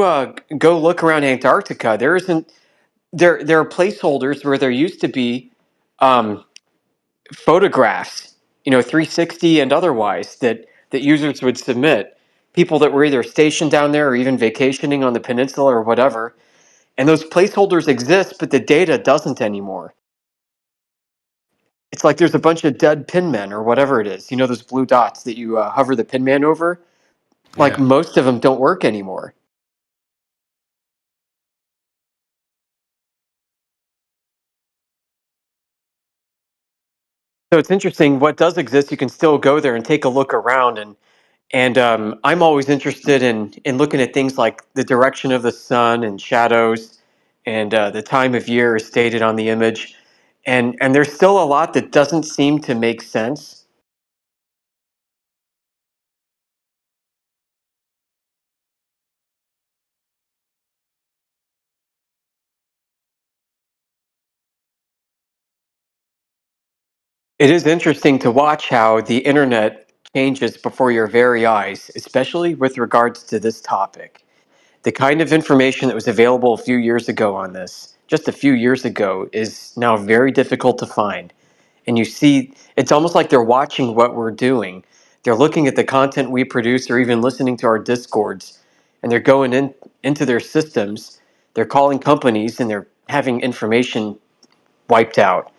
go look around Antarctica, there are placeholders where there used to be um, photographs, 360 and otherwise that users would submit. People that were either stationed down there or even vacationing on the peninsula or whatever. And those placeholders exist, but the data doesn't anymore. It's like there's a bunch of dead pinmen or whatever it is. You know those blue dots that you hover the pinman over? Like Yeah. most of them don't work anymore. So it's interesting. What does exist, you can still go there and take a look around. And I'm always interested in looking at things like the direction of the sun and shadows, and the time of year is stated on the image. And there's still a lot that doesn't seem to make sense. It is interesting to watch how the internet changes before your very eyes, especially with regards to this topic. The kind of information that was available a few years ago on this, just a few years ago, is now very difficult to find. and you see it's almost like they're watching what we're doing. They're looking at the content we produce or even listening to our discords, and they're going into their systems. They're calling companies and they're having information wiped out.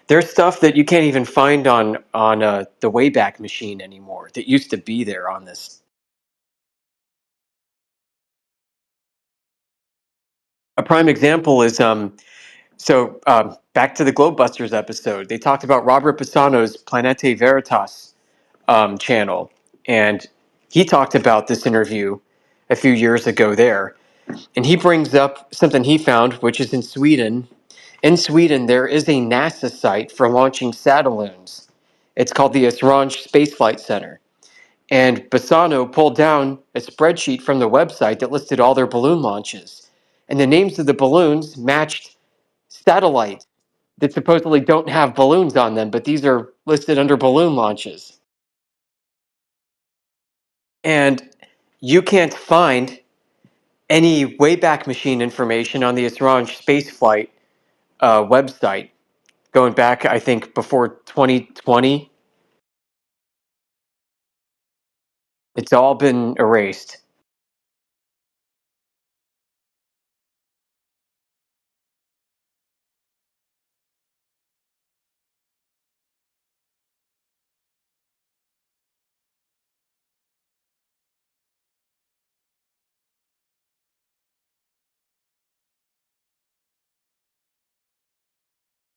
There's stuff that you can't even find on the Wayback Machine anymore that used to be there on this. A prime example is back to the Globebusters episode. They talked about Robert Pisano's Planete Veritas channel, and he talked about this interview a few years ago there, and he brings up something he found, which is in Sweden. In Sweden, there is a NASA site for launching satelloons. It's called the Esrange Space Flight Center. And Bassano pulled down a spreadsheet from the website that listed all their balloon launches. And the names of the balloons matched satellites that supposedly don't have balloons on them, but these are listed under balloon launches. And you can't find any Wayback Machine information on the Esrange spaceflight website going back, I think, before 2020. It's all been erased.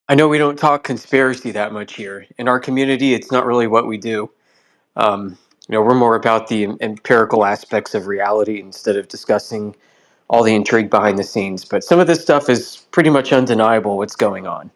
I know we don't talk conspiracy that much here. In our community, it's not really what we do. We're more about the empirical aspects of reality instead of discussing all the intrigue behind the scenes. But some of this stuff is pretty much undeniable what's going on.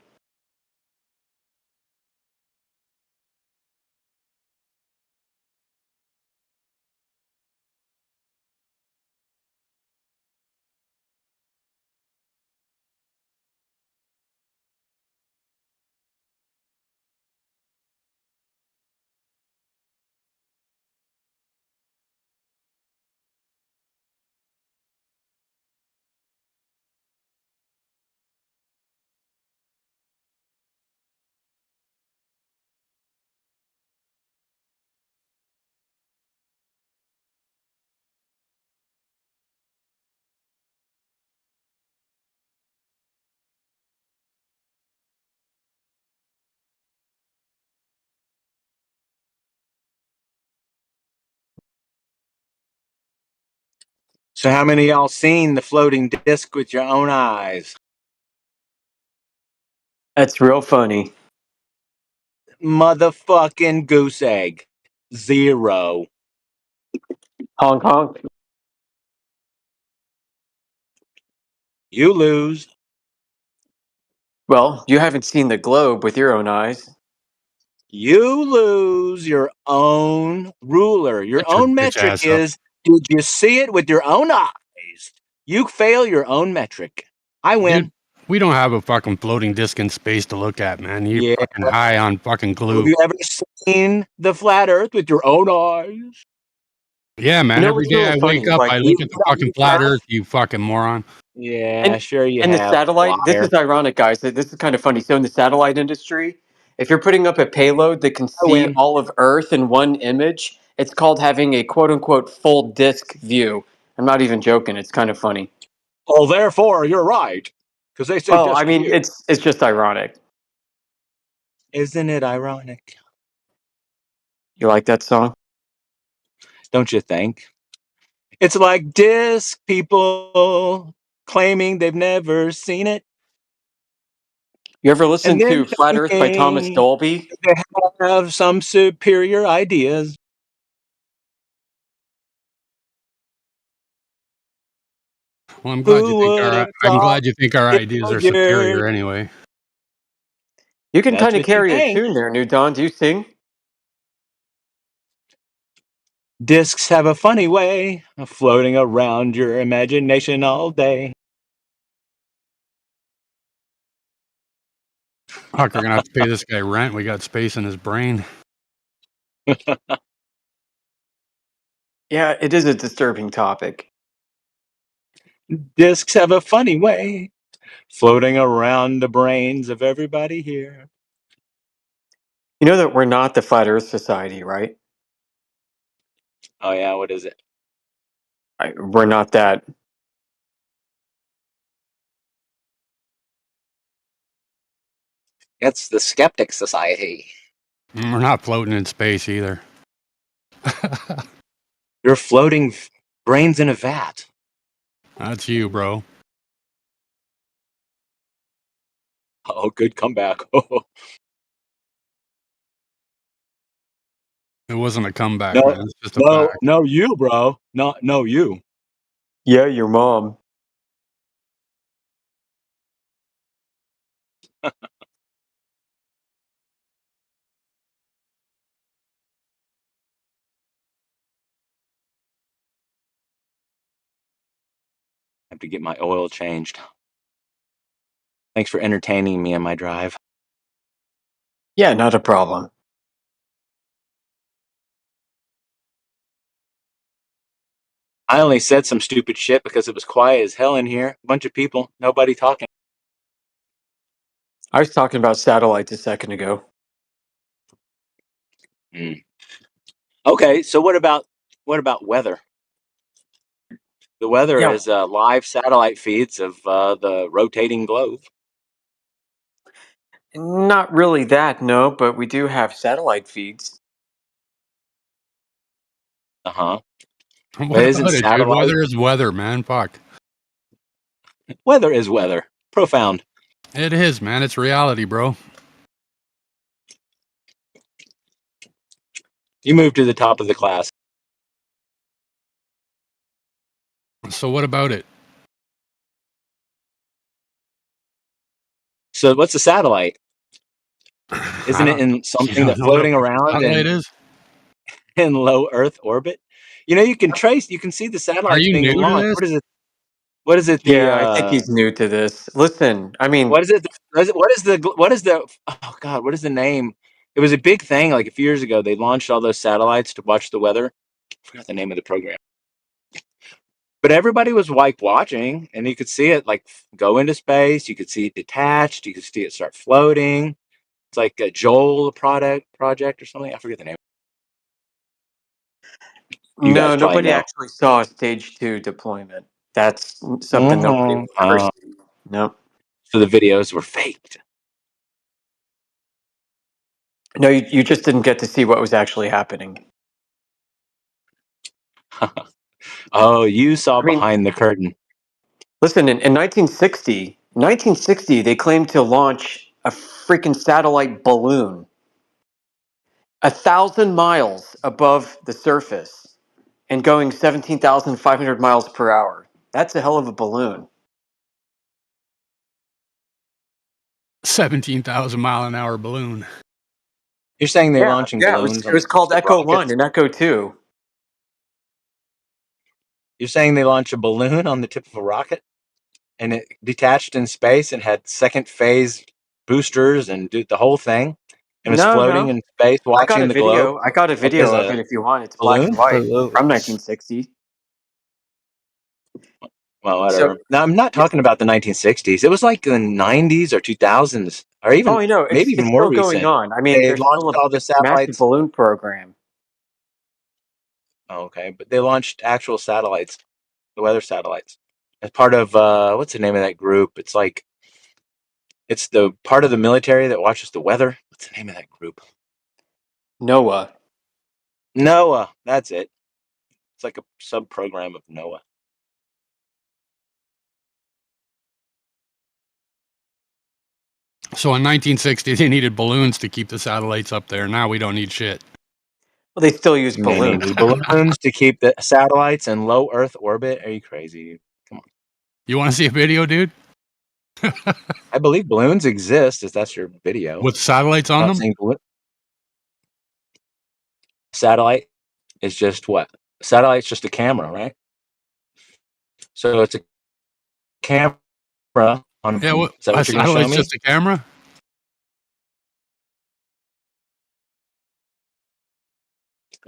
So how many of y'all seen the floating disc with your own eyes? That's real funny. Motherfucking goose egg. 0. Honk honk. You lose. Well, you haven't seen the globe with your own eyes. You lose your own ruler. Your Get your own bitch metric ass up. is, did you see it with your own eyes? You fail your own metric. I win. Dude, we don't have a fucking floating disc in space to look at, man. You're Yeah. fucking high on fucking Have glue. you ever seen the flat earth with your own eyes? Yeah, man. You know Every what's day really I funny? wake up, Like, I even look at the fucking flat earth, you fucking moron. Yeah, sure you and the have. satellite, this liar. is ironic, guys. This is kind of funny. So in the satellite industry, if you're putting up a payload that can see win. all of Earth in one image, it's called having a quote-unquote full disk view. I'm not even joking. It's kind of funny. Oh, therefore, you're right. Because they say Well, disc I mean, view. it's just ironic. Isn't it ironic? You like that song? Don't you think? It's like disc people claiming they've never seen it. You ever listen And then to Flat Earth by Thomas thinking Dolby? they have some superior ideas. Well, I'm glad you think Who our would've I'm glad thought you think our ideas are superior anyway. You can That's kind of what you carry a think. tune there, New Dawn. Do you sing? Discs have a funny way of floating around your imagination all day. Fuck, we're gonna have to pay this guy rent. We got space in his brain. Yeah, it is a disturbing topic. Discs have a funny way floating around the brains of everybody here. You know that we're not the Flat Earth Society, right? Oh yeah, what is it? We're not that. It's the Skeptic Society. We're not floating in space either. You're floating brains in a vat. That's you, bro. Oh, good comeback. It wasn't a comeback, No, man. It's just a no, fact. no, you, bro. No, you. Yeah, your mom. I have to get my oil changed. Thanks for entertaining me on my drive. Yeah, not a problem. I only said some stupid shit because it was quiet as hell in here. A bunch of people, nobody talking. I was talking about satellites a second ago. Okay, so what about weather? The weather Yeah. is live satellite feeds of the rotating globe. Not really that, no, but we do have satellite feeds. Uh-huh. What But isn't about it, dude? satellite Weather is weather, man. Fuck. weather is weather? Profound. It is, man. It's reality, bro. You moved to the top of the class. So what about it? So what's a satellite? Isn't it in something that's floating around Satellite is? in low Earth orbit? You know, you can see the Are satellites you being new to launched. this? What is it? Yeah, I think he's new to this. Listen, I mean, What is it? What is the? Oh God, what is the name? It was a big thing like a few years ago. They launched all those satellites to watch the weather. I forgot the name of the program. But everybody was like watching, and you could see it like go into space. You could see it detached. You could see it start floating. It's like a Joel project or something. I forget the name. You guys no, probably nobody know. actually saw a stage 2 deployment. That's something nobody will ever Oh, see. No. so the videos were faked. No, you just didn't get to see what was actually happening. Oh, you saw I mean, behind the curtain. listen, in 1960, they claimed to launch a freaking satellite balloon 1,000 miles above the surface and going 17,500 miles per hour. That's a hell of a balloon. 17,000 mile an hour balloon. You're saying they're Yeah, launching yeah, balloons it on the was called tips of Echo 1 rockets? and Echo 2. You're saying they launch a balloon on the tip of a rocket, and it detached in space and had second phase boosters and did the whole thing, and was No, floating no. in space I got watching a the globe video. I got a like as video of it a if you want. It's black balloon? and white from Balloons. 1960. Well, So, whatever. Now, I'm not yeah. talking about the 1960s. It was like the 90s or 2000s, or even Oh, I know. maybe even It's more still going recent. on. I mean, They there's launched still a all the massive satellites. balloon program. Oh, okay, but they launched actual satellites, the weather satellites, as part of what's the name of that group? It's like it's the part of the military that watches the weather. What's the name of that group? NOAA. NOAA. That's it. It's like a sub program of NOAA. So in 1960, they needed balloons to keep the satellites up there. Now we don't need shit. Well, they still use They balloons. needed balloons to keep the satellites in low Earth orbit. Are you crazy? Come on. You want to see a video, dude? I believe balloons exist. If that's your video. With satellites on Not them? saying satellite is just what? Satellite's just a camera, right? So it's a camera on. Yeah, Is that a what you're going to show satellite's me? just a camera?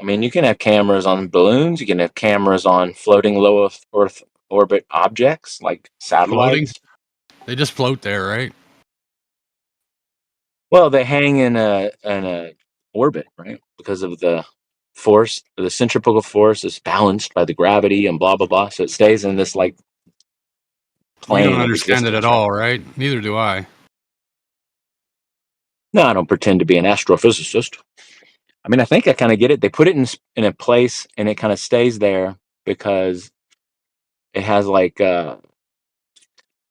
I mean, you can have cameras on balloons. You can have cameras on floating low Earth orbit objects like Floating? satellites. They just float there, right? Well, they hang in a orbit, right? Because of the force, the centrifugal force is balanced by the gravity and blah blah blah. So it stays in this like You don't plane of understand it at existence, right? all, right? Neither do I. No, I don't pretend to be an astrophysicist. I mean, I think I kind of get it. They put it in a place, and it kind of stays there because it has like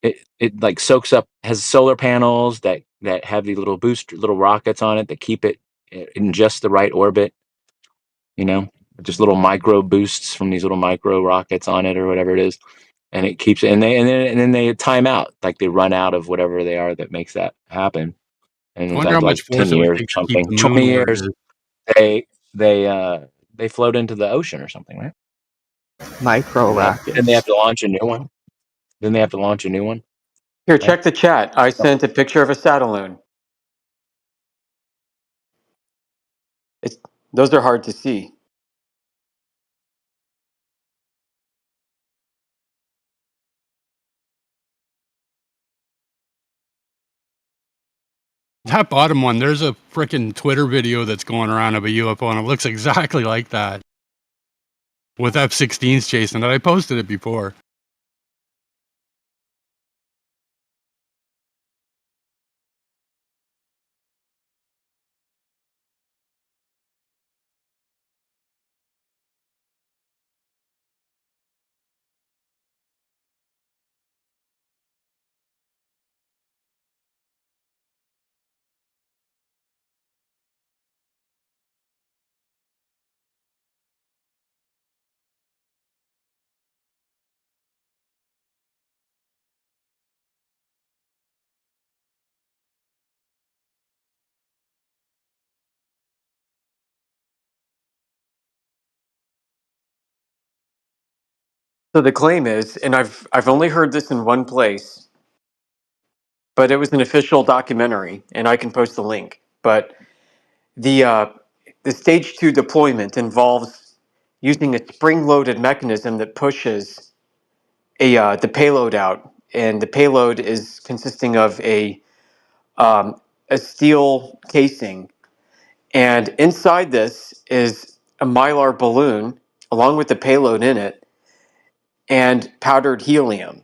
it like soaks up, has solar panels that have these little rockets on it that keep it in just the right orbit. You know, just little micro boosts from these little micro rockets on it or whatever it is, and it keeps it. And then they time out, like they run out of whatever they are that makes that happen. And I wonder how inside like much 10 force it would years or take to keep something, the moon 20 where it years, is. they they float into the ocean or something, right? Micro Then they have rockets. to launch a new one. Then they have to launch a new one. Here, Right? check the chat. I sent a picture of a Satelloon. It's, those are hard to see. That bottom one, there's a freaking Twitter video that's going around of a UFO, and it looks exactly like that. With F-16s chasing it. I posted it before. So the claim is, and I've only heard this in one place, but it was an official documentary, and I can post the link. But the stage 2 deployment involves using a spring-loaded mechanism that pushes the payload out, and the payload is consisting of um, a steel casing, and inside this is a mylar balloon along with the payload in it and powdered helium.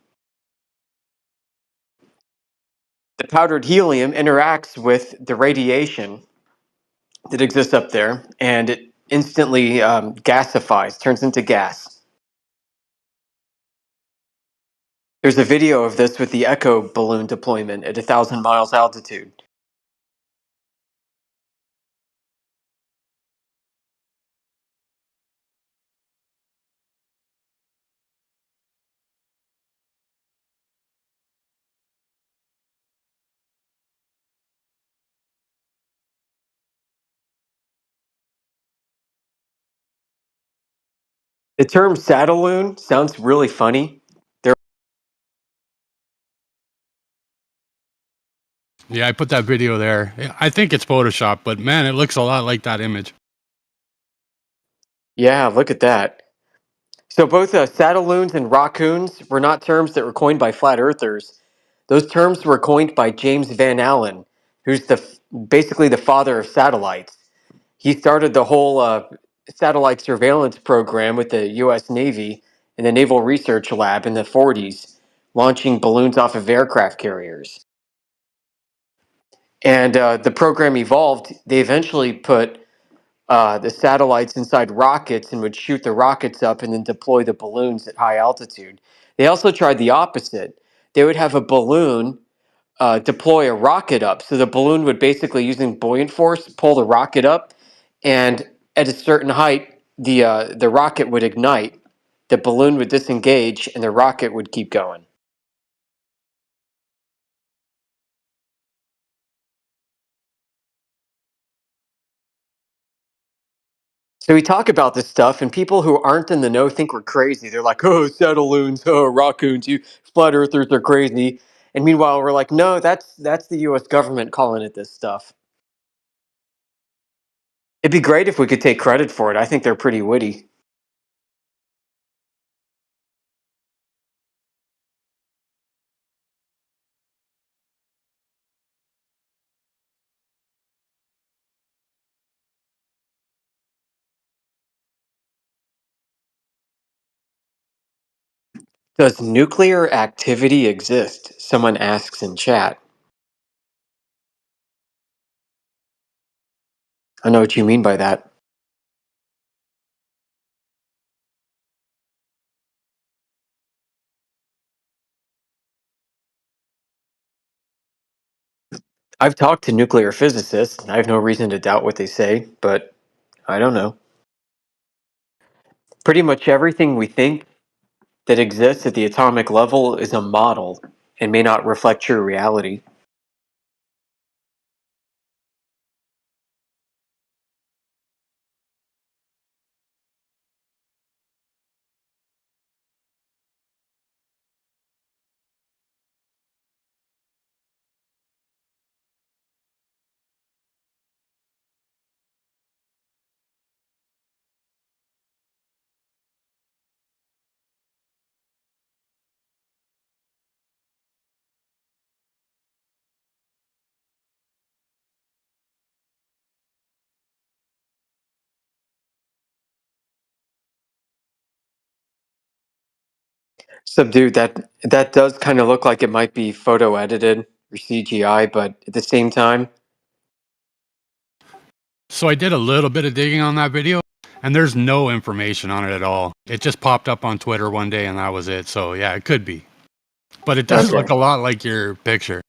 The powdered helium interacts with the radiation that exists up there, and it instantly gasifies, turns into gas. There's a video of this with the Echo balloon deployment at 1,000 miles altitude. The term Satelloon sounds really funny. Yeah, I put that video there. I think it's Photoshop, but man, it looks a lot like that image. Yeah, look at that. So both Satelloons and raccoons were not terms that were coined by flat earthers. Those terms were coined by James Van Allen, who's basically the father of satellites. He started the whole satellite surveillance program with the U.S. Navy and the Naval Research Lab in the 40s, launching balloons off of aircraft carriers. And the program evolved. They eventually put the satellites inside rockets and would shoot the rockets up and then deploy the balloons at high altitude. They also tried the opposite. They would have a balloon deploy a rocket up. So the balloon would basically, using buoyant force, pull the rocket up, and at a certain height, the rocket would ignite. The balloon would disengage, and the rocket would keep going. So we talk about this stuff, and people who aren't in the know think we're crazy. They're like, "Oh, Satelloons, oh, raccoons, you flat earthers are crazy." And meanwhile, we're like, "No, that's the U.S. government calling it this stuff." It'd be great if we could take credit for it. I think they're pretty witty. Does nuclear activity exist? Someone asks in chat. I know what you mean by that. I've talked to nuclear physicists, and I have no reason to doubt what they say, but I don't know. Pretty much everything we think that exists at the atomic level is a model and may not reflect true reality. Subdued, that does kind of look like it might be photo edited or CGI, but at the same time, So I did a little bit of digging on that video, and there's no information on it at all. It just popped up on Twitter one day, and that was it. So yeah, it could be, but it does Okay. look a lot like your picture.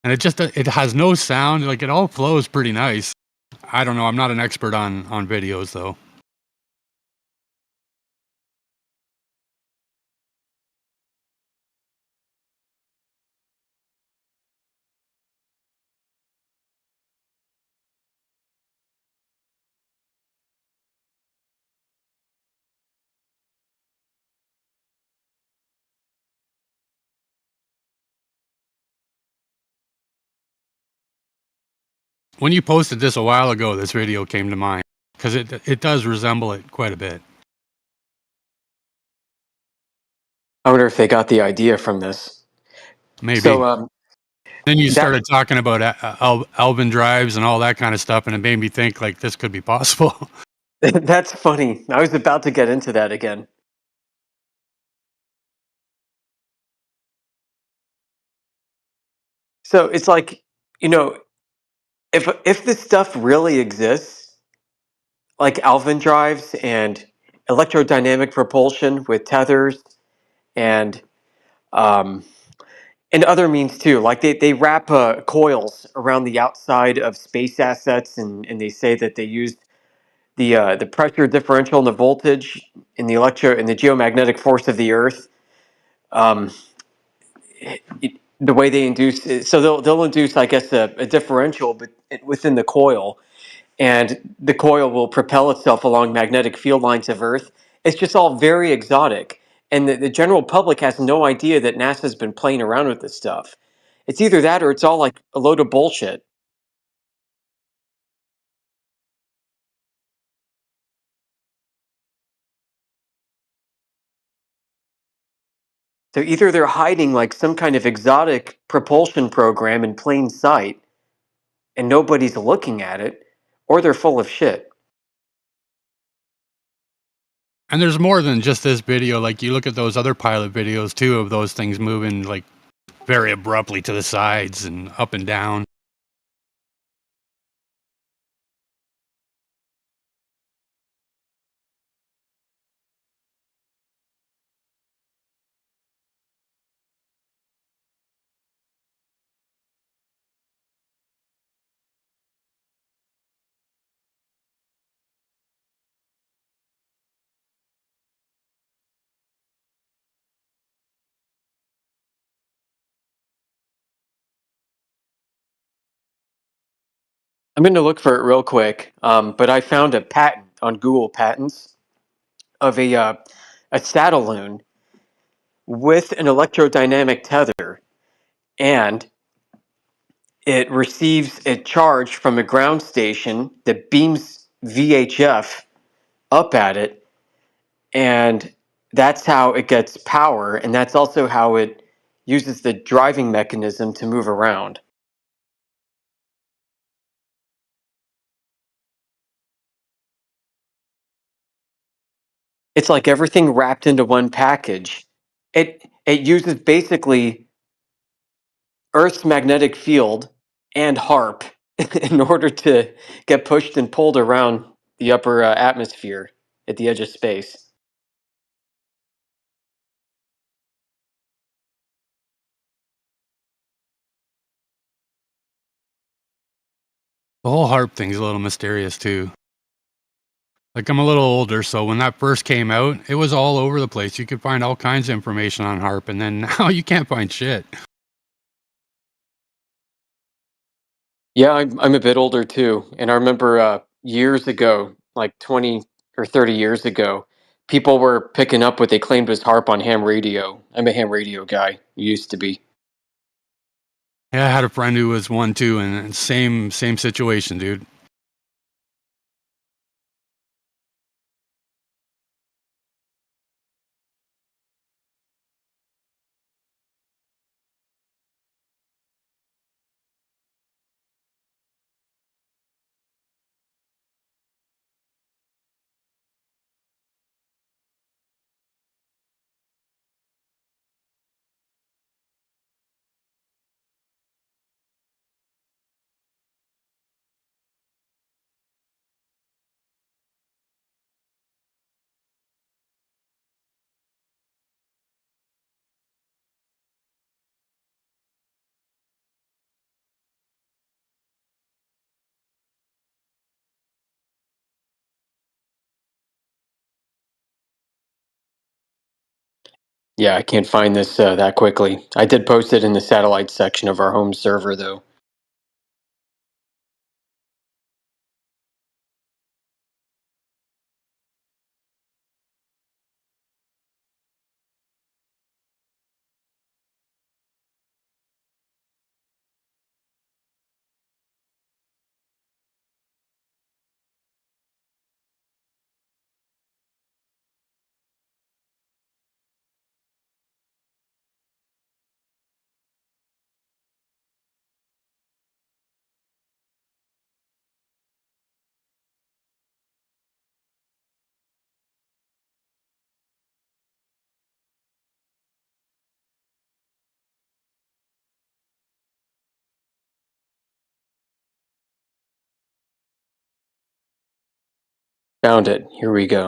And it has no sound. Like, it all flows pretty nice. I don't know. I'm not an expert on videos though. When you posted this a while ago, this video came to mind because it does resemble it quite a bit. I wonder if they got the idea from this. Maybe. So, Then you that- started talking about Alvin drives and all that kind of stuff, and it made me think like this could be possible. That's funny. I was about to get into that again. So it's like, if this stuff really exists, like Alvin drives and electrodynamic propulsion with tethers and um, and other means too, like they wrap coils around the outside of space assets, and they say that they used the pressure differential and the voltage in the geomagnetic force of the Earth. Um, the way they induce, so they'll induce, I guess, a differential, but within the coil, and the coil will propel itself along magnetic field lines of Earth. It's just all very exotic, and the general public has no idea that NASA's been playing around with this stuff. It's either that or it's all like a load of bullshit. So either they're hiding like some kind of exotic propulsion program in plain sight, and nobody's looking at it, or they're full of shit. And there's more than just this video. Like, you look at those other pilot videos too of those things moving like very abruptly to the sides and up and down. I'm going to look for it real quick, but I found a patent on Google Patents of a Sataloon with an electrodynamic tether, and it receives a charge from a ground station that beams VHF up at it, and that's how it gets power, and that's also how it uses the driving mechanism to move around. It's like everything wrapped into one package. It uses basically Earth's magnetic field and HARP in order to get pushed and pulled around the upper atmosphere at the edge of space. The whole HARP thing's a little mysterious too. Like, I'm a little older, so when that first came out, it was all over the place. You could find all kinds of information on HARP, and then now you can't find shit. Yeah, I'm a bit older too, and I remember years ago, like 20 or 30 years ago, people were picking up what they claimed was HARP on ham radio. I'm a ham radio guy, used to be. Yeah, I had a friend who was one too, and same situation, dude. Yeah, I can't find this that quickly. I did post it in the satellite section of our home server, though. Found it. Here we go.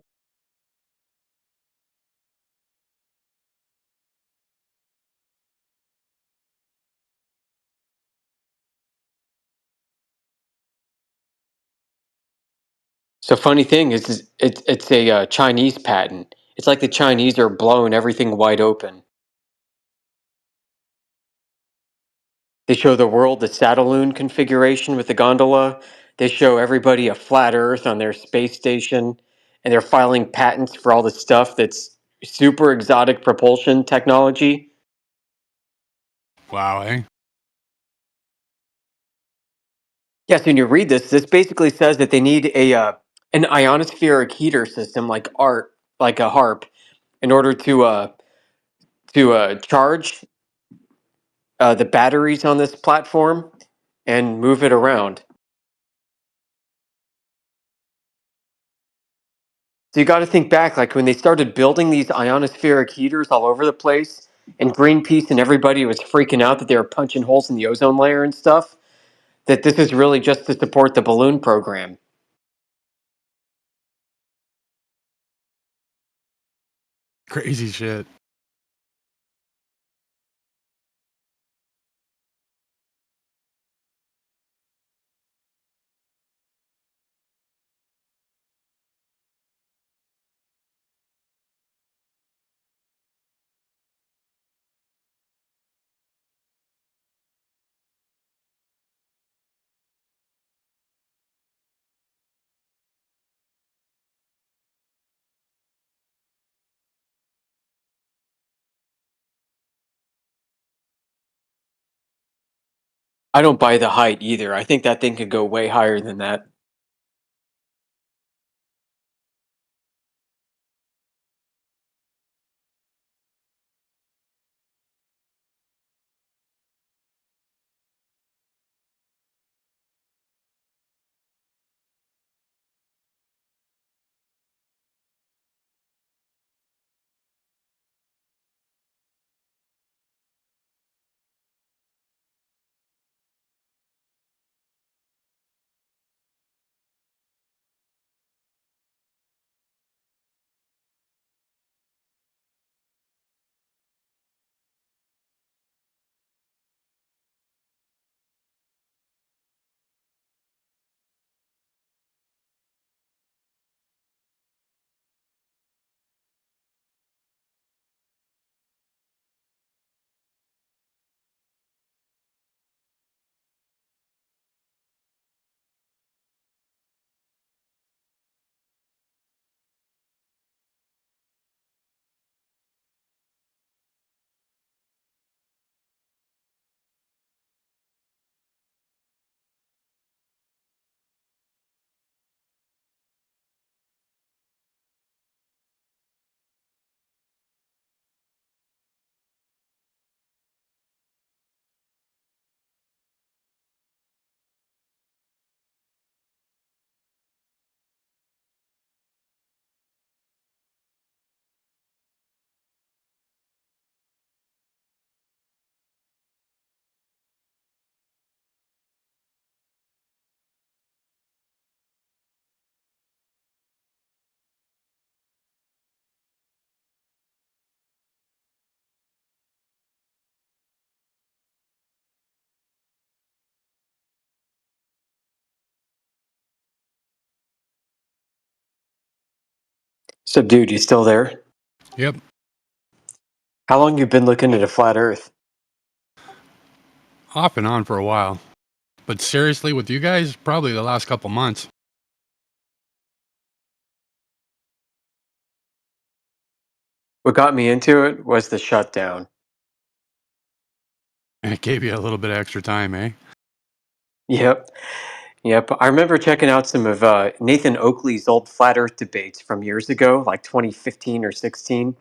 So funny thing is it's a Chinese patent. It's like the Chinese are blowing everything wide open. They show the world the Satelloon configuration with the gondola. They show everybody a flat Earth on their space station, and they're filing patents for all the stuff that's super exotic propulsion technology. Wow, eh? Yes, when you read this, this basically says that they need a an ionospheric heater system like like a HARP, in order to charge the batteries on this platform and move it around. So you got to think back, like when they started building these ionospheric heaters all over the place, and Greenpeace and everybody was freaking out that they were punching holes in the ozone layer and stuff. That this is really just to support the balloon program. Crazy shit. I don't buy the height either. I think that thing could go way higher than that. So, dude, you still there? Yep. How long you been looking at a flat Earth? Off and on for a while. But seriously, with you guys, probably the last couple months. What got me into it was the shutdown. And it gave you a little bit of extra time, eh? Yep. Yep. I remember checking out some of Nathan Oakley's old flat Earth debates from years ago, like 2015 or 16.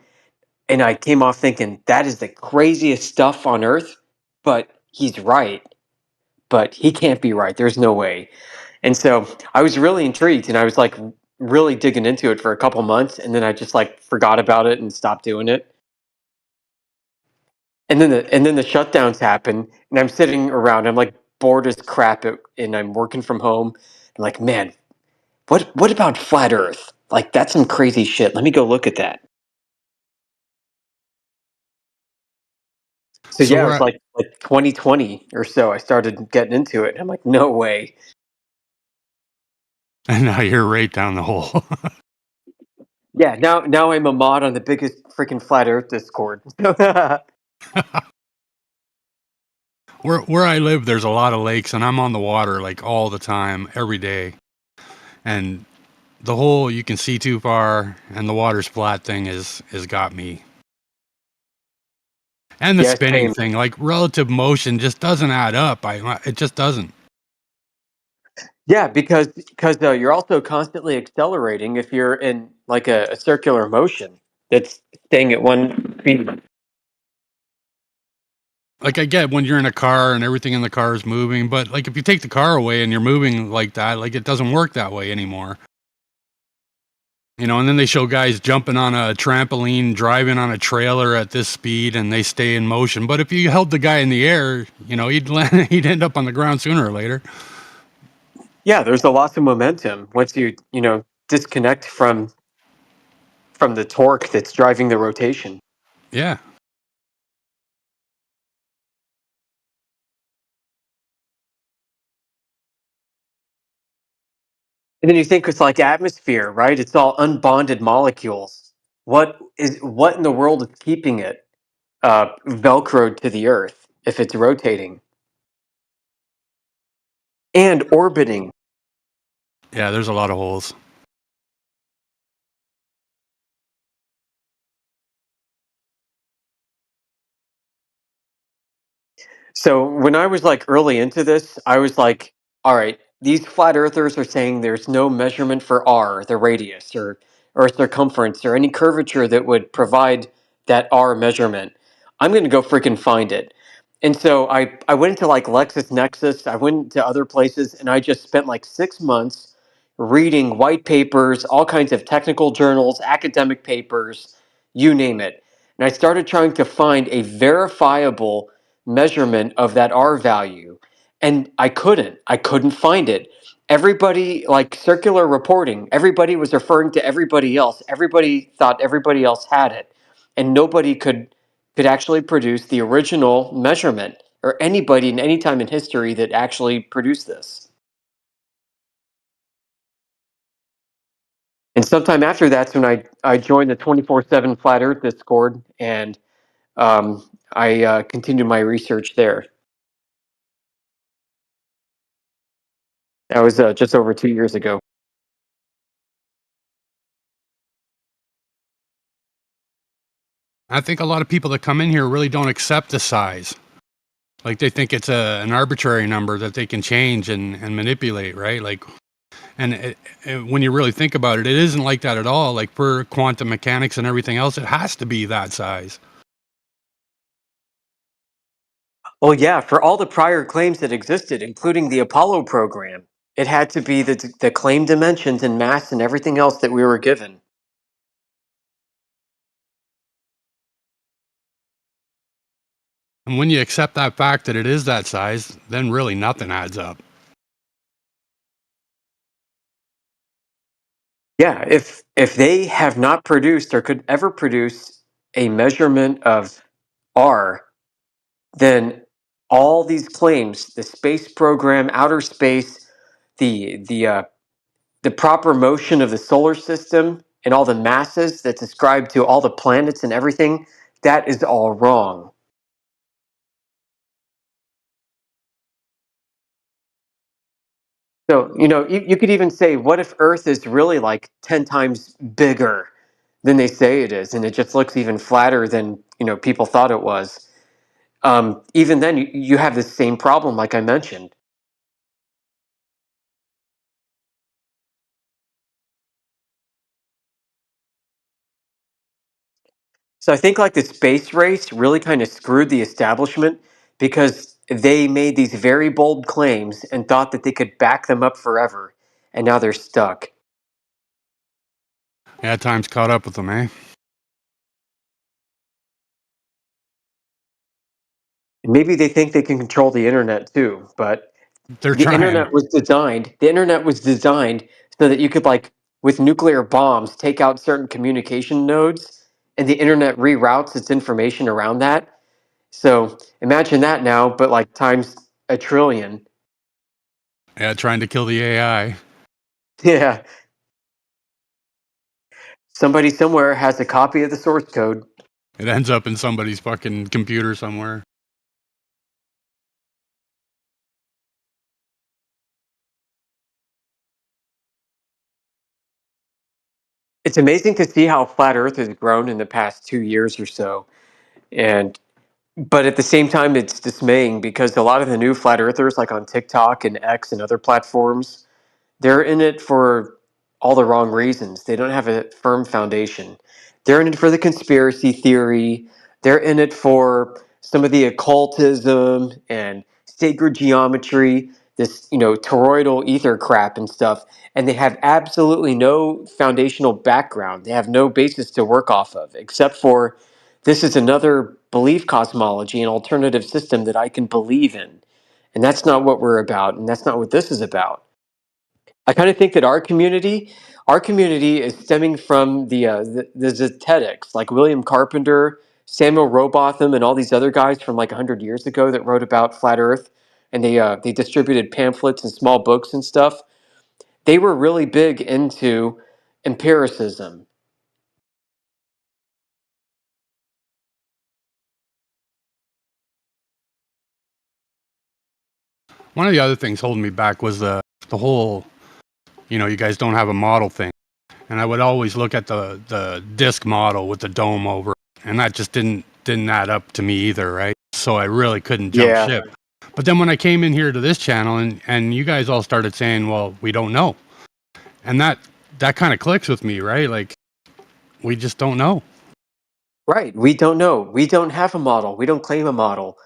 And I came off thinking, that is the craziest stuff on Earth, but he's right. But he can't be right. There's no way. And so I was really intrigued, and I was like really digging into it for a couple months, and then I just like forgot about it and stopped doing it. And then the shutdowns happen, and I'm sitting around. I'm like bored as crap, and I'm working from home. I'm like, man, what about flat Earth? Like that's some crazy shit. Let me go look at that. So yeah, it was like 2020 or so. I started getting into it. And I'm like, no way. And now you're right down the hole. Yeah, now I'm a mod on the biggest freaking flat Earth Discord. Where I live, there's a lot of lakes, and I'm on the water like all the time, every day. And the whole "you can see too far and the water's flat" thing is got me. And the Yeah, spinning same. thing, like relative motion, just doesn't add up. It just doesn't. Yeah, because you're also constantly accelerating if you're in like a circular motion that's staying at one speed. Like I get when you're in a car and everything in the car is moving, but like if you take the car away and you're moving like that, like it doesn't work that way anymore. You know, and then they show guys jumping on a trampoline, driving on a trailer at this speed, and they stay in motion. But if you held the guy in the air, you know, he'd end up on the ground sooner or later. Yeah, there's a loss of momentum once you disconnect from the torque that's driving the rotation. Yeah. And then you think it's like atmosphere, right? It's all unbonded molecules. What in the world is keeping it velcroed to the Earth if it's rotating and orbiting? Yeah, there's a lot of holes. So when I was like early into this, I was like, all right, these flat earthers are saying there's no measurement for r, the radius, or circumference, or any curvature that would provide that r measurement. I'm going to go freaking find it. And so I went into like LexisNexis, I went to other places, and I just spent like 6 months reading white papers, all kinds of technical journals, academic papers, you name it. And I started trying to find a verifiable measurement of that R value. And I couldn't find it. Everybody, like circular reporting, everybody was referring to everybody else. Everybody thought everybody else had it. And nobody could actually produce the original measurement, or anybody in any time in history that actually produced this. And sometime after that's when I joined the 24/7 Flat Earth Discord, and I continued my research there. That was just over 2 years ago. I think a lot of people that come in here really don't accept the size. Like they think it's an arbitrary number that they can change and manipulate, right? Like, and when you really think about it, it isn't like that at all. Like for quantum mechanics and everything else, it has to be that size. Well, yeah, for all the prior claims that existed, including the Apollo program, it had to be the claimed dimensions and mass and everything else that we were given. And when you accept that fact that it is that size, then really nothing adds up. Yeah, if they have not produced or could ever produce a measurement of R, then all these claims, the space program, outer space, the proper motion of the solar system, and all the masses that's ascribed to all the planets and everything, that is all wrong. So, you could even say, what if Earth is really like 10 times bigger than they say it is, and it just looks even flatter than, people thought it was? Even then, you have the same problem, like I mentioned. So I think like the space race really kind of screwed the establishment because they made these very bold claims and thought that they could back them up forever, and now they're stuck. Yeah, time's caught up with them, eh? Maybe they think they can control the internet too, but They're the trying. internet was designed so that you could, like, with nuclear bombs, take out certain communication nodes, and the internet reroutes its information around that. So imagine that now, but like times a trillion. Yeah, trying to kill the AI. Yeah. Somebody somewhere has a copy of the source code. It ends up in somebody's fucking computer somewhere. It's amazing to see how flat Earth has grown in the past 2 years or so. But at the same time, it's dismaying because a lot of the new flat earthers, like on TikTok and X and other platforms, they're in it for all the wrong reasons. They don't have a firm foundation. They're in it for the conspiracy theory. They're in it for some of the occultism and sacred geometry, this, toroidal ether crap and stuff. And they have absolutely no foundational background. They have no basis to work off of, except for this is another belief cosmology, an alternative system that I can believe in. And that's not what we're about. And that's not what this is about. I kind of think that our community is stemming from the Zetetics, like William Carpenter, Samuel Rowbotham, and all these other guys from like 100 years ago that wrote about flat Earth, and they distributed pamphlets and small books and stuff. They were really big into empiricism. One of the other things holding me back was the whole, you guys don't have a model thing. And I would always look at the disc model with the dome over it, and that just didn't add up to me either, right? So I really couldn't jump ship. But then when I came in here to this channel and you guys all started saying, well, we don't know. And that kind of clicks with me, right? Like, we just don't know. Right. We don't know. We don't have a model. We don't claim a model.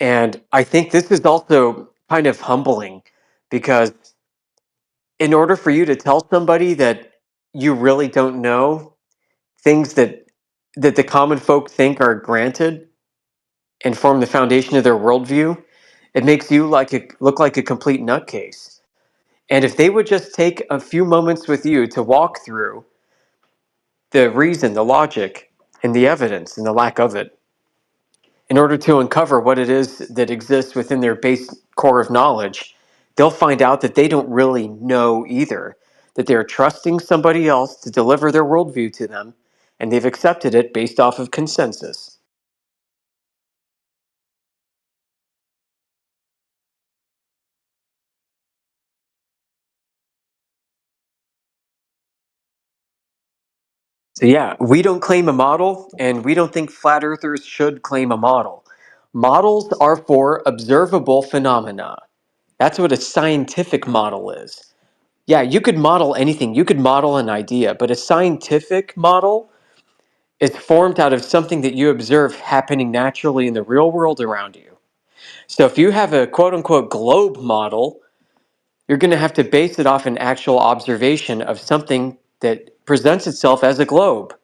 And I think this is also kind of humbling because in order for you to tell somebody that you really don't know things that the common folk think are granted and form the foundation of their worldview, it makes you look like a complete nutcase. And if they would just take a few moments with you to walk through the reason, the logic, and the evidence and the lack of it, in order to uncover what it is that exists within their base core of knowledge, they'll find out that they don't really know either, that they're trusting somebody else to deliver their worldview to them, and they've accepted it based off of consensus. So yeah, we don't claim a model, and we don't think flat earthers should claim a model. Models are for observable phenomena. That's what a scientific model is. Yeah, you could model anything. You could model an idea, but a scientific model is formed out of something that you observe happening naturally in the real world around you. So if you have a quote-unquote globe model, you're going to have to base it off an actual observation of something that presents itself as a globe.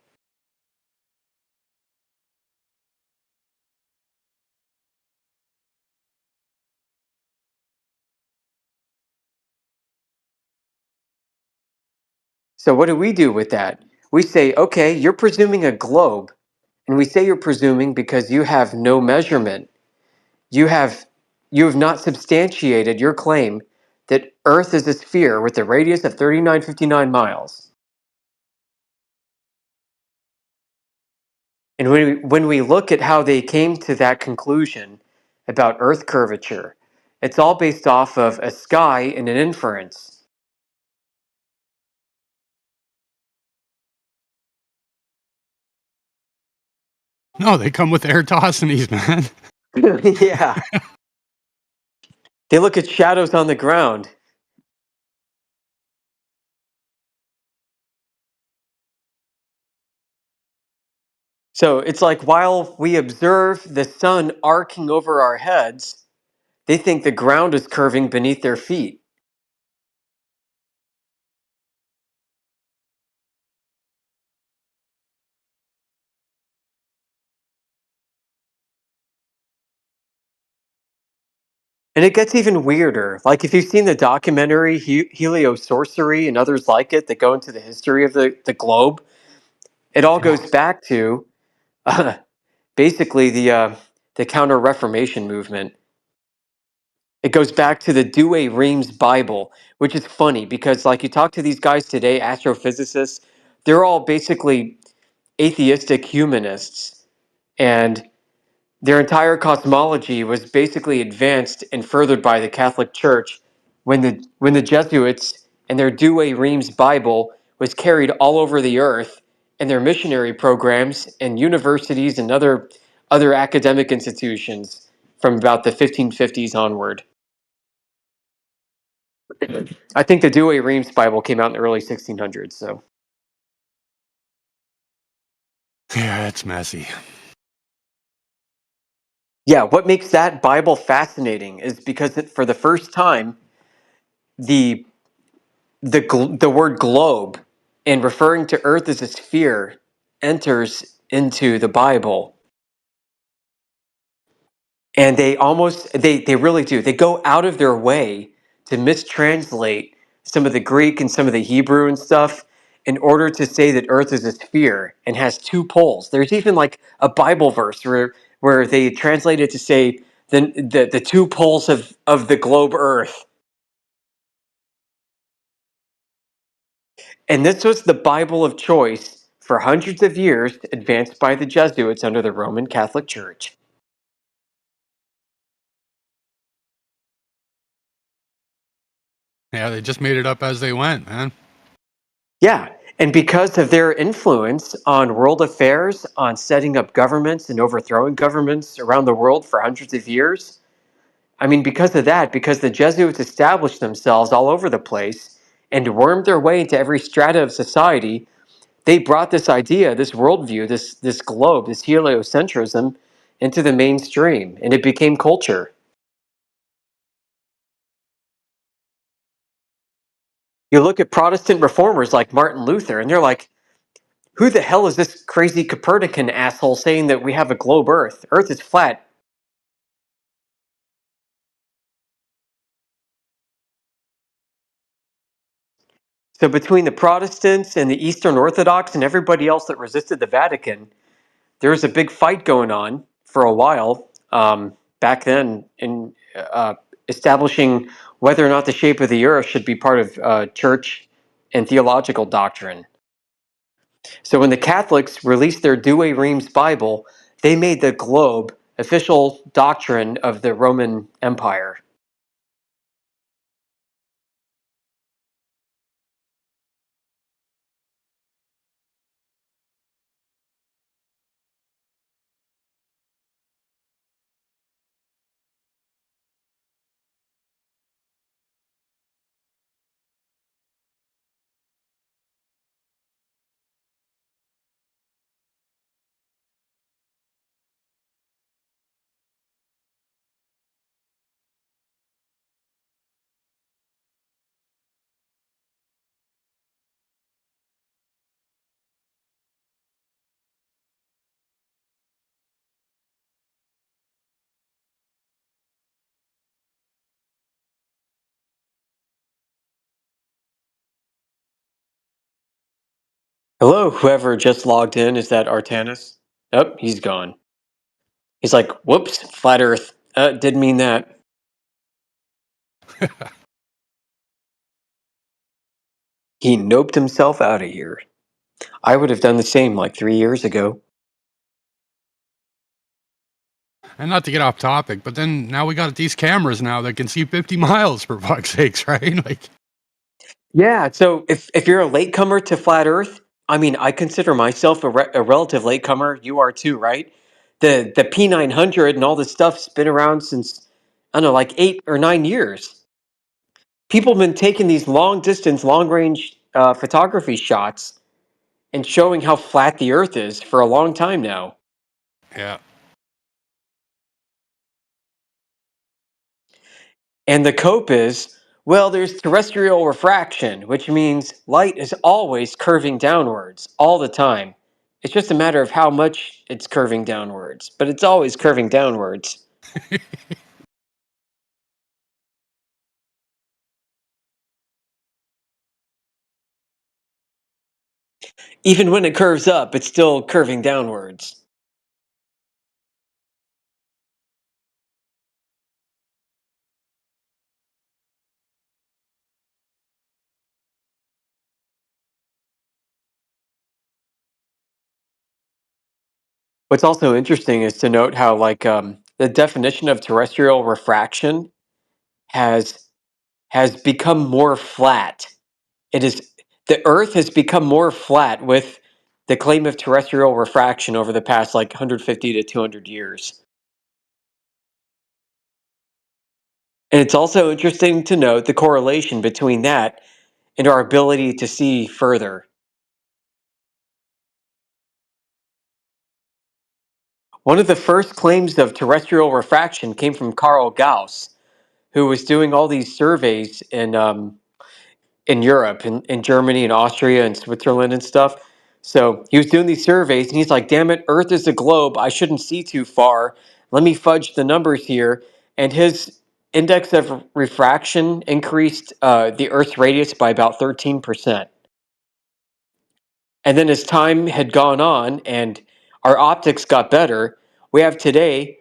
So what do we do with that? We say, okay, you're presuming a globe. And we say you're presuming because you have no measurement. You have not substantiated your claim that Earth is a sphere with a radius of 3959 miles. And when we look at how they came to that conclusion about Earth curvature, it's all based off of a sky and an inference. No, they come with Eratosthenes, man. Yeah. They look at shadows on the ground. So it's like while we observe the sun arcing over our heads, they think the ground is curving beneath their feet. And it gets even weirder. Like if you've seen the documentary Heliosorcery and others like it that go into the history of the globe, it all goes back to basically the Counter-Reformation movement. It goes back to the Douay-Rheims Bible, which is funny because like you talk to these guys today, astrophysicists, they're all basically atheistic humanists, and their entire cosmology was basically advanced and furthered by the Catholic Church when the Jesuits and their Douay-Rheims Bible was carried all over the earth, and their missionary programs and universities and other academic institutions from about the 1550s onward. I think the Douay-Rheims Bible came out in the early 1600s, so. Yeah, it's messy. Yeah, what makes that Bible fascinating is because for the first time, the word globe and referring to Earth as a sphere enters into the Bible. And they really do. They go out of their way to mistranslate some of the Greek and some of the Hebrew and stuff in order to say that Earth is a sphere and has two poles. There's even like a Bible verse where they translate it to say the two poles of the globe Earth. And this was the Bible of choice for hundreds of years, advanced by the Jesuits under the Roman Catholic Church. Yeah, they just made it up as they went, man. Yeah, and because of their influence on world affairs, on setting up governments and overthrowing governments around the world for hundreds of years, I mean, because of that, because the Jesuits established themselves all over the place and wormed their way into every strata of society, they brought this idea, this worldview, this globe, this heliocentrism into the mainstream, and it became culture. You look at Protestant reformers like Martin Luther, and they're like, who the hell is this crazy Copernican asshole saying that we have a globe Earth? Earth is flat. So between the Protestants and the Eastern Orthodox and everybody else that resisted the Vatican, there was a big fight going on for a while back then in establishing whether or not the shape of the Earth should be part of church and theological doctrine. So when the Catholics released their Douay-Rheims Bible, they made the globe official doctrine of the Roman Empire. Hello, whoever just logged in, is that Artanis? Oh, he's gone. He's like, whoops, flat Earth. Didn't mean that. He noped himself out of here. I would have done the same like 3 years ago. And not to get off topic, but then now we got these cameras now that can see 50 miles, for fuck's sakes, right? Like, Yeah, so if you're a latecomer to flat Earth, I mean, I consider myself a relative latecomer. You are too, right? The P900 and all this stuff's been around since, I don't know, like 8 or 9 years. People have been taking these long distance, long range photography shots and showing how flat the Earth is for a long time now. yeah. And the cope is, well, there's terrestrial refraction, which means light is always curving downwards all the time. It's just a matter of how much it's curving downwards, but it's always curving downwards. Even when it curves up, it's still curving downwards. What's also interesting is to note how, like, the definition of terrestrial refraction has become more flat. It is the Earth has become more flat with the claim of terrestrial refraction over the past like 150 to 200 years. And it's also interesting to note the correlation between that and our ability to see further. One of the first claims of terrestrial refraction came from Carl Gauss, who was doing all these surveys in Europe, in Germany and Austria and Switzerland and stuff. So he was doing these surveys and he's like, damn it, Earth is a globe. I shouldn't see too far. Let me fudge the numbers here. And his index of refraction increased the Earth's radius by about 13%. And then as time had gone on and our optics got better, we have today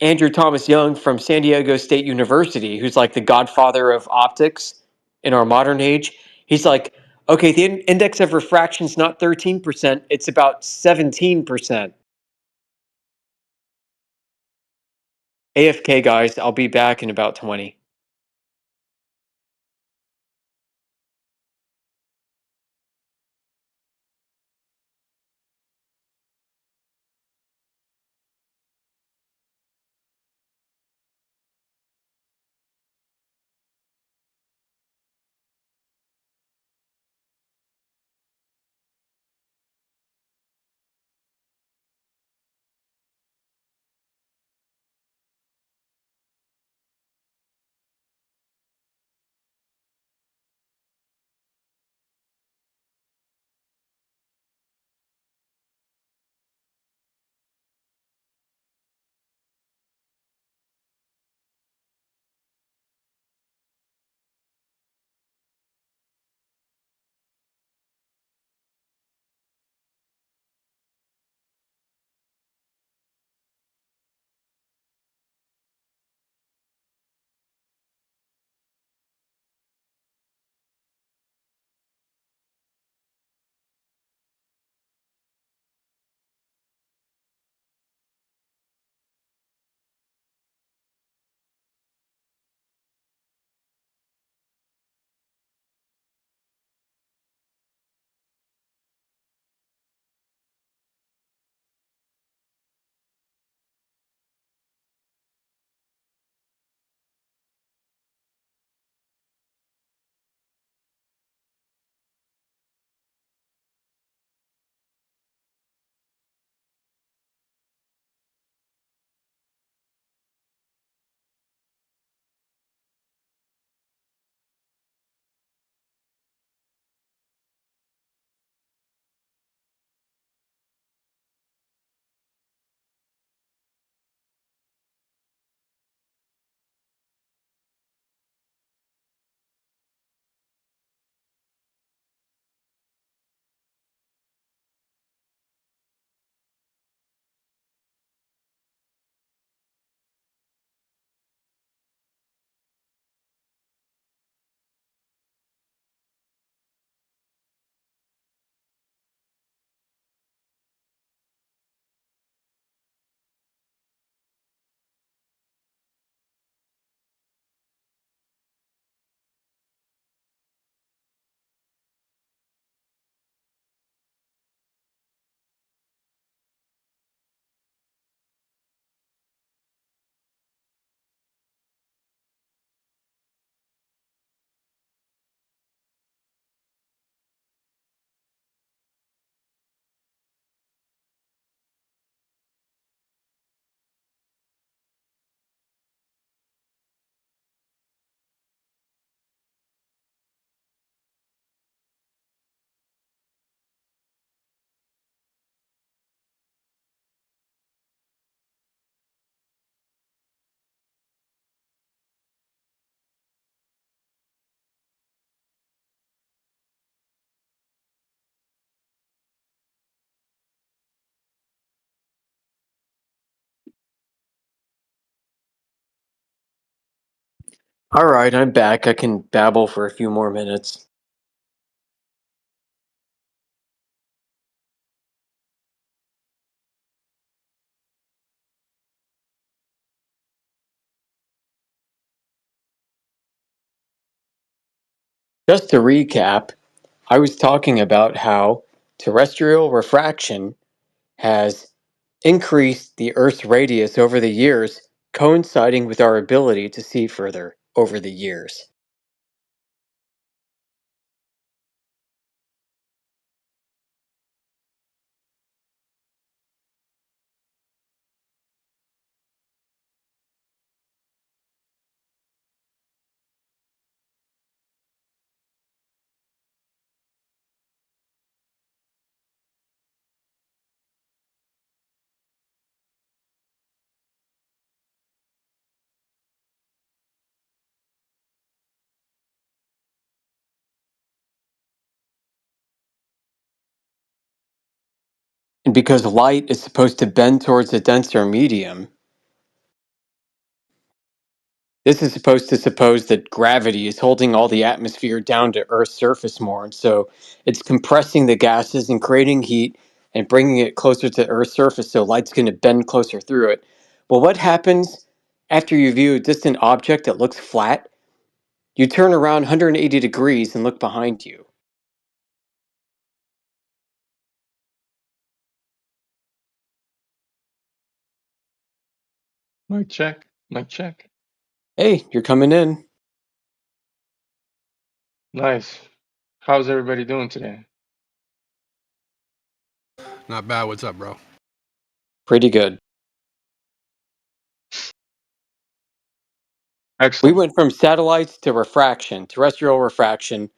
Andrew Thomas Young from San Diego State University, who's like the godfather of optics in our modern age. He's like, okay, the index of refraction is not 13%, it's about 17%. AFK, guys, I'll be back in about 20. All right, I'm back. I can babble for a few more minutes. Just to recap, I was talking about how terrestrial refraction has increased the Earth's radius over the years, coinciding with our ability to see further over the years. And because light is supposed to bend towards a denser medium, this is supposed to suppose that gravity is holding all the atmosphere down to Earth's surface more, and so it's compressing the gases and creating heat and bringing it closer to Earth's surface, so light's going to bend closer through it. Well, what happens after you view a distant object that looks flat? You turn around 180 degrees and look behind you. Mic check. Mic check. Hey, you're coming in. Nice. How's everybody doing today? Not bad. What's up, bro? Pretty good. Excellent. We went from satellites to refraction, terrestrial refraction.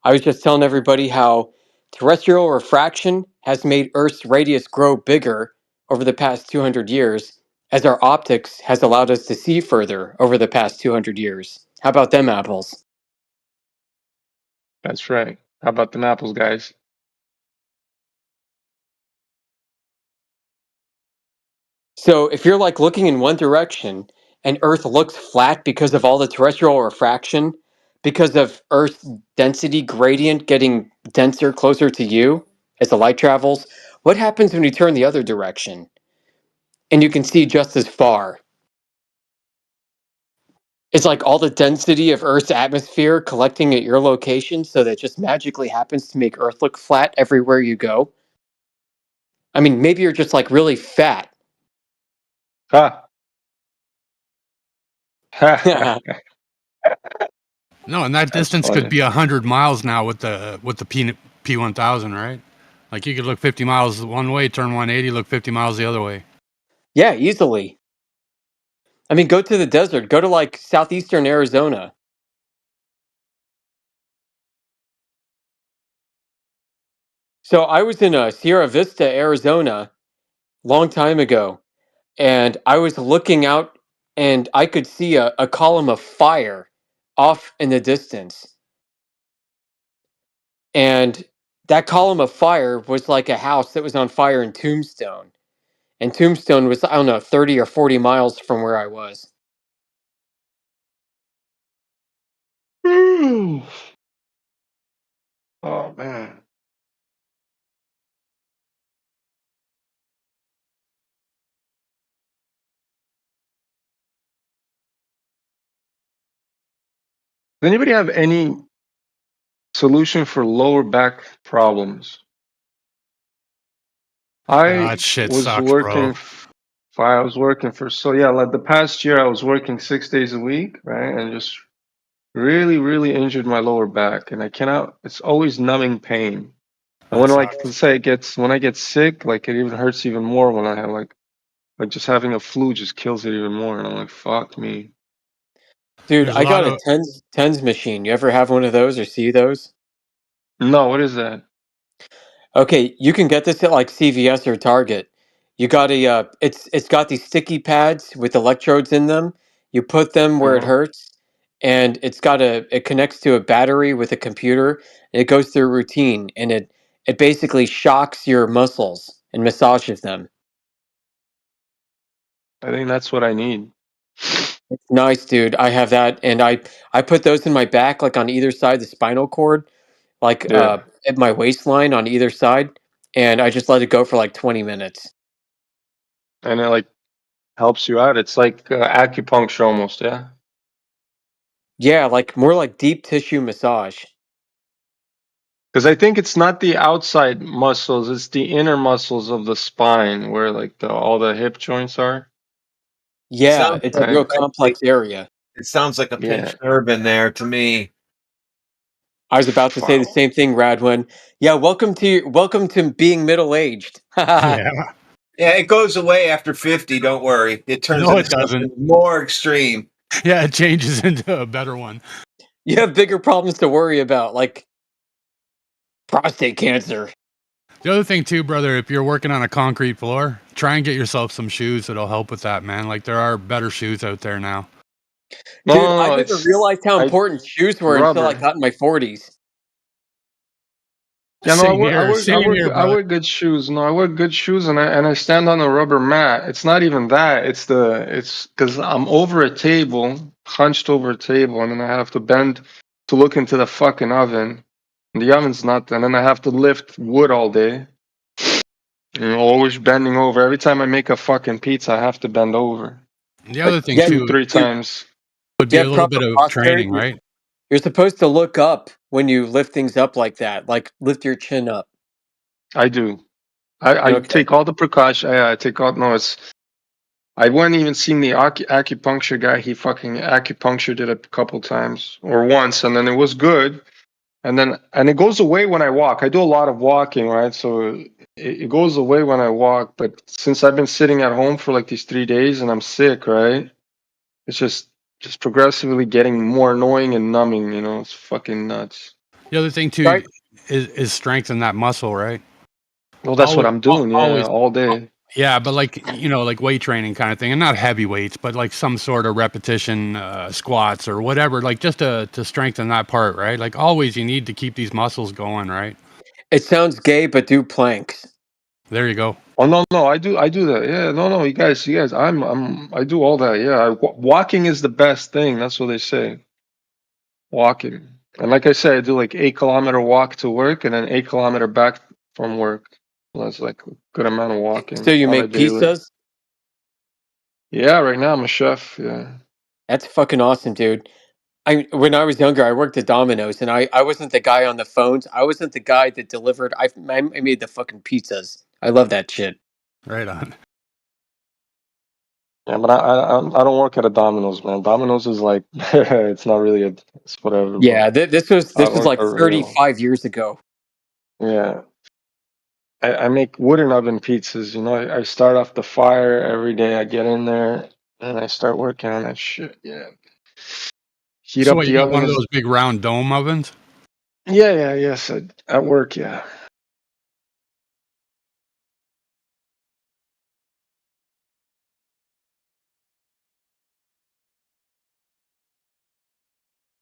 I was just telling everybody how terrestrial refraction has made Earth's radius grow bigger over the past 200 years, as our optics has allowed us to see further over the past 200 years. How about them apples? That's right. How about them apples, guys? So if you're like looking in one direction and Earth looks flat because of all the terrestrial refraction, because of Earth's density gradient getting denser closer to you as the light travels, what happens when you turn the other direction and you can see just as far? Is like all the density of Earth's atmosphere collecting at your location so that it just magically happens to make Earth look flat everywhere you go? I mean, maybe you're just like really fat. Ha. No, and that That's distance could funny. be 100 miles now with the P1000, right? Like you could look 50 miles one way, turn 180, look 50 miles the other way. Yeah, easily. I mean, go to the desert. Go to like southeastern Arizona. So I was in Sierra Vista, Arizona, long time ago, and I was looking out, and I could see a column of fire off in the distance. And that column of fire was like a house that was on fire in Tombstone. And Tombstone was, I don't know, 30 or 40 miles from where I was. Oh man. Does anybody have any solution for lower back problems? That I shit was sucks, bro. I was working for like the past year I was working 6 days a week, right? And just really injured my lower back, and I cannot. It's always numbing pain. And That when like sucks. let's say when I get sick, like it even hurts even more when I have like just having a flu just kills it even more, and I'm like, fuck me. Dude, There's a I lot got a of TENS machine. You ever have one of those or see those? No, what is that? Okay, you can get this at like CVS or Target. You got it's got these sticky pads with electrodes in them. You put them where it Uh-huh. hurts, and it connects to a battery with a computer, and it goes through a routine, and it basically shocks your muscles and massages them. I think that's what I need. Nice, dude. I have that, and I put those in my back, like on either side of the spinal cord, like Yeah, at my waistline on either side, and I just let it go for like 20 minutes. and it like helps you out. It's like acupuncture almost. Yeah. Yeah, like more like deep tissue massage. Because I think it's not the outside muscles; it's the inner muscles of the spine, where like all the hip joints are. Yeah, Sounds it's a like, real Right? complex area. it sounds like a Yeah. pinched nerve in there to me. I was about to say the Wow. same thing, Radwin. Yeah, welcome to being middle aged. Yeah. Yeah, it goes away after 50. Don't worry. It turns No, into it doesn't. something more extreme. Yeah, it changes into a better one. You have bigger problems to worry about, like prostate cancer. The other thing too, brother, if you're working on a concrete floor, try and get yourself some shoes that'll help with that, man. Like there are better shoes out there now. No, Dude, no, I no. never It's realized how I important shoes were until I rubber. got in my 40s. Yeah, no, Same here, I brother. wear good shoes. No, I wear good shoes, and I stand on a rubber mat. It's not even that. It's because I'm over a table, hunched over a table, and then I have to bend to look into the fucking oven. And the oven's not there. And then I have to lift wood all day. Always bending over. Every time I make a fucking pizza, I have to bend over. The Like other thing Yeah, too three dude, times. would you be a have little proper bit of posture. training, right? You're supposed to look up when you lift things up like that. Like lift your chin up. I do. I Okay. take all the precautions. I take all. No, it's. I wouldn't even seen the acupuncture guy. He fucking acupunctured it a couple times or once, and then it was good. And it goes away when I walk. I do a lot of walking, right? So it goes away when I walk. But since I've been sitting at home for like these 3 days and I'm sick, right? It's just progressively getting more annoying and numbing. It's fucking nuts. The other thing too Right. is strengthen that muscle, right? Well, that's what Always, I'm doing. Yeah, always, all day. yeah, but like like weight training kind of thing, and not heavy weights, but like some sort of repetition squats or whatever, like just to strengthen that part, right? Like always, you need to keep these muscles going, right? It sounds gay, but do planks. There you go. Oh no, I do that. Yeah, no, you guys, I do all that. Yeah, walking is the best thing. That's what they say. Walking, and like I said, I do like 8 kilometer walk to work, and then 8 kilometer back from work. So that's like a good amount of walking So you on a make daily. pizzas? Yeah, right now I'm a chef. Yeah. That's fucking awesome, dude. When I was younger, I worked at Domino's, and I wasn't the guy on the phones. I wasn't the guy that delivered. I made the fucking pizzas. I love that shit. Right on. Yeah, but I don't work at a Domino's, man. Domino's is like it's not really it's whatever. Yeah, But this I was work like at 35 years ago. Yeah. I make wooden oven pizzas. I start off the fire every day. I get in there and I start working on that shit. Yeah. Heat So up what, you the got one oven of is those big round dome ovens? yes, at work, yeah.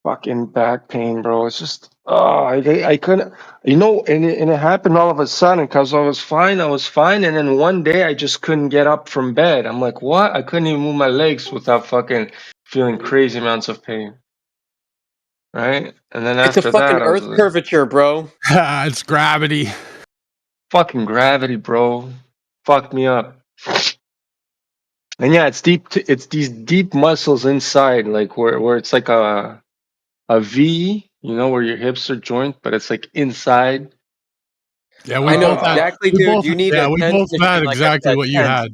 Fucking back pain, bro. It's just I couldn't, and it happened all of a sudden because I was fine, and then one day I just couldn't get up from bed. I'm like, what? I couldn't even move my legs without fucking feeling crazy amounts of pain. Right? And then It's a after fucking that, I was Earth like, curvature, bro. It's gravity. fucking gravity, bro. Fucked me up. And yeah, it's deep. It's these deep muscles inside, like where it's like a V, where your hips are joint, but it's like inside. Yeah, I know exactly, dude. You need a we TENS both had machine like exactly a what you TENS. had.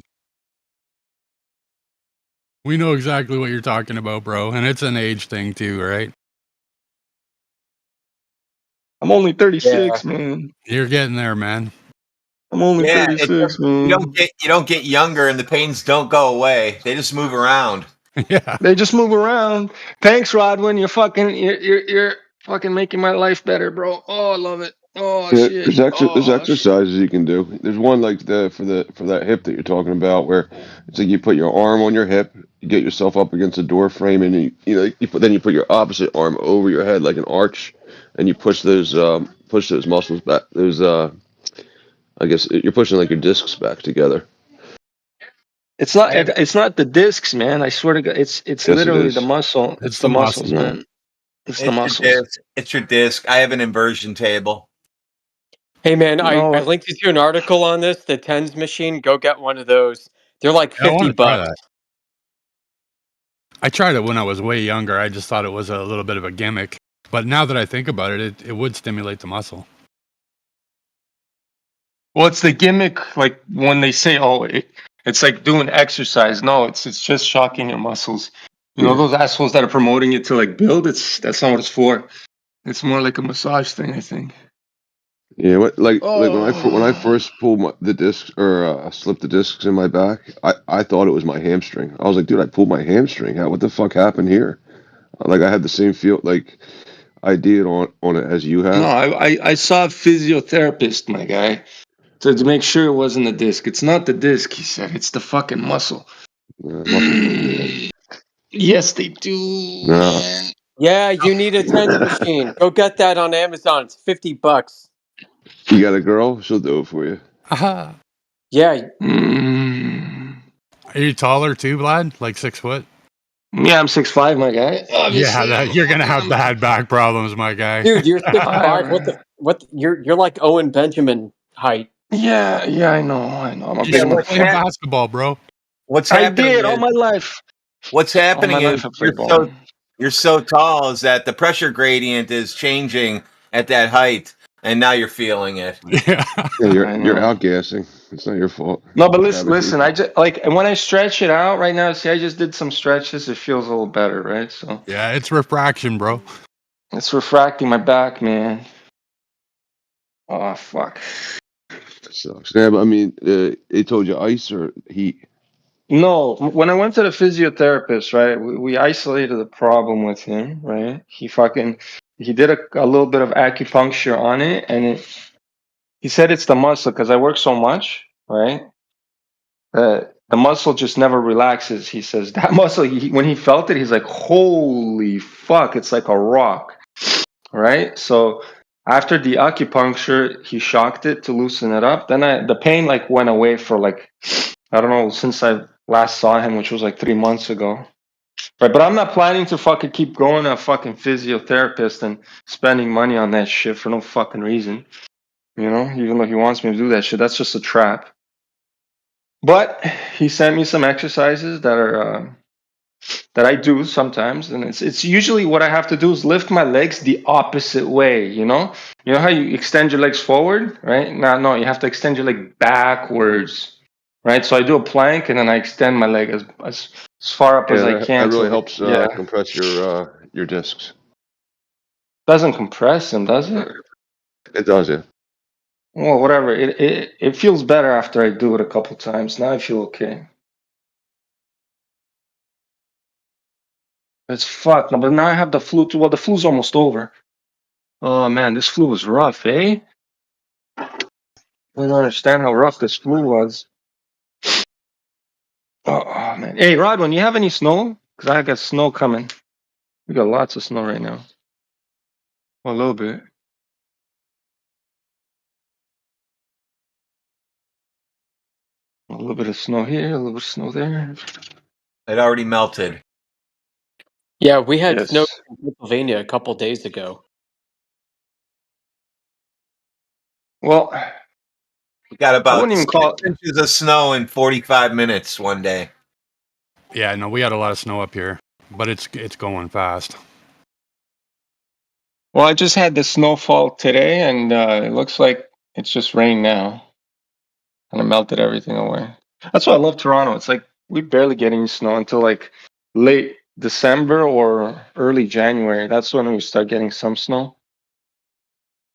We know exactly what you're talking about, bro, and it's an age thing too, right? I'm only 36, Yeah. man. You're getting there, man. I'm only Yeah, 36, man. you don't get younger, and the pains don't go away. They just move around. Yeah, they just move around. Thanks, Rodwin. You're fucking making my life better, bro. Oh, I love it. Oh Yeah, shit. there's exercises you can do. There's one like for that hip that you're talking about, where it's like you put your arm on your hip, you get yourself up against a door frame, and you put your opposite arm over your head like an arch, and you push those muscles back. Those I guess you're pushing like your discs back together. It's not. It's not the discs, man. I swear to God, it's Yes, literally it the is. muscle. It's the muscles, No. man. It's the It's your muscles. disc. It's your disc. I have an inversion table. Hey man, I No, linked you to an article on this, the TENS machine. Go get one of those. They're like Yeah, I want 50 to try bucks. that. I tried it when I was way younger. I just thought it was a little bit of a gimmick. But now that I think about it, it would stimulate the muscle. well, it's the gimmick. Like when they say, "Oh, it's like doing exercise." No, it's just shocking your muscles. You know, those assholes that are promoting it to like build. That's not what it's for. It's more like a massage thing, I think. Yeah, like when I Oh. first pulled the discs or slipped the discs in my back, I thought it was my hamstring. I was like, dude, I pulled my hamstring. What the fuck happened here? Like I had the same feel idea on it as you have. No, I saw a physiotherapist, my guy, to make sure it wasn't the disc. It's not the disc, he said. It's the fucking muscle. Yes, they do, man. Yeah, you need a TENS machine. Go get that on Amazon. It's 50 bucks. You got a girl? She'll do it for you. Yeah. Are you taller too, Vlad? Like 6 foot? Yeah, I'm 6'5", my guy. Obviously, Yeah, you're gonna have bad back problems, my guy. Dude, you're 6'5". What you're like Owen Benjamin height. Yeah, I know. I'm a You big should play motherfucker. basketball, bro. What's I happening? did all is- my life. What's All happening my is life I played ball. you're so tall is that the pressure gradient is changing at that height, and now you're feeling it. Yeah, you're I know. outgassing. It's not your fault. No, but listen, Gravity. listen. I just like, and when I stretch it out right now. See, I just did some stretches. It feels a little better, right? So Yeah, it's refraction, bro. it's refracting my back, man. Oh fuck. That sucks. Yeah, but I mean, they told you ice or heat. No, when I went to the physiotherapist, right, we isolated the problem with him, right? He did a little bit of acupuncture on it, and he said it's the muscle because I work so much, right? The muscle just never relaxes. He says that muscle, when he felt it, he's like, holy fuck, it's like a rock, right? So after the acupuncture, he shocked it to loosen it up. Then the pain like went away for like, I don't know, since I last saw him, which was like 3 months ago. Right, but I'm not planning to fucking keep going to a fucking physiotherapist and spending money on that shit for no fucking reason. You know, even though he wants me to do that shit, that's just a trap. But he sent me some exercises that are that I do sometimes, and it's usually what I have to do is lift my legs the opposite way. You know how you extend your legs forward, right? No, you have to extend your leg backwards. Right, so I do a plank and then I extend my leg as far up as I can. That really so helps compress your discs. Doesn't compress them, does it? It does, yeah. Well, whatever. It feels better after I do it a couple times. Now I feel okay. It's fucked. But now I have the flu too. Well, the flu's almost over. Oh man, this flu was rough, eh? I don't understand how rough this flu was. Oh man. Hey, Rodwin, you have any snow? Because I got snow coming. We got lots of snow right now. Well, a little bit. A little bit of snow here, a little bit of snow there. It already melted. Yeah, we had Yes. snow in Pennsylvania a couple days ago. Well, We got I about wouldn't even 6 call it. inches of snow in 45 minutes one day. Yeah, no, we had a lot of snow up here, but it's going fast. Well, I just had the snowfall today, and it looks like it's just rain now. And it melted everything away. That's why I love Toronto. It's like we barely get any snow until like late December or early January. That's when we start getting some snow.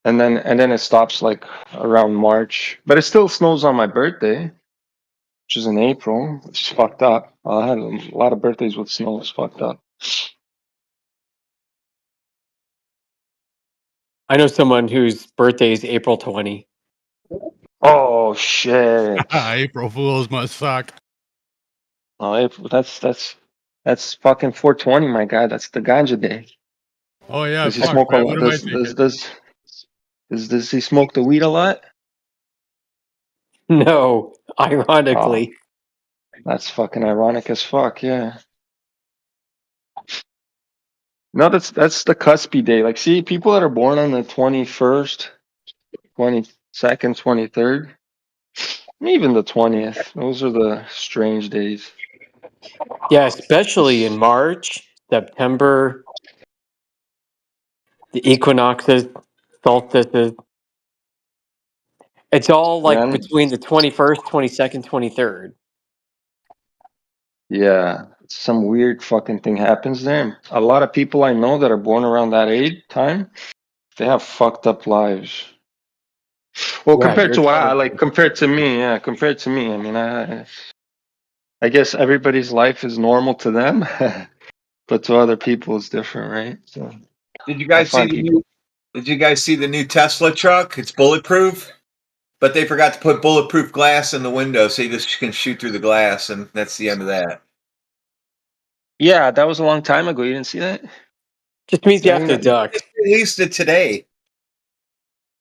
And then it stops like around March. But it still snows on my birthday, which is in April. It's fucked up. I had a lot of birthdays with snow. It's fucked up. I know someone whose birthday is April 20. Oh shit! April Fools must suck. Oh, April. That's fucking 420, my guy. That's the ganja day. Oh yeah, Does he fuck, smoke a man, lot? what am I thinking? Does he smoke the weed a lot? No, ironically. That's fucking ironic as fuck. Yeah. No, that's the cuspy day. Like, see, people that are born on the 21st, 22nd, 23rd, even the 20th. Those are the strange days. Yeah, especially in March, September, the equinoxes, solstices. It's all like Man, between the 21st, 22nd, 23rd. yeah, some weird fucking thing happens there. A lot of people I know that are born around that age time, they have fucked up lives. Well, Yeah, compared you're to what I telling like, me. compared to me, yeah, compared to me. I mean, I guess everybody's life is normal to them, but to other people it's different, right? So Did you I guys see find the people. new? Did you guys see the new Tesla truck? It's bulletproof, but they forgot to put bulletproof glass in the window, so you just can shoot through the glass, and that's the end of that. Yeah, that was a long time ago. You didn't see that? Just means you I have mean, to duck. Just released it today.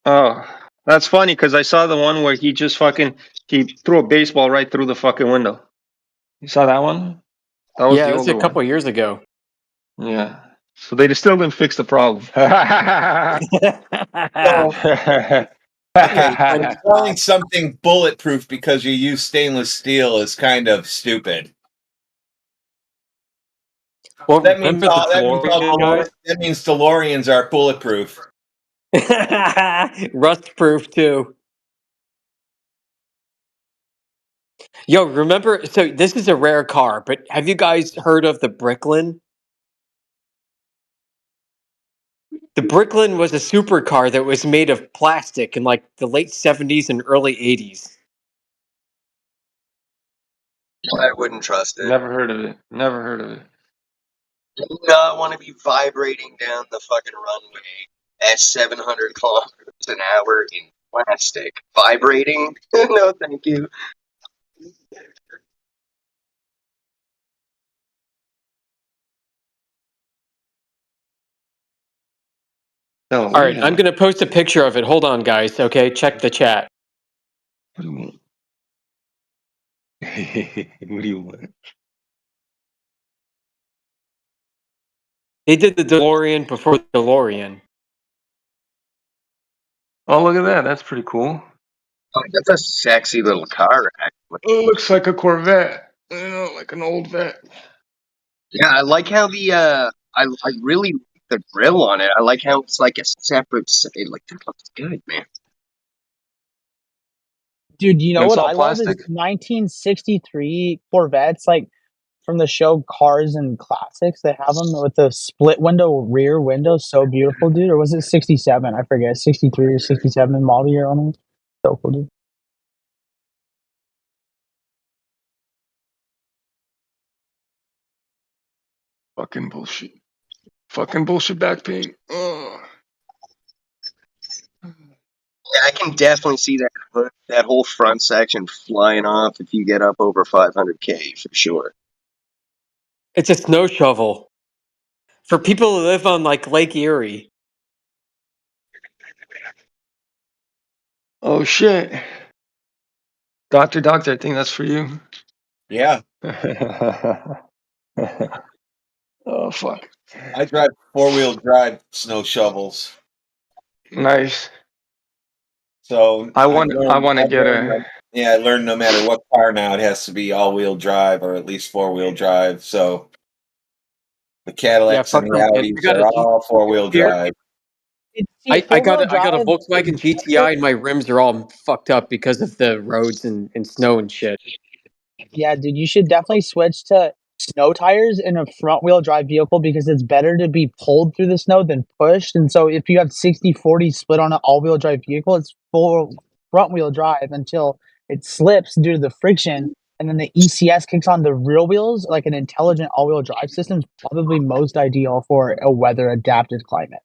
oh, that's funny because I saw the one where he threw a baseball right through the fucking window. You saw that one? That was Yeah, the it was a older one. couple years ago. Yeah. So they still didn't fix the problem. So, okay, so calling something bulletproof because you use stainless steel is kind of stupid. Well, That means remember the DeLorean, guys? that means DeLoreans are bulletproof. Rust proof too. Yo, remember? So this is a rare car, but have you guys heard of the Bricklin? The Bricklin was a supercar that was made of plastic in like the late 70s and early 80s. I wouldn't trust it. Never heard of it. Never heard of it. I do not want to be vibrating down the fucking runway at 700 kilometers an hour in plastic. Vibrating? No, thank you. Oh, All right, I'm going to post a picture of it. Hold on, guys. Okay, check the chat. What do you want? What do you want? They did the DeLorean before the DeLorean. Oh, look at that. That's pretty cool. Oh, that's a sexy little car, actually. It looks like a Corvette. You know, like an old vet. Yeah, I like how I really like the grill on it. I like how it's like a separate, like, that looks good, man. Dude, you know And it's what all I love plastic? is 1963 Corvettes, like from the show Cars and Classics. They have them with the split window rear window, so beautiful, dude. Or was it 67? I forget, 63 or 67 model year on them. So cool, dude. Fucking bullshit. Fucking bullshit back pain. Ugh. Yeah, I can definitely see that whole front section flying off if you get up over 500K for sure. It's a snow shovel for people who live on like Lake Erie. Oh shit. Doctor, I think that's for you. Yeah. Oh fuck. I drive 4-wheel drive snow shovels. Nice. So I want to get a. Yeah, I learned no matter what car now, it has to be all-wheel drive or at least 4-wheel drive. So the Cadillacs fuck and the them, man. Audis are all 4-wheel drive. I got a four-wheel Volkswagen GTI and my rims are all fucked up because of the roads and snow and shit. Yeah, dude, you should definitely switch to snow tires in a front wheel drive vehicle because it's better to be pulled through the snow than pushed. And so if you have 60-40 split on an all wheel drive vehicle, it's full front wheel drive until it slips due to the friction. And then the ECS kicks on the rear wheels, like an intelligent all wheel drive system is probably most ideal for a weather adapted climate.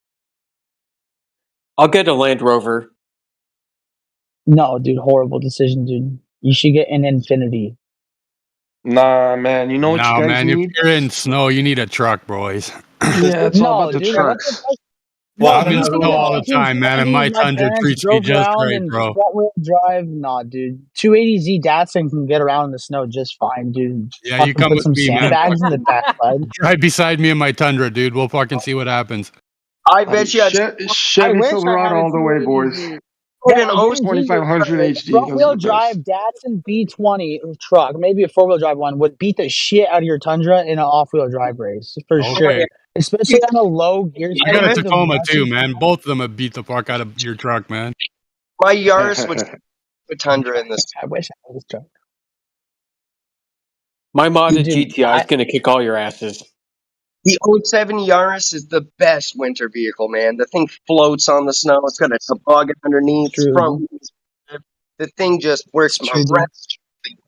I'll get a Land Rover. No, dude, horrible decision, dude. You should get an Infinity. Nah, man. You know what you No, guys man. need? If you're in snow, you need a truck, boys. Yeah, it's all about the dude, trucks. Well, I'm do in you the think snow in the all the time, man, and 1970s my my Tundra parents treats me drove just around right, in bro. front wheel drive? Nah, dude. 280Z Datsun can get around in the snow just fine, dude. Yeah, you Fucking come put with some me, man. sandbags in the backside. Drive beside me in my Tundra, dude. We'll fucking see what happens. I bet you. I Chevy wish I had Silverado a all the way, boys. 280Z. Put Yeah, an I O guarantee you, 2500 HD. front Those wheel are the drive best. Datsun B20 truck, maybe a 4-wheel drive one, would beat the shit out of your Tundra in an off-wheel drive race for sure. Okay. Especially on a low gear I got a speed. Tacoma too, man. Both of them have beat the fuck out of your truck, man. My Yaris would put Tundra in this. I wish I had this truck. My modded Dude, GTI is going to kick all your asses. The 07 Yaris is the best winter vehicle, man. The thing floats on the snow. It's got a toboggan underneath. True. Front wheels. The thing just works It's true, dude. miraculously.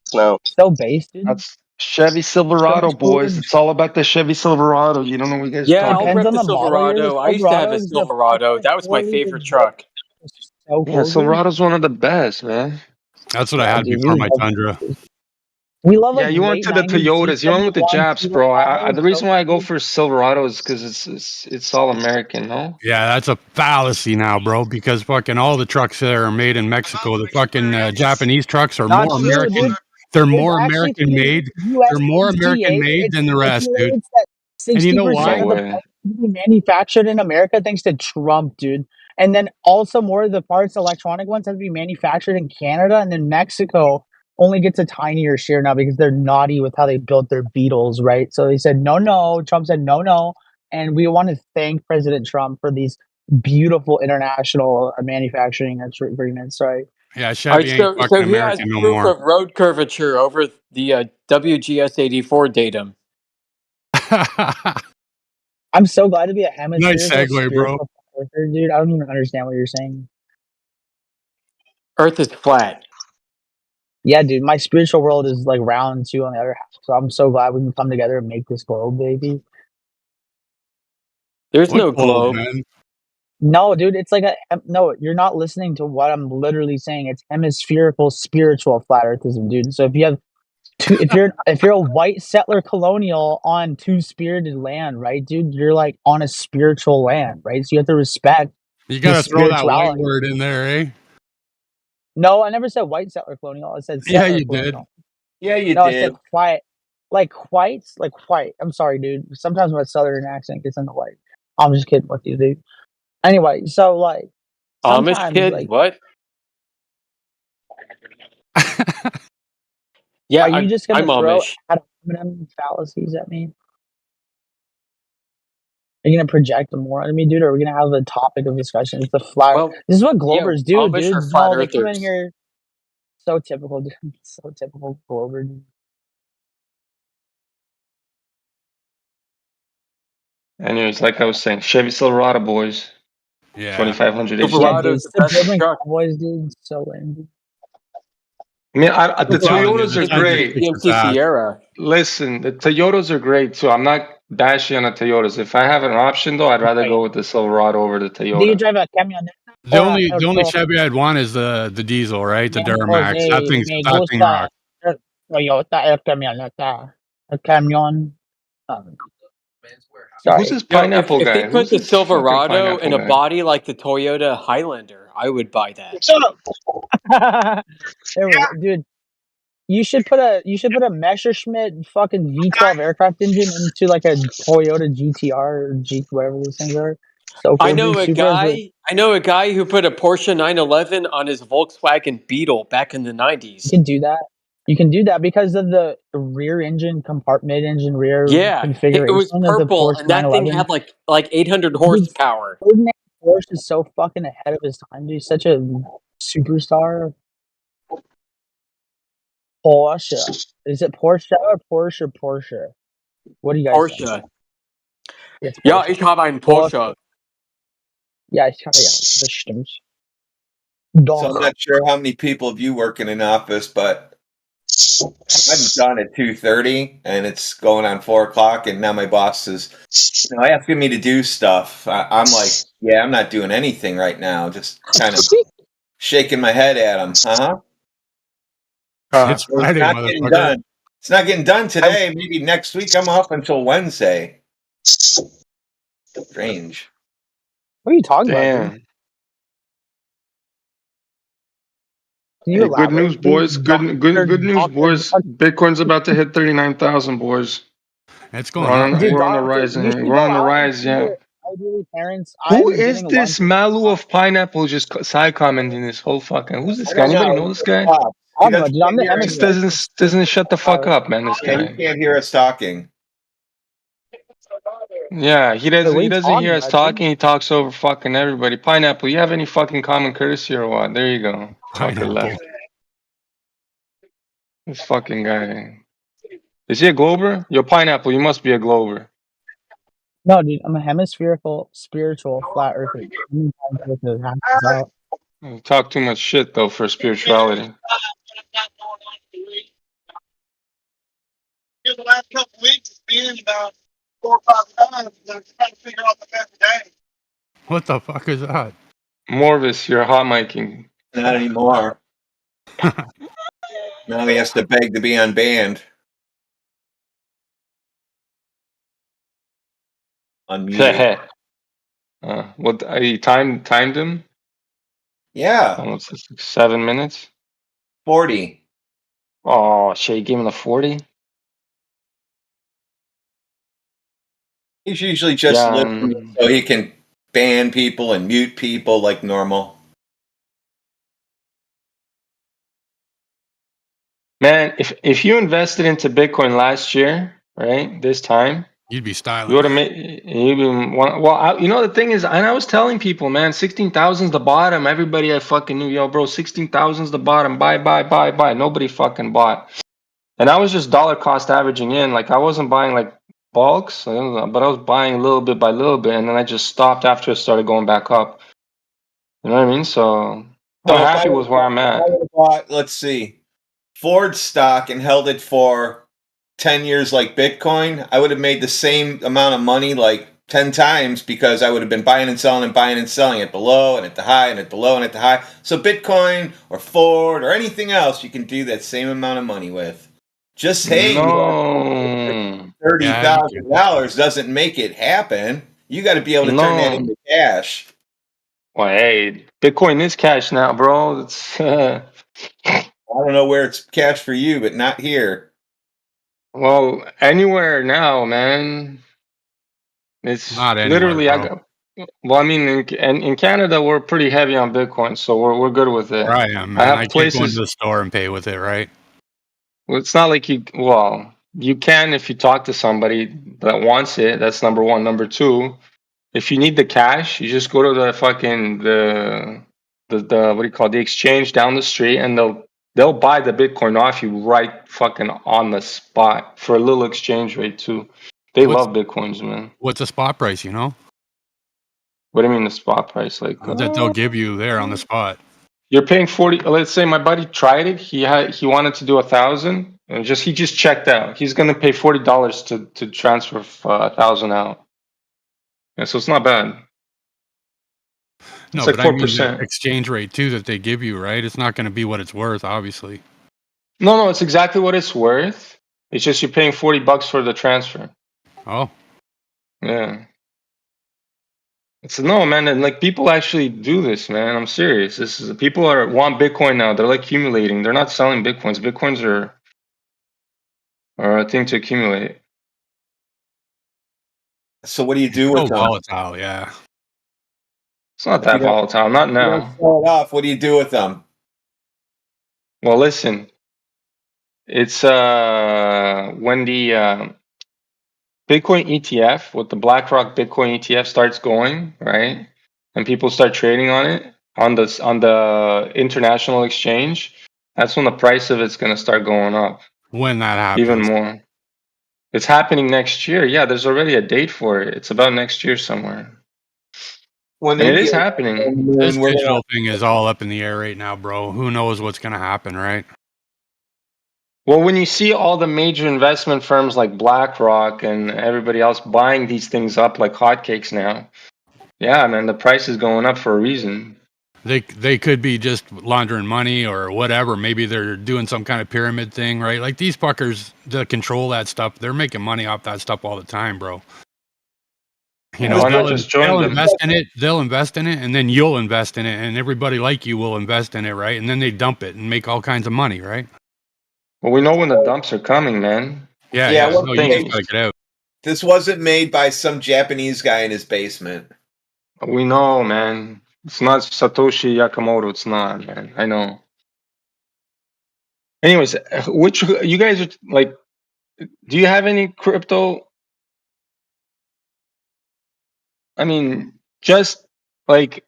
Snow. So base, dude. That's Chevy Silverado, much boys. cooler. It's all about the Chevy Silverado. You don't know what you guys are Yeah, talking I'll Depends rip on the the model year. Silverado. I used to have a Silverado's the Silverado. That was my 4 favorite truck. So Yeah, cool, dude. Silverado's one of the best, man. That's what I Yeah, had dude, before we my love Tundra. We love Yeah, like you went late to the 90s Toyotas. You went with the GW1 Japs, bro. The Silverados. reason So why I go cool. for Silverado is because it's all American, no? Yeah, that's a fallacy now, bro, because fucking all the trucks there are made in Mexico. The fucking Japanese trucks are Not more true, American. dude. They're It's more actually American through made. the They're more American USMCA. made It than the rest, dude. stipulates that And you know 60% why? of the parts can be manufactured in America thanks to Trump, dude. And then also more of the parts, electronic ones, have to be manufactured in Canada, and then Mexico only gets a tinier share now because they're naughty with how they built their Beetles, right? So they said no. Trump said no, and we want to thank President Trump for these beautiful international manufacturing agreements, right? Yeah, All right, Chevy ain't so fucking he has American no proof more. of road curvature over the WGS 84 datum. I'm so glad to be a Nice hemispherical segue, bro. spiritual person, dude. I don't even understand what you're saying. Earth is flat. Yeah, dude, my spiritual world is like round too on the other half. So I'm so glad we can come together and make this globe, baby. There's What no globe, globe. man? No, dude, it's like no, you're not listening to what I'm literally saying. It's hemispherical spiritual flat earthism, dude. So if you have if you're a white settler colonial on two-spirited land, right, dude, you're like on a spiritual land, right? So you have to respect You the gotta throw that white spirituality. word in there, eh? No, I never said white settler colonial. I said Yeah, settler you did. colonial. Yeah, you No, I did. said white. Like white. I'm sorry, dude. Sometimes my southern accent gets into white. I'm just kidding with you, dude. Anyway, so like Amish sometimes kid? like What? Yeah, are you just I'm gonna throw Amish. ad hominem fallacies at me? Are you gonna project more at me, dude? Or are we gonna have a topic of discussion? It's the flat. Well, This is what yeah, Globers do, Amish dude. are flat No, they come in earthers. here so typical, dude. So typical Glober. Dude. Anyways, like I was saying, Chevy Silverado, boys. Yeah. 2500 HD. Yeah, Silverado's dude. the best Suburban truck. Cowboys, dude. So lame. Dude. I mean, the I'm telling you, Toyotas the are Tundra great. kicks its GMC ass. Sierra. Listen, the Toyotas are great too. I'm not bashing on the Toyotas. If I have an option though, I'd rather go with the Silverado over the Do you Toyota. drive a camioneta? The only Or Chevy I'd want is the diesel, right? The me, or Duramax. me That thing gusta rocks. Toyota el camioneta. El camion. Who's Sorry. this Yo, pineapple if they guy? put Who's the this fucking Silverado in pineapple a guy? body like the Toyota Highlander, I would buy that. Shut up. There we go. Dude, you should put a Messerschmitt fucking V12 aircraft engine into like a Toyota GTR or G whatever these things are. So I cool, know dude. a Super guy who put a Porsche 911 on his Volkswagen Beetle back in the 90s. You can do that. You can do that because of the rear engine compartment engine rear Yeah, configuration it was of the purple, Porsche and that thing 911. had like 800 Dude, horsepower. Ferdinand Porsche is so fucking ahead of his time, dude. Such a superstar. Porsche. Is it Porsche or Porsche? What do you guys think? Porsche. It's Ja, Porsche. ich habe einen Porsche. Ja, ich kann ja, das stimmt. So I'm not sure how many people of you work in an office, but I'm done at 2:30 and it's going on 4 o'clock, and now my boss is, asking me to do stuff. I'm like, yeah, I'm not doing anything right now. Just kind of shaking my head at him. It's Friday, not getting motherfucker. done. It's not getting done today. Maybe next week. I'm off until Wednesday. Strange. What are you talking about, dude? Damn. Can you Hey, good news, elaborate, please? boys. Good news, boys. Bitcoin's about to hit 39,000, boys. It's We're going up. Dude, we're on the Doctor, rise you here. should We're go on the out and rise, see yeah. your elderly parents. Who I'm is getting this lunch. Malu of Pineapple just side commenting this whole fucking? Who's this I guy? don't Anybody know. know this guy? Stop. I He don't know, doesn't dude. I'm can't the hear Just anything. doesn't shut the fuck up, man. This Yeah, he guy. can't hear us talking. Yeah, Wait, what are he you doesn't talking hear us about, dude? talking. He talks over fucking everybody. Pineapple, you have any fucking common courtesy or what? There you go. Fucker Pineapple. left. This fucking guy. Is he a Glober? Yo, Pineapple, you must be a Glober. No, dude, I'm a hemispherical, spiritual, flat earther. You out. You talk too much shit though for spirituality. Here the last couple weeks, it's been about 4 or 5 times. I'm trying to figure out the best day. What the fuck is that? Morvis, you're hot micing. Not anymore. Now he has to beg to be unbanned. Unmuted. What? You timed him? Yeah. Almost 7 minutes. 40. Oh shit! You gave him the 40. He's usually just Yeah, listening so he can ban people and mute people like normal. man. If you invested into Bitcoin last year, right, this time, You'd be you styling. would have made. You know the thing is, and I was telling people, man, 16,000 is the bottom. Everybody I fucking knew, yo, bro, 16,000 is the bottom. Buy. Nobody fucking bought. And I was just dollar cost averaging in. Like I wasn't buying like bulks, but I was buying little bit by little bit, and then I just stopped after it started going back up. You know what I mean? So I'm happy with where I'm at. I would have bought, let's see, Ford stock and held it for 10 years like Bitcoin, I would have made the same amount of money like 10 times because I would have been buying and selling it below and at the high and at below and at the high. So Bitcoin or Ford or anything else you can do that same amount of money with. Just saying $30,000 doesn't make it happen. You got to be able to turn that into cash. Well, hey, Bitcoin is cash now, bro. It's I don't know where it's cash for you, but not here. well, anywhere now, man. It's not anywhere, literally bro. well, I mean, in Canada, we're pretty heavy on Bitcoin, so we're good with it. Where I am, I man. have I can't places. go into the store and pay with it, right? Well, it's not like you. Well, you can if you talk to somebody that wants it. That's number one. Number two, if you need the cash, you just go to the fucking the what do you call it, the exchange down the street, and they'll buy the Bitcoin off you right fucking on the spot for a little exchange rate too. They love Bitcoins, man. What's the spot price? You know? What do you mean the spot price? Like That they'll give you there on the spot. you're paying 40. Let's say my buddy tried it. He wanted to do 1,000, and he just checked out. He's gonna pay $40 to transfer 1,000 out. Yeah, so it's not bad. No, It's like but I mean the 4%. exchange rate too that they give you, right? It's not going to be what it's worth, obviously. No, it's exactly what it's worth. It's just you're paying $40 for the transfer. Oh, yeah. It's no, man, and like people actually do this, man. I'm serious. People want Bitcoin now. They're like accumulating. They're not selling Bitcoins. Bitcoins are a thing to accumulate. So what do you do with them? volatile, yeah. It's not that volatile. Not now. Sell it off. What do you do with them? Well, listen. It's when the Bitcoin ETF, with the BlackRock Bitcoin ETF starts going, right? And people start trading on it on the international exchange, that's when the price of it's going to start going up. When that happens. Even more. It's happening next year. Yeah, there's already a date for it. It's about next year somewhere. When it is happening. This digital thing is all up in the air right now, bro. Who knows what's going to happen, right? Well, when you see all the major investment firms like BlackRock and everybody else buying these things up like hotcakes now, yeah, man, the price is going up for a reason. They could be just laundering money or whatever. Maybe they're doing some kind of pyramid thing, right? Like these fuckers that control that stuff, they're making money off that stuff all the time, bro. You know, Why not just join they'll them? invest in it. They'll invest in it, and then you'll invest in it, and everybody like you will invest in it, right? And then they dump it and make all kinds of money, right? Well, we know when the dumps are coming, man. Yeah. one No, you thing, just gotta get out. this wasn't made by some Japanese guy in his basement. We know, man. It's not Satoshi Nakamoto. It's not, man. I know. Anyways, which you guys are like? Do you have any crypto? I mean, just like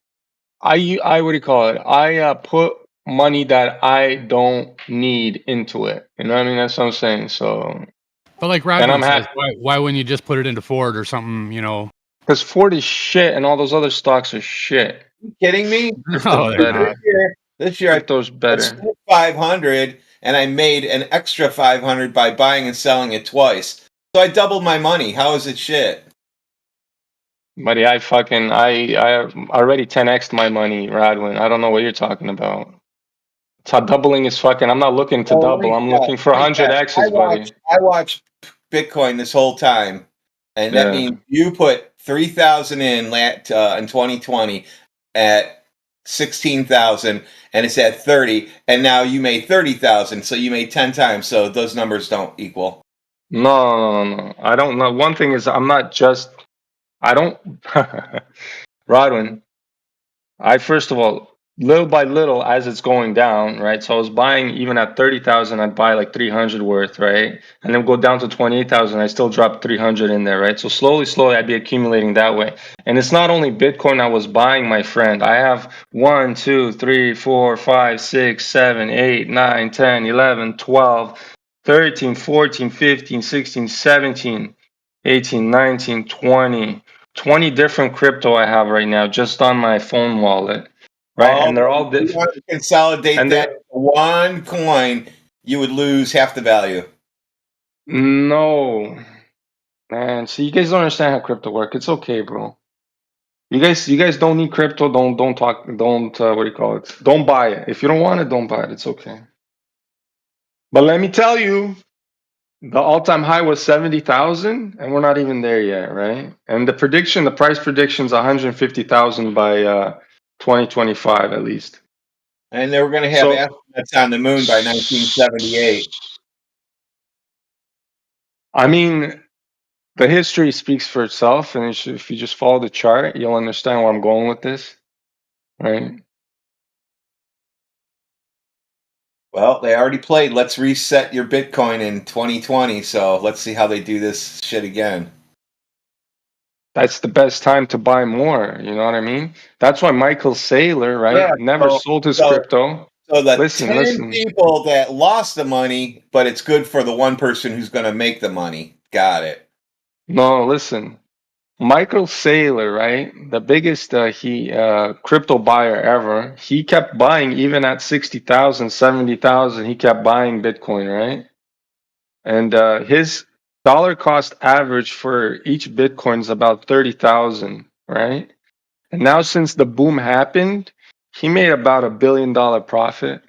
I what do you call it? I put money that I don't need into it. You know what I mean? That's what I'm saying. So, But like and I'm Radwin says, happy why wouldn't you just put it into Ford or something? You know. because Ford is shit, and all those other stocks are shit. You kidding me? No, they're not. This year I Crypto's better. spent 500 and I made an extra 500 by buying and selling it twice. So I doubled my money. How is it shit? Buddy, I already 10x'd my money, Radwin. I don't know what you're talking about. It's how doubling is fucking. I'm not looking to double. I'm looking for 100x's, buddy. I watched Bitcoin this whole time, and that Yeah. means you put 3,000 in 2020 at 16,000, and it's at 30, and now you made 30,000, so you made 10 times. So those numbers don't equal. No. I don't know. One thing is, I'm not just. I don't. Rodwin, I first of all, little by little, as it's going down, right? So I was buying even at 30,000, I'd buy like 300 worth, right? And then go down to 28,000, I still drop 300 in there, right? So slowly, I'd be accumulating that way. And it's not only Bitcoin I was buying, my friend. I have 1, 2, 3, 4, 5, 6, 7, 8, 9, 10, 11, 12, 13, 14, 15, 16, 17, 18, 19, 20 different crypto I have right now just on my phone wallet. Right, and they're all If you different. want to consolidate And that to one coin, you would lose half the value. No, man. See, you guys don't understand how crypto works. It's okay, bro. You guys don't need crypto. Don't talk. Don't what do you call it? Don't buy it. If you don't want it, don't buy it. It's okay. But let me tell you, the all-time high was 70,000, and we're not even there yet, right? And the price prediction is 150,000 by 2025 at least. And they were going to have astronauts on the moon by 1978. I mean, the history speaks for itself, and if you just follow the chart, you'll understand where I'm going with this, right? Well, they already played Let's Reset Your Bitcoin in 2020, so let's see how they do this shit again. That's the best time to buy more, you know what I mean? That's why Michael Saylor, right, never sold his crypto. So the Listen. 10 people that lost the money, but it's good for the one person who's going to make the money. Got it. No, listen. Michael Saylor, right, the biggest crypto buyer ever, he kept buying even at 60,000, 70,000, he kept buying Bitcoin, right? And his dollar cost average for each Bitcoin is about 30,000, right? And now since the boom happened, he made about $1 billion profit.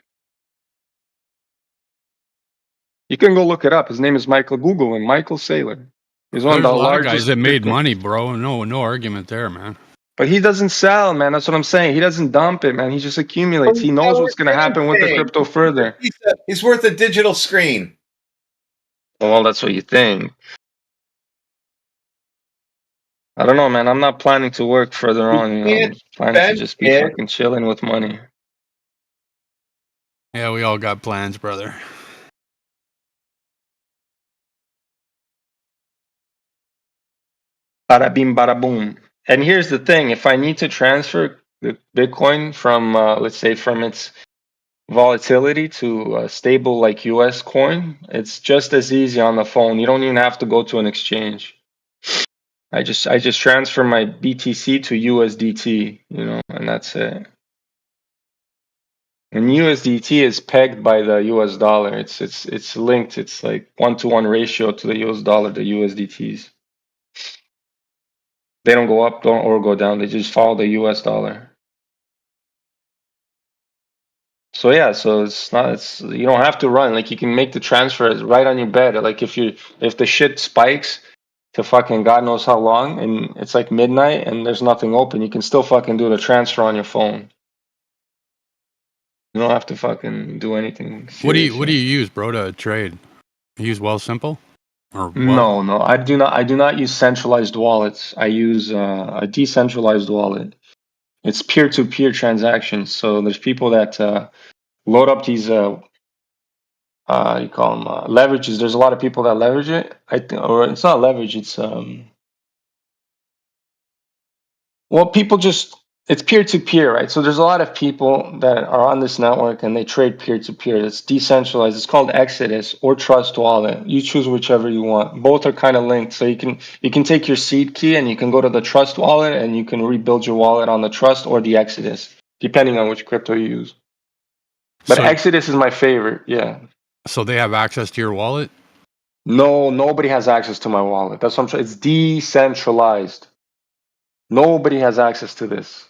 You can go look it up. His name is Michael. Google him, Michael Saylor. He's one of There's the a lot of largest guys that made Bitcoin- money, bro. No argument there, man. But he doesn't sell, man. That's what I'm saying. He doesn't dump it, man. He just accumulates. He knows what's going to happen with the crypto further. He's worth a digital screen. Well, that's what you think. I don't know, man. I'm not planning to work further on. You know, I'm planning to just be fucking chilling with money. Yeah, we all got plans, brother. Bada bing, bada boom. And here's the thing: if I need to transfer the Bitcoin from, let's say, from its volatility to a stable like US coin, it's just as easy on the phone. You don't even have to go to an exchange. I just transfer my BTC to USDT, you know, and that's it. And USDT is pegged by the US dollar. It's linked. It's like 1-to-1 ratio to the US dollar, the USDTs. They don't go up or go down. They just follow the US dollar. So yeah, so you don't have to run. Like you can make the transfer right on your bed. Like if the shit spikes, to fucking God knows how long, and it's like midnight and there's nothing open. You can still fucking do the transfer on your phone. You don't have to fucking do anything serious. What do you use, bro, to trade? You use Wealthsimple? Or what? No, I do not use centralized wallets. I use a decentralized wallet. It's peer-to-peer transactions. So there's people that load up these you call them leverages. There's a lot of people that leverage it. I think, or it's not leverage. It's well, people just it's peer-to-peer, right? So there's a lot of people that are on this network and they trade peer-to-peer. It's decentralized. It's called Exodus or Trust Wallet. You choose whichever you want. Both are kind of linked. So you can take your seed key and you can go to the Trust Wallet and you can rebuild your wallet on the Trust or the Exodus, depending on which crypto you use. But So- Exodus is my favorite. Yeah. So they have access to your wallet? No, nobody has access to my wallet. That's what I'm saying. It's decentralized. Nobody has access to this.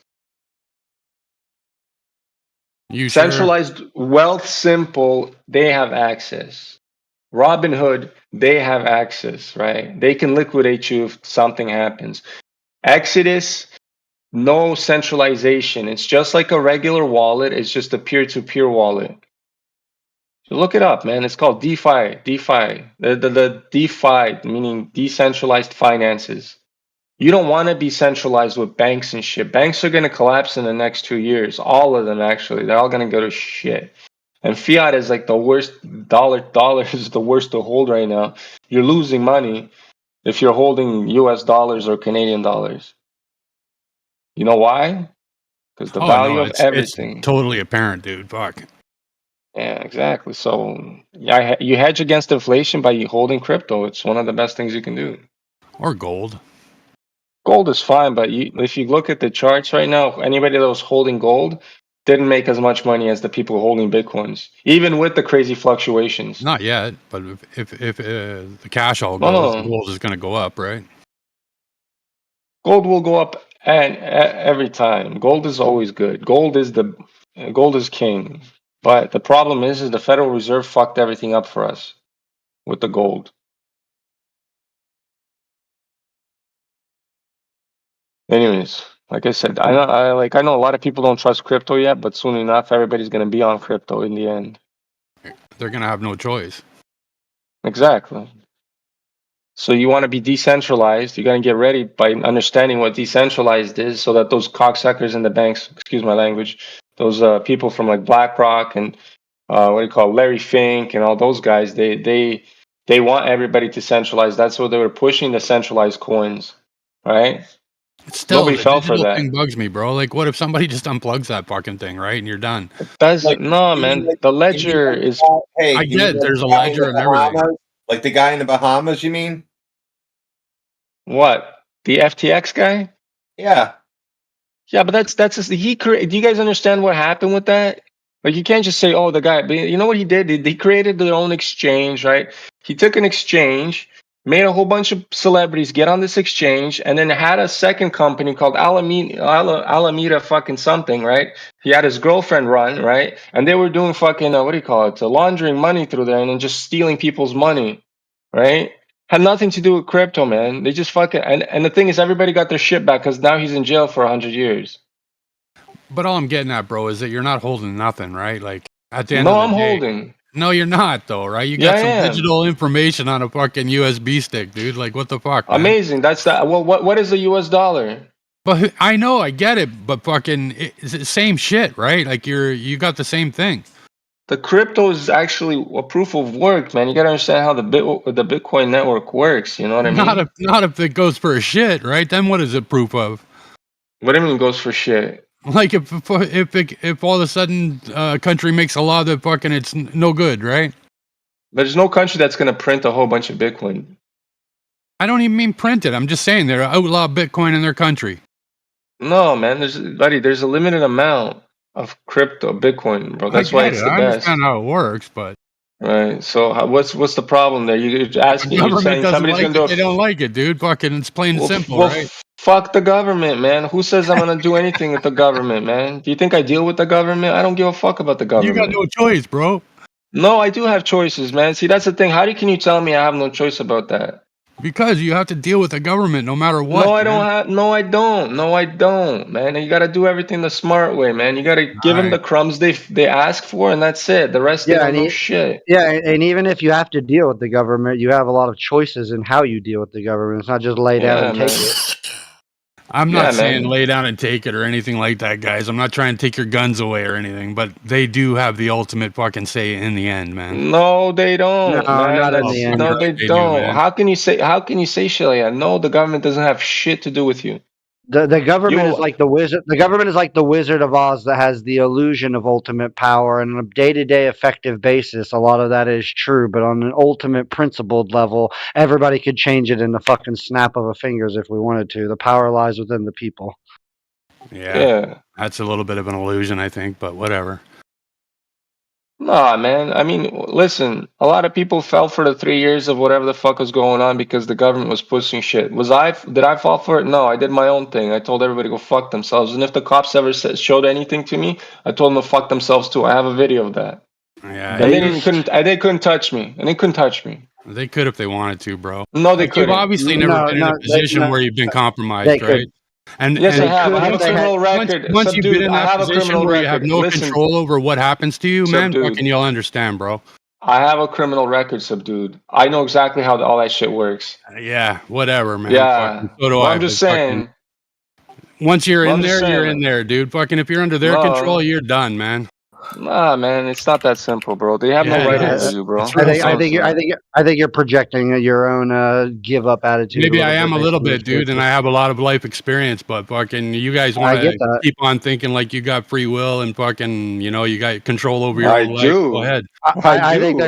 You sure? Centralized Wealthsimple, they have access. Robinhood, they have access, right? They can liquidate you if something happens. Exodus, no centralization. It's just like a regular wallet. It's just a peer-to-peer wallet. So look it up, man. It's called DeFi. DeFi. The DeFi, meaning decentralized finances. You don't want to be centralized with banks and shit. Banks are going to collapse in the next 2 years. All of them, actually. They're all going to go to shit. And fiat is like the worst. Dollar is the worst to hold right now. You're losing money if you're holding US dollars or Canadian dollars. You know why? Because the value of everything. It's totally apparent, dude. Fuck. Yeah, exactly. So yeah, you hedge against inflation by holding crypto. It's one of the best things you can do. Or gold. Gold is fine, but if you look at the charts right now, anybody that was holding gold didn't make as much money as the people holding Bitcoins, even with the crazy fluctuations. Not yet, but if the cash all No, goes, no. gold is going to go up, right? Gold will go up and every time. Gold is always good. Gold is king. But the problem is the Federal Reserve fucked everything up for us with the gold. Anyways, like I said, I know a lot of people don't trust crypto yet, but soon enough, everybody's gonna be on crypto in the end. They're going to have no choice. Exactly. So you want to be decentralized. You got to get ready by understanding what decentralized is, so that those cocksuckers in the banks, excuse my language, those people from like BlackRock and what do you call Larry Fink and all those guys, they want everybody to centralize. That's what they were pushing, the centralized coins, right? Still, Nobody the fell for digital that. thing bugs me, bro. Like, what if somebody just unplugs that fucking thing, right? And you're done. No, man. The ledger is. Hey, I you get mean there's a the guy in ledger the and everything. Bahamas? Like the guy in the Bahamas, you mean? What? The FTX guy? Yeah. Yeah, but that's just, do you guys understand what happened with that? Like, you can't just say, oh, the guy, but you know what he did? He created their own exchange, right? He took an exchange, made a whole bunch of celebrities get on this exchange, and then had a second company called Alameda fucking something, right? He had his girlfriend run, right? And they were doing fucking, what do you call it? Laundering money through there and then just stealing people's money, right? Had nothing to do with crypto, man. They just fucking, and the thing is, everybody got their shit back because now he's in jail for 100 years. But all I'm getting at, bro, is that you're not holding nothing, right? Like, at the end No, of the I'm day, holding. No, you're not, though, right? You Yeah, got I some am. digital information on a fucking USB stick, dude. Like, what the fuck, man? Amazing. That's that. Well, what is the US dollar? But I know, I get it, but fucking it's the same shit, right? Like, you got the same thing. The crypto is actually a proof of work, man. You gotta understand how the Bitcoin network works. You know what I mean? Not if it goes for a shit, right? Then what is it proof of? What do you mean goes for shit? Like if all of a sudden a country makes a law that fucking it's no good, right? There's no country that's gonna print a whole bunch of Bitcoin. I don't even mean print it. I'm just saying they're outlaw Bitcoin in their country. No, man. There's a limited amount of crypto, Bitcoin, bro. That's why it's the I best. understand how it works, but Right. So what's the problem there? You're asking. the You're government saying doesn't somebody's like gonna do it. They don't like it, dude. Fucking, it's plain and simple, right? Fuck the government, man. Who says I'm gonna do anything with the government, man? Do you think I deal with the government? I don't give a fuck about the You government. got no choice, bro. No, I do have choices, man. See, that's the thing. Can you tell me I have no choice about that? Because you have to deal with the government no matter what. No, I don't man. have. No, I don't. No, I don't, man. You got to do everything the smart way, man. You got to give them the crumbs they ask for, and that's it. The rest they Yeah, don't know shit. and even if you have to deal with the government, you have a lot of choices in how you deal with the government. It's not just lay down Yeah, and take man. it. I'm Yeah, not saying man. lay down and take it or anything like that, guys. I'm not trying to take your guns away or anything, but they do have the ultimate fucking say in the end, man. No, they don't, No, man. not in That's the end. no, they They do, don't. man. How can you say? How can you say shit like that? No, the government doesn't have shit to do with you. The government is You- like the wizard. The government is like the Wizard of Oz that has the illusion of ultimate power, and on a day-to-day effective basis, a lot of that is true. But on an ultimate principled level, everybody could change it in the fucking snap of a fingers if we wanted to. The power lies within the people. Yeah. That's a little bit of an illusion, I think, but whatever. Nah, man. I mean, listen. A lot of people fell for the 3 years of whatever the fuck was going on because the government was pushing shit. Did I fall for it? No, I did my own thing. I told everybody to go fuck themselves. And if the cops ever showed anything to me, I told them to fuck themselves too. I have a video of that. Yeah, And they couldn't touch me. And they couldn't touch me. They could if they wanted to, bro. No, they Like, couldn't. You've obviously never been in a position where you've been compromised, They could. right? And Yes, and I have. I have a criminal once, record. once you've been Subdued. in I that have a position criminal where you have record. no Listen. control over what happens to you, man, Subdued. fucking you'll understand, bro. I have a criminal record, subdued. I know exactly how all that shit works. Yeah, whatever, man. Yeah. Fucking, so do Well, I. I'm just but fucking- saying. Once you're Well, in I'm just there, you're saying. in there, dude. Fucking if you're under their No. control, you're done, man. Nah, man, it's not that simple, bro. They have Yeah, no right it over is. you, bro. It's real I think you're projecting your own give up attitude. Maybe I little am bit a little based on bit, your dude, and I have a lot of life experience, but fucking you guys want get to that. keep on thinking like you got free will and fucking, you got control over your I own life. do. Go ahead. I think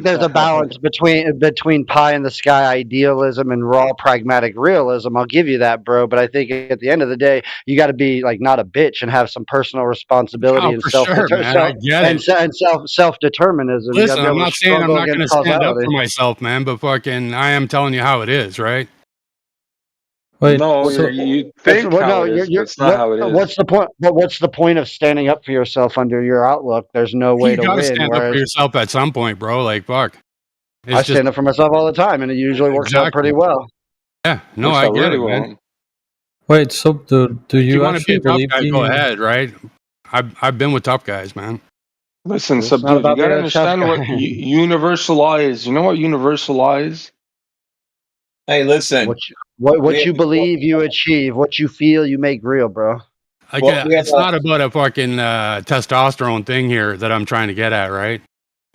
there's a balance between pie in the sky idealism and raw pragmatic realism. I'll give you that, bro. But I think at the end of the day, you got to be like not a bitch and have some personal responsibility Oh, and for sure, man. I get it. self determinism. Listen, I'm not saying I'm not going to stand up for myself, man, but fucking, I am telling you how it is, right? Wait, No, so- you think how it is, but it's not how it is. What's the point? But what's the point of standing up for yourself under your outlook? There's no way You to got to win. stand up for whereas yourself at some point, bro. Like, fuck. It's I just, stand up for myself all the time, and it usually works out pretty well. yeah, no, Works I out get really it, well. man. Wait, so do If you you want to be actually a tough believe guy, go ahead, right? I've been with tough guys, man. Listen, It's not subdued. You about gotta being a tough understand what guy. universal law is. You know what universal law is? Hey, listen. What you believe, you achieve. What you feel, you make real, bro. Like, Well, we have it's not about a fucking testosterone thing here that I'm trying to get at, right?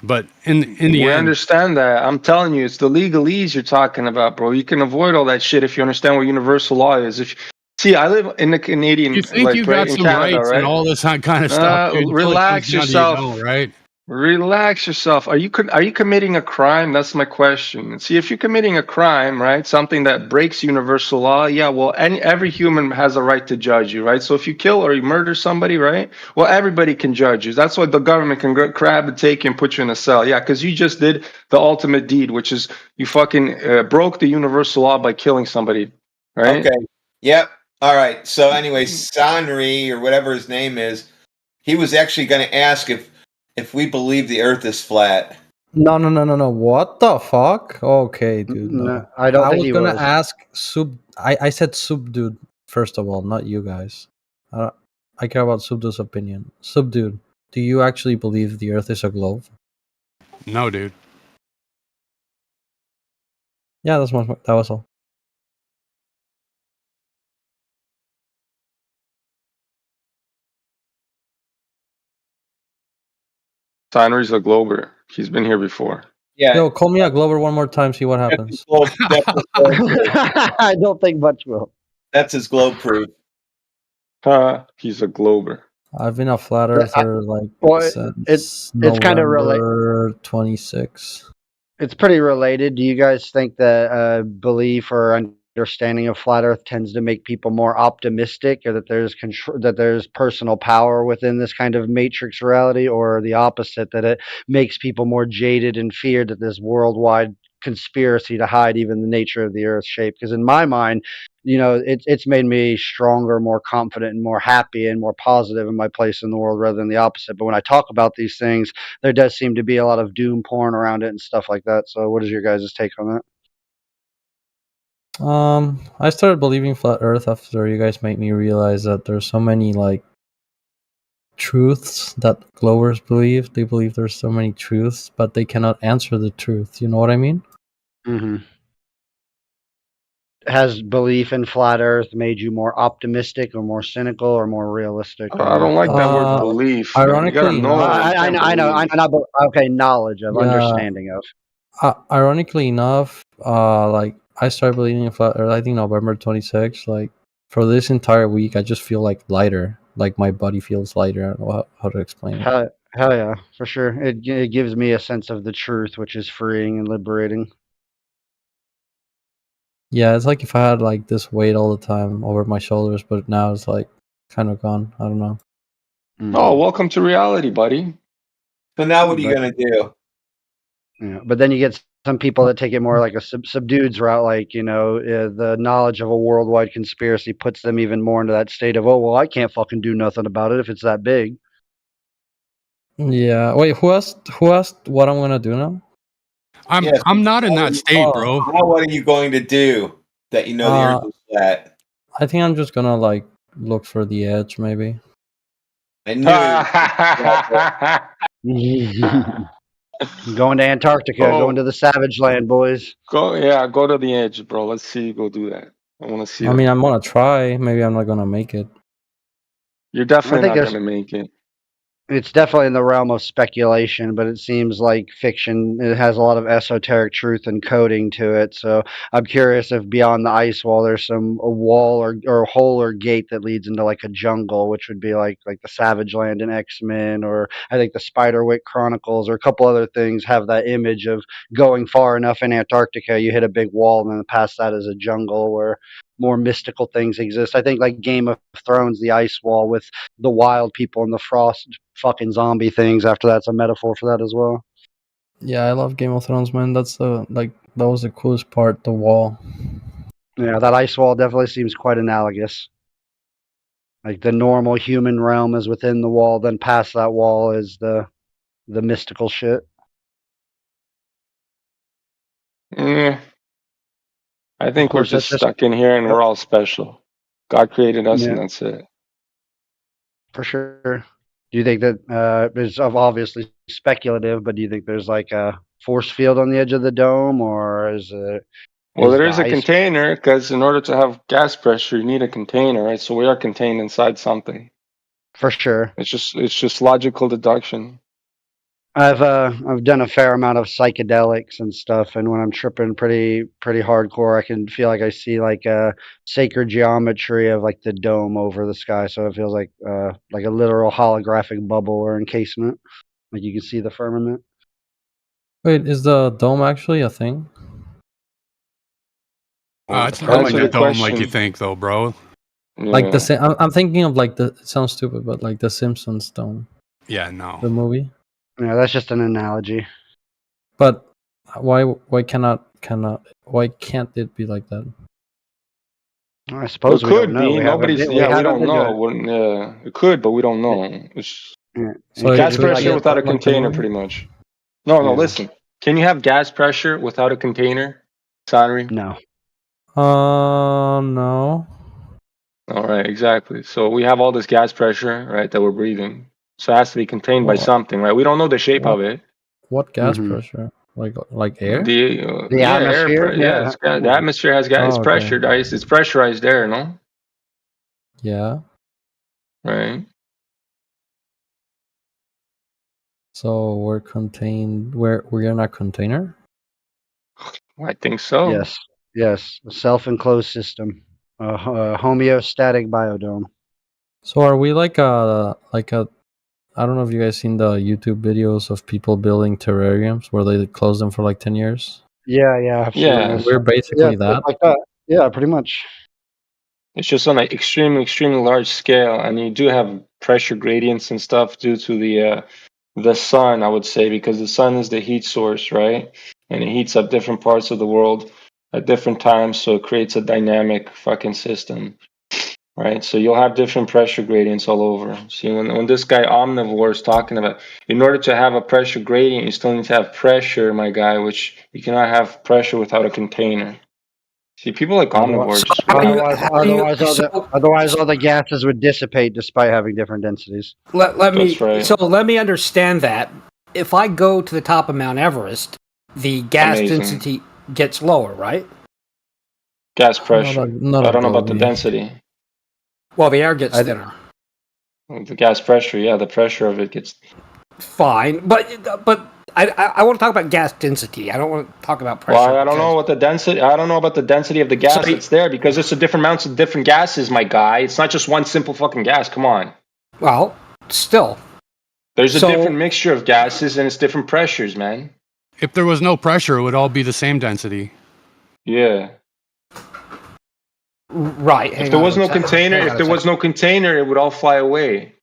But in the We end, understand that. I'm telling you, it's the legalese you're talking about, bro. You can avoid all that shit if you understand what universal law is. See, I live in the Canadian, you think you right got in some Canada, rights right? and all this kind of stuff, dude. Until it Relax comes down to yourself. you don't, right? Relax yourself. Are you committing a crime? That's my question. See, if you're committing a crime, right, something that breaks universal law, yeah, well, every human has a right to judge you, right? So if you kill or you murder somebody, right, well, everybody can judge you. That's why the government can grab and take you and put you in a cell. Yeah, because you just did the ultimate deed, which is you fucking broke the universal law by killing somebody, right? Okay. Yep. All right. So anyway, Sanri or whatever his name is, he was actually going to ask if we believe the Earth is flat. No. What the fuck? Okay, dude. No. I don't I think was he gonna was. ask I said Subdude first of all, not you guys. I care about Subdude's opinion. Subdude, do you actually believe the Earth is a globe? No, dude. Yeah, that was all. Steiner's a glober. He's been here before. Yeah. Yo, call me a Glover one more time, see what happens. I don't think much will. That's his globe proof. He's a glober. I've been a flat earther it's kind of November 26. It's pretty related. Do you guys think that belief or understanding of flat Earth tends to make people more optimistic, or that there's there's personal power within this kind of matrix reality, or the opposite, that it makes people more jaded and feared that this worldwide conspiracy to hide even the nature of the Earth's shape? Because in my mind, it's made me stronger, more confident, and more happy and more positive in my place in the world rather than the opposite. But when I talk about these things, there does seem to be a lot of doom porn around it and stuff like that. So what is your guys' take on that? I started believing flat Earth after you guys made me realize that there's so many like truths that glowers believe. They believe there's so many truths, but they cannot answer the truth. You know what I mean? Mm-hmm. Has belief in flat Earth made you more optimistic, or more cynical, or more realistic? I don't like that word belief, man. You gotta Ironically know. enough, You can't I know. believe. Not okay. Knowledge of, yeah. understanding of. Ironically enough, like I started believing in flat Earth. I think November 26th. Like for this entire week, I just feel like lighter. Like my body feels lighter. I don't know how to explain it. Hell yeah, for sure. It gives me a sense of the truth, which is freeing and liberating. Yeah, it's like if I had like this weight all the time over my shoulders, but now it's like kind of gone. I don't know. Oh, welcome to reality, buddy. So now what are you But- gonna do? Yeah, but then you get some people that take it more like a subdued's route, like the knowledge of a worldwide conspiracy puts them even more into that state of, oh well, I can't fucking do nothing about it if it's that big. Yeah. Wait, who asked what I'm gonna do now? I'm not in that state, bro. Now what are you going to do that you know the Earth is flat? I think I'm just gonna like look for the edge, maybe. I knew Going to Antarctica, going to the Savage Land, boys. Go to the edge, bro. Let's see you go do that. I want to see. I mean, I'm gonna try. Maybe I'm not gonna make it. You're definitely I think not there's- gonna make it. It's definitely in the realm of speculation, but it seems like fiction. It has a lot of esoteric truth and coding to it. So I'm curious if beyond the ice wall, there's a wall or hole or gate that leads into like a jungle, which would be like the Savage Land in X-Men, or I think the Spiderwick Chronicles, or a couple other things have that image of going far enough in Antarctica, you hit a big wall, and then past that is a jungle where more mystical things exist. I think like Game of Thrones, the ice wall with the wild people and the frost fucking zombie things. After that's a metaphor for that as well. Yeah, I love Game of Thrones, man. That's that was the coolest part, the wall. Yeah, that ice wall definitely seems quite analogous. Like the normal human realm is within the wall, then past that wall is the mystical shit. Yeah. I think Of we're course, that's just just- stuck in here and we're all special. God created us, and Yeah. that's it. For sure. Do you think that it's obviously speculative, but do you think there's like a force field on the edge of the dome, or is it? Well, there the is a ice- container, because in order to have gas pressure, you need a container, right? So we are contained inside something. For sure. It's just logical deduction. I've done a fair amount of psychedelics and stuff, and when I'm tripping pretty hardcore, I can feel like I see like a sacred geometry of like the dome over the sky, so it feels like a literal holographic bubble or encasement, like you can see the firmament. Wait, is the dome actually a thing? It's not like Answer a the dome like you question. think, though, bro. Like I'm thinking of like it sounds stupid, but like the Simpsons dome, Yeah, no. the movie. Yeah, that's just an analogy. But why can't it be like that? I suppose it we don't could know. be. We Nobody's. haven't- we Yeah, we haven't don't been to know. it. It could, but we don't know. It's So gas it could pressure be without a like the container, movie? pretty much. No, Yeah. listen. Can you have gas pressure without a container, Sadri? No. No. All right, exactly. So we have all this gas pressure, right, that we're breathing. So it has to be contained by What? something, right? We don't know the shape of it. What gas Mhm. pressure? Like air? The atmosphere? air, yeah, the atmosphere has gas. It's Oh, okay. pressured ice. It's pressurized air, no? Yeah. Right. So we're contained. We're in a container. I think so. Yes, a self-enclosed system, a homeostatic biodome. So are we like a I don't know if you guys seen the YouTube videos of people building terrariums where they close them for like 10 years. Yeah, I've seen Yeah. this. We're basically that. like that. Yeah, pretty much. It's just on an extremely large scale, and you do have pressure gradients and stuff due to the sun, I would say, because the sun is the heat source, right? And it heats up different parts of the world at different times, so it creates a dynamic fucking system, right? So you'll have different pressure gradients all over. See, when this guy Omnivore is talking about, in order to have a pressure gradient, you still need to have pressure, my guy, which you cannot have pressure without a container. See, people like omnivores. Just Otherwise, all the gases would dissipate despite having different densities. Let me That's right. so let me understand that. If I go to the top of Mount Everest, the gas Amazing. density gets lower, right? Gas pressure. not I don't know about the above, density. Well, the air gets thinner. The gas pressure, yeah, the pressure of it gets. Fine, but I want to talk about gas density. I don't want to talk about pressure. Well, I don't know what the density. I don't know about the density of the gas that's there because it's a different amounts of different gases, my guy. It's not just one simple fucking gas. Come on. Well, still, there's a different mixture of gases and it's different pressures, man. If there was no pressure, it would all be the same density. Yeah. Right. If there was no container, it would all fly away.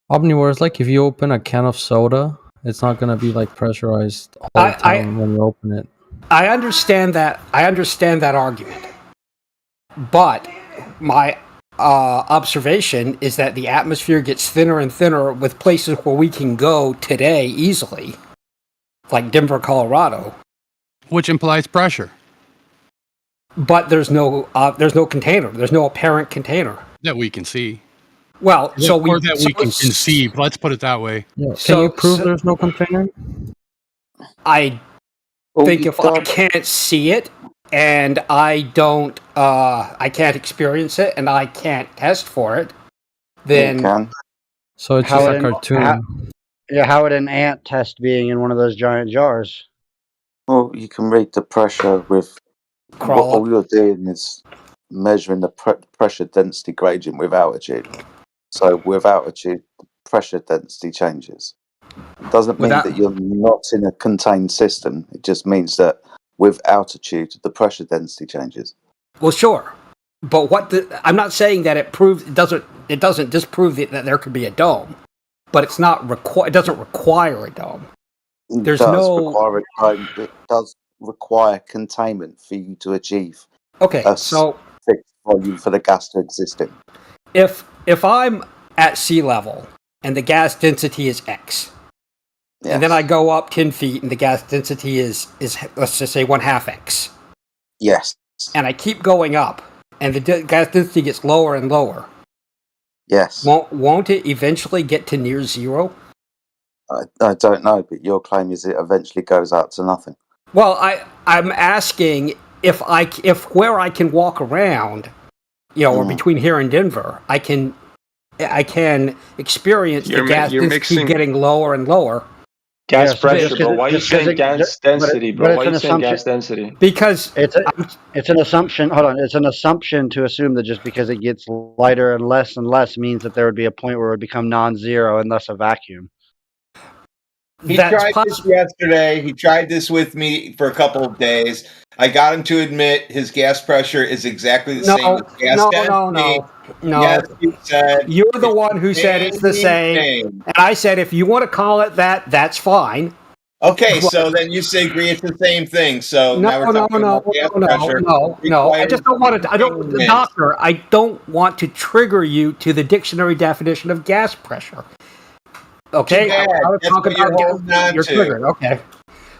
Omnivore is like if you open a can of soda, it's not gonna be like pressurized all the time when you open it. I understand that. I understand that argument, but my observation is that the atmosphere gets thinner and thinner with places where we can go today easily, like Denver, Colorado, which implies pressure. But there's no container. There's no apparent container that we can see. Well, we can conceive. Let's put it that way. Yeah. Can you prove there's no container? I think if I can't see it and I don't, I can't experience it and I can't test for it, then so it's just a cartoon. How would an ant test being in one of those giant jars? Well, you can read the pressure with. What all you're doing is measuring the pressure density gradient with altitude. So with altitude, the pressure density changes. It doesn't mean that you're not in a contained system. It just means that with altitude, the pressure density changes. Well, sure, but I'm not saying that it doesn't disprove that there could be a dome, but it's not it doesn't require a dome. It does require containment for you to achieve. Okay, a so fixed volume for the gas to exist in. If I'm at sea level and the gas density is X, and then I go up 10 feet and the gas density is let's just say 1/2 X. Yes. And I keep going up and the gas density gets lower and lower. Yes. Won't it eventually get to near zero? I don't know, but your claim is it eventually goes out to nothing. Well, I'm asking if where I can walk around, or between here and Denver, I can experience the gas density getting lower and lower. Gas pressure, bro. Why are you saying gas density, bro? Why are you saying gas density? Because it's an assumption. Hold on, it's an assumption to assume that just because it gets lighter and less means that there would be a point where it would become non-zero and thus a vacuum. He tried this yesterday. He tried this with me for a couple of days. I got him to admit his gas pressure is exactly the same as gas density. No. Yes, you said you're the one who said it's the same. And I said if you want to call it that, that's fine. Okay, so then you agree it's the same thing. So now we're talking about gas pressure. No. I just don't want to. Doctor, I don't want to trigger you to the dictionary definition of gas pressure. Okay, I want to talk about you're triggered. Okay,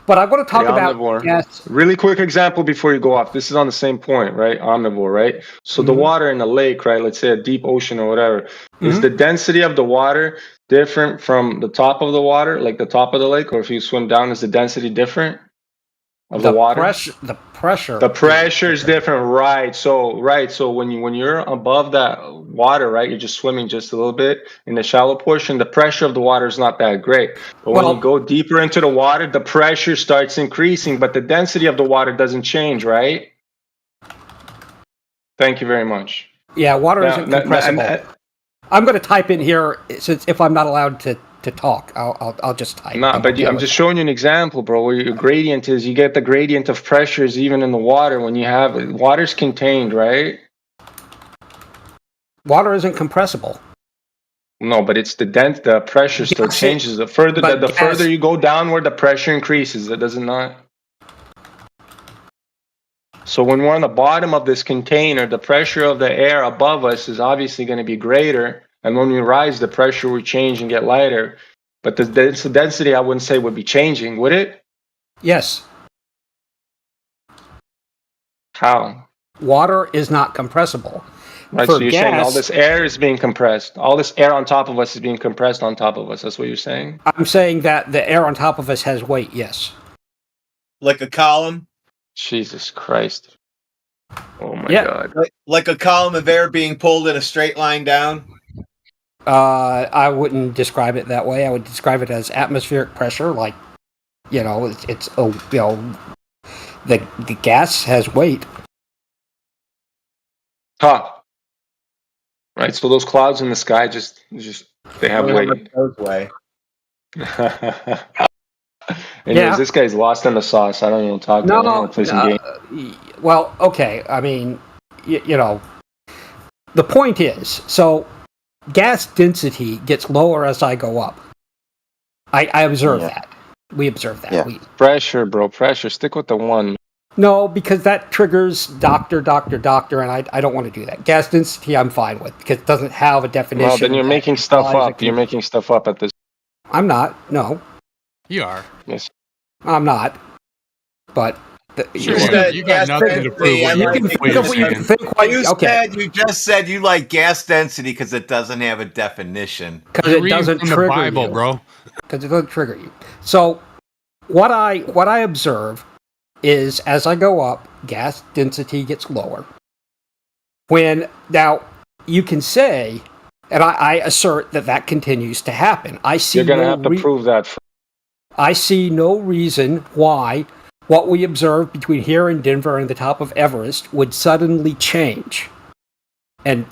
but I want to talk about gas. Really quick example before you go off. This is on the same point, right? Omnivore, right? So the water in a lake, right? Let's say a deep ocean or whatever. Is the density of the water different from the top of the water, like the top of the lake, or if you swim down, is the density different of the water? The pressure is different, right? So when you're above that water, right, you're just swimming just a little bit in the shallow portion. The pressure of the water is not that great, but when you go deeper into the water, the pressure starts increasing, but the density of the water doesn't change, right? Thank you very much. Yeah, water isn't compressible. I'm going to type in here since if I'm not allowed to talk, I'll just type. I'm just showing you an example, bro. Where your gradient is, you get the gradient of pressures even in the water when you have water's contained, right? Water isn't compressible. No, but it's the pressure still changes. The further you go downward, the pressure increases. Does it not? So when we're on the bottom of this container, the pressure of the air above us is obviously going to be greater. And when we rise, the pressure will change and get lighter. But the density, I wouldn't say would be changing, would it? Yes. How? Water is not compressible. Right, For so you're saying all gas, this air is being compressed. All this air on top of us is being compressed on top of us. That's what you're saying? I'm saying that the air on top of us has weight, yes. Like a column? Jesus Christ. Oh my Yeah. God. Like a column of air being pulled in a straight line down? I wouldn't describe it that way. I would describe it as atmospheric pressure. Like, you know, the gas has weight. Huh. Right, so those clouds in the sky just they have weight. Way. Anyways, this guy's lost in the sauce. I don't even talk to him. I want to play some games. Well, okay. I mean, you know, the point is, so gas density gets lower as I go up. I observe that. We observe that. Yeah. Pressure, bro. Pressure. Stick with the one. No, because that triggers doctor, and I don't want to do that. Gas density, I'm fine with, because it doesn't have a definition. No, then you're making stuff up. You're making stuff up at this. I'm not. No. You are. Yes. I'm not. But Sure, you got nothing to prove. You just said you like gas density because it doesn't have a definition. Because it doesn't trigger Bible, you, bro. Because it doesn't trigger you. So, what I observe is as I go up, gas density gets lower. Now you can say, and I assert that continues to happen. I see. You're gonna have to prove that. I see no reason why what we observe between here and Denver and the top of Everest would suddenly change and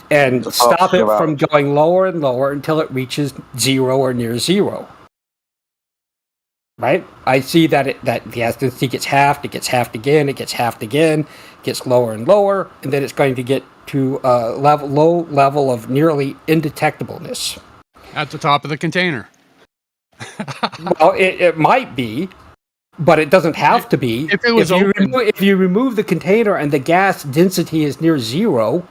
stop it from going lower and lower until it reaches zero or near zero. Right? I see that the gas density gets halved, it gets halved again, it gets halved again, gets lower and lower, and then it's going to get to a low level of nearly indetectableness. At the top of the container. Well, it might be, but it doesn't have to be. If it was if you remove the container and the gas density is near zero.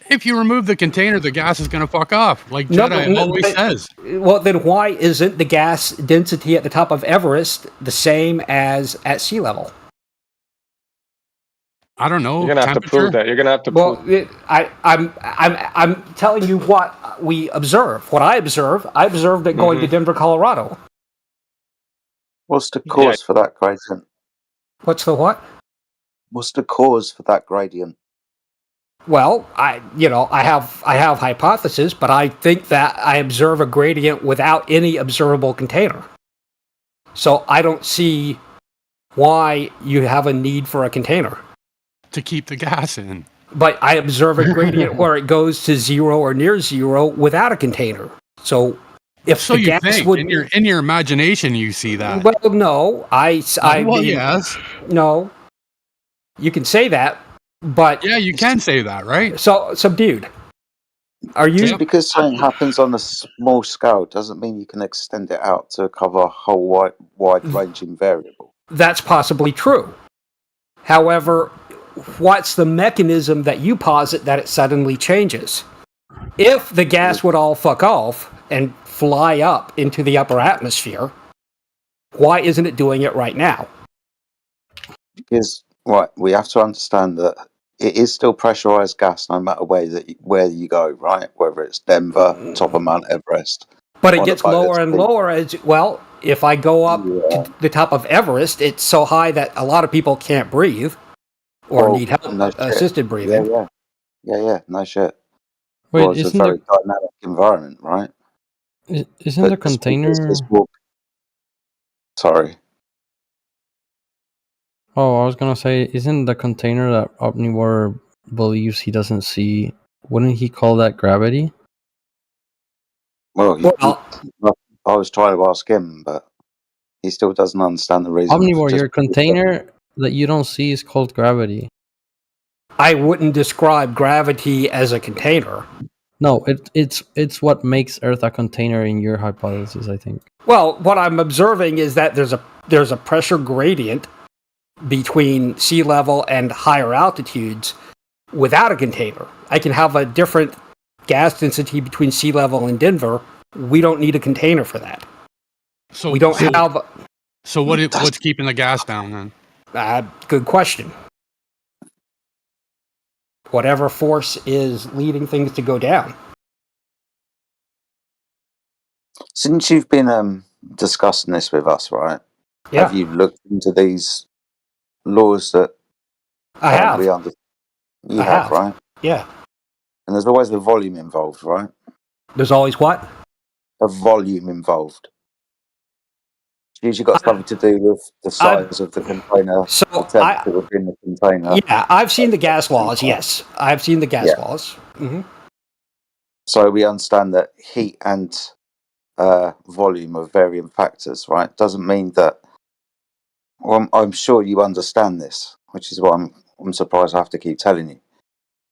If you remove the container, the gas is going to fuck off, like Jedi always says. Well, then why isn't the gas density at the top of Everest the same as at sea level? I don't know. You're gonna have to prove that. You're gonna have to prove. Well, I'm telling you what we observe. What I observed it going to Denver, Colorado. What's the cause for that gradient? What's the what? What's the cause for that gradient? Well, I have hypotheses, but I think that I observe a gradient without any observable container. So I don't see why you have a need for a container. To keep the gas in. But I observe a gradient where it goes to zero or near zero without a container. So if the gas think would in your imagination you see that. Well, no, yes. No. You can say that, but yeah, you can say that, right? So, dude, are you just because something happens on a small scale doesn't mean you can extend it out to cover a whole wide-ranging variable. That's possibly true. However, what's the mechanism that you posit that it suddenly changes? If the gas would all fuck off and fly up into the upper atmosphere, why isn't it doing it right now? Because we have to understand that it is still pressurized gas no matter where you go, right? Whether it's Denver, top of Mount Everest. But it gets lower and lower as well. If I go up to the top of Everest, it's so high that a lot of people can't breathe or need help, assisted breathing. Yeah, no shit. Wait, it's a very dynamic environment, right? Isn't the container... Sorry. Oh, I was gonna say, isn't the container that Omnivore believes he doesn't see, wouldn't he call that gravity? Well, I was trying to ask him, but he still doesn't understand the reason. Omnivore, your container that you don't see is called gravity. I wouldn't describe gravity as a container. No, it's what makes Earth a container in your hypothesis, I think. Well, what I'm observing is that there's a pressure gradient between sea level and higher altitudes without a container. I can have a different gas density between sea level and Denver. We don't need a container for that. So we don't have. So what's keeping the gas down then? Good question. whatever force is leading things to go down. Since you've been discussing this with us, right? Yeah. Have you looked into these laws that I have. we understand? You I have, have. right? Yeah. And there's always a volume involved, right? There's always what? A volume involved. It's usually got something to do with the size of the container, the temperature within the container. Yeah, I've seen the gas laws. Yes, I've seen the gas Yeah. laws. Hmm. So we understand that heat and volume are varying factors, right? Doesn't mean that. Well, I'm sure you understand this, which is what I'm surprised I have to keep telling you.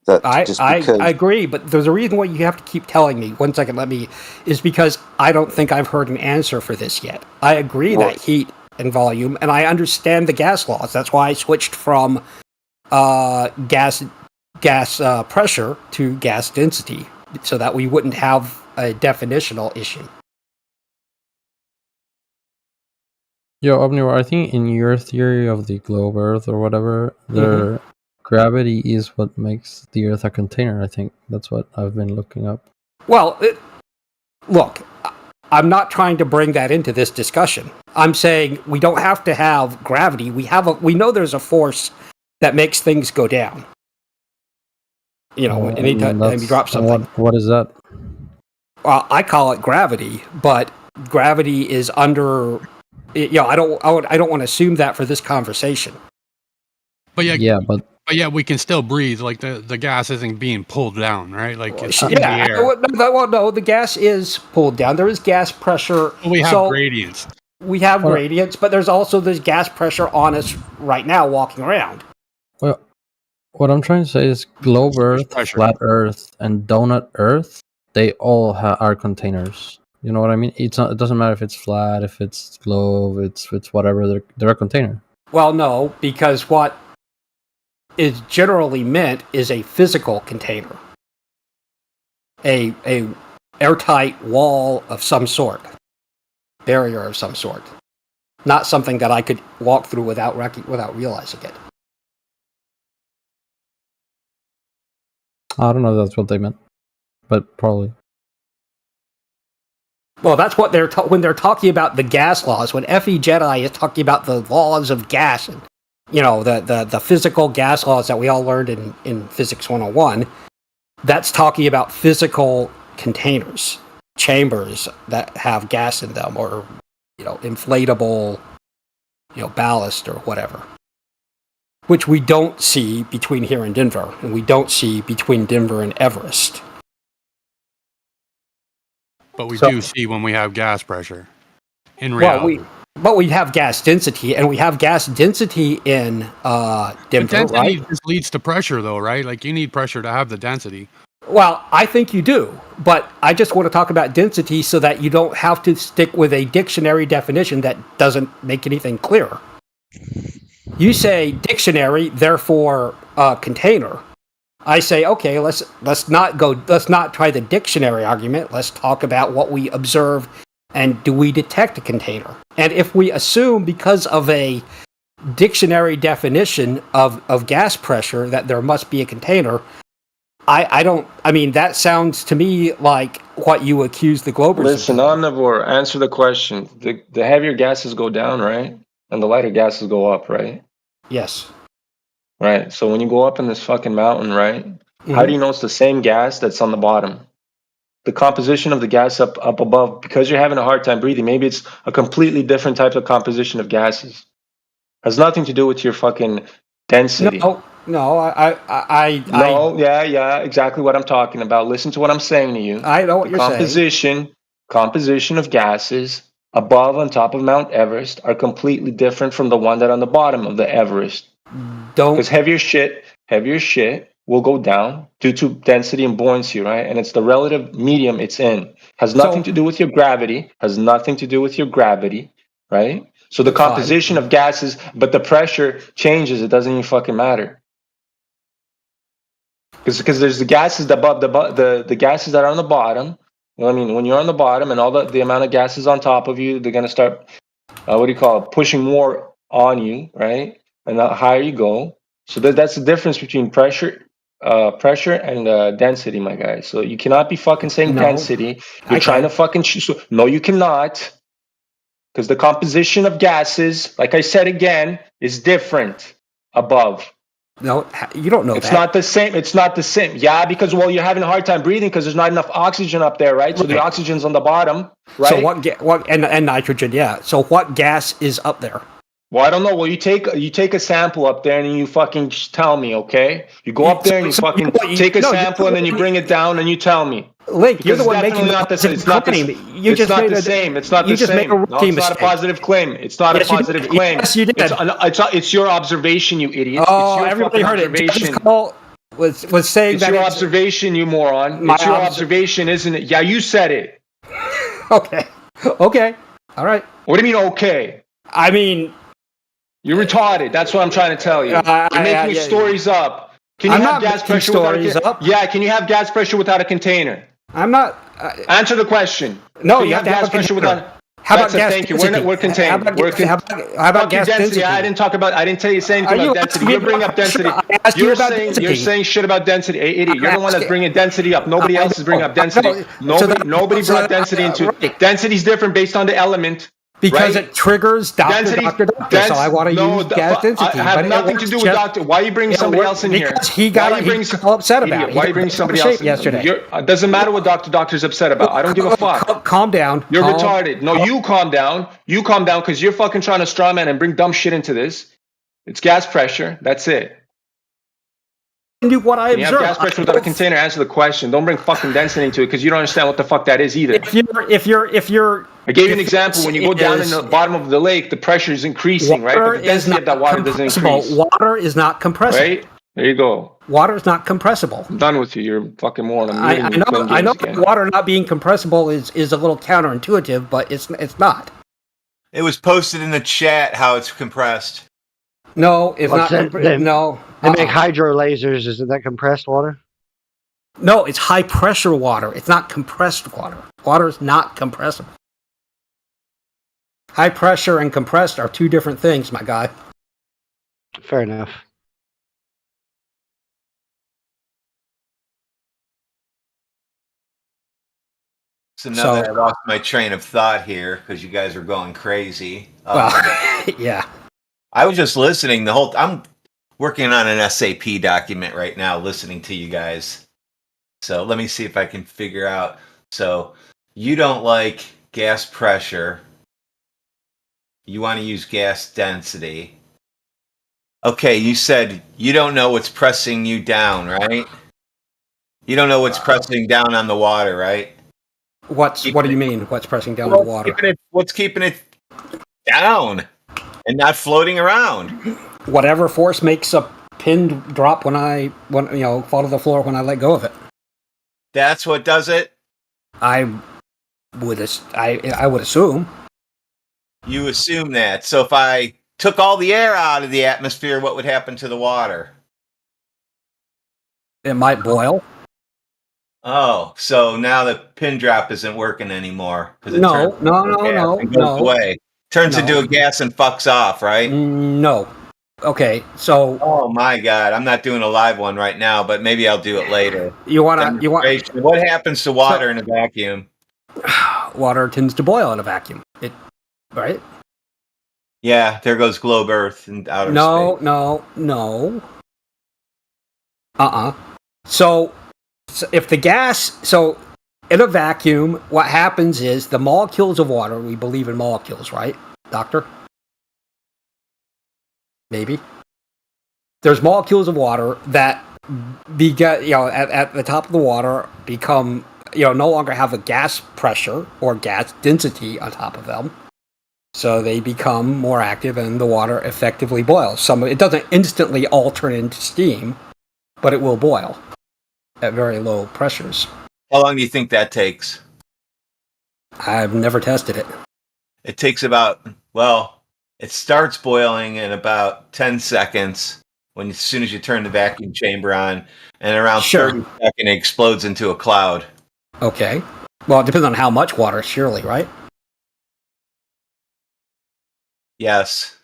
That just because I agree, but there's a reason why you have to keep telling me. 1 second, is because I don't think I've heard an answer for this yet. I agree that heat and volume, and I understand the gas laws. That's why I switched from gas pressure to gas density, so that we wouldn't have a definitional issue. Yo, Omnivore, I think in your theory of the globe Earth or whatever, gravity is what makes the Earth a container. I think that's what I've been looking up. Well, look, I'm not trying to bring that into this discussion. I'm saying we don't have to have gravity. We know there's a force that makes things go down. You know, anytime you drop something. What is that? Well, I call it gravity, but gravity is under. I don't want to assume that for this conversation. But but we can still breathe. Like the gas isn't being pulled down, right? Like it's in the air. No, the gas is pulled down. There is gas pressure. We have gradients. We have gradients, but there's also this gas pressure on us right now walking around. Well, what I'm trying to say is globe Earth, flat Earth, and donut Earth, they all are containers. You know what I mean? It doesn't matter if it's flat, if it's globe, it's whatever. They're a container. Well, no, because what is generally meant is a physical container, a airtight wall of some sort, barrier of some sort, not something that I could walk through without realizing it. I don't know if that's what they meant, but probably. Well, that's what when they're talking about the gas laws. When F.E. Jedi is talking about the laws of gas, and the physical gas laws that we all learned in Physics 101, that's talking about physical containers, chambers that have gas in them, or inflatable, ballast or whatever, which we don't see between here and Denver, and we don't see between Denver and Everest. But we do see when we have gas pressure. In reality. But we have gas density, and we have gas density in Denver, density right? just leads to pressure, though, right? Like you need pressure to have the density. Well, I think you do, but I just want to talk about density so that you don't have to stick with a dictionary definition that doesn't make anything clearer. You say dictionary, therefore container. I say, okay, let's not try the dictionary argument. Let's talk about what we observe, and do we detect a container? And if we assume, because of a dictionary definition of gas pressure, that there must be a container, that sounds to me like what you accuse the Globers Listen, of. Omnivore, answer the question. The heavier gases go down, right? And the lighter gases go up, right? Yes. Right. So when you go up in this fucking mountain, right? How do you know it's the same gas that's on the bottom? The composition of the gas up above, because you're having a hard time breathing, maybe it's a completely different type of composition of gases. Has nothing to do with your fucking density. Exactly what I'm talking about. Listen to what I'm saying to you. I know what you're saying. Composition of gases above on top of Mount Everest are completely different from the one that are on the bottom of the Everest. Because heavier shit will go down due to density and buoyancy, right? And it's the relative medium it's in. Has nothing to do with your gravity. Right? So the composition of gases, but the pressure changes. It doesn't even fucking matter. Because there's the gases above the gases that are on the bottom. You know what I mean? When you're on the bottom and all the amount of gases on top of you, they're gonna start pushing more on you, right? And the higher you go. So that's the difference between pressure pressure and density, my guy. So you cannot be fucking saying No. density. You're I trying can. to fucking no, you cannot, because the composition of gases, like I said again, is different above. No, you don't know It's that. not the same. It's not the same. Yeah, because well, you're having a hard time breathing because there's not enough oxygen up there, right? So the Right. oxygen's on the bottom, right? So what and nitrogen, yeah. So what gas is up there? Well, I don't know. Well, you take a sample up there and you fucking just tell me, okay? You go up there and you fucking take a sample and then you bring it down and you tell me. Link, you're the Because one definitely making not the the same. It's not the, claim. You it's just not made the a- same. It's not you the just made same. a No, rookie it's not a mistake. positive claim. It's not Yes, a you positive did. claim. Yes, you did. It's your observation, you idiot. Oh, it's your everybody fucking heard it. James observation. Cole was saying It's that your it's observation, you moron. My It's your obser- observation, isn't it? Yeah, you said it. okay. Okay. All right. What do you mean, okay? I mean, you're retarded. That's what I'm trying to tell you. You're making stories up. Can you I'm have not gas making pressure stories without a up. Yeah, can you have gas pressure without a container? I'm not. Answer the question. No, Can you have to have a container. without? How about That's a gas thank you. density? We're contained. How about We're gas- how about Fuck your gas density? density? I didn't talk about. I didn't tell you say anything Are you about density. asking me You're bringing about up density. pressure? I asked you You're about saying density. you're saying shit about density. Hey, idiot! You're I'm the one that's asking- bringing density up. Nobody I else is bringing know. up density. I know. Nobody So brought that- density into it. right. Density's different based on the element. Because right? it triggers doctor. So I want to use gas density. I have but it nothing to works do with just- doctor. Why are you bringing it somebody works else in here? because he got all upset about it. Why are you bringing somebody else in? yesterday? It doesn't matter what doctor's upset about. I don't give a fuck. Calm down. You're Calm- retarded. No, you calm down. You calm down because you're fucking trying to strawman and bring dumb shit into this. It's gas pressure. That's it. Do what I Can you have observe. gas pressure without a container? Answer the question. Don't bring fucking density into it because you don't understand what the fuck that is either. If you're I gave you an example. When you go down in the bottom of the lake, the pressure is increasing, right? Water But the density of that water doesn't compressible. increase. Water is not compressible. Right? There you go. Water is not compressible. I'm done with you. You're a fucking moron. I'm I leaving you know. playing I know. games again. Water not being compressible is a little counterintuitive, but it's not. It was posted in the chat how it's compressed. No, it's What's not. that? No. They make hydro lasers. Isn't that compressed water? No, it's high pressure water. It's not compressed water. Water is not compressible. High pressure and compressed are two different things, my guy. Fair enough. So now that So- I lost my train of thought here because you guys are going crazy. Well, yeah. I was just listening the whole. I'm working on an SAP document right now, listening to you guys. So let me see if I can figure out. So you don't like gas pressure. You want to use gas density. Okay, you said you don't know what's pressing you down, right? You don't know what's pressing down on the water, right? What do you mean? What's pressing down the water? What's keeping it down and not floating around? Whatever force makes a pin drop when fall to the floor when I let go of it. That's what does it? I would assume. You assume that. So if I took all the air out of the atmosphere, what would happen to the water? It might boil. Oh, so now the pin drop isn't working anymore. 'Cause it No, turns no, into no, gas no, and goes no. away. Turns No. into a gas and fucks off, right? No. Okay, so. Oh my god, I'm not doing a live one right now, but maybe I'll do it later. You want? What happens to water in a vacuum? Water tends to boil in a vacuum. Right? Yeah, there goes globe Earth and outer space. No. So if the gas, in a vacuum, what happens is the molecules of water, we believe in molecules, right, Doctor? Maybe. There's molecules of water that at the top of the water become, no longer have a gas pressure or gas density on top of them. So they become more active and the water effectively boils. It doesn't instantly all turn into steam, but it will boil at very low pressures. How long do you think that takes? I've never tested it. It takes it starts boiling in about 10 seconds as soon as you turn the vacuum chamber on, and around 30 seconds it explodes into a cloud. Okay. Well, it depends on how much water, surely, right? Yes.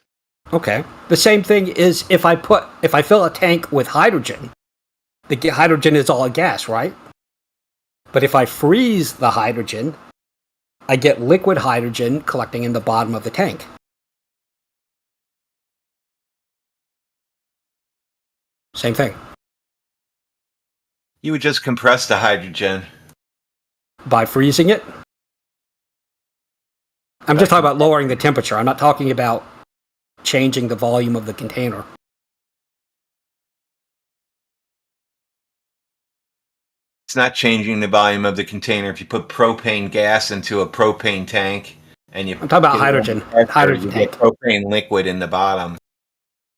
Okay. The same thing is if I fill a tank with hydrogen, The hydrogen is all a gas, right? But if I freeze the hydrogen, I get liquid hydrogen collecting in the bottom of the tank. Same thing. You would just compress the hydrogen. By freezing it? I'm just talking about lowering the temperature. I'm not talking about changing the volume of the container. It's not changing the volume of the container. If you put propane gas into a propane tank and you I'm talking about hydrogen. Hydrogen you get tank. propane liquid in the bottom.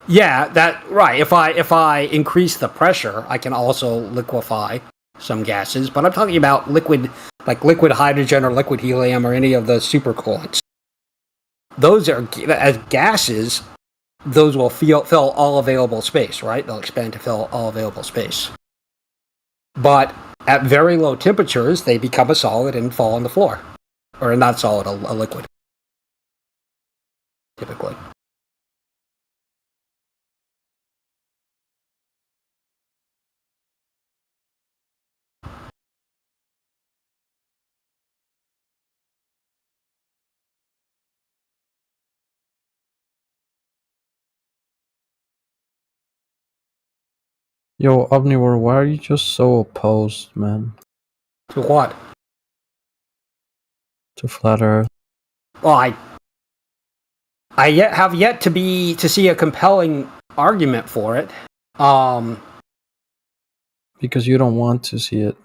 Yeah, that right. If I increase the pressure, I can also liquefy some gases. But I'm talking about liquid, like liquid hydrogen or liquid helium or any of the supercoolants. Those are, as gases, those will fill all available space, right? They'll expand to fill all available space. But at very low temperatures, they become a solid and fall on the floor. Or not solid, a liquid. Typically. Yo, Omnivore, why are you just so opposed, man? To what? To Flat Earth. Well, I have yet to see a compelling argument for it. Because you don't want to see it.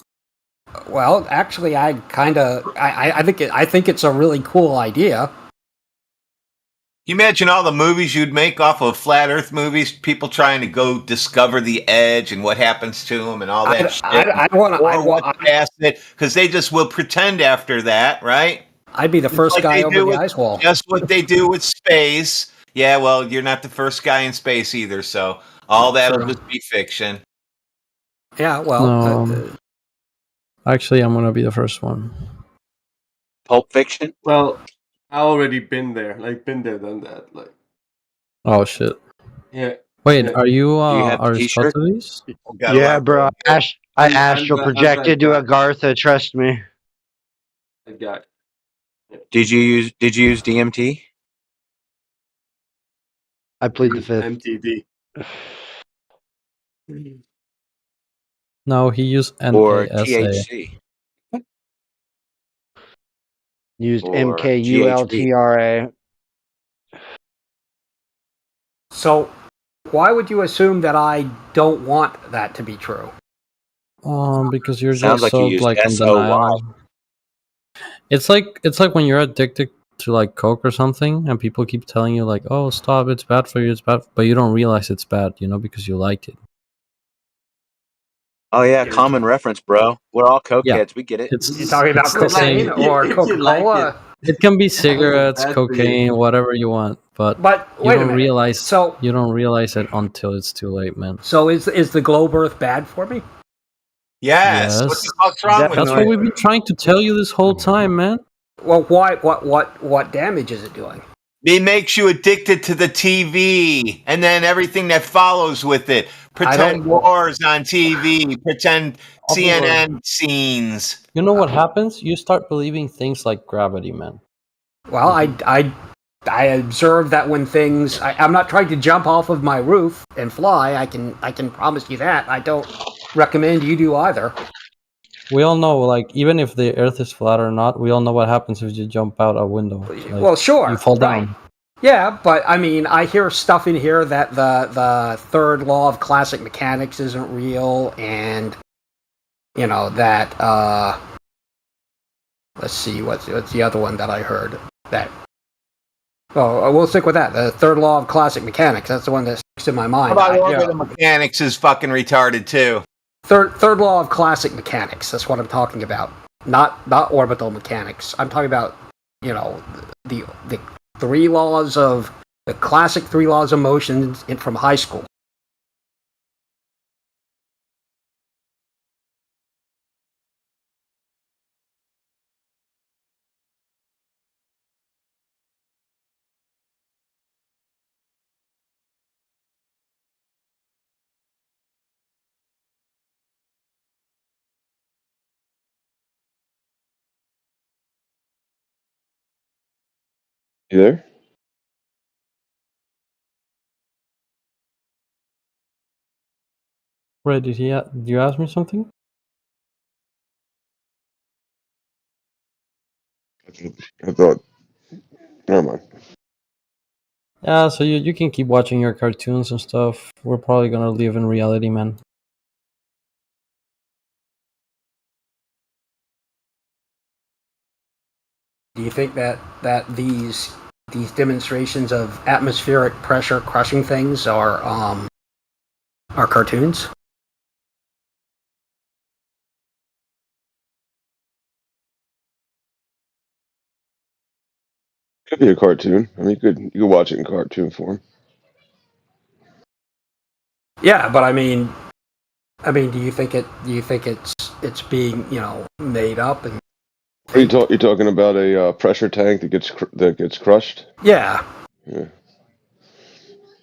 Well, actually, I think it's a really cool idea. You imagine all the movies you'd make off of flat Earth movies, people trying to go discover the edge and what happens to them and all that shit. I want past it because they just will pretend after that, right? I'd be the first guy over the ice wall. Just what they do with space. Yeah, well, you're not the first guy in space either, so all that'll just be fiction. Yeah, well, No, actually, I'm gonna be the first one. Pulp Fiction. Well, I already been there, done that. Like, Oh shit. yeah. Wait, yeah. are you have the t-shirt? Aristoteles? Yeah, bro. I astral I'm projected to that guy. Agartha. Trust me. That guy. Did you use DMT? I plead the fifth. MTD. No, he used Or NASA. THC? Used Or MKULTRA. So, why would you assume that I don't want that to be true? Because you're Sounds just like you so used like in SOY. denial. It's like when you're addicted to like Coke or something, and people keep telling you like, "Oh, stop! It's bad for you. It's bad," but you don't realize it's bad, because you like it. Oh yeah, common reference, bro. We're all Yeah, cokeheads. We get it. You talking about it's the cocaine same. or If you like Coca-Cola? It can be cigarettes, bad for you. cocaine, whatever you want, but you wait a don't minute. realize. So you don't realize it until it's too late, man. So is the globe Earth bad for me? Yes. What the fuck's wrong with That's you? what we've been trying to tell you this whole time, man. Well, why? What damage is it doing? It makes you addicted to the TV and then everything that follows with it. Pretend wars on TV, pretend CNN scenes. You know what happens? You start believing things like gravity, man. Well, I observe that when things, I'm not trying to jump off of my roof and fly. I can promise you that. I don't recommend you do either. We all know, like, even if the Earth is flat or not, we all know what happens if you jump out a window. Like, Well, sure, you fall right. down. Yeah, but I mean, I hear stuff in here that the third law of classic mechanics isn't real, and that let's see, what's the other one that I heard that. Oh, we'll stick with that. The third law of classic mechanics. That's the one that sticks in my mind. How about orbital mechanics is fucking retarded too? Third law of classic mechanics. That's what I'm talking about. Not orbital mechanics. I'm talking about the classic 3 laws of motion from high school. You there? Ray, did you ask me something? I thought. Never mind. Yeah, so you can keep watching your cartoons and stuff. We're probably gonna live in reality, man. Do you think that these demonstrations of atmospheric pressure crushing things are cartoons? Could be a cartoon. I mean, you could watch it in cartoon form. Yeah, but I mean, do you think it's being made up and? Are you talking about a pressure tank that gets crushed? Yeah. Yeah.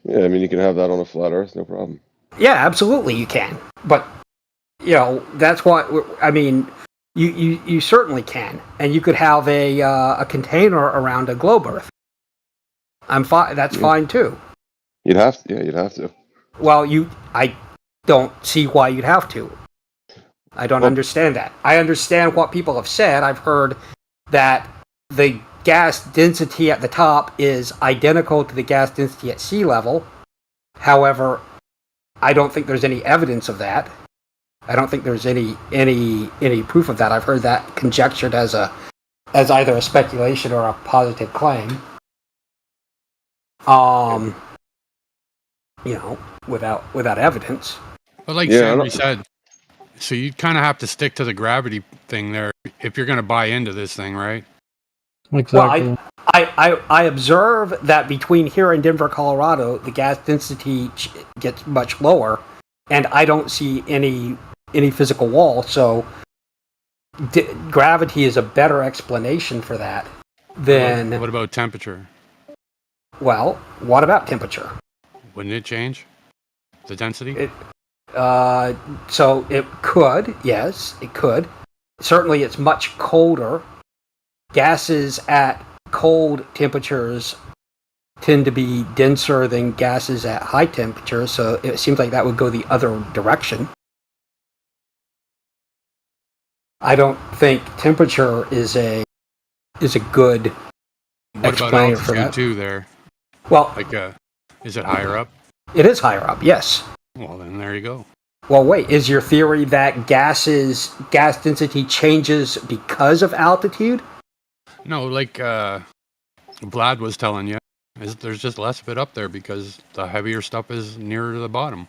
Yeah, I mean, you can have that on a flat Earth, no problem. Yeah, absolutely you can. But that's what I mean. You certainly can, and you could have a container around a globe Earth. I'm fine. That's fine too. You'd have to. Well, I don't see why you'd have to. I don't understand that. I understand what people have said. I've heard that the gas density at the top is identical to the gas density at sea level. However, I don't think there's any evidence of that. I don't think there's any proof of that. I've heard that conjectured as either a speculation or a positive claim. Without evidence. But like Sammy said, so you kind of have to stick to the gravity thing there if you're going to buy into this thing, right? Exactly. Well, I observe that between here and Denver, Colorado, the gas density gets much lower, and I don't see any physical wall. So gravity is a better explanation for that than. What about temperature? Well, what about temperature? Wouldn't it change the density? So it could, yes, it could. Certainly, it's much colder. Gases at cold temperatures tend to be denser than gases at high temperatures, so it seems like that would go the other direction. I don't think temperature is a good What about explainer for altitude that. too? There. Well, is it higher up? It is higher up, yes. Well, then there you go. Well, wait, is your theory that gas density changes because of altitude? No, like Vlad was telling you, there's just less of it up there because the heavier stuff is nearer to the bottom.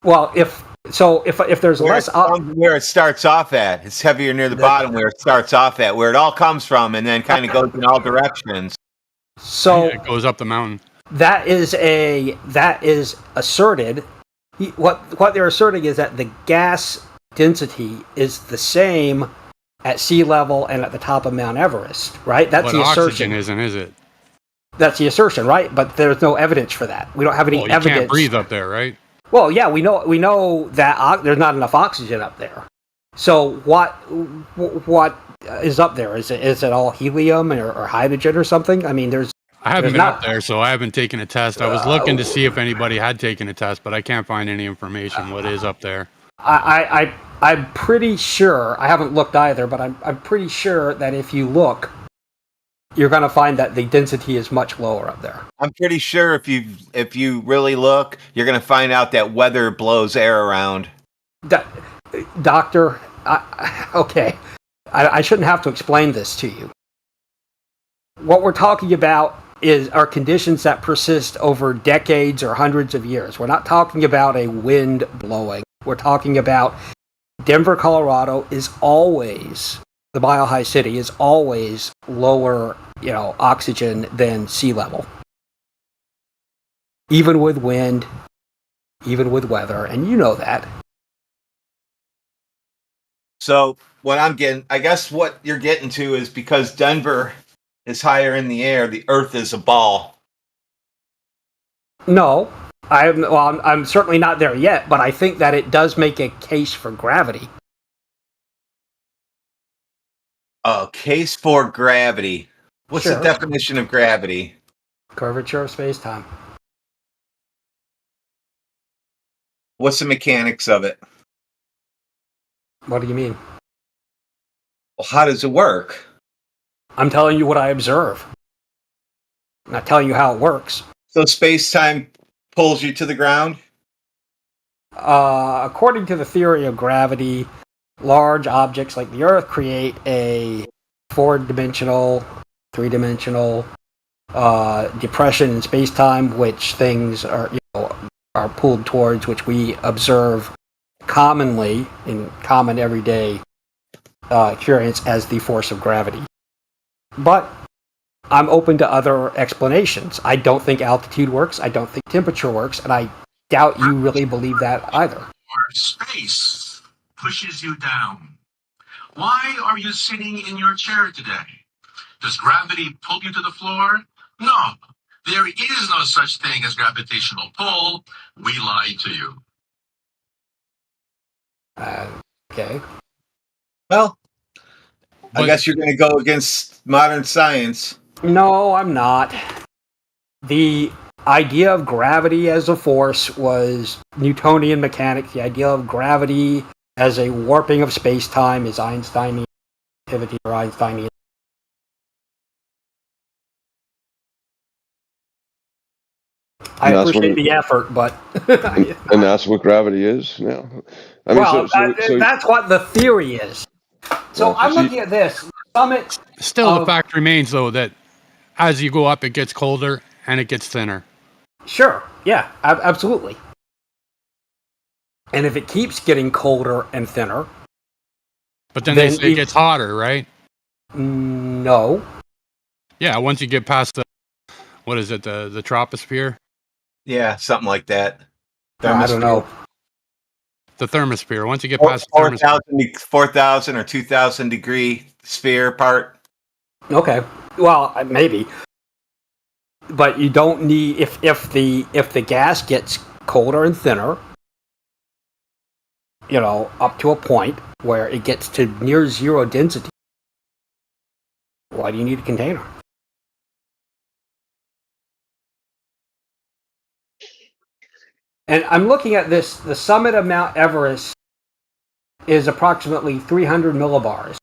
Well, if there's less where it starts off at, it's heavier near the bottom where it starts off at, where it all comes from, and then kind of goes in all directions. So it goes up the mountain. That is asserted. What they're asserting is that the gas density is the same at sea level and at the top of Mount Everest, right? That's the assertion. Oxygen isn't, is it? That's the assertion, right? But there's no evidence for that. We don't have any evidence. You can't breathe up there, right? Well, yeah, we know that there's not enough oxygen up there. So what is up there? Is it all helium or hydrogen or something? I mean, I haven't been up there, so I haven't taken a test. I was looking to see if anybody had taken a test, but I can't find any information. What is up there? I'm pretty sure. I haven't looked either, but I'm pretty sure that if you look, you're going to find that the density is much lower up there. I'm pretty sure if you really look, you're going to find out that weather blows air around. Doctor, okay, I shouldn't have to explain this to you. What we're talking about are conditions that persist over decades or hundreds of years. We're not talking about a wind blowing. We're talking about Denver, Colorado is always, the Mile High City is always lower, oxygen than sea level. Even with wind, even with weather, and you know that. So I guess what you're getting to is because Denver is higher in the air, the Earth is a ball. No, I'm certainly not there yet, but I think that it does make a case for gravity. A case for gravity. What's the definition of gravity? Curvature of space-time. What's the mechanics of it? What do you mean? Well, how does it work? I'm telling you what I observe. I'm not telling you how it works. So space-time pulls you to the ground? According to the theory of gravity, large objects like the Earth create a 4-dimensional, 3-dimensional depression in space-time, which things are pulled towards, which we observe commonly in common everyday experience as the force of gravity. But I'm open to other explanations. I don't think altitude works. I don't think temperature works, and I doubt you really believe that either. Space pushes you down. Why are you sitting in your chair today? Does gravity pull you to the floor? No. There is no such thing as gravitational pull. We lied to you. Okay. Well, I guess you're going to go against modern science. No, I'm not. The idea of gravity as a force was Newtonian mechanics. The idea of gravity as a warping of space-time is Einsteinian relativity or Einsteinian. I appreciate the effort, but and that's what gravity is now. I mean, that's what the theory is. So I'm looking at this summit. Still, the fact remains, though, that as you go up, it gets colder and it gets thinner. Sure. Yeah, absolutely. And if it keeps getting colder and thinner... But then they say it gets hotter, right? No. Yeah, once you get past the... What is it? The troposphere? Yeah, something like that. I don't know. The thermosphere. Once you get past the thermosphere. 4,000 or 2,000 degree sphere part. Okay. Well, maybe. But you don't need... If the gas gets colder and thinner, up to a point where it gets to near zero density, why do you need a container? And I'm looking at this, the summit of Mount Everest is approximately 300 millibars.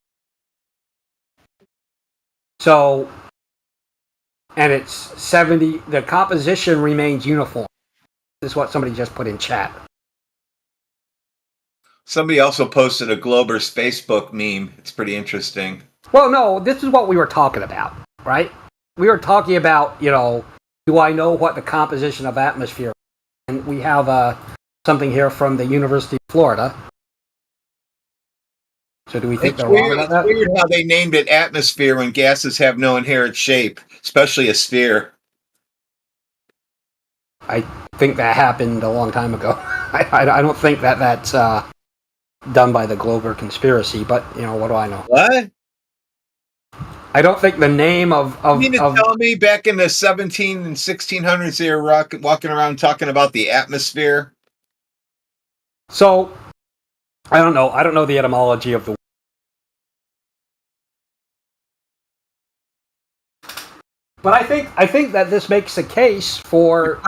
So, and it's 70, the composition remains uniform. This is what somebody just put in chat. Somebody also posted a Glober's Facebook meme. It's pretty interesting. Well, no, this is what we were talking about, right? We were talking about, do I know what the composition of atmosphere is? And we have something here from the University of Florida. So do we think they're wrong about that? It's weird how they named it atmosphere when gases have no inherent shape, especially a sphere. I think that happened a long time ago. I don't think that's done by the Glober conspiracy, but, what do I know? What? I don't think the name of... You mean to tell me back in the 17 and 1600s they were walking around talking about the atmosphere? So, I don't know. I don't know the etymology of the... But I think that this makes a case for,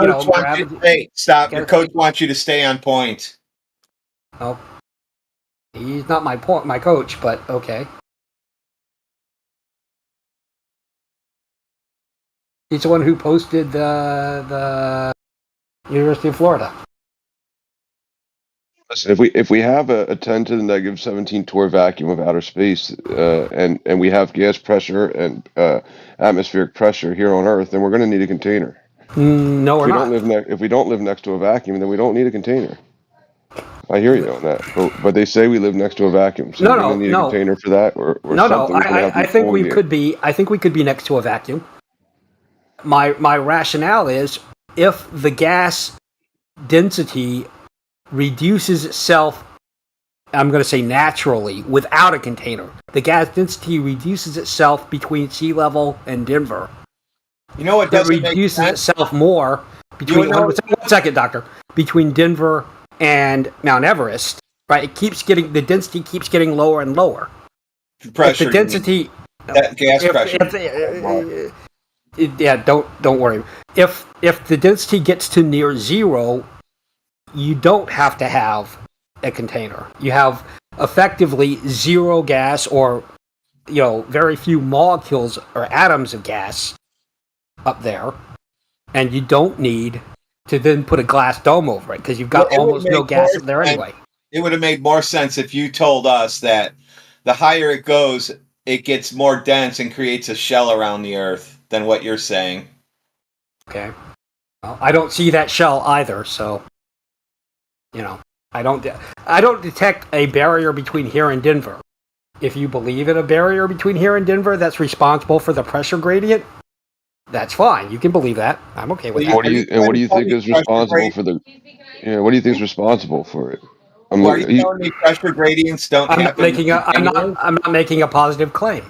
Stop. Your coach wants you to stay on point. Oh. He's not my coach, but okay. He's the one who posted the University of Florida. Listen, if we have a 10 to the negative 17 torr vacuum of outer space, and we have gas pressure and atmospheric pressure here on Earth, then we're going to need a container. No, we're not. If we don't live next to a vacuum, then we don't need a container. I hear you on that, but they say we live next to a vacuum, so we're going to need a container for that, or something. I think we could be. I think we could be next to a vacuum. My rationale is if the gas density reduces itself, I'm going to say naturally, without a container. The gas density reduces itself between sea level and Denver. You know what doesn't it reduces itself more between... One second, Doctor. Between Denver and Mount Everest, right? The density keeps getting lower and lower. Pressure. That gas If, pressure. yeah, don't worry. If the density gets to near zero, you don't have to have a container. You have effectively zero gas, or very few molecules or atoms of gas up there, and you don't need to then put a glass dome over it because you've got almost no gas up there anyway. It would have made more sense if you told us that the higher it goes, it gets more dense and creates a shell around the Earth than what you're saying. Okay. Well, I don't see that shell either, so I don't detect a barrier between here and Denver. If you believe in a barrier between here and Denver that's responsible for the pressure gradient, that's fine. You can believe that. I'm okay with that. What do you think is responsible for the? Yeah, what do you think is responsible for it? Are you telling me pressure gradients don't happen? I'm not making a positive claim,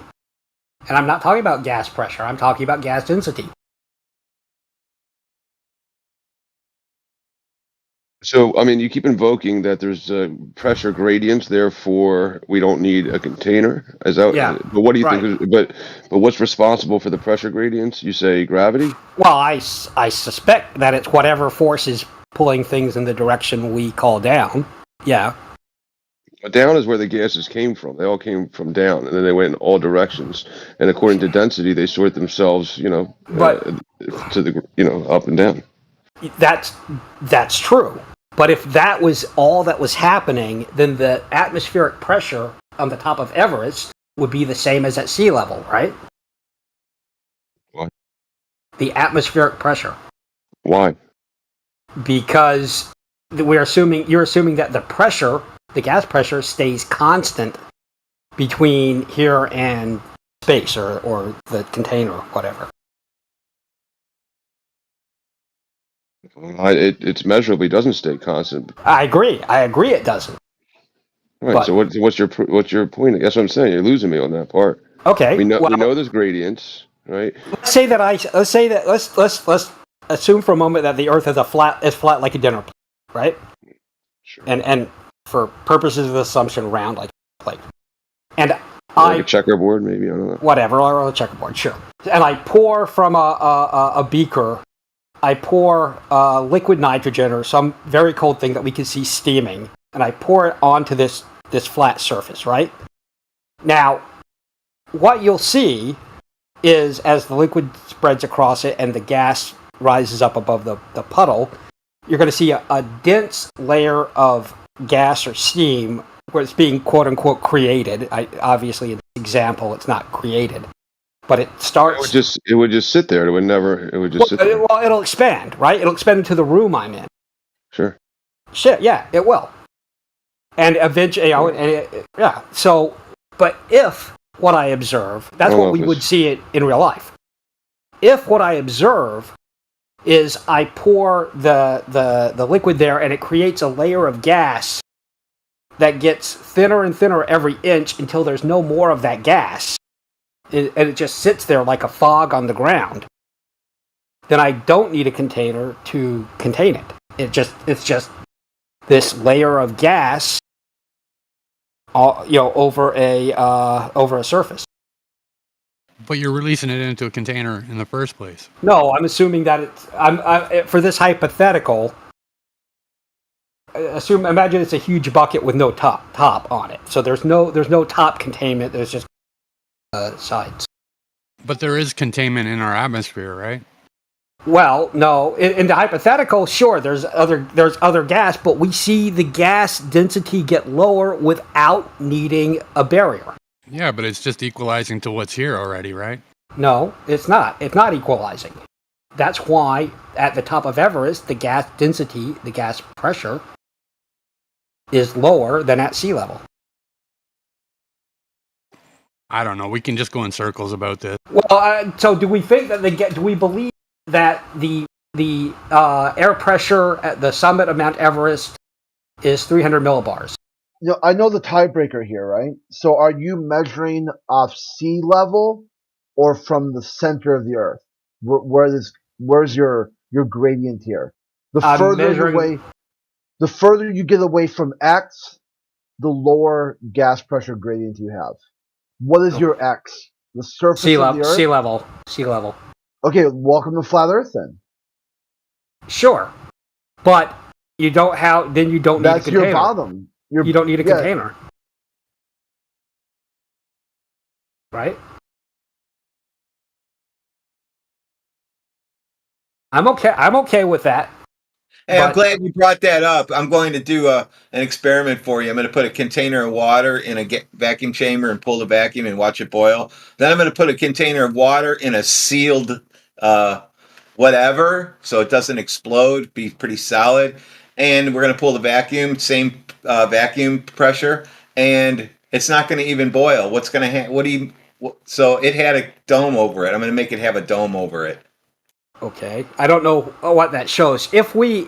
and I'm not talking about gas pressure. I'm talking about gas density. So, I mean, you keep invoking that there's pressure gradients, therefore we don't need a container. Is that? Yeah. But what do you right. think? But what's responsible for the pressure gradients? You say gravity. Well, I suspect that it's whatever force is pulling things in the direction we call down. Yeah. Down is where the gases came from. They all came from down, and then they went in all directions. And according to density, they sort themselves, to the, up and down. That's true. But if that was all that was happening, then the atmospheric pressure on the top of Everest would be the same as at sea level, right? What? The atmospheric pressure. Why? Because you're assuming that the gas pressure stays constant between here and space or the container or whatever. It's measurably doesn't stay constant. I agree it doesn't. Right. But, so what's your point? That's what I'm saying. You're losing me on that part. Okay. We know there's gradients, right? Let's assume for a moment that the Earth is flat like a dinner plate, right? Sure. And for purposes of assumption, round like a plate. And like a checkerboard, maybe, I don't know. Whatever, or a checkerboard, sure. And I pour from a beaker. I pour liquid nitrogen or some very cold thing that we can see steaming, and I pour it onto this flat surface, right? Now, what you'll see is as the liquid spreads across it and the gas rises up above the puddle, you're going to see a dense layer of gas or steam where it's being quote-unquote created. Obviously, in this example, it's not created. But it starts. It would just sit there. It would never. It would just sit there. Well, it'll expand, right? It'll expand into the room I'm in. Sure. Shit, yeah, it will. And eventually, yeah. So, but if what I observe, that's what we would see it in real life. If what I observe is I pour the liquid there and it creates a layer of gas that gets thinner and thinner every inch until there's no more of that gas. And it just sits there like a fog on the ground, then I don't need a container to contain it. It's just this layer of gas, over a surface. But you're releasing it into a container in the first place. No, I'm assuming that for this hypothetical. Imagine it's a huge bucket with no top on it. So there's no top containment. There's just sides. But there is containment in our atmosphere, right? Well, no. In the hypothetical, sure, there's other gas, but we see the gas density get lower without needing a barrier. Yeah, but it's just equalizing to what's here already, right? No, it's not. It's not equalizing. That's why at the top of Everest, the gas density, the gas pressure, is lower than at sea level. I don't know. We can just go in circles about this. Well, so do we think that do we believe that the air pressure at the summit of Mount Everest is 300 millibars? I know the tiebreaker here, right? So are you measuring off sea level or from the center of the Earth? Where's your gradient here? The further you get away from X, the lower gas pressure gradient you have. What is your X? The surface Sea of level. the Earth. Sea level. Okay, welcome to flat Earth then. Sure, but you don't have. Then you don't need a That's container. your bottom. You don't need a container, right? I'm okay with that. Hey, I'm glad you brought that up. I'm going to do an experiment for you. I'm going to put a container of water in a vacuum chamber and pull the vacuum and watch it boil. Then I'm going to put a container of water in a sealed whatever, so it doesn't explode, be pretty solid. And we're going to pull the vacuum, same vacuum pressure, and it's not going to even boil. What's going to happen? So it had a dome over it. I'm going to make it have a dome over it. Okay, I don't know what that shows. If we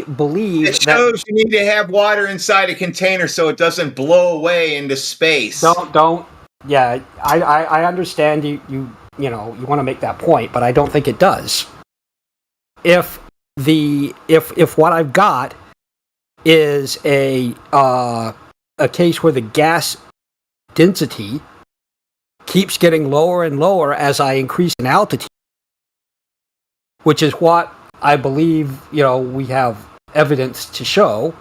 believe it shows you need to have water inside a container so it doesn't blow away into space. Don't. Yeah, I understand you want to make that point, but I don't think it does. If what I've got is a case where the gas density keeps getting lower and lower as I increase in altitude, which is what I believe, we have evidence to show.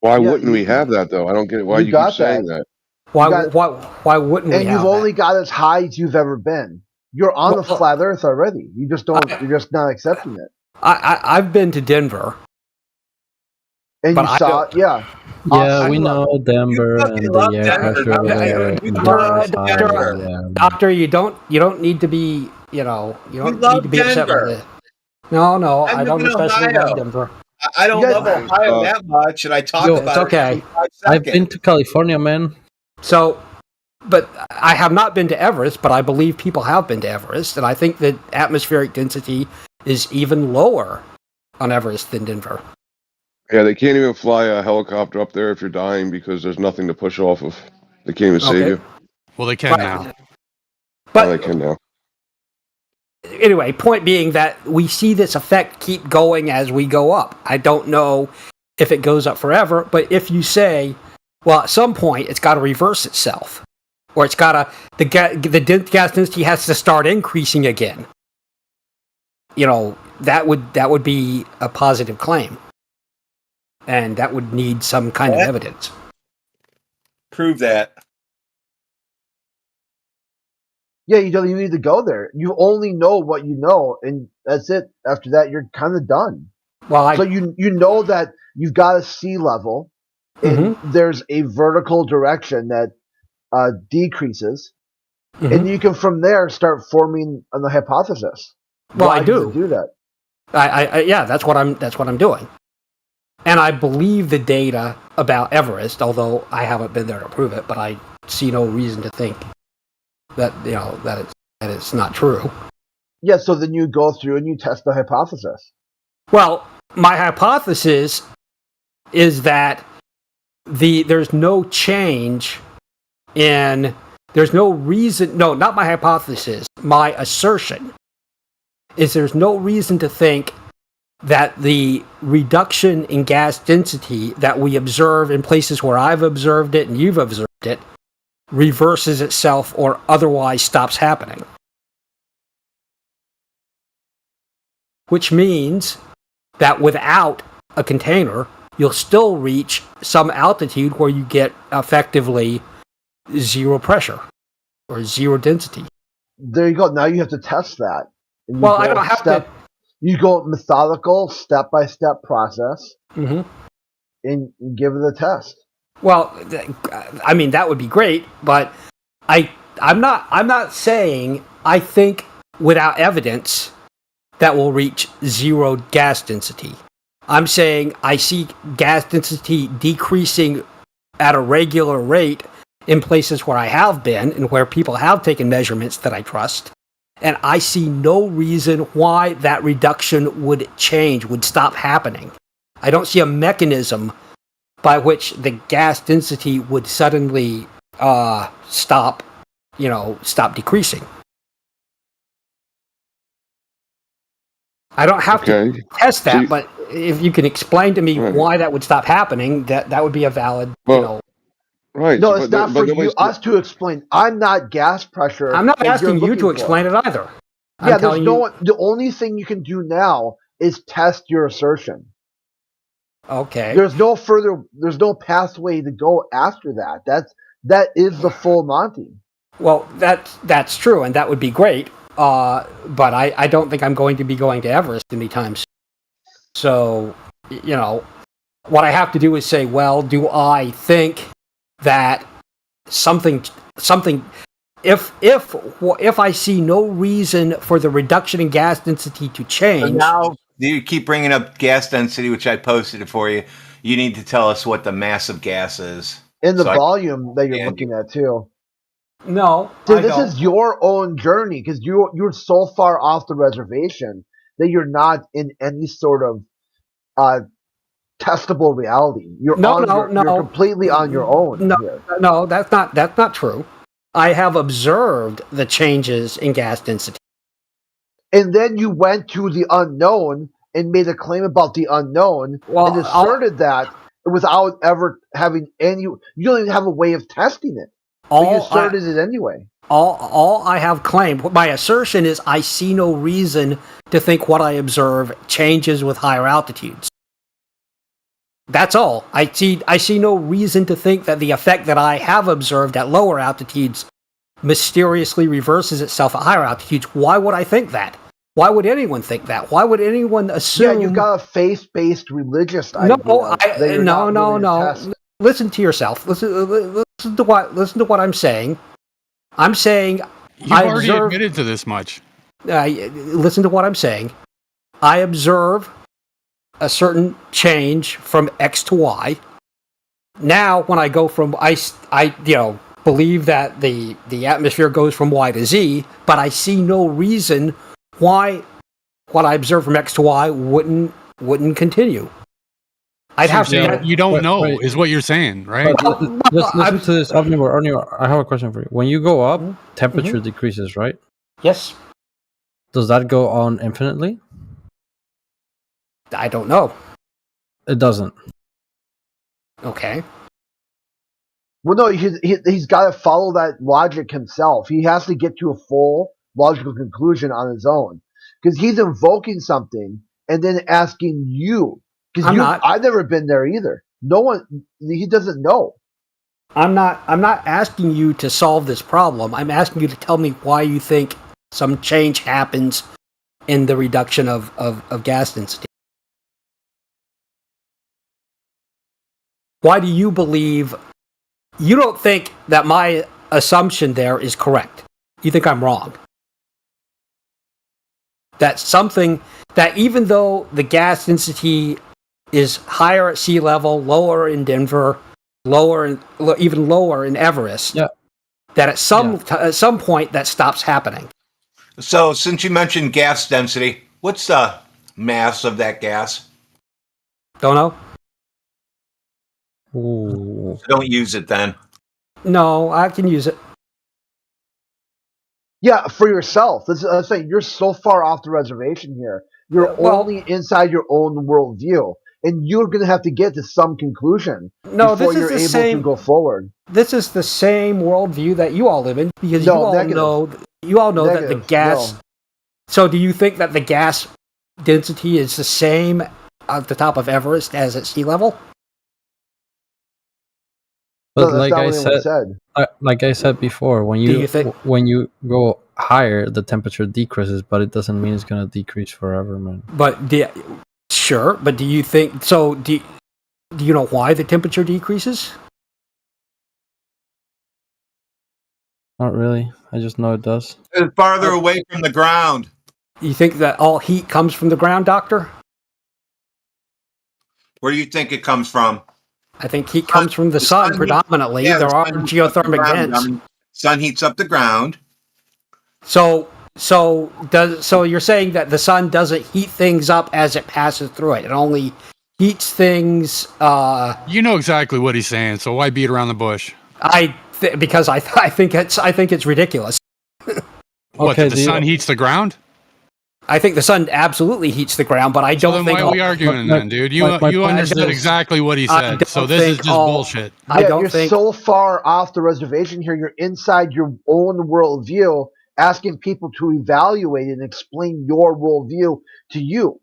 Why wouldn't we have that, though? I don't get it. Why you keep saying that? Why wouldn't we have that? And you've only got as high as you've ever been. You're on the flat Earth already. You just don't. You're just not accepting it. I've been to Denver. And you saw, Yeah, we know Denver and the air pressure over there. Doctor, you don't need to be, you don't need to be upset with it. No, I don't especially love Denver. I don't love Ohio that much, and I talk about it's okay. I've been to California, man. So, but I have not been to Everest, but I believe people have been to Everest, and I think that atmospheric density is even lower on Everest than Denver. Yeah, they can't even fly a helicopter up there if you're dying because there's nothing to push off of. They can't even save you. Well, they can now. But they can now. Anyway, point being that we see this effect keep going as we go up. I don't know if it goes up forever, but if you say, well, at some point it's got to reverse itself, or it's got to the gas density has to start increasing again. That would be a positive claim, and that would need some kind of evidence. Prove that. Yeah, you don't even need to go there. You only know what you know, and that's it. After that, you're kind of done. Well, so you know that you've got a sea level, and there's a vertical direction that decreases, and you can from there start forming the hypothesis. Well, Why I do does it do that. Yeah, that's what I'm doing, and I believe the data about Everest, although I haven't been there to prove it, but I see no reason to think that that it's not true. Yeah, so then you go through and you test the hypothesis. Well, my hypothesis is that there's no change in there's no reason. No, not my hypothesis. My assertion is there's no reason to think that the reduction in gas density that we observe in places where I've observed it and you've observed it reverses itself or otherwise stops happening. Which means that without a container, you'll still reach some altitude where you get effectively zero pressure or zero density. There you go. Now you have to test that. Well, I don't have to. You go methodical, step-by-step process, and give it a test. Well, I mean that would be great, but I'm not saying I think without evidence that will reach zero gas density. I'm saying I see gas density decreasing at a regular rate in places where I have been and where people have taken measurements that I trust. And I see no reason why that reduction would change, would stop happening. I don't see a mechanism by which the gas density would suddenly stop decreasing. I don't have to test that, but if you can explain to me why that would stop happening, that would be a valid, Right. No, So, it's not for you, us to explain. I'm not gas pressure. I'm not like you're asking you looking to for. explain it either. I'm Yeah, there's telling no you. one. The only thing you can do now is test your assertion. Okay. There's no further. There's no pathway to go after that. That is the full Monty. Well, that's true, and that would be great. But I don't think I'm going to be going to Everest anytime soon. So, you know, what I have to do is say, well, do I think that something if I see no reason for the reduction in gas density to change. So now you keep bringing up gas density, which I posted it for you. You need to tell us what the mass of gas is. In the volume that you're looking at too. No, dude, this is your own journey because you're so far off the reservation that you're not in any sort of testable reality. You're you're completely on your own. No, that's not true. I have observed the changes in gas density. And then you went to the unknown and made a claim about the unknown and asserted that without ever having any. You don't even have a way of testing it. But you asserted it anyway. All I have claimed, my assertion is I see no reason to think what I observe changes with higher altitudes. That's all. I see no reason to think that the effect that I have observed at lower altitudes mysteriously reverses itself at higher altitudes. Why would I think that? Why would anyone think that? Why would anyone assume? Yeah, you've got a faith-based religious idea. No. Listen to yourself. Listen to what I'm saying. I'm saying You've already admitted to this much. Listen to what I'm saying. I observe a certain change from X to Y. Now, when I go from I believe that the atmosphere goes from Y to Z, but I see no reason why what I observe from X to Y wouldn't continue. I'd have to. You don't know, is what you're saying, right? Listen to this. Omnivore, I have a question for you. When you go up, temperature decreases, right? Yes. Does that go on infinitely? I don't know. It doesn't. Okay. Well, no, he's got to follow that logic himself. He has to get to a full logical conclusion on his own. Because he's invoking something and then asking you. Because I've never been there either. No one, he doesn't know. I'm not asking you to solve this problem. I'm asking you to tell me why you think some change happens in the reduction of gas density. Why do you believe? You don't think that my assumption there is correct. You think I'm wrong. That even though the gas density is higher at sea level, lower in Denver, even lower in Everest, that at some point that stops happening. So, since you mentioned gas density, what's the mass of that gas? Don't know. Ooh. Don't use it then. No, I can use it. Yeah, for yourself. I'm saying you're so far off the reservation here. You're only inside your own worldview, and you're going to have to get to some conclusion before you're able to go forward. This is the same worldview that you all live in because you all know that the gas. No. So, do you think that the gas density is the same at the top of Everest as at sea level? But like I said before, when you go higher, the temperature decreases, but it doesn't mean it's going to decrease forever, man. But do you think so? Do you know why the temperature decreases? Not really. I just know it does. It's farther away from the ground. You think that all heat comes from the ground, Doctor? Where do you think it comes from? I think heat comes from the sun predominantly. There are geothermic vents. Sun heats up the ground. So you're saying that the sun doesn't heat things up as it passes through it. It only heats things. You know exactly what he's saying. So why beat around the bush? Because I think it's ridiculous. What? The sun heats the ground? I think the sun absolutely heats the ground, but I So don't then think. why are we arguing then, dude? You understood exactly what he I said. don't So this is think just all- bullshit. I Yeah, don't you're think. so far off the reservation here. You're inside your own worldview, asking people to evaluate and explain your worldview to you.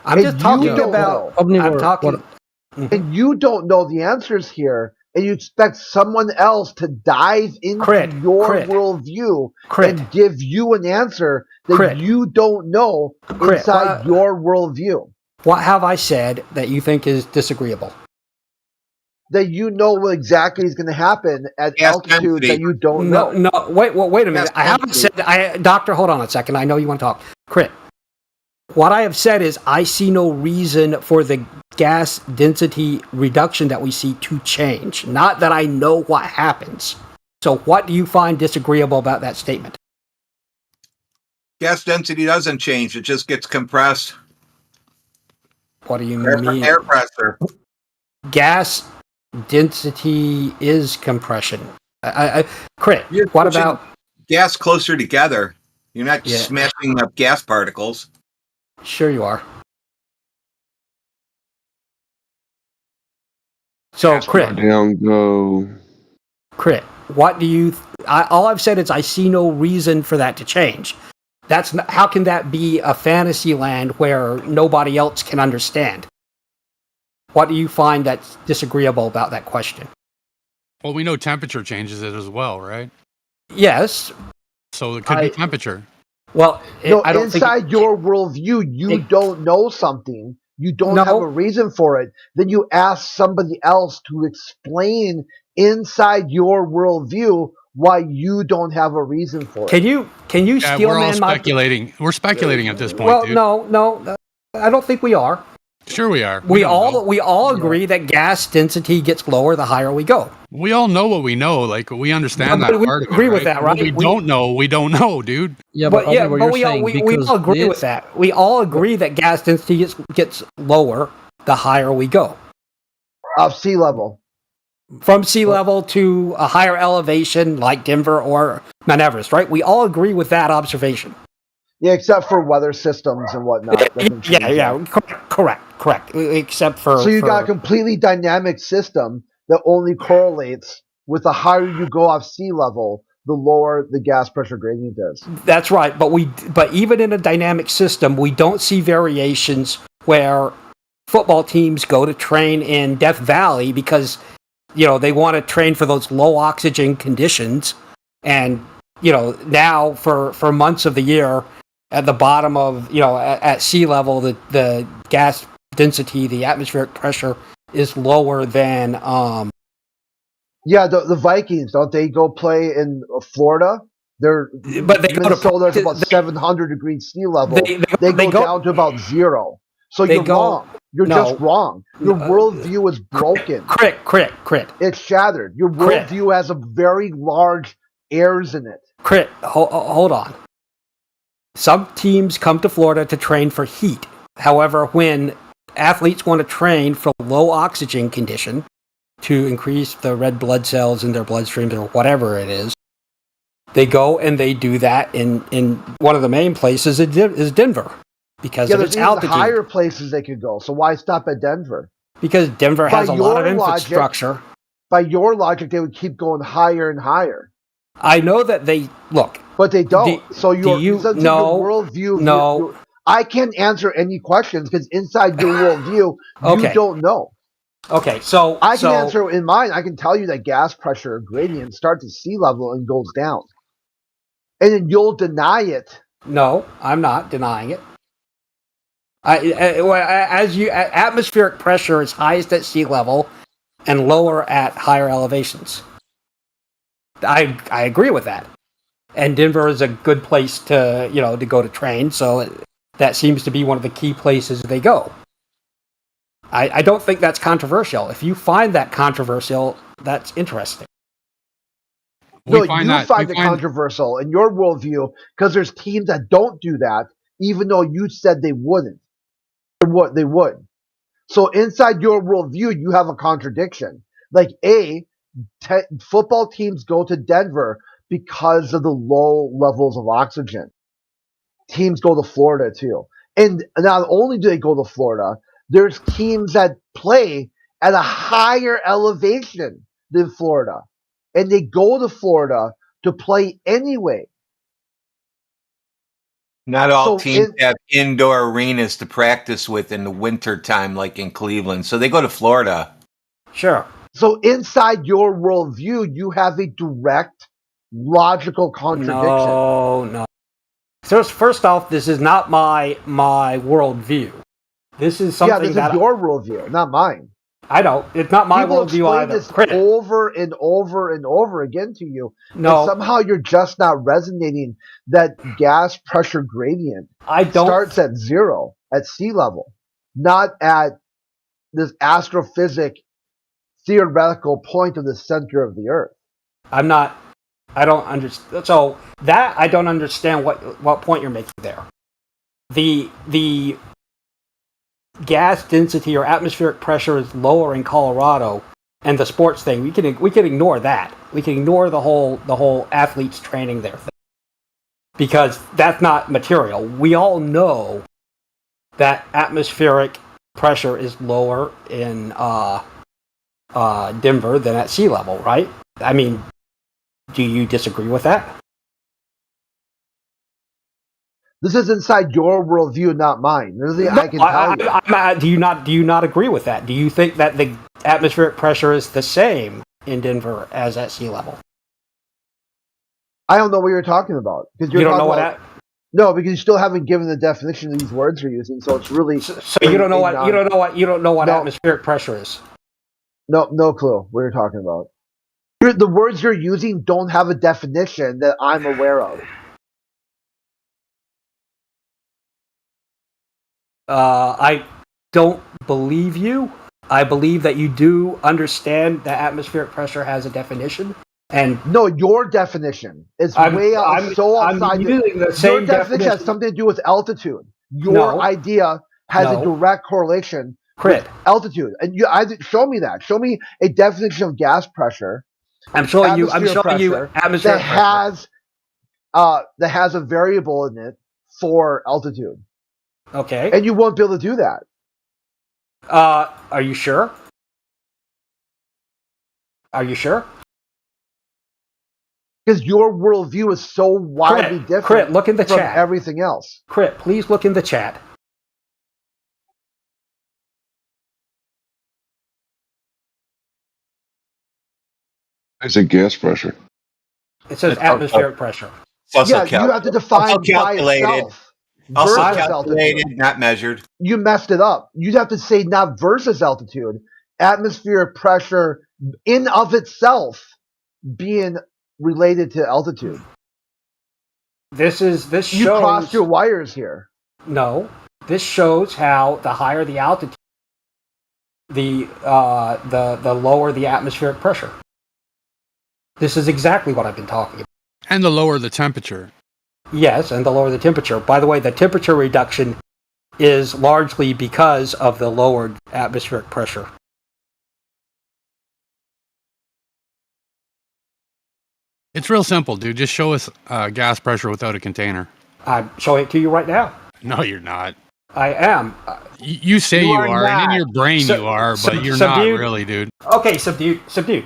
I'm And just you talking don't about. know. I'm talking. And you don't know the answers here, and you expect someone else to dive into your worldview and give you an answer that you don't know inside your worldview. What have I said that you think is disagreeable? That you know what exactly is going to happen at altitude that you don't know. No, wait a minute. I haven't said. Doctor, hold on a second. I know you want to talk. Crit. What I have said is I see no reason for the gas density reduction that we see to change. Not that I know what happens. So what do you find disagreeable about that statement? Gas density doesn't change; it just gets compressed. What do you mean? Air pressure. Gas density is compression. Crit. You're What pushing about gas closer together? You're not Yeah. smashing up gas particles. Sure you are. So, Crit. Down go. Crit. What do you? All I've said is I see no reason for that to change. That's not, how can that be a fantasy land where nobody else can understand? What do you find that's disagreeable about that question? Well, we know temperature changes it as well, right? Yes. So it could be temperature. Well, No, I don't inside your worldview, you don't know something. You don't have a reason for it. Then you ask somebody else to explain inside your worldview why you don't have a reason for it. Can you Yeah, steel we're all man my? speculating. We're speculating at this point, Well, dude. no, I don't think we are. Sure we are. We don't know. all agree that gas density gets lower the higher we go. We all know what we know. Like we understand But that we part of it, agree with right? that, What right? we don't know, we don't know, dude. Yeah, but but Omnivore, you're we saying all agree with that. We all agree that gas density gets lower the higher we go. Of sea level. From sea level to a higher elevation like Denver or Mount Everest, right? We all agree with that observation. Yeah, except for weather systems and whatnot. that can change that. Correct. Except for So you got a completely dynamic system that only correlates with the higher you go off sea level, the lower the gas pressure gradient is. That's right, but even in a dynamic system, we don't see variations where football teams go to train in Death Valley because they want to train for those low oxygen conditions, and now for months of the year at the bottom of at sea level the gas density, the atmospheric pressure is lower than Yeah, the Vikings, don't they go play in Florida? But they go to Minnesota's about 700 degrees sea level. They go down to about 0. So you're wrong. You're just wrong. Your worldview is broken. Crit. It's shattered. Your worldview has a very large errors in it. Crit, hold on. Some teams come to Florida to train for heat. However, when athletes want to train for low oxygen condition to increase the red blood cells in their bloodstreams or whatever it is, they go and they do that in one of the main places is Denver because of there's its even altitude. higher places they could go. So why stop at Denver? Because Denver has a lot of infrastructure. By your logic, they would keep going higher and higher. I know that they look, but they don't. Your worldview. No. I can't answer any questions because inside your worldview, you don't know. Okay, so I can answer in mine. I can tell you that gas pressure gradient starts at sea level and goes down, and then you'll deny it. No, I'm not denying it. Atmospheric pressure is highest at sea level and lower at higher elevations. I agree with that. And Denver is a good place to to go to train, so that seems to be one of the key places they go. I don't think that's controversial. If you find that controversial, that's interesting. You find it controversial in your worldview because there's teams that don't do that, even though you said they wouldn't. What they would. So inside your worldview, you have a contradiction. Like football teams go to Denver because of the low levels of oxygen. teams go to Florida too. And not only do they go to Florida, there's teams that play at a higher elevation than Florida. And they go to Florida to play anyway. Not all So teams have indoor arenas to practice with in the winter time, like in Cleveland. So they go to Florida. Sure. So inside your worldview, you have a direct logical contradiction. No. So first off, this is not my worldview. This is something this that is your worldview, not mine. I don't. It's not my People worldview explain either. this over and over and over again to you. No. And somehow you're just not resonating that gas pressure gradient starts at 0 at sea level, not at this astrophysic theoretical point of the center of the Earth. I don't understand. So that I don't understand what point you're making there. The gas density or atmospheric pressure is lower in Colorado, and the sports thing we can ignore that. We can ignore the whole athletes training there thing, because that's not material. We all know that atmospheric pressure is lower in Denver than at sea level, right? I mean, do you disagree with that? This is inside your worldview, not mine. I can tell you. Do you not agree with that? Do you think that the atmospheric pressure is the same in Denver as at sea level? I don't know what you're talking about, because you don't know what. No, because you still haven't given the definition of these words you're using, so it's really. So you don't know what atmospheric pressure is. No clue what you're talking about. The words you're using don't have a definition that I'm aware of. I don't believe you. I believe that you do understand that atmospheric pressure has a definition. And no, your definition is way outside. Your definition has something to do with altitude. Your idea has a direct correlation with altitude. And show me that. Show me a definition of gas pressure. I'm showing you atmospheric pressure that has a variable in it for altitude. Okay. And you won't be able to do that. Are you sure? Are you sure? Because your worldview is so widely different Crit, look in the from chat. Everything else. Crit, please look in the chat. It's a gas pressure. It says atmospheric pressure. Also you have to define by itself. Also calculated, not measured. You messed it up. You'd have to say not versus altitude. Atmospheric pressure in of itself being related to altitude. This shows you crossed your wires here. No. This shows how the higher the altitude, the lower the atmospheric pressure. This is exactly what I've been talking about. And the lower the temperature. Yes, and the lower the temperature. By the way, the temperature reduction is largely because of the lowered atmospheric pressure. It's real simple, dude. Just show us gas pressure without a container. I'm showing it to you right now. No, you're not. I am. You say you are, and in your brain you are, but you're not really, dude. Okay, subdued.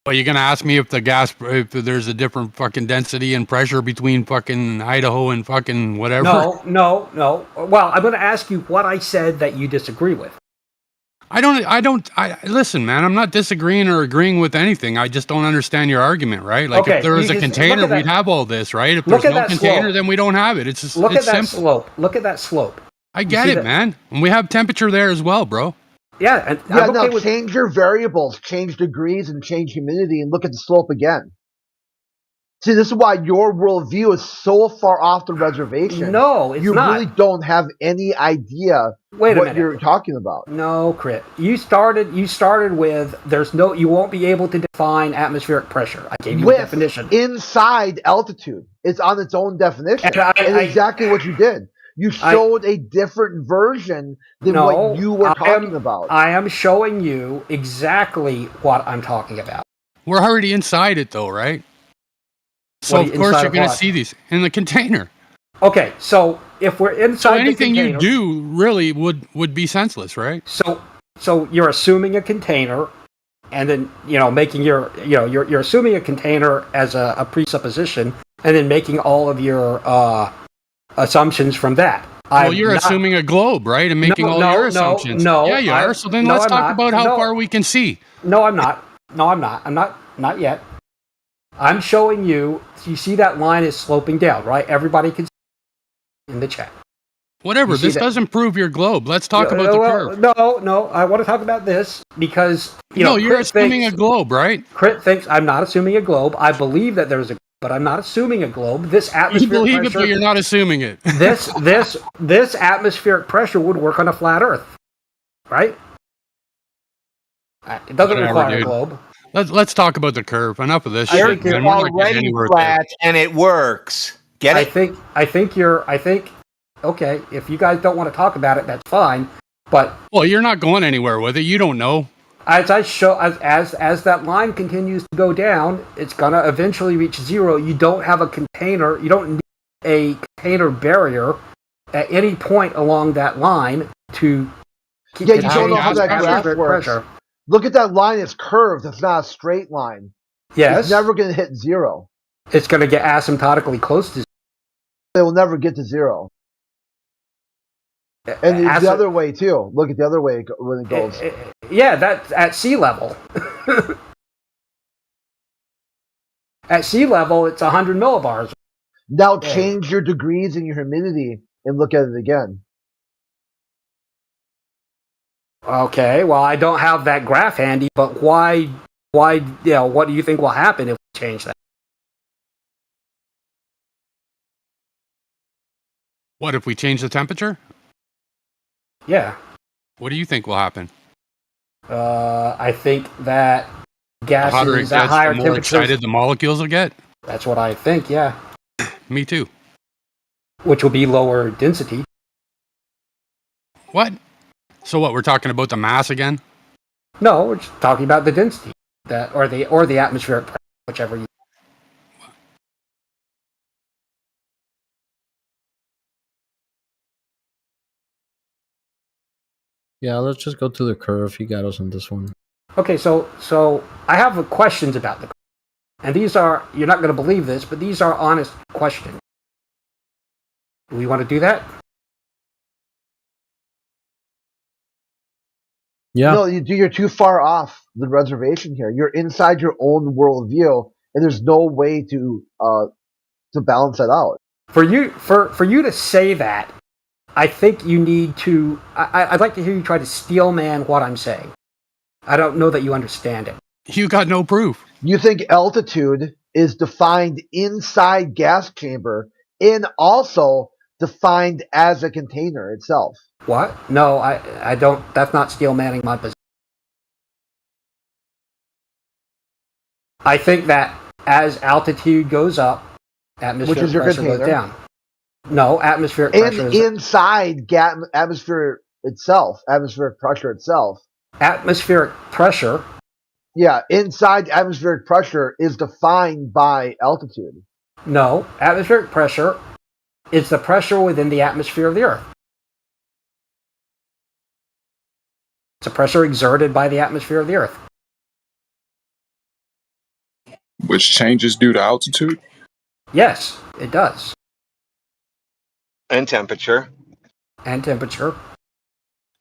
Well, you're gonna ask me if there's a different fucking density and pressure between fucking Idaho and fucking whatever? No. Well, I'm gonna ask you what I said that you disagree with. Listen, man, I'm not disagreeing or agreeing with anything. I just don't understand your argument, right? Like, if there was a container, we'd have all this, right? If there's no container, then we don't have it. It's just look at that simple. slope. Look at that slope. I get it, man. And we have temperature there as well, bro. Yeah, change your variables, change degrees, and change humidity, and look at the slope again. See, this is why your worldview is so far off the reservation. No, it's not. You really don't have any idea what you're talking about. No, Crit. You started with you won't be able to define atmospheric pressure. I gave you a definition. Inside altitude. It's on its own definition. And exactly what you did. You showed a different version than what you were talking about. I am showing you exactly what I'm talking about. We're already inside it, though, right? So, of course, you're going to see these in the container. Okay, so if we're So inside the anything you container, do really would be senseless, right? so you're assuming a container, and then making you're assuming a container as a presupposition, and then making all of your assumptions from that. Well, you're assuming a globe, right? And making all your assumptions. No, Yeah, you are. So then no, let's I'm talk not. about how No. far we can see. No, I'm not. No, I'm not. I'm not yet. I'm showing you. You see that line is sloping down, right? Everybody can see in the chat. Whatever. You see This that? doesn't prove your globe. Let's talk about the curve. No. I want to talk about this because No, you're Crit assuming thinks- a globe, right? Crit thinks I'm not assuming a globe. I believe that there's a, but I'm not assuming a globe. This You atmospheric believe pressure. it, but you're not assuming it. this atmospheric pressure would work on a flat Earth, right? It doesn't Whatever, require a dude. globe. Let's talk about the curve. Enough of this I shit. think Man. it's We're not getting already anywhere with flat and it works. Get it? I think okay, if you guys don't want to talk about it, that's fine. But Well, you're not going anywhere with it. You don't know. as that line continues to go down, it's gonna eventually reach zero. You don't have a container. You don't need a container barrier at any point along that line to keep Yeah, you don't know how that atmospheric graph works. pressure. Look at that line; it's curved. It's not a straight line. Yes, It's never going to hit zero. it's going to get asymptotically close to. It will never get to zero. And it's the other way too. Look at the other way when it goes. Yeah, that's at sea level. At sea level, it's 100 millibars. Now change your degrees and your humidity and look at it again. Okay, well, I don't have that graph handy, but why, what do you think will happen if we change that? What if we change the temperature? Yeah. What do you think will happen? I think that The hotter it gases at gets, higher the more temperatures. excited the molecules will get. That's what I think, yeah. Me too. Which will be lower density. What? So what? We're talking about the mass again? No, we're just talking about the density, or the atmospheric pressure, whichever you. Yeah, let's just go to the curve. You got us on this one. Okay, so I have questions about the, and these are, you're not going to believe this, but these are honest questions. Do we want to do that? Yeah. No, you're too far off the reservation here. You're inside your own worldview, and there's no way to balance that out. For you to say that, I think you need to. I'd like to hear you try to steelman what I'm saying. I don't know that you understand it. You got no proof. You think altitude is defined inside gas chamber and also defined as a container itself. What? No, I don't. That's not steelmanning my position. I think that as altitude goes up, atmospheric Which is your pressure container. goes down. No, atmospheric And pressure is inside atmosphere itself, atmospheric pressure itself. atmospheric pressure. Yeah, inside atmospheric pressure is defined by altitude. No, atmospheric pressure is the pressure within the atmosphere of the Earth. It's a pressure exerted by the atmosphere of the Earth. Which changes due to altitude? Yes, it does. And temperature. And temperature.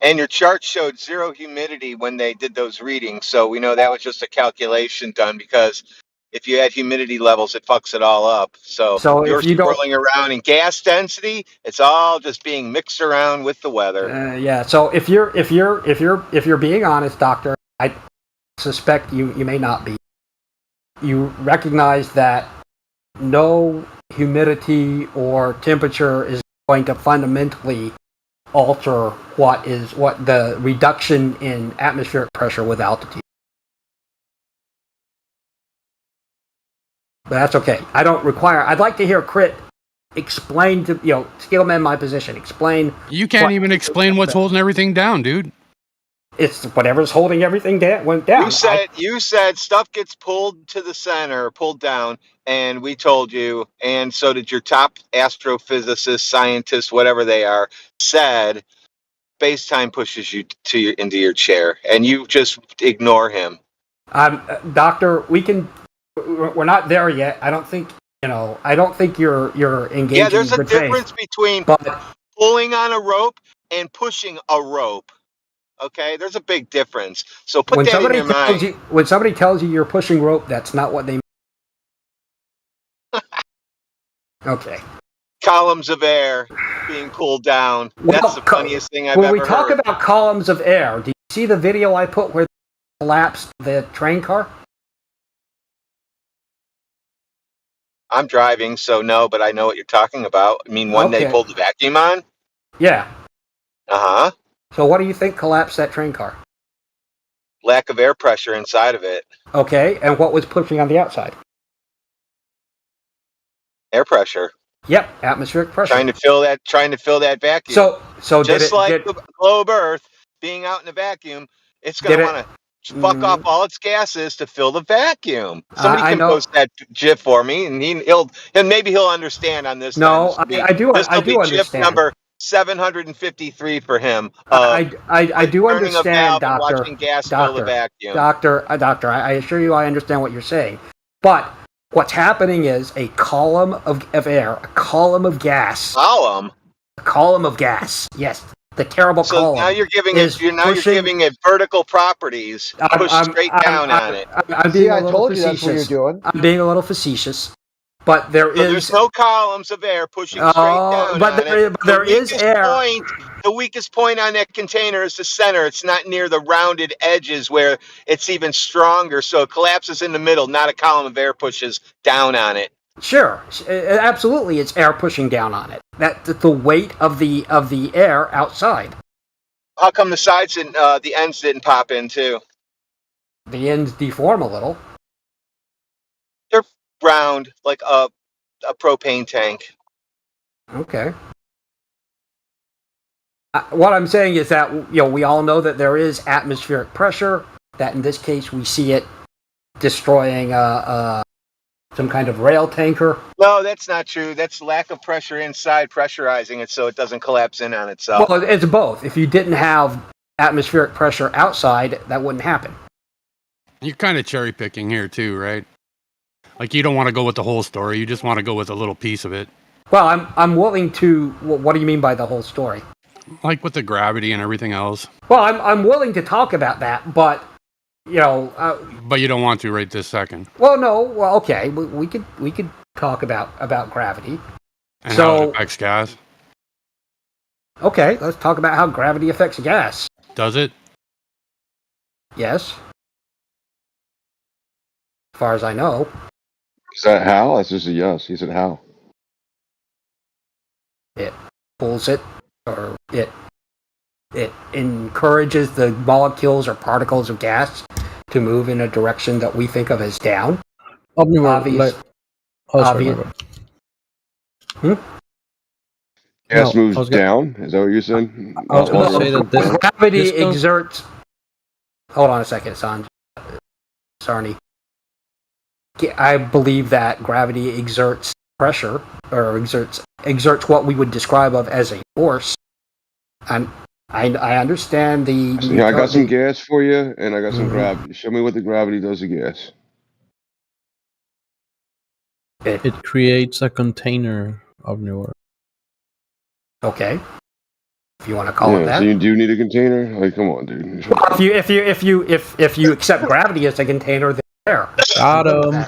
And your chart showed zero humidity when they did those readings. So we know that was just a calculation done because if you add humidity levels, it fucks it all up. So So you're if you don't, swirling around in gas density. It's all just being mixed around with the weather. yeah. So if you're being honest, doctor, I suspect you may not be. You recognize that no humidity or temperature is going to fundamentally alter what the reduction in atmospheric pressure with altitude. But that's okay. I'd like to hear Crit explain to, steelman my position. Explain. You can't even explain what's holding everything down, dude. It's whatever's holding everything down went down. You said stuff gets pulled to the center, pulled down, and we told you, and so did your top astrophysicists, scientists, whatever they are, said space time pushes you into your chair, and you just ignore him. Doctor, we're not there yet. I don't think you're engaging. Yeah, there's a difference between pulling on a rope and pushing a rope. Okay, there's a big difference. So put that in your mind. When somebody tells you you're pushing rope, that's not what they mean. Okay. Columns of air being pulled down. That's the funniest thing I've ever heard. When we talk about columns of air, do you see the video I put where they collapsed the train car? I'm driving, so no, but I know what you're talking about. I mean, they pulled the vacuum on? Yeah. Uh-huh. So what do you think collapsed that train car? Lack of air pressure inside of it. Okay, and what was pushing on the outside? Air pressure. Yep, atmospheric pressure. Trying to fill that vacuum. So just like the globe Earth being out in a vacuum, it's going to want to fuck off all its gases to fill the vacuum. Somebody can post that GIF for me, and maybe he'll understand on this. No, I do understand. GIF number 753 for him. I do understand, Doctor. Watching gas fill the vacuum. Doctor, I assure you, I understand what you're saying. But what's happening is a column of air, a column of gas. A column of gas. Yes, the terrible column. So now you're giving it vertical properties. Push straight down on it. I told you that's what you're doing. I'm being a little facetious. But there's no columns of air pushing straight down. There is air. The weakest point on that container is the center. It's not near the rounded edges where it's even stronger. So it collapses in the middle. Not a column of air pushes down on it. Sure, absolutely, it's air pushing down on it. That's the weight of the air outside. How come the sides and the ends didn't pop in too? The ends deform a little. They're round like a propane tank. Okay. What I'm saying is that we all know that there is atmospheric pressure. That in this case we see it destroying some kind of rail tanker. No, that's not true. That's lack of pressure inside, pressurizing it so it doesn't collapse in on itself. Well, it's both. If you didn't have atmospheric pressure outside, that wouldn't happen. You're kind of cherry picking here too, right? Like you don't want to go with the whole story. You just want to go with a little piece of it. Well, I'm willing to. What do you mean by the whole story? Like with the gravity and everything else. Well, I'm willing to talk about that, but but you don't want to right this second. Well, no. Well, okay. We could talk about gravity. And how it affects gas. Okay, let's talk about how gravity affects gas. Does it? Yes. As far as I know. Is that how? That's just a yes. He said how. It pulls it, or it encourages the molecules or particles of gas to move in a direction that we think of as down. Obvious. Gas moves down? Is that what you're saying? I was going to say that gravity exerts. Hold on a second, Sarni. I believe that gravity exerts pressure, or exerts what we would describe as a force. And I understand the. Yeah, I got some gas for you, and I got some gravity. Show me what the gravity does to gas. It creates a container of Newark. Okay, if you want to call it that. So you do need a container? Like, come on, dude. Well, if you accept gravity as a container, then there. Got him.